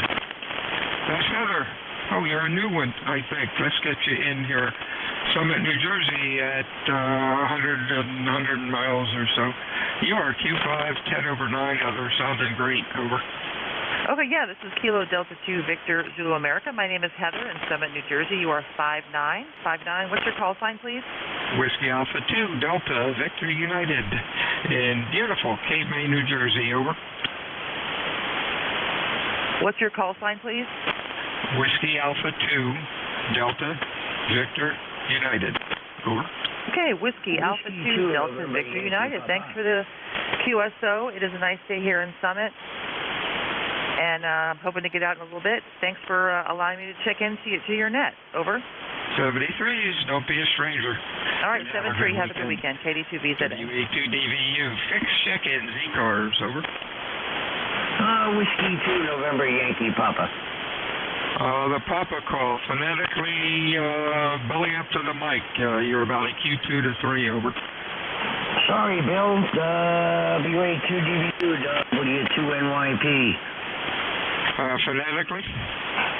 that's Heather. Oh, you're a new one, I think. Let's get you in here. Summit, New Jersey at 100 miles or so. You are Q5, 10 over 9, Heather. Sounding great, over. Okay, yeah, this is Kilo Delta 2, Victor Zulu America. My name is Heather in Summit, New Jersey. You are 5'9". 5'9". What's your call sign, please? Whiskey Alpha 2, Delta, Victor United in beautiful Cape May, New Jersey, over. What's your call sign, please? Whiskey Alpha 2, Delta, Victor United. Over. Okay, Whiskey Alpha 2, Delta, Victor United. Thanks for the QSO. It is a nice day here in Summit, and I'm hoping to get out in a little bit. Thanks for allowing me to check in to your net. Over. 73s, don't be a stranger. All right, 7-3, have a good weekend. KD2VZA. WA2DVU, fix check-ins, ECARS, over. Whiskey 2, November, Yankee Papa. The Papa call, phonetically, belly up to the mic. You're about a Q2 to 3, over. Sorry, Bill. WA2DVU, W2NYP. Phonetically?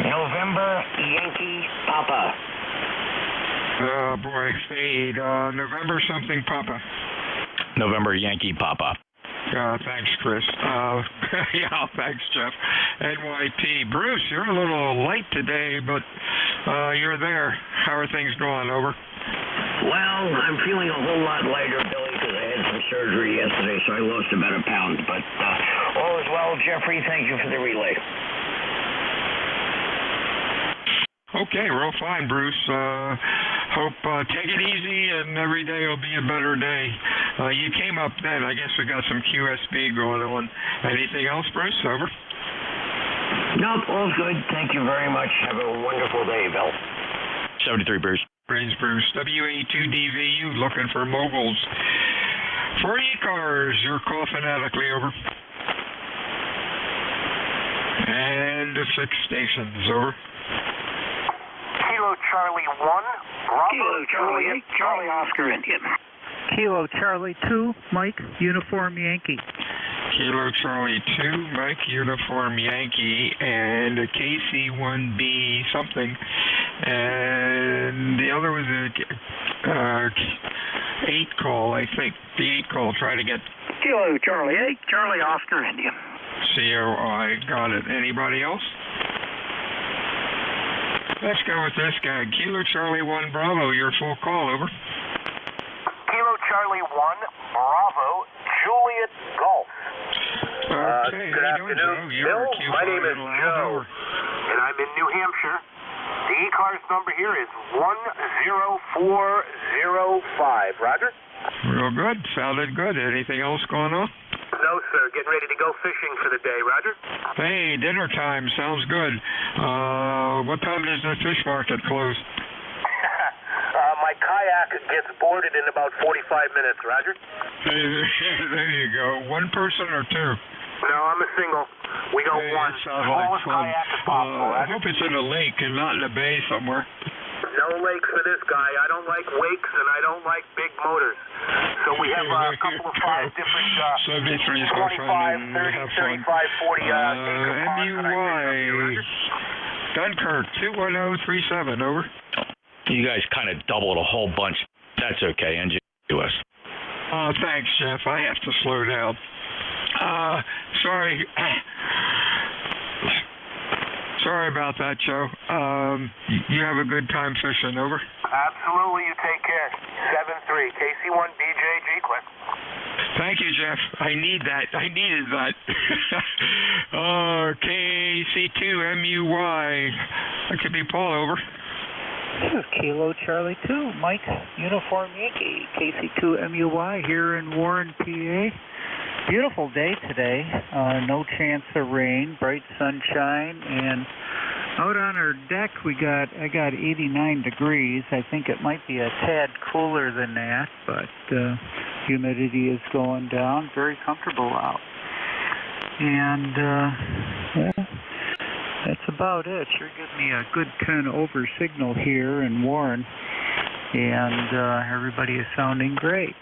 November, Yankee Papa. Boy, fade. November something Papa. November Yankee Papa. Thanks, Chris. Yeah, thanks, Jeff. NYP. Bruce, you're a little late today, but you're there. How are things going? Over. Well, I'm feeling a whole lot lighter, Billy, because I had some surgery yesterday, so I lost about a pound. But all is well, Jeffrey. Thank you for the relay. Okay, real fine, Bruce. Hope take it easy, and every day will be a better day. You came up then. I guess we got some QSB going on. Anything else, Bruce? Over. Nope, all's good. Thank you very much. Have a wonderful day, Bill. 73, Bruce. Praise Bruce. WA2DVU looking for mobiles. For ECARS, you're call phonetically, over. And the 6 stations, over. Kilo Charlie 1, Bravo Kilo Charlie 8, Charlie Oscar Indian. Kilo Charlie 2, Mike, Uniform Yankee. Kilo Charlie 2, Mike, Uniform Yankee, and a KC1B something. And the other was a 8 call, I think. The 8 call, try to get... Kilo Charlie 8, Charlie Oscar Indian. COI, got it. Anybody else? Let's go with this guy. Kilo Charlie 1, Bravo, your full call, over. Kilo Charlie 1, Bravo, Juliet Golf. Okay, good afternoon, Bill. My name is Joe, and I'm in New Hampshire. The ECARS number here is 10405. Roger? Real good. Sounded good. Anything else going on? No, sir. Getting ready to go fishing for the day. Roger? Hey, dinner time. Sounds good. What time does the fish market close? My kayak gets boarded in about 45 minutes. Roger? Hey, there you go. One person or two? No, I'm a single. We go one. Sounds like fun. Kayak as possible, I hope it's in a lake and not in a bay somewhere. No lakes for this guy. I don't like wakes and I don't like big motors. So we have a couple of 5 different 25, 30, 35, 40 MUY Dunkirk 21037, over. You guys kind of doubled a whole bunch. That's okay, NJ2US. Thanks, Jeff. I have to slow down. Sorry. Sorry about that, Joe. You have a good time fishing, over. Absolutely, you take care. 7-3, KC1BJG, Cliff. Thank you, Jeff. I need that. I needed that. KC2MUY. That could be Paul, over. This is Kilo Charlie 2, Mike, Uniform Yankee, KC2MUY here in Warren, PA. Beautiful day today, no chance of rain, bright sunshine, and out on our deck I got 89 degrees. I think it might be a tad cooler than that, but humidity is going down, very comfortable out. And yeah, that's about it. Sure gives me a good 10 over signal here in Warren, and everybody is sounding great.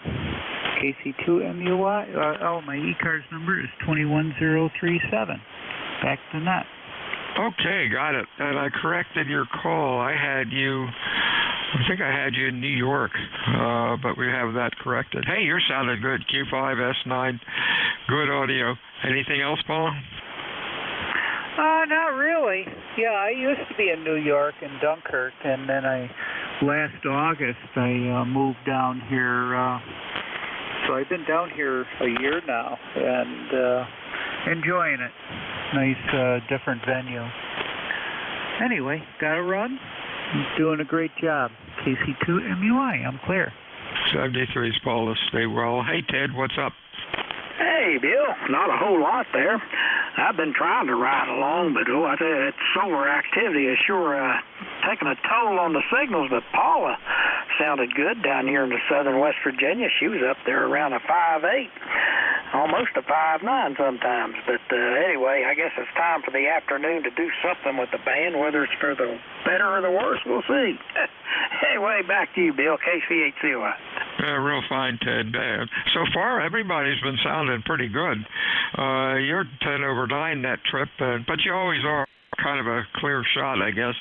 KC2MUY, my ECARS number is 21037. Back to that. Okay, got it. And I corrected your call. I think I had you in New York, but we have that corrected. Hey, you're sounding good. Q5, S9, good audio. Anything else, Paul? Not really. Yeah, I used to be in New York in Dunkirk, and then last August I moved down here. So I've been down here a year now and enjoying it. Nice, different venue. Anyway, gotta run. Doing a great job. KC2MUI, I'm clear. 73's Paulus. Stay well. Hey, Ted, what's up? Hey, Bill. Not a whole lot there. I've been trying to ride along, but I tell you, that solar activity is sure taking a toll on the signals. But Paula sounded good down here in the southern West Virginia. She was up there around a 5.8, almost a 5.9 sometimes. But anyway, I guess it's time for the afternoon to do something with the band, whether it's for the better or the worse, we'll see. Anyway, back to you, Bill, KCHCY. Real fine, Ted. So far, everybody's been sounding pretty good. You're 10 over 9 that trip, but you always are kind of a clear shot, I guess.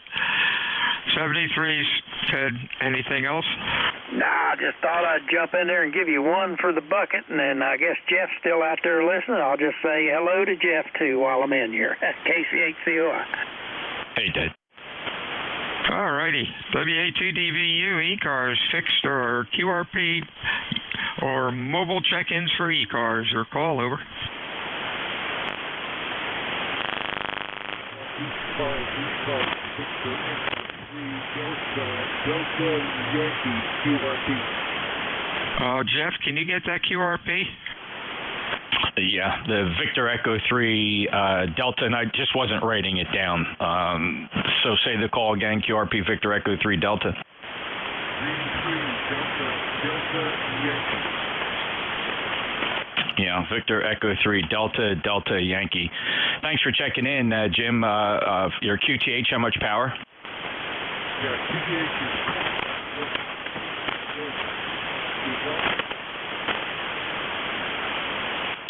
73s, Ted, anything else? Nah, I just thought I'd jump in there and give you one for the bucket, and then I guess Jeff's still out there listening. I'll just say hello to Jeff, too, while I'm in here. KCHCOI. Hey, Ted. All righty. WA2DVU, ECARS, fixed or QRP, or mobile check-ins for ECARS, or call over. Jeff, can you get that QRP? Yeah, the Victor Echo 3 Delta, and I just wasn't writing it down. So say the call again, QRP Victor Echo 3 Delta. Yeah, Victor Echo 3 Delta Yankee. Thanks for checking in, Jim. Your QTH, how much power? Yeah, QTH is...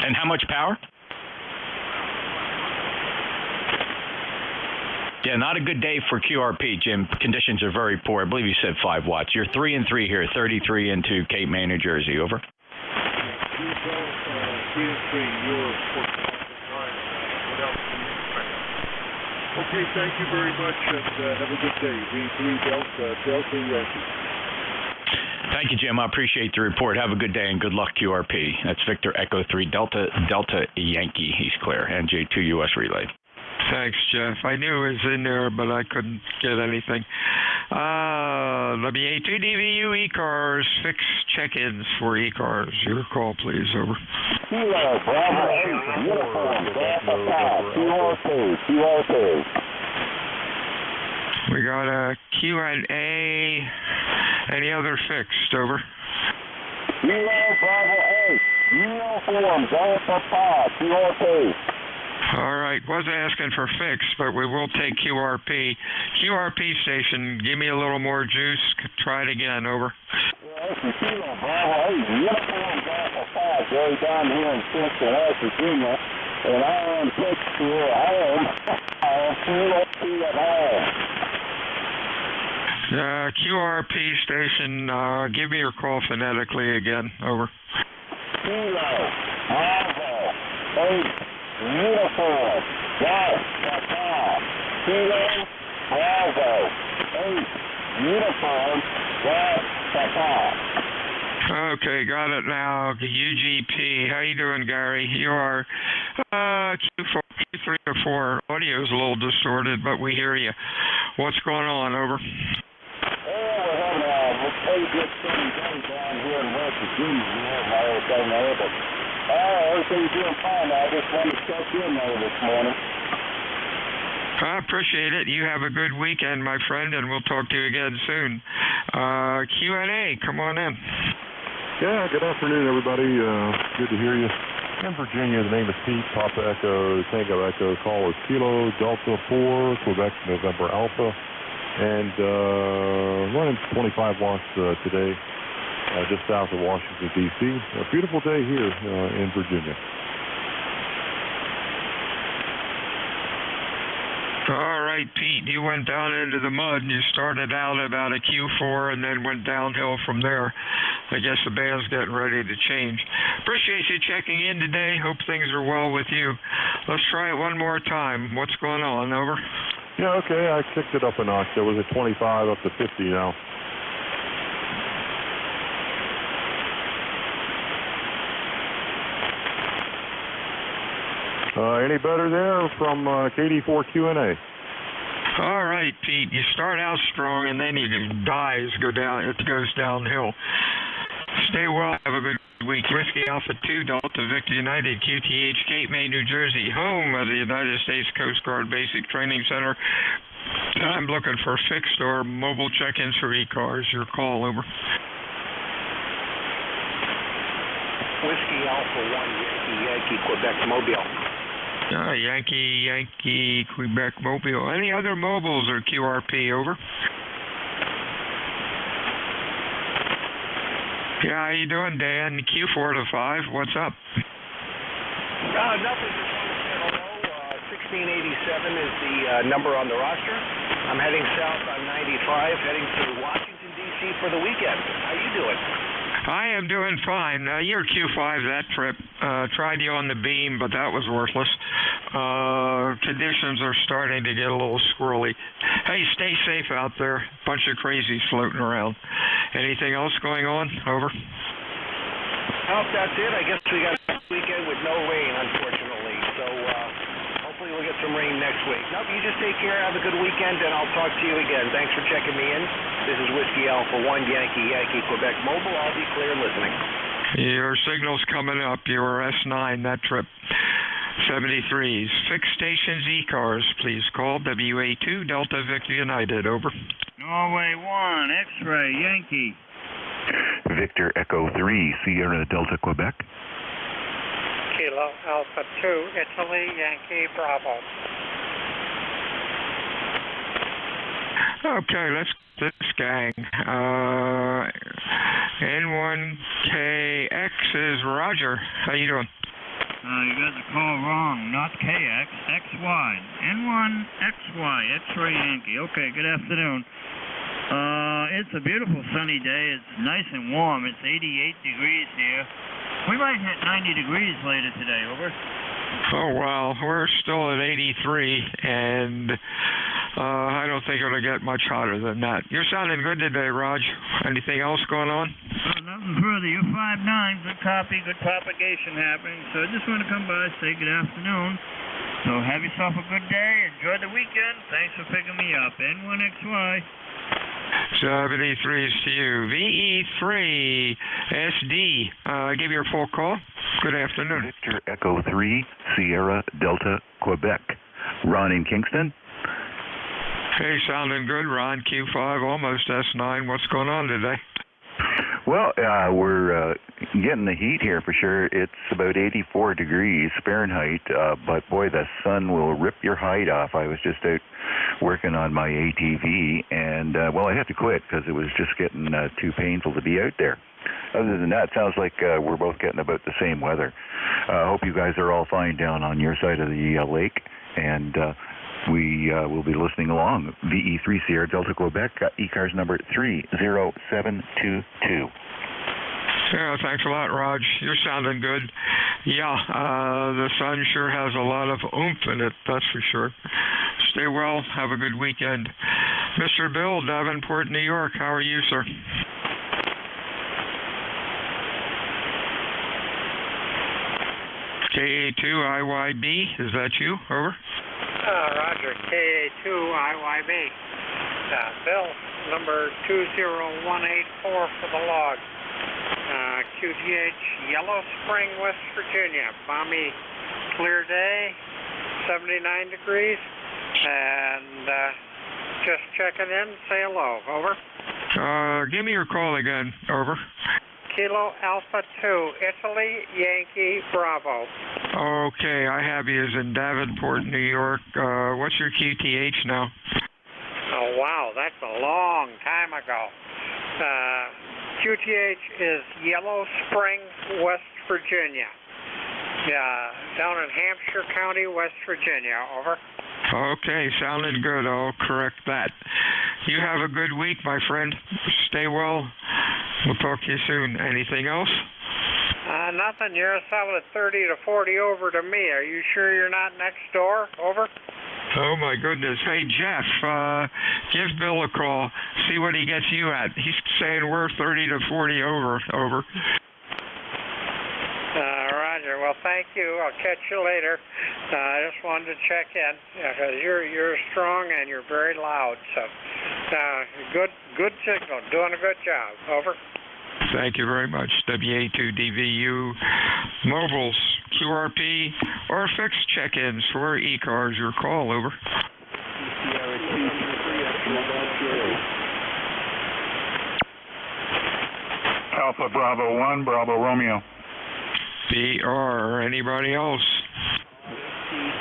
And how much power? Yeah, not a good day for QRP, Jim. Conditions are very poor. I believe you said 5 watts. You're 3 and 3 here, 33 into Cape May, New Jersey. Over. 3 and 3. You're okay, thank you very much, and have a good day. V3 Delta Yankee. Thank you, Jim. I appreciate the report. Have a good day and good luck, QRP. That's Victor Echo 3 Delta Yankee. He's clear. NJ2US relay. Thanks, Jeff. I knew it was in there, but I couldn't get anything. WA2DVU ECARS, fixed check-ins for ECARS. Your call, please. Over. Kilo, Bravo 8, uniform, Delta 5, QRP. We got a Q&A. Any other fixed? Over. Kilo, Bravo 8, uniform, Delta 5, QRP. All right, was asking for fixed, but we will take QRP. QRP station, give me a little more juice. Try it again. Over. Yeah, this is Kilo, Bravo 8, uniform, Delta 5, Gary down here in Central West Virginia, and I am fixed here at home. QRP at home. QRP station, give me your call phonetically again. Over. Kilo, Bravo 8, uniform, Delta 5, Kilo, Bravo 8, uniform, Delta 5. Okay, got it now. UGP. How you doing, Gary? You are Q3 or 4. Audio's a little distorted, but we hear you. What's going on? Over. We're having a pretty good sunny day down here in West Virginia. We have everything there, but everything's doing fine. I just wanted to check in there this morning. I appreciate it. You have a good weekend, my friend, and we'll talk to you again soon. Q&A, come on in. Yeah, good afternoon, everybody. Good to hear you. In Virginia, the name is Pete, Papa Echo, Tango Echo. Call is Kilo Delta 4, Quebec November Alpha. And running 25 watts today, just south of Washington, D.C. A beautiful day here in Virginia. All right, Pete, you went down into the mud and you started out about a Q4 and then went downhill from there. I guess the band's getting ready to change. Appreciate you checking in today. Hope things are well with you. Let's try it one more time. What's going on? Over. Yeah, okay, I kicked it up a notch. There was a 25 up to 50 now. Any better there from KD4 Q&A? All right, Pete. You start out strong and then you die. It goes downhill. Stay well. Have a good week. week. Whiskey Alpha 2, Delta Victor United, QTH, Cape May, New Jersey, home of the United States Coast Guard Basic Training Center. I'm looking for fixed or mobile check-ins for ECARS. Your call, over. Whiskey Alpha 1, Yankee, Quebec, Mobile. Yankee, Quebec, Mobile. Any other mobiles or QRP, over? Yeah, how you doing, Dan? Q4 to 5, what's up? Nothing. 1687 is the number on the roster. I'm heading south on 95, heading to Washington, D.C. for the weekend. How you doing? I am doing fine. You're Q5 that trip. Tried you on the beam, but that was worthless. Conditions are starting to get a little squirrely. Hey, stay safe out there. Bunch of crazies floating around. Anything else going on? Over. Nope, that's it. I guess we got a weekend with no rain, unfortunately. So hopefully we'll get some rain next week. Nope, you just take care. Have a good weekend, and I'll talk to you again. Thanks for checking me in. This is Whiskey Alpha 1, Yankee, Quebec Mobile. I'll be clear listening. Your signal's coming up. You were S9 that trip. 73s. Fixed stations ECARS. Please call WA2 Delta Victor United. Over. Norway 1, X-ray, Yankee. Victor Echo 3, Sierra Delta, Quebec. Kilo Alpha 2, Italy, Yankee, Bravo. Okay, let's this gang. N1KX is Roger. How you doing? You got the call wrong. Not KX, XY. N1XY, X-ray Yankee. Okay, good afternoon. It's a beautiful sunny day. It's nice and warm. It's 88 degrees here. We might hit 90 degrees later today. Over. Oh, wow. We're still at 83, and I don't think it'll get much hotter than that. You're sounding good today, Raj. Anything else going on? Nothing further. You're 5'9", good copy, good propagation happening. So I just want to come by and say good afternoon. So have yourself a good day. Enjoy the weekend. Thanks for picking me up. N1XY. 73s to you. VE3 SD. Give you a full call. Good afternoon. Victor Echo 3, Sierra Delta, Quebec. Ron in Kingston. Hey, sounding good, Ron. Q5, almost S9. What's going on today? Well, we're getting the heat here for sure. It's about 84 degrees Fahrenheit, but boy, the sun will rip your hide off. I was just out working on my ATV, and well, I had to quit because it was just getting too painful to be out there. Other than that, sounds like we're both getting about the same weather. Hope you guys are all fine down on your side of the lake, and we will be listening along. VE3 Sierra Delta, Quebec, ECARS number 30722. Yeah, thanks a lot, Raj. You're sounding good. Yeah, the sun sure has a lot of oomph in it, that's for sure. Stay well. Have a good weekend. Mr. Bill, Davenport, New York. How are you, sir? KA2IYB, is that you? Over. Roger, KA2IYB. Bill, number 20184 for the log. QTH, Yellow Spring, West Virginia. Balmy, clear day, 79 degrees. And just checking in, say hello. Over. Give me your call again. Over. Kilo Alpha 2, Italy, Yankee, Bravo. Okay, I have you as in Davenport, New York. What's your QTH now? Oh, wow, that's a long time ago. QTH is Yellow Spring, West Virginia. Down in Hampshire County, West Virginia. Over. Okay, sounding good. I'll correct that. You have a good week, my friend. Stay well. We'll talk to you soon. Anything else? Nothing. You're solid 30 to 40 over to me. Are you sure you're not next door? Over. Oh, my goodness. Hey, Jeff, give Bill a call. See what he gets you at. He's saying we're 30 to 40 over. Over. Roger. Well, thank you. I'll catch you later. I just wanted to check in because you're strong and you're very loud. So, good signal. Doing a good job. Over. Thank you very much. WA2DVU, mobiles, QRP, or fixed check-ins for ECARS. Your call, over. Alpha Bravo 1, Bravo Romeo. BR, anybody else?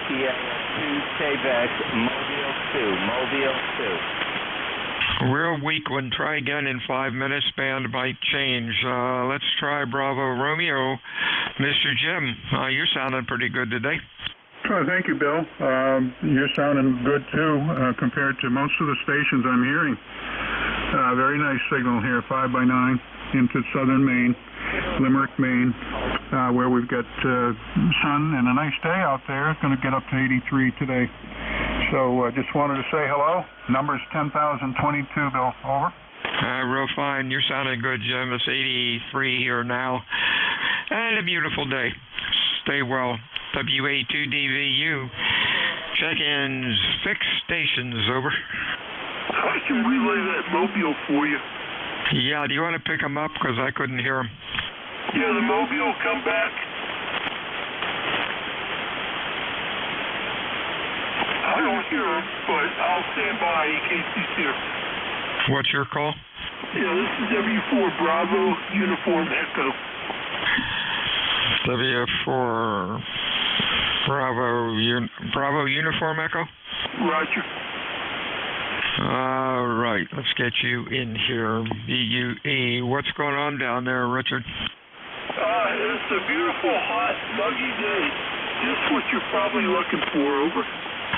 Sierra 2, Quebec, Mobile 2. Real weak one. Try again in 5 minutes. Band might change. Let's try Bravo Romeo. Mr. Jim, you're sounding pretty good today. Thank you, Bill. You're sounding good, too, compared to most of the stations I'm hearing. Very nice signal here, 5x9 into southern Maine, Limerick, Maine, where we've got sun and a nice day out there. It's going to get up to 83 today. So I just wanted to say hello. Number's 10,022, Bill. Over. Real fine. You're sounding good, Jim. It's 83 here now. And a beautiful day. Stay well. WA2DVU. Check-ins, fixed stations, over. I can relay that Mobile for you. Yeah, do you want to pick them up? Because I couldn't hear them. Yeah, the Mobile come back. I don't hear him, but I'll stand by in case he's here. What's your call? Yeah, this is W4 Bravo Uniform Echo. W4 Bravo Uniform Echo? Roger. All right, let's get you in here. BUE. What's going on down there, Richard? It's a beautiful, hot, muggy day. Just what you're probably looking for, over.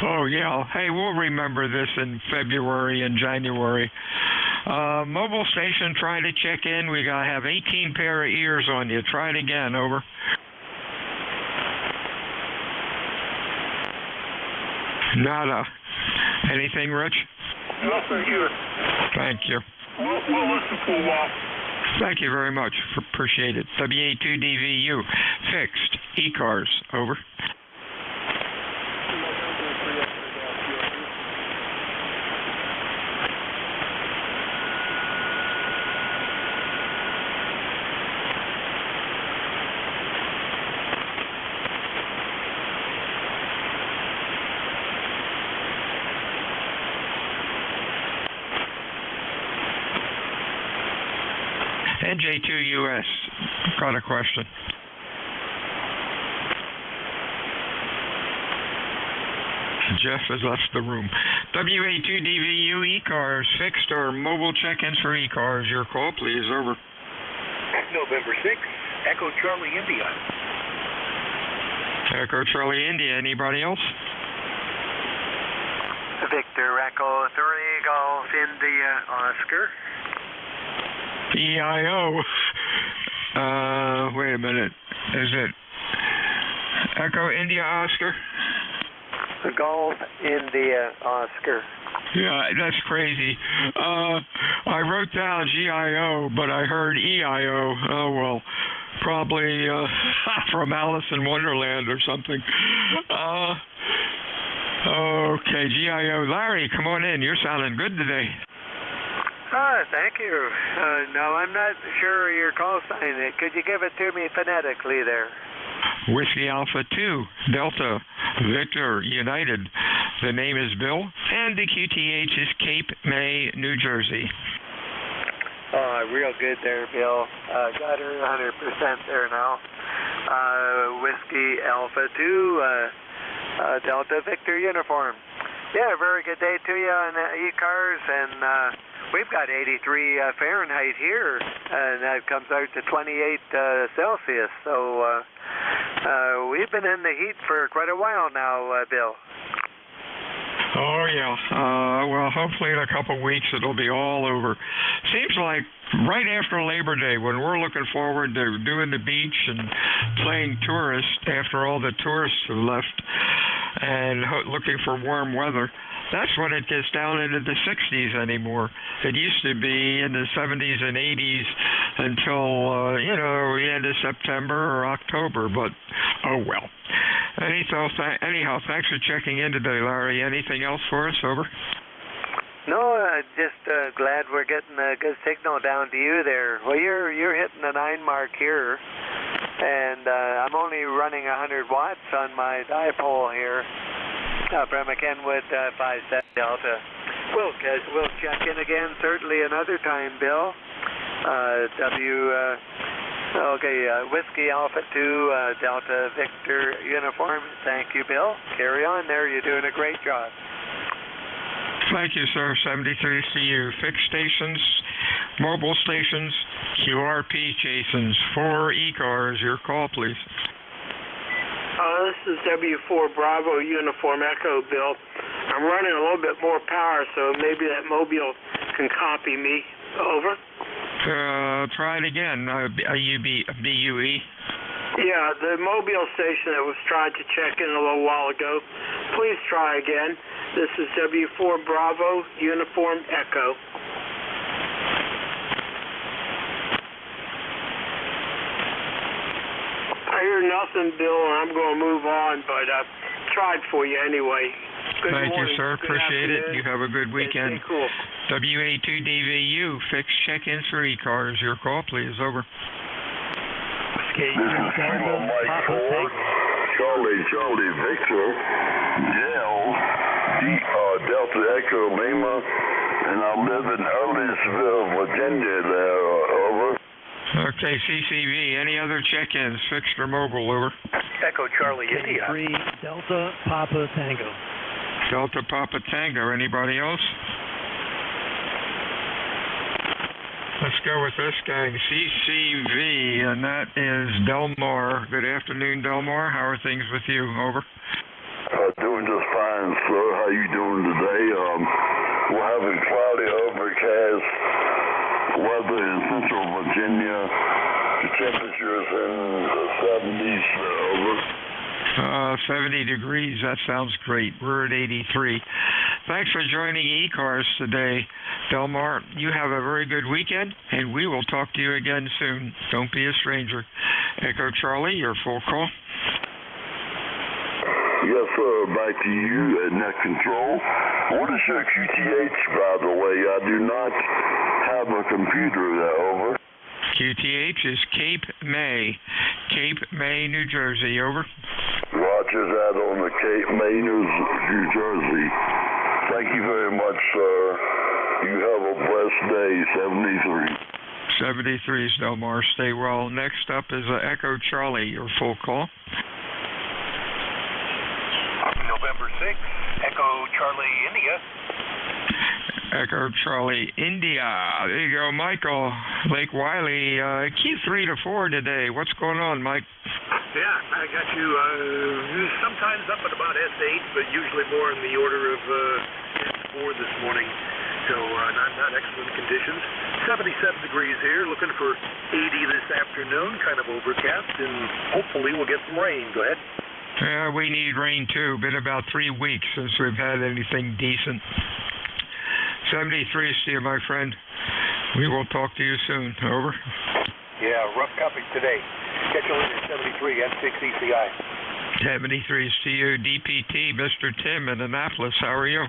Oh, yeah. Hey, we'll remember this in February and January. Mobile station, try to check in. We got to have 18 pair of ears on you. Try it again, over. Nada. Anything, Rich? Nothing here. Thank you. We'll listen for a while. Thank you very much. Appreciate it. WA2DVU. Fixed. ECARS. Over. NJ2US, got a question. Jeff has left the room. WA2DVU ECARS, fixed or mobile check-ins for ECARS. Your call, please. Over. November 6, Echo Charlie India. Echo Charlie India. Anybody else? Victor Echo 3 Golf India Oscar. EIO. Wait a minute. Is it Echo India Oscar? Golf India Oscar. Yeah, that's crazy. I wrote down GIO, but I heard EIO. Oh, well, probably from Alice in Wonderland or something. Okay, GIO. Larry, come on in. You're sounding good today. Thank you. No, I'm not sure your call sign. Could you give it to me phonetically there? Whiskey Alpha 2, Delta, Victor, United. The name is Bill, and the QTH is Cape May, New Jersey. Real good there, Bill. Got her 100% there now. Whiskey Alpha 2, Delta Victor uniform. Yeah, very good day to you on ECARS, and we've got 83 Fahrenheit here, and that comes out to 28 Celsius. So we've been in the heat for quite a while now, Bill. Oh, yeah. Well, hopefully in a couple of weeks it'll be all over. Seems like right after Labor Day, when we're looking forward to doing the beach and playing tourists after all the tourists have left and looking for warm weather, that's when it gets down into the 60s anymore. It used to be in the 70s and 80s until, the end of September or October, but oh well. Anyhow, thanks for checking in today, Larry. Anything else for us? Over. No, just glad we're getting a good signal down to you there. Well, you're hitting the 9 mark here, and I'm only running 100 watts on my dipole here from a Kenwood 57 Delta. We'll check in again certainly another time, Bill. Whiskey Alpha 2 Delta Victor Uniform. Thank you, Bill. Carry on there. You're doing a great job. Thank you, sir. 73CU. Fixed stations, mobile stations, QRP Jasons, 4 ECARS. Your call, please. This is W4 Bravo Uniform Echo, Bill. I'm running a little bit more power, so maybe that mobile can copy me. Over. Try it again. BUE? Yeah, the mobile station that was tried to check in a little while ago. Please try again. This is W4 Bravo Uniform Echo. I hear nothing, Bill, and I'm going to move on, but I tried for you anyway. Thank you, sir. Appreciate it. You have a good weekend. Okay, cool. WA2DVU, fixed check-ins for ECARS. Your call, please. Over. This is Kilo Mike 4, Charlie Victor, Delta Echo Lima, and I live in Earlsville, Virginia there. Over. Okay, CCV. Any other check-ins, fixed or mobile? Over. Echo Charlie India. 3 Delta Papa Tango. Delta Papa Tango. Anybody else? Let's go with this gang, CCV, and that is Delmar. Good afternoon, Delmar. How are things with you? Over. Doing just fine, sir. How you doing today? We're having cloudy, overcast weather in Central Virginia. The temperature's in the 70s. Over. 70 degrees. That sounds great. We're at 83. Thanks for joining ECARS today, Delmar. You have a very good weekend, and we will talk to you again soon. Don't be a stranger. Echo Charlie, your full call. Yes, sir. Back to you at net control. What is your QTH, by the way? I do not have a computer there. Over. QTH is Cape May, New Jersey. Over. Roger that on the Cape May, New Jersey. Thank you very much, sir. You have a blessed day. 73. 73 is Delmar. Stay well. Next up is Echo Charlie, your full call. November 6th, Echo Charlie India. Echo Charlie India. There you go, Michael. Lake Wiley. Q3 to 4 today. What's going on, Mike? Yeah, I got you. Sometimes up at about S8, but usually more in the order of S4 this morning. So not excellent conditions. 77 degrees here. Looking for 80 this afternoon. Kind of overcast, and hopefully we'll get some rain. Go ahead. Yeah, we need rain too. Been about 3 weeks since we've had anything decent. 73 to you, my friend. We will talk to you soon. Over. Yeah, rough copy today. Catch you later, 73, N6 ECI. 73 to you, DPT, Mr. Tim in Annapolis. How are you?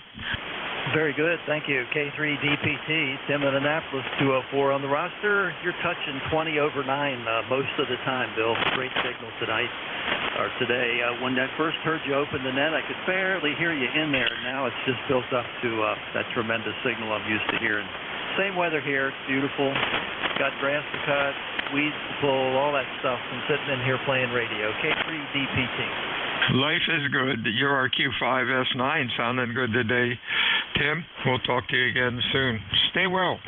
Very good, thank you. K3 DPT, Tim in Annapolis, 204 on the roster. You're touching 20 over 9 most of the time, Bill. Great signal tonight, or today. When I first heard you open the net, I could barely hear you in there. Now it's just built up to that tremendous signal I'm used to hearing. Same weather here, it's beautiful. Got grass to cut, weeds to pull, all that stuff from sitting in here playing radio. K3 DPT. Life is good. You're our Q5S9 sounding good today, Tim. We'll talk to you again soon. Stay well.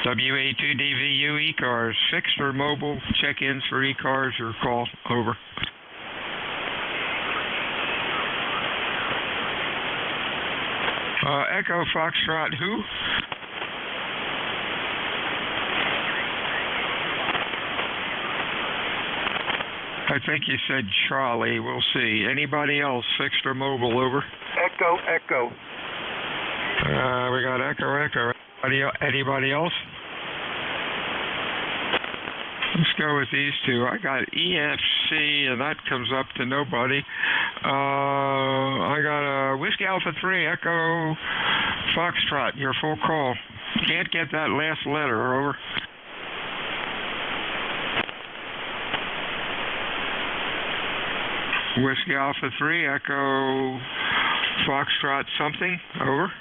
WA2DVU ECARS, fixed or mobile check-ins for ECARS or call. Over. Echo Foxtrot, who? I think you said Charlie. We'll see. Anybody else, fixed or mobile? Over. Echo. We got Echo. Anybody else? Let's go with these two. I got EF see, and that comes up to nobody. I got a Whiskey Alpha 3 Echo Foxtrot, your full call. Can't get that last letter, over. Whiskey Alpha 3 Echo Foxtrot something, over.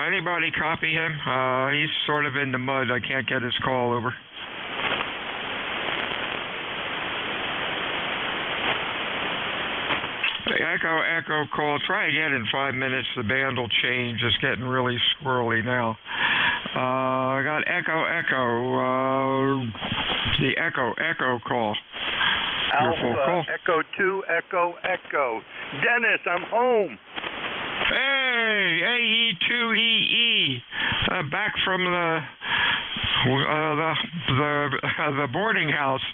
Anybody copy him? He's sort of in the mud. I can't get his call, over. Echo call. Try again in 5 minutes. The band will change. It's getting really squirrely now. I got Echo. The Echo call. Alpha, Echo 2, Echo. Dennis, I'm home. Hey, AE2EE, back from the boarding house.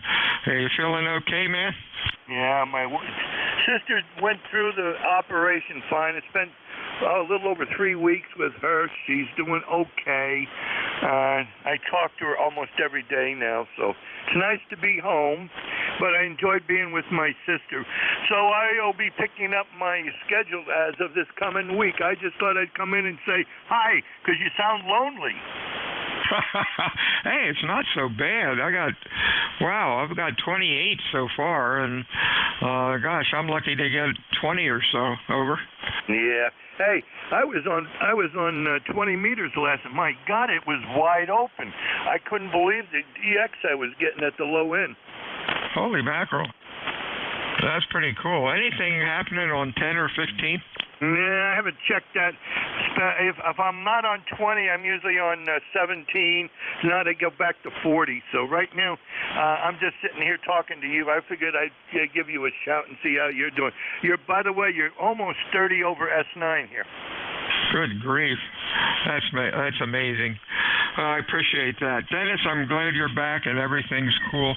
Are you feeling okay, man? Yeah, my sister went through the operation fine. It's been a little over 3 weeks with her. She's doing okay. I talk to her almost every day now, so it's nice to be home, but I enjoyed being with my sister. So I'll be picking up my schedule as of this coming week. I just thought I'd come in and say hi, because you sound lonely. Hey, it's not so bad. I've got 28 so far, and gosh, I'm lucky to get 20 or so, over. Yeah. Hey, I was on 20 meters last night. My God, it was wide open. I couldn't believe the EX I was getting at the low end. Holy mackerel. That's pretty cool. Anything happening on 10 or 15? Yeah, I haven't checked that. If I'm not on 20, I'm usually on 17. Now they go back to 40. So right now, I'm just sitting here talking to you. I figured I'd give you a shout and see how you're doing. By the way, you're almost 30 over S9 here. Good grief. That's amazing. I appreciate that. Dennis, I'm glad you're back and everything's cool.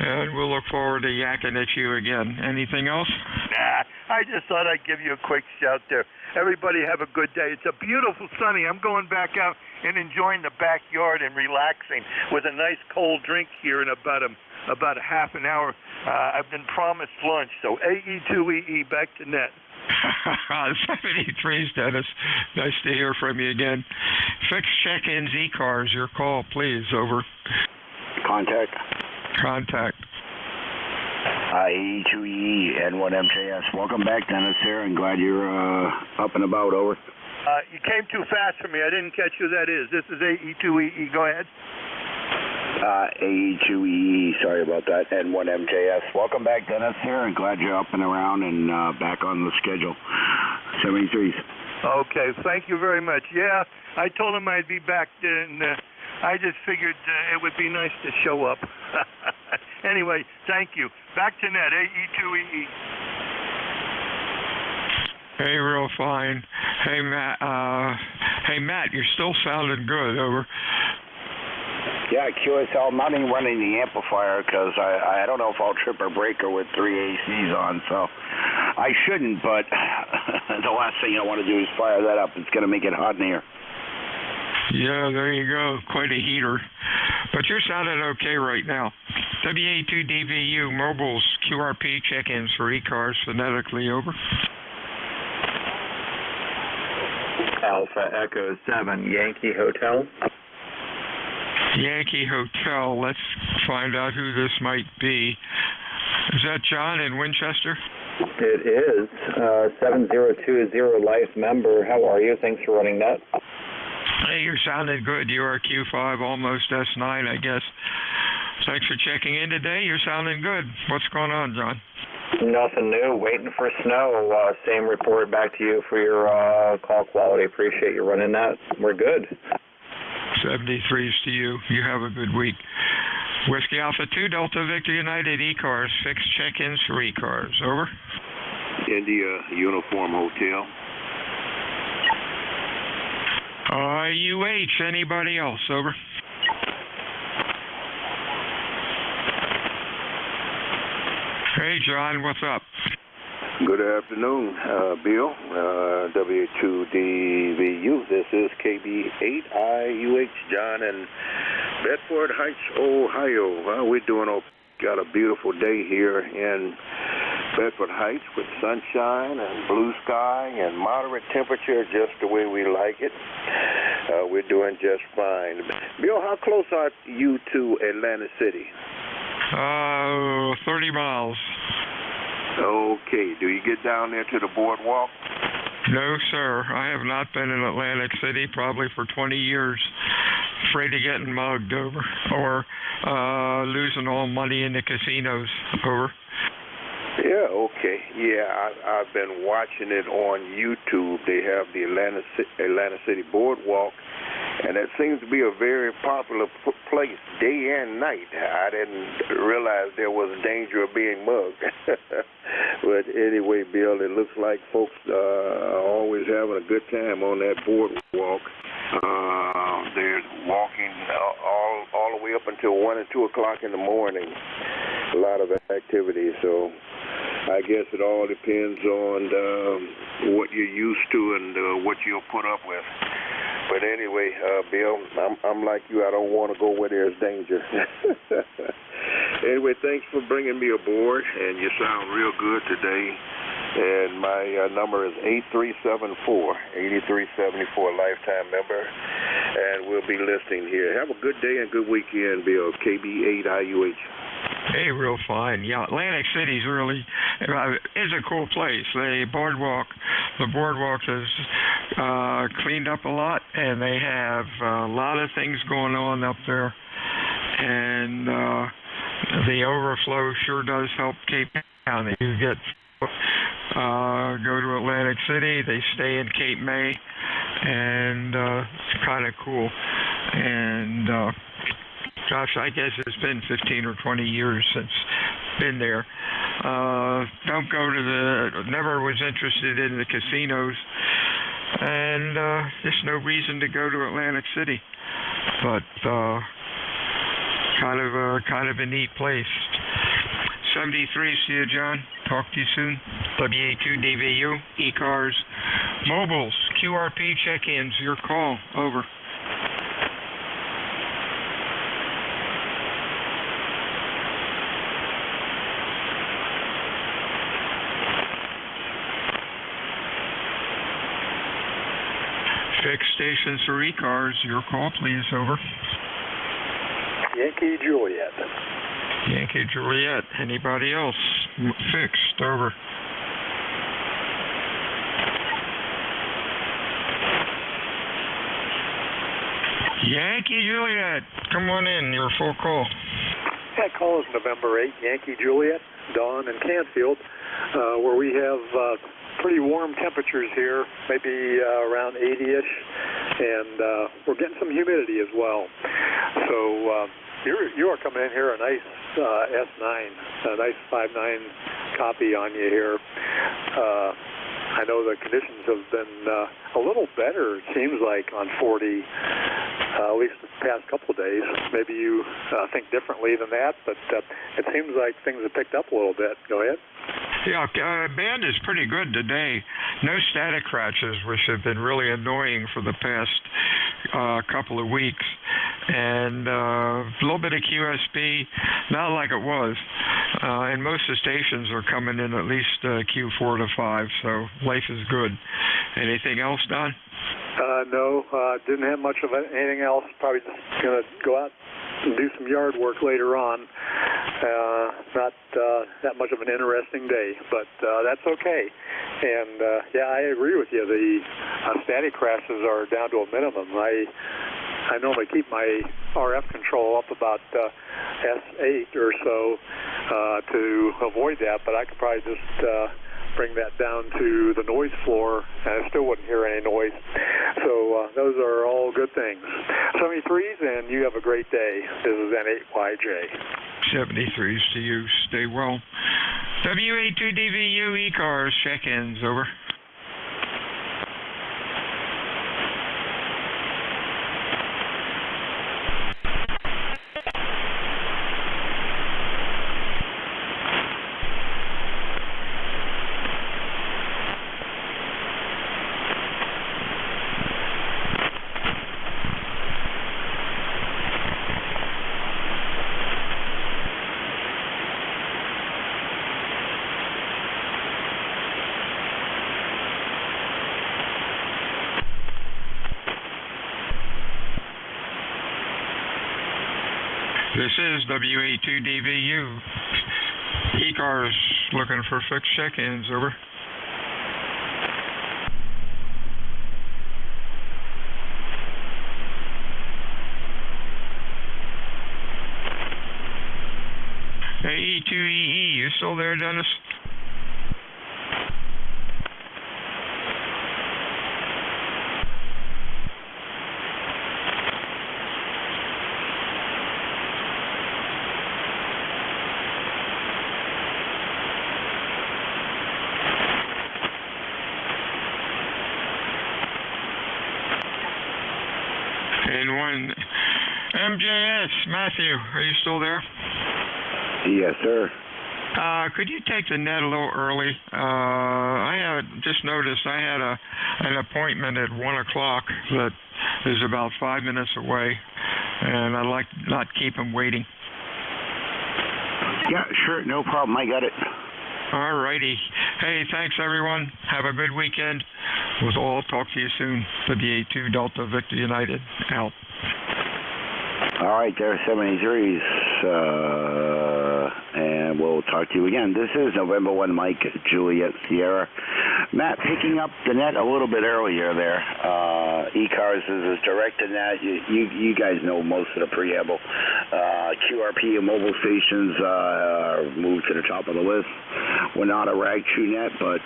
And we'll look forward to yakking at you again. Anything else? Nah, I just thought I'd give you a quick shout there. Everybody have a good day. It's a beautiful sunny. I'm going back out and enjoying the backyard and relaxing with a nice cold drink here in about a half an hour. I've been promised lunch. So AE2EE, back to net. 73's Dennis. Nice to hear from you again. Fixed check-ins, ECARS, your call, please, over. Contact. AE2EE, N1MJS. Welcome back, Dennis here, and glad you're up and about, over. You came too fast for me. I didn't catch who that is. This is AE2EE. Go ahead. AE2EE, sorry about that, N1MJS. Welcome back, Dennis here, and glad you're up and around and back on the schedule. 73s. Okay, thank you very much. Yeah, I told him I'd be back, and I just figured it would be nice to show up. Anyway, thank you. Back to net, AE2EE. Hey, real fine. Hey, Matt, you're still sounding good, over. Yeah, QSL, I'm not even running the amplifier because I don't know if I'll trip or break her with 3 ACs on, so I shouldn't, but the last thing I want to do is fire that up. It's going to make it hot in here. Yeah, there you go. Quite a heater. But you're sounding okay right now. WA2DVU mobiles QRP check-ins for ECARS phonetically, over. Alpha Echo 7, Yankee Hotel. Yankee Hotel. Let's find out who this might be. Is that John in Winchester? It is. 7020 life member. How are you? Thanks for running that. Hey, you're sounding good. You are Q5, almost S9, I guess. Thanks for checking in today. You're sounding good. What's going on, John? Nothing new. Waiting for snow. Same report back to you for your call quality. Appreciate you running that. We're good. 73s to you. You have a good week. Whiskey Alpha 2, Delta Victor United, ECARS. Fixed check-ins for ECARS. Over. India Uniform Hotel. UH. Anybody else? Over. Hey, John, what's up? Good afternoon, Bill, W2DVU. This is KB8IUH, John in Bedford Heights, Ohio. Well, we're doing got a beautiful day here in Bedford Heights with sunshine and blue sky and moderate temperature, just the way we like it. We're doing just fine. Bill, how close are you to Atlantic City? 30 miles. Okay. Do you get down there to the boardwalk? No, sir. I have not been in Atlantic City probably for 20 years. Afraid of getting mugged, over, or losing all money in the casinos, over. Yeah, okay. Yeah, I've been watching it on YouTube. They have the Atlantic City Boardwalk, and it seems to be a very popular place day and night. I didn't realize there was a danger of being mugged. But anyway, Bill, it looks like folks are always having a good time on that boardwalk. They're walking all the way up until 1 and 2 o'clock in the morning. A lot of activity, so I guess it all depends on what you're used to and what you'll put up with. But anyway, Bill, I'm like you. I don't want to go where there's danger. Anyway, thanks for bringing me aboard, and you sound real good today. And my number is 8374, 8374, lifetime member, and we'll be listening here. Have a good day and good weekend, Bill. KB8IUH. Hey, real fine. Yeah, Atlantic City's really is a cool place. The boardwalk is cleaned up a lot, and they have a lot of things going on up there. And the overflow sure does help Cape County. You get go to Atlantic City, they stay in Cape May, and it's kind of cool. And gosh, I guess it's been 15 or 20 years since been there. Don't go to never was interested in the casinos, and there's no reason to go to Atlantic City, but kind of a neat place. 73, see you, John. Talk to you soon. WA2DVU, ECARS, mobiles, QRP check-ins, your call, over. Fixed stations for ECARS, your call, please, over. Yankee Juliet. Yankee Juliet. Anybody else? Fixed, over. Yankee Juliet, come on in, you're full call. That call is November 8, Yankee Juliet, Dawn and Canfield, where we have pretty warm temperatures here, maybe around 80-ish, and we're getting some humidity as well. So you are coming in here a nice S9, a nice 5.9 copy on you here. I know the conditions have been a little better, it seems like, on 40, at least the past couple of days. Maybe you think differently than that, but it seems like things have picked up a little bit. Go ahead. Yeah, band is pretty good today. No static crashes, which have been really annoying for the past couple of weeks. And a little bit of QSB, not like it was. And most of the stations are coming in at least Q4 to 5, so life is good. Anything else, Don? No, didn't have much of anything else. Probably just going to go out and do some yard work later on. Not that much of an interesting day, but that's okay. And yeah, I agree with you. The static crashes are down to a minimum. I normally keep my RF control up about S8 or so to avoid that, but I could probably just bring that down to the noise floor, and I still wouldn't hear any noise. So those are all good things. 73s, and you have a great day. This is N8YJ. 73s to you. Stay well. WA2DVU ECARS check-ins, over. This is WA2DVU. ECARS looking for fixed check-ins, over. Hey, E2EE, you still there, Dennis? And one MJS, Matthew, are you still there? Yes, sir. Could you take the net a little early? I had just noticed I had an appointment at 1 o'clock that is about 5 minutes away, and I'd like to not keep him waiting. Yeah, sure, no problem. I got it. All righty. Hey, thanks, everyone. Have a good weekend. We'll all talk to you soon. WA2 Delta Victor United, out. All right, there, 73s, and we'll talk to you again. This is November 1 Mike, Juliet Sierra. Matt, picking up the net a little bit earlier there. ECARS is directing that. You guys know most of the preamble. QRP and mobile stations moved to the top of the list. We're not a rag chew net, but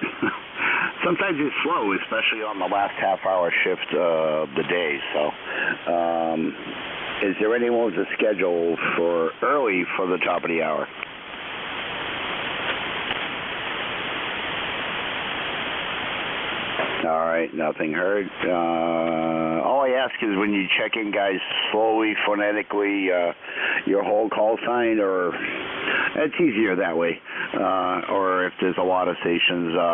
sometimes it's slow, especially on the last half-hour shift of the day. So, is there anyone with a schedule for early for the top of the hour? All right, nothing heard. All I ask is when you check in, guys, slowly, phonetically, your whole call sign, or it's easier that way. Or if there's a lot of stations,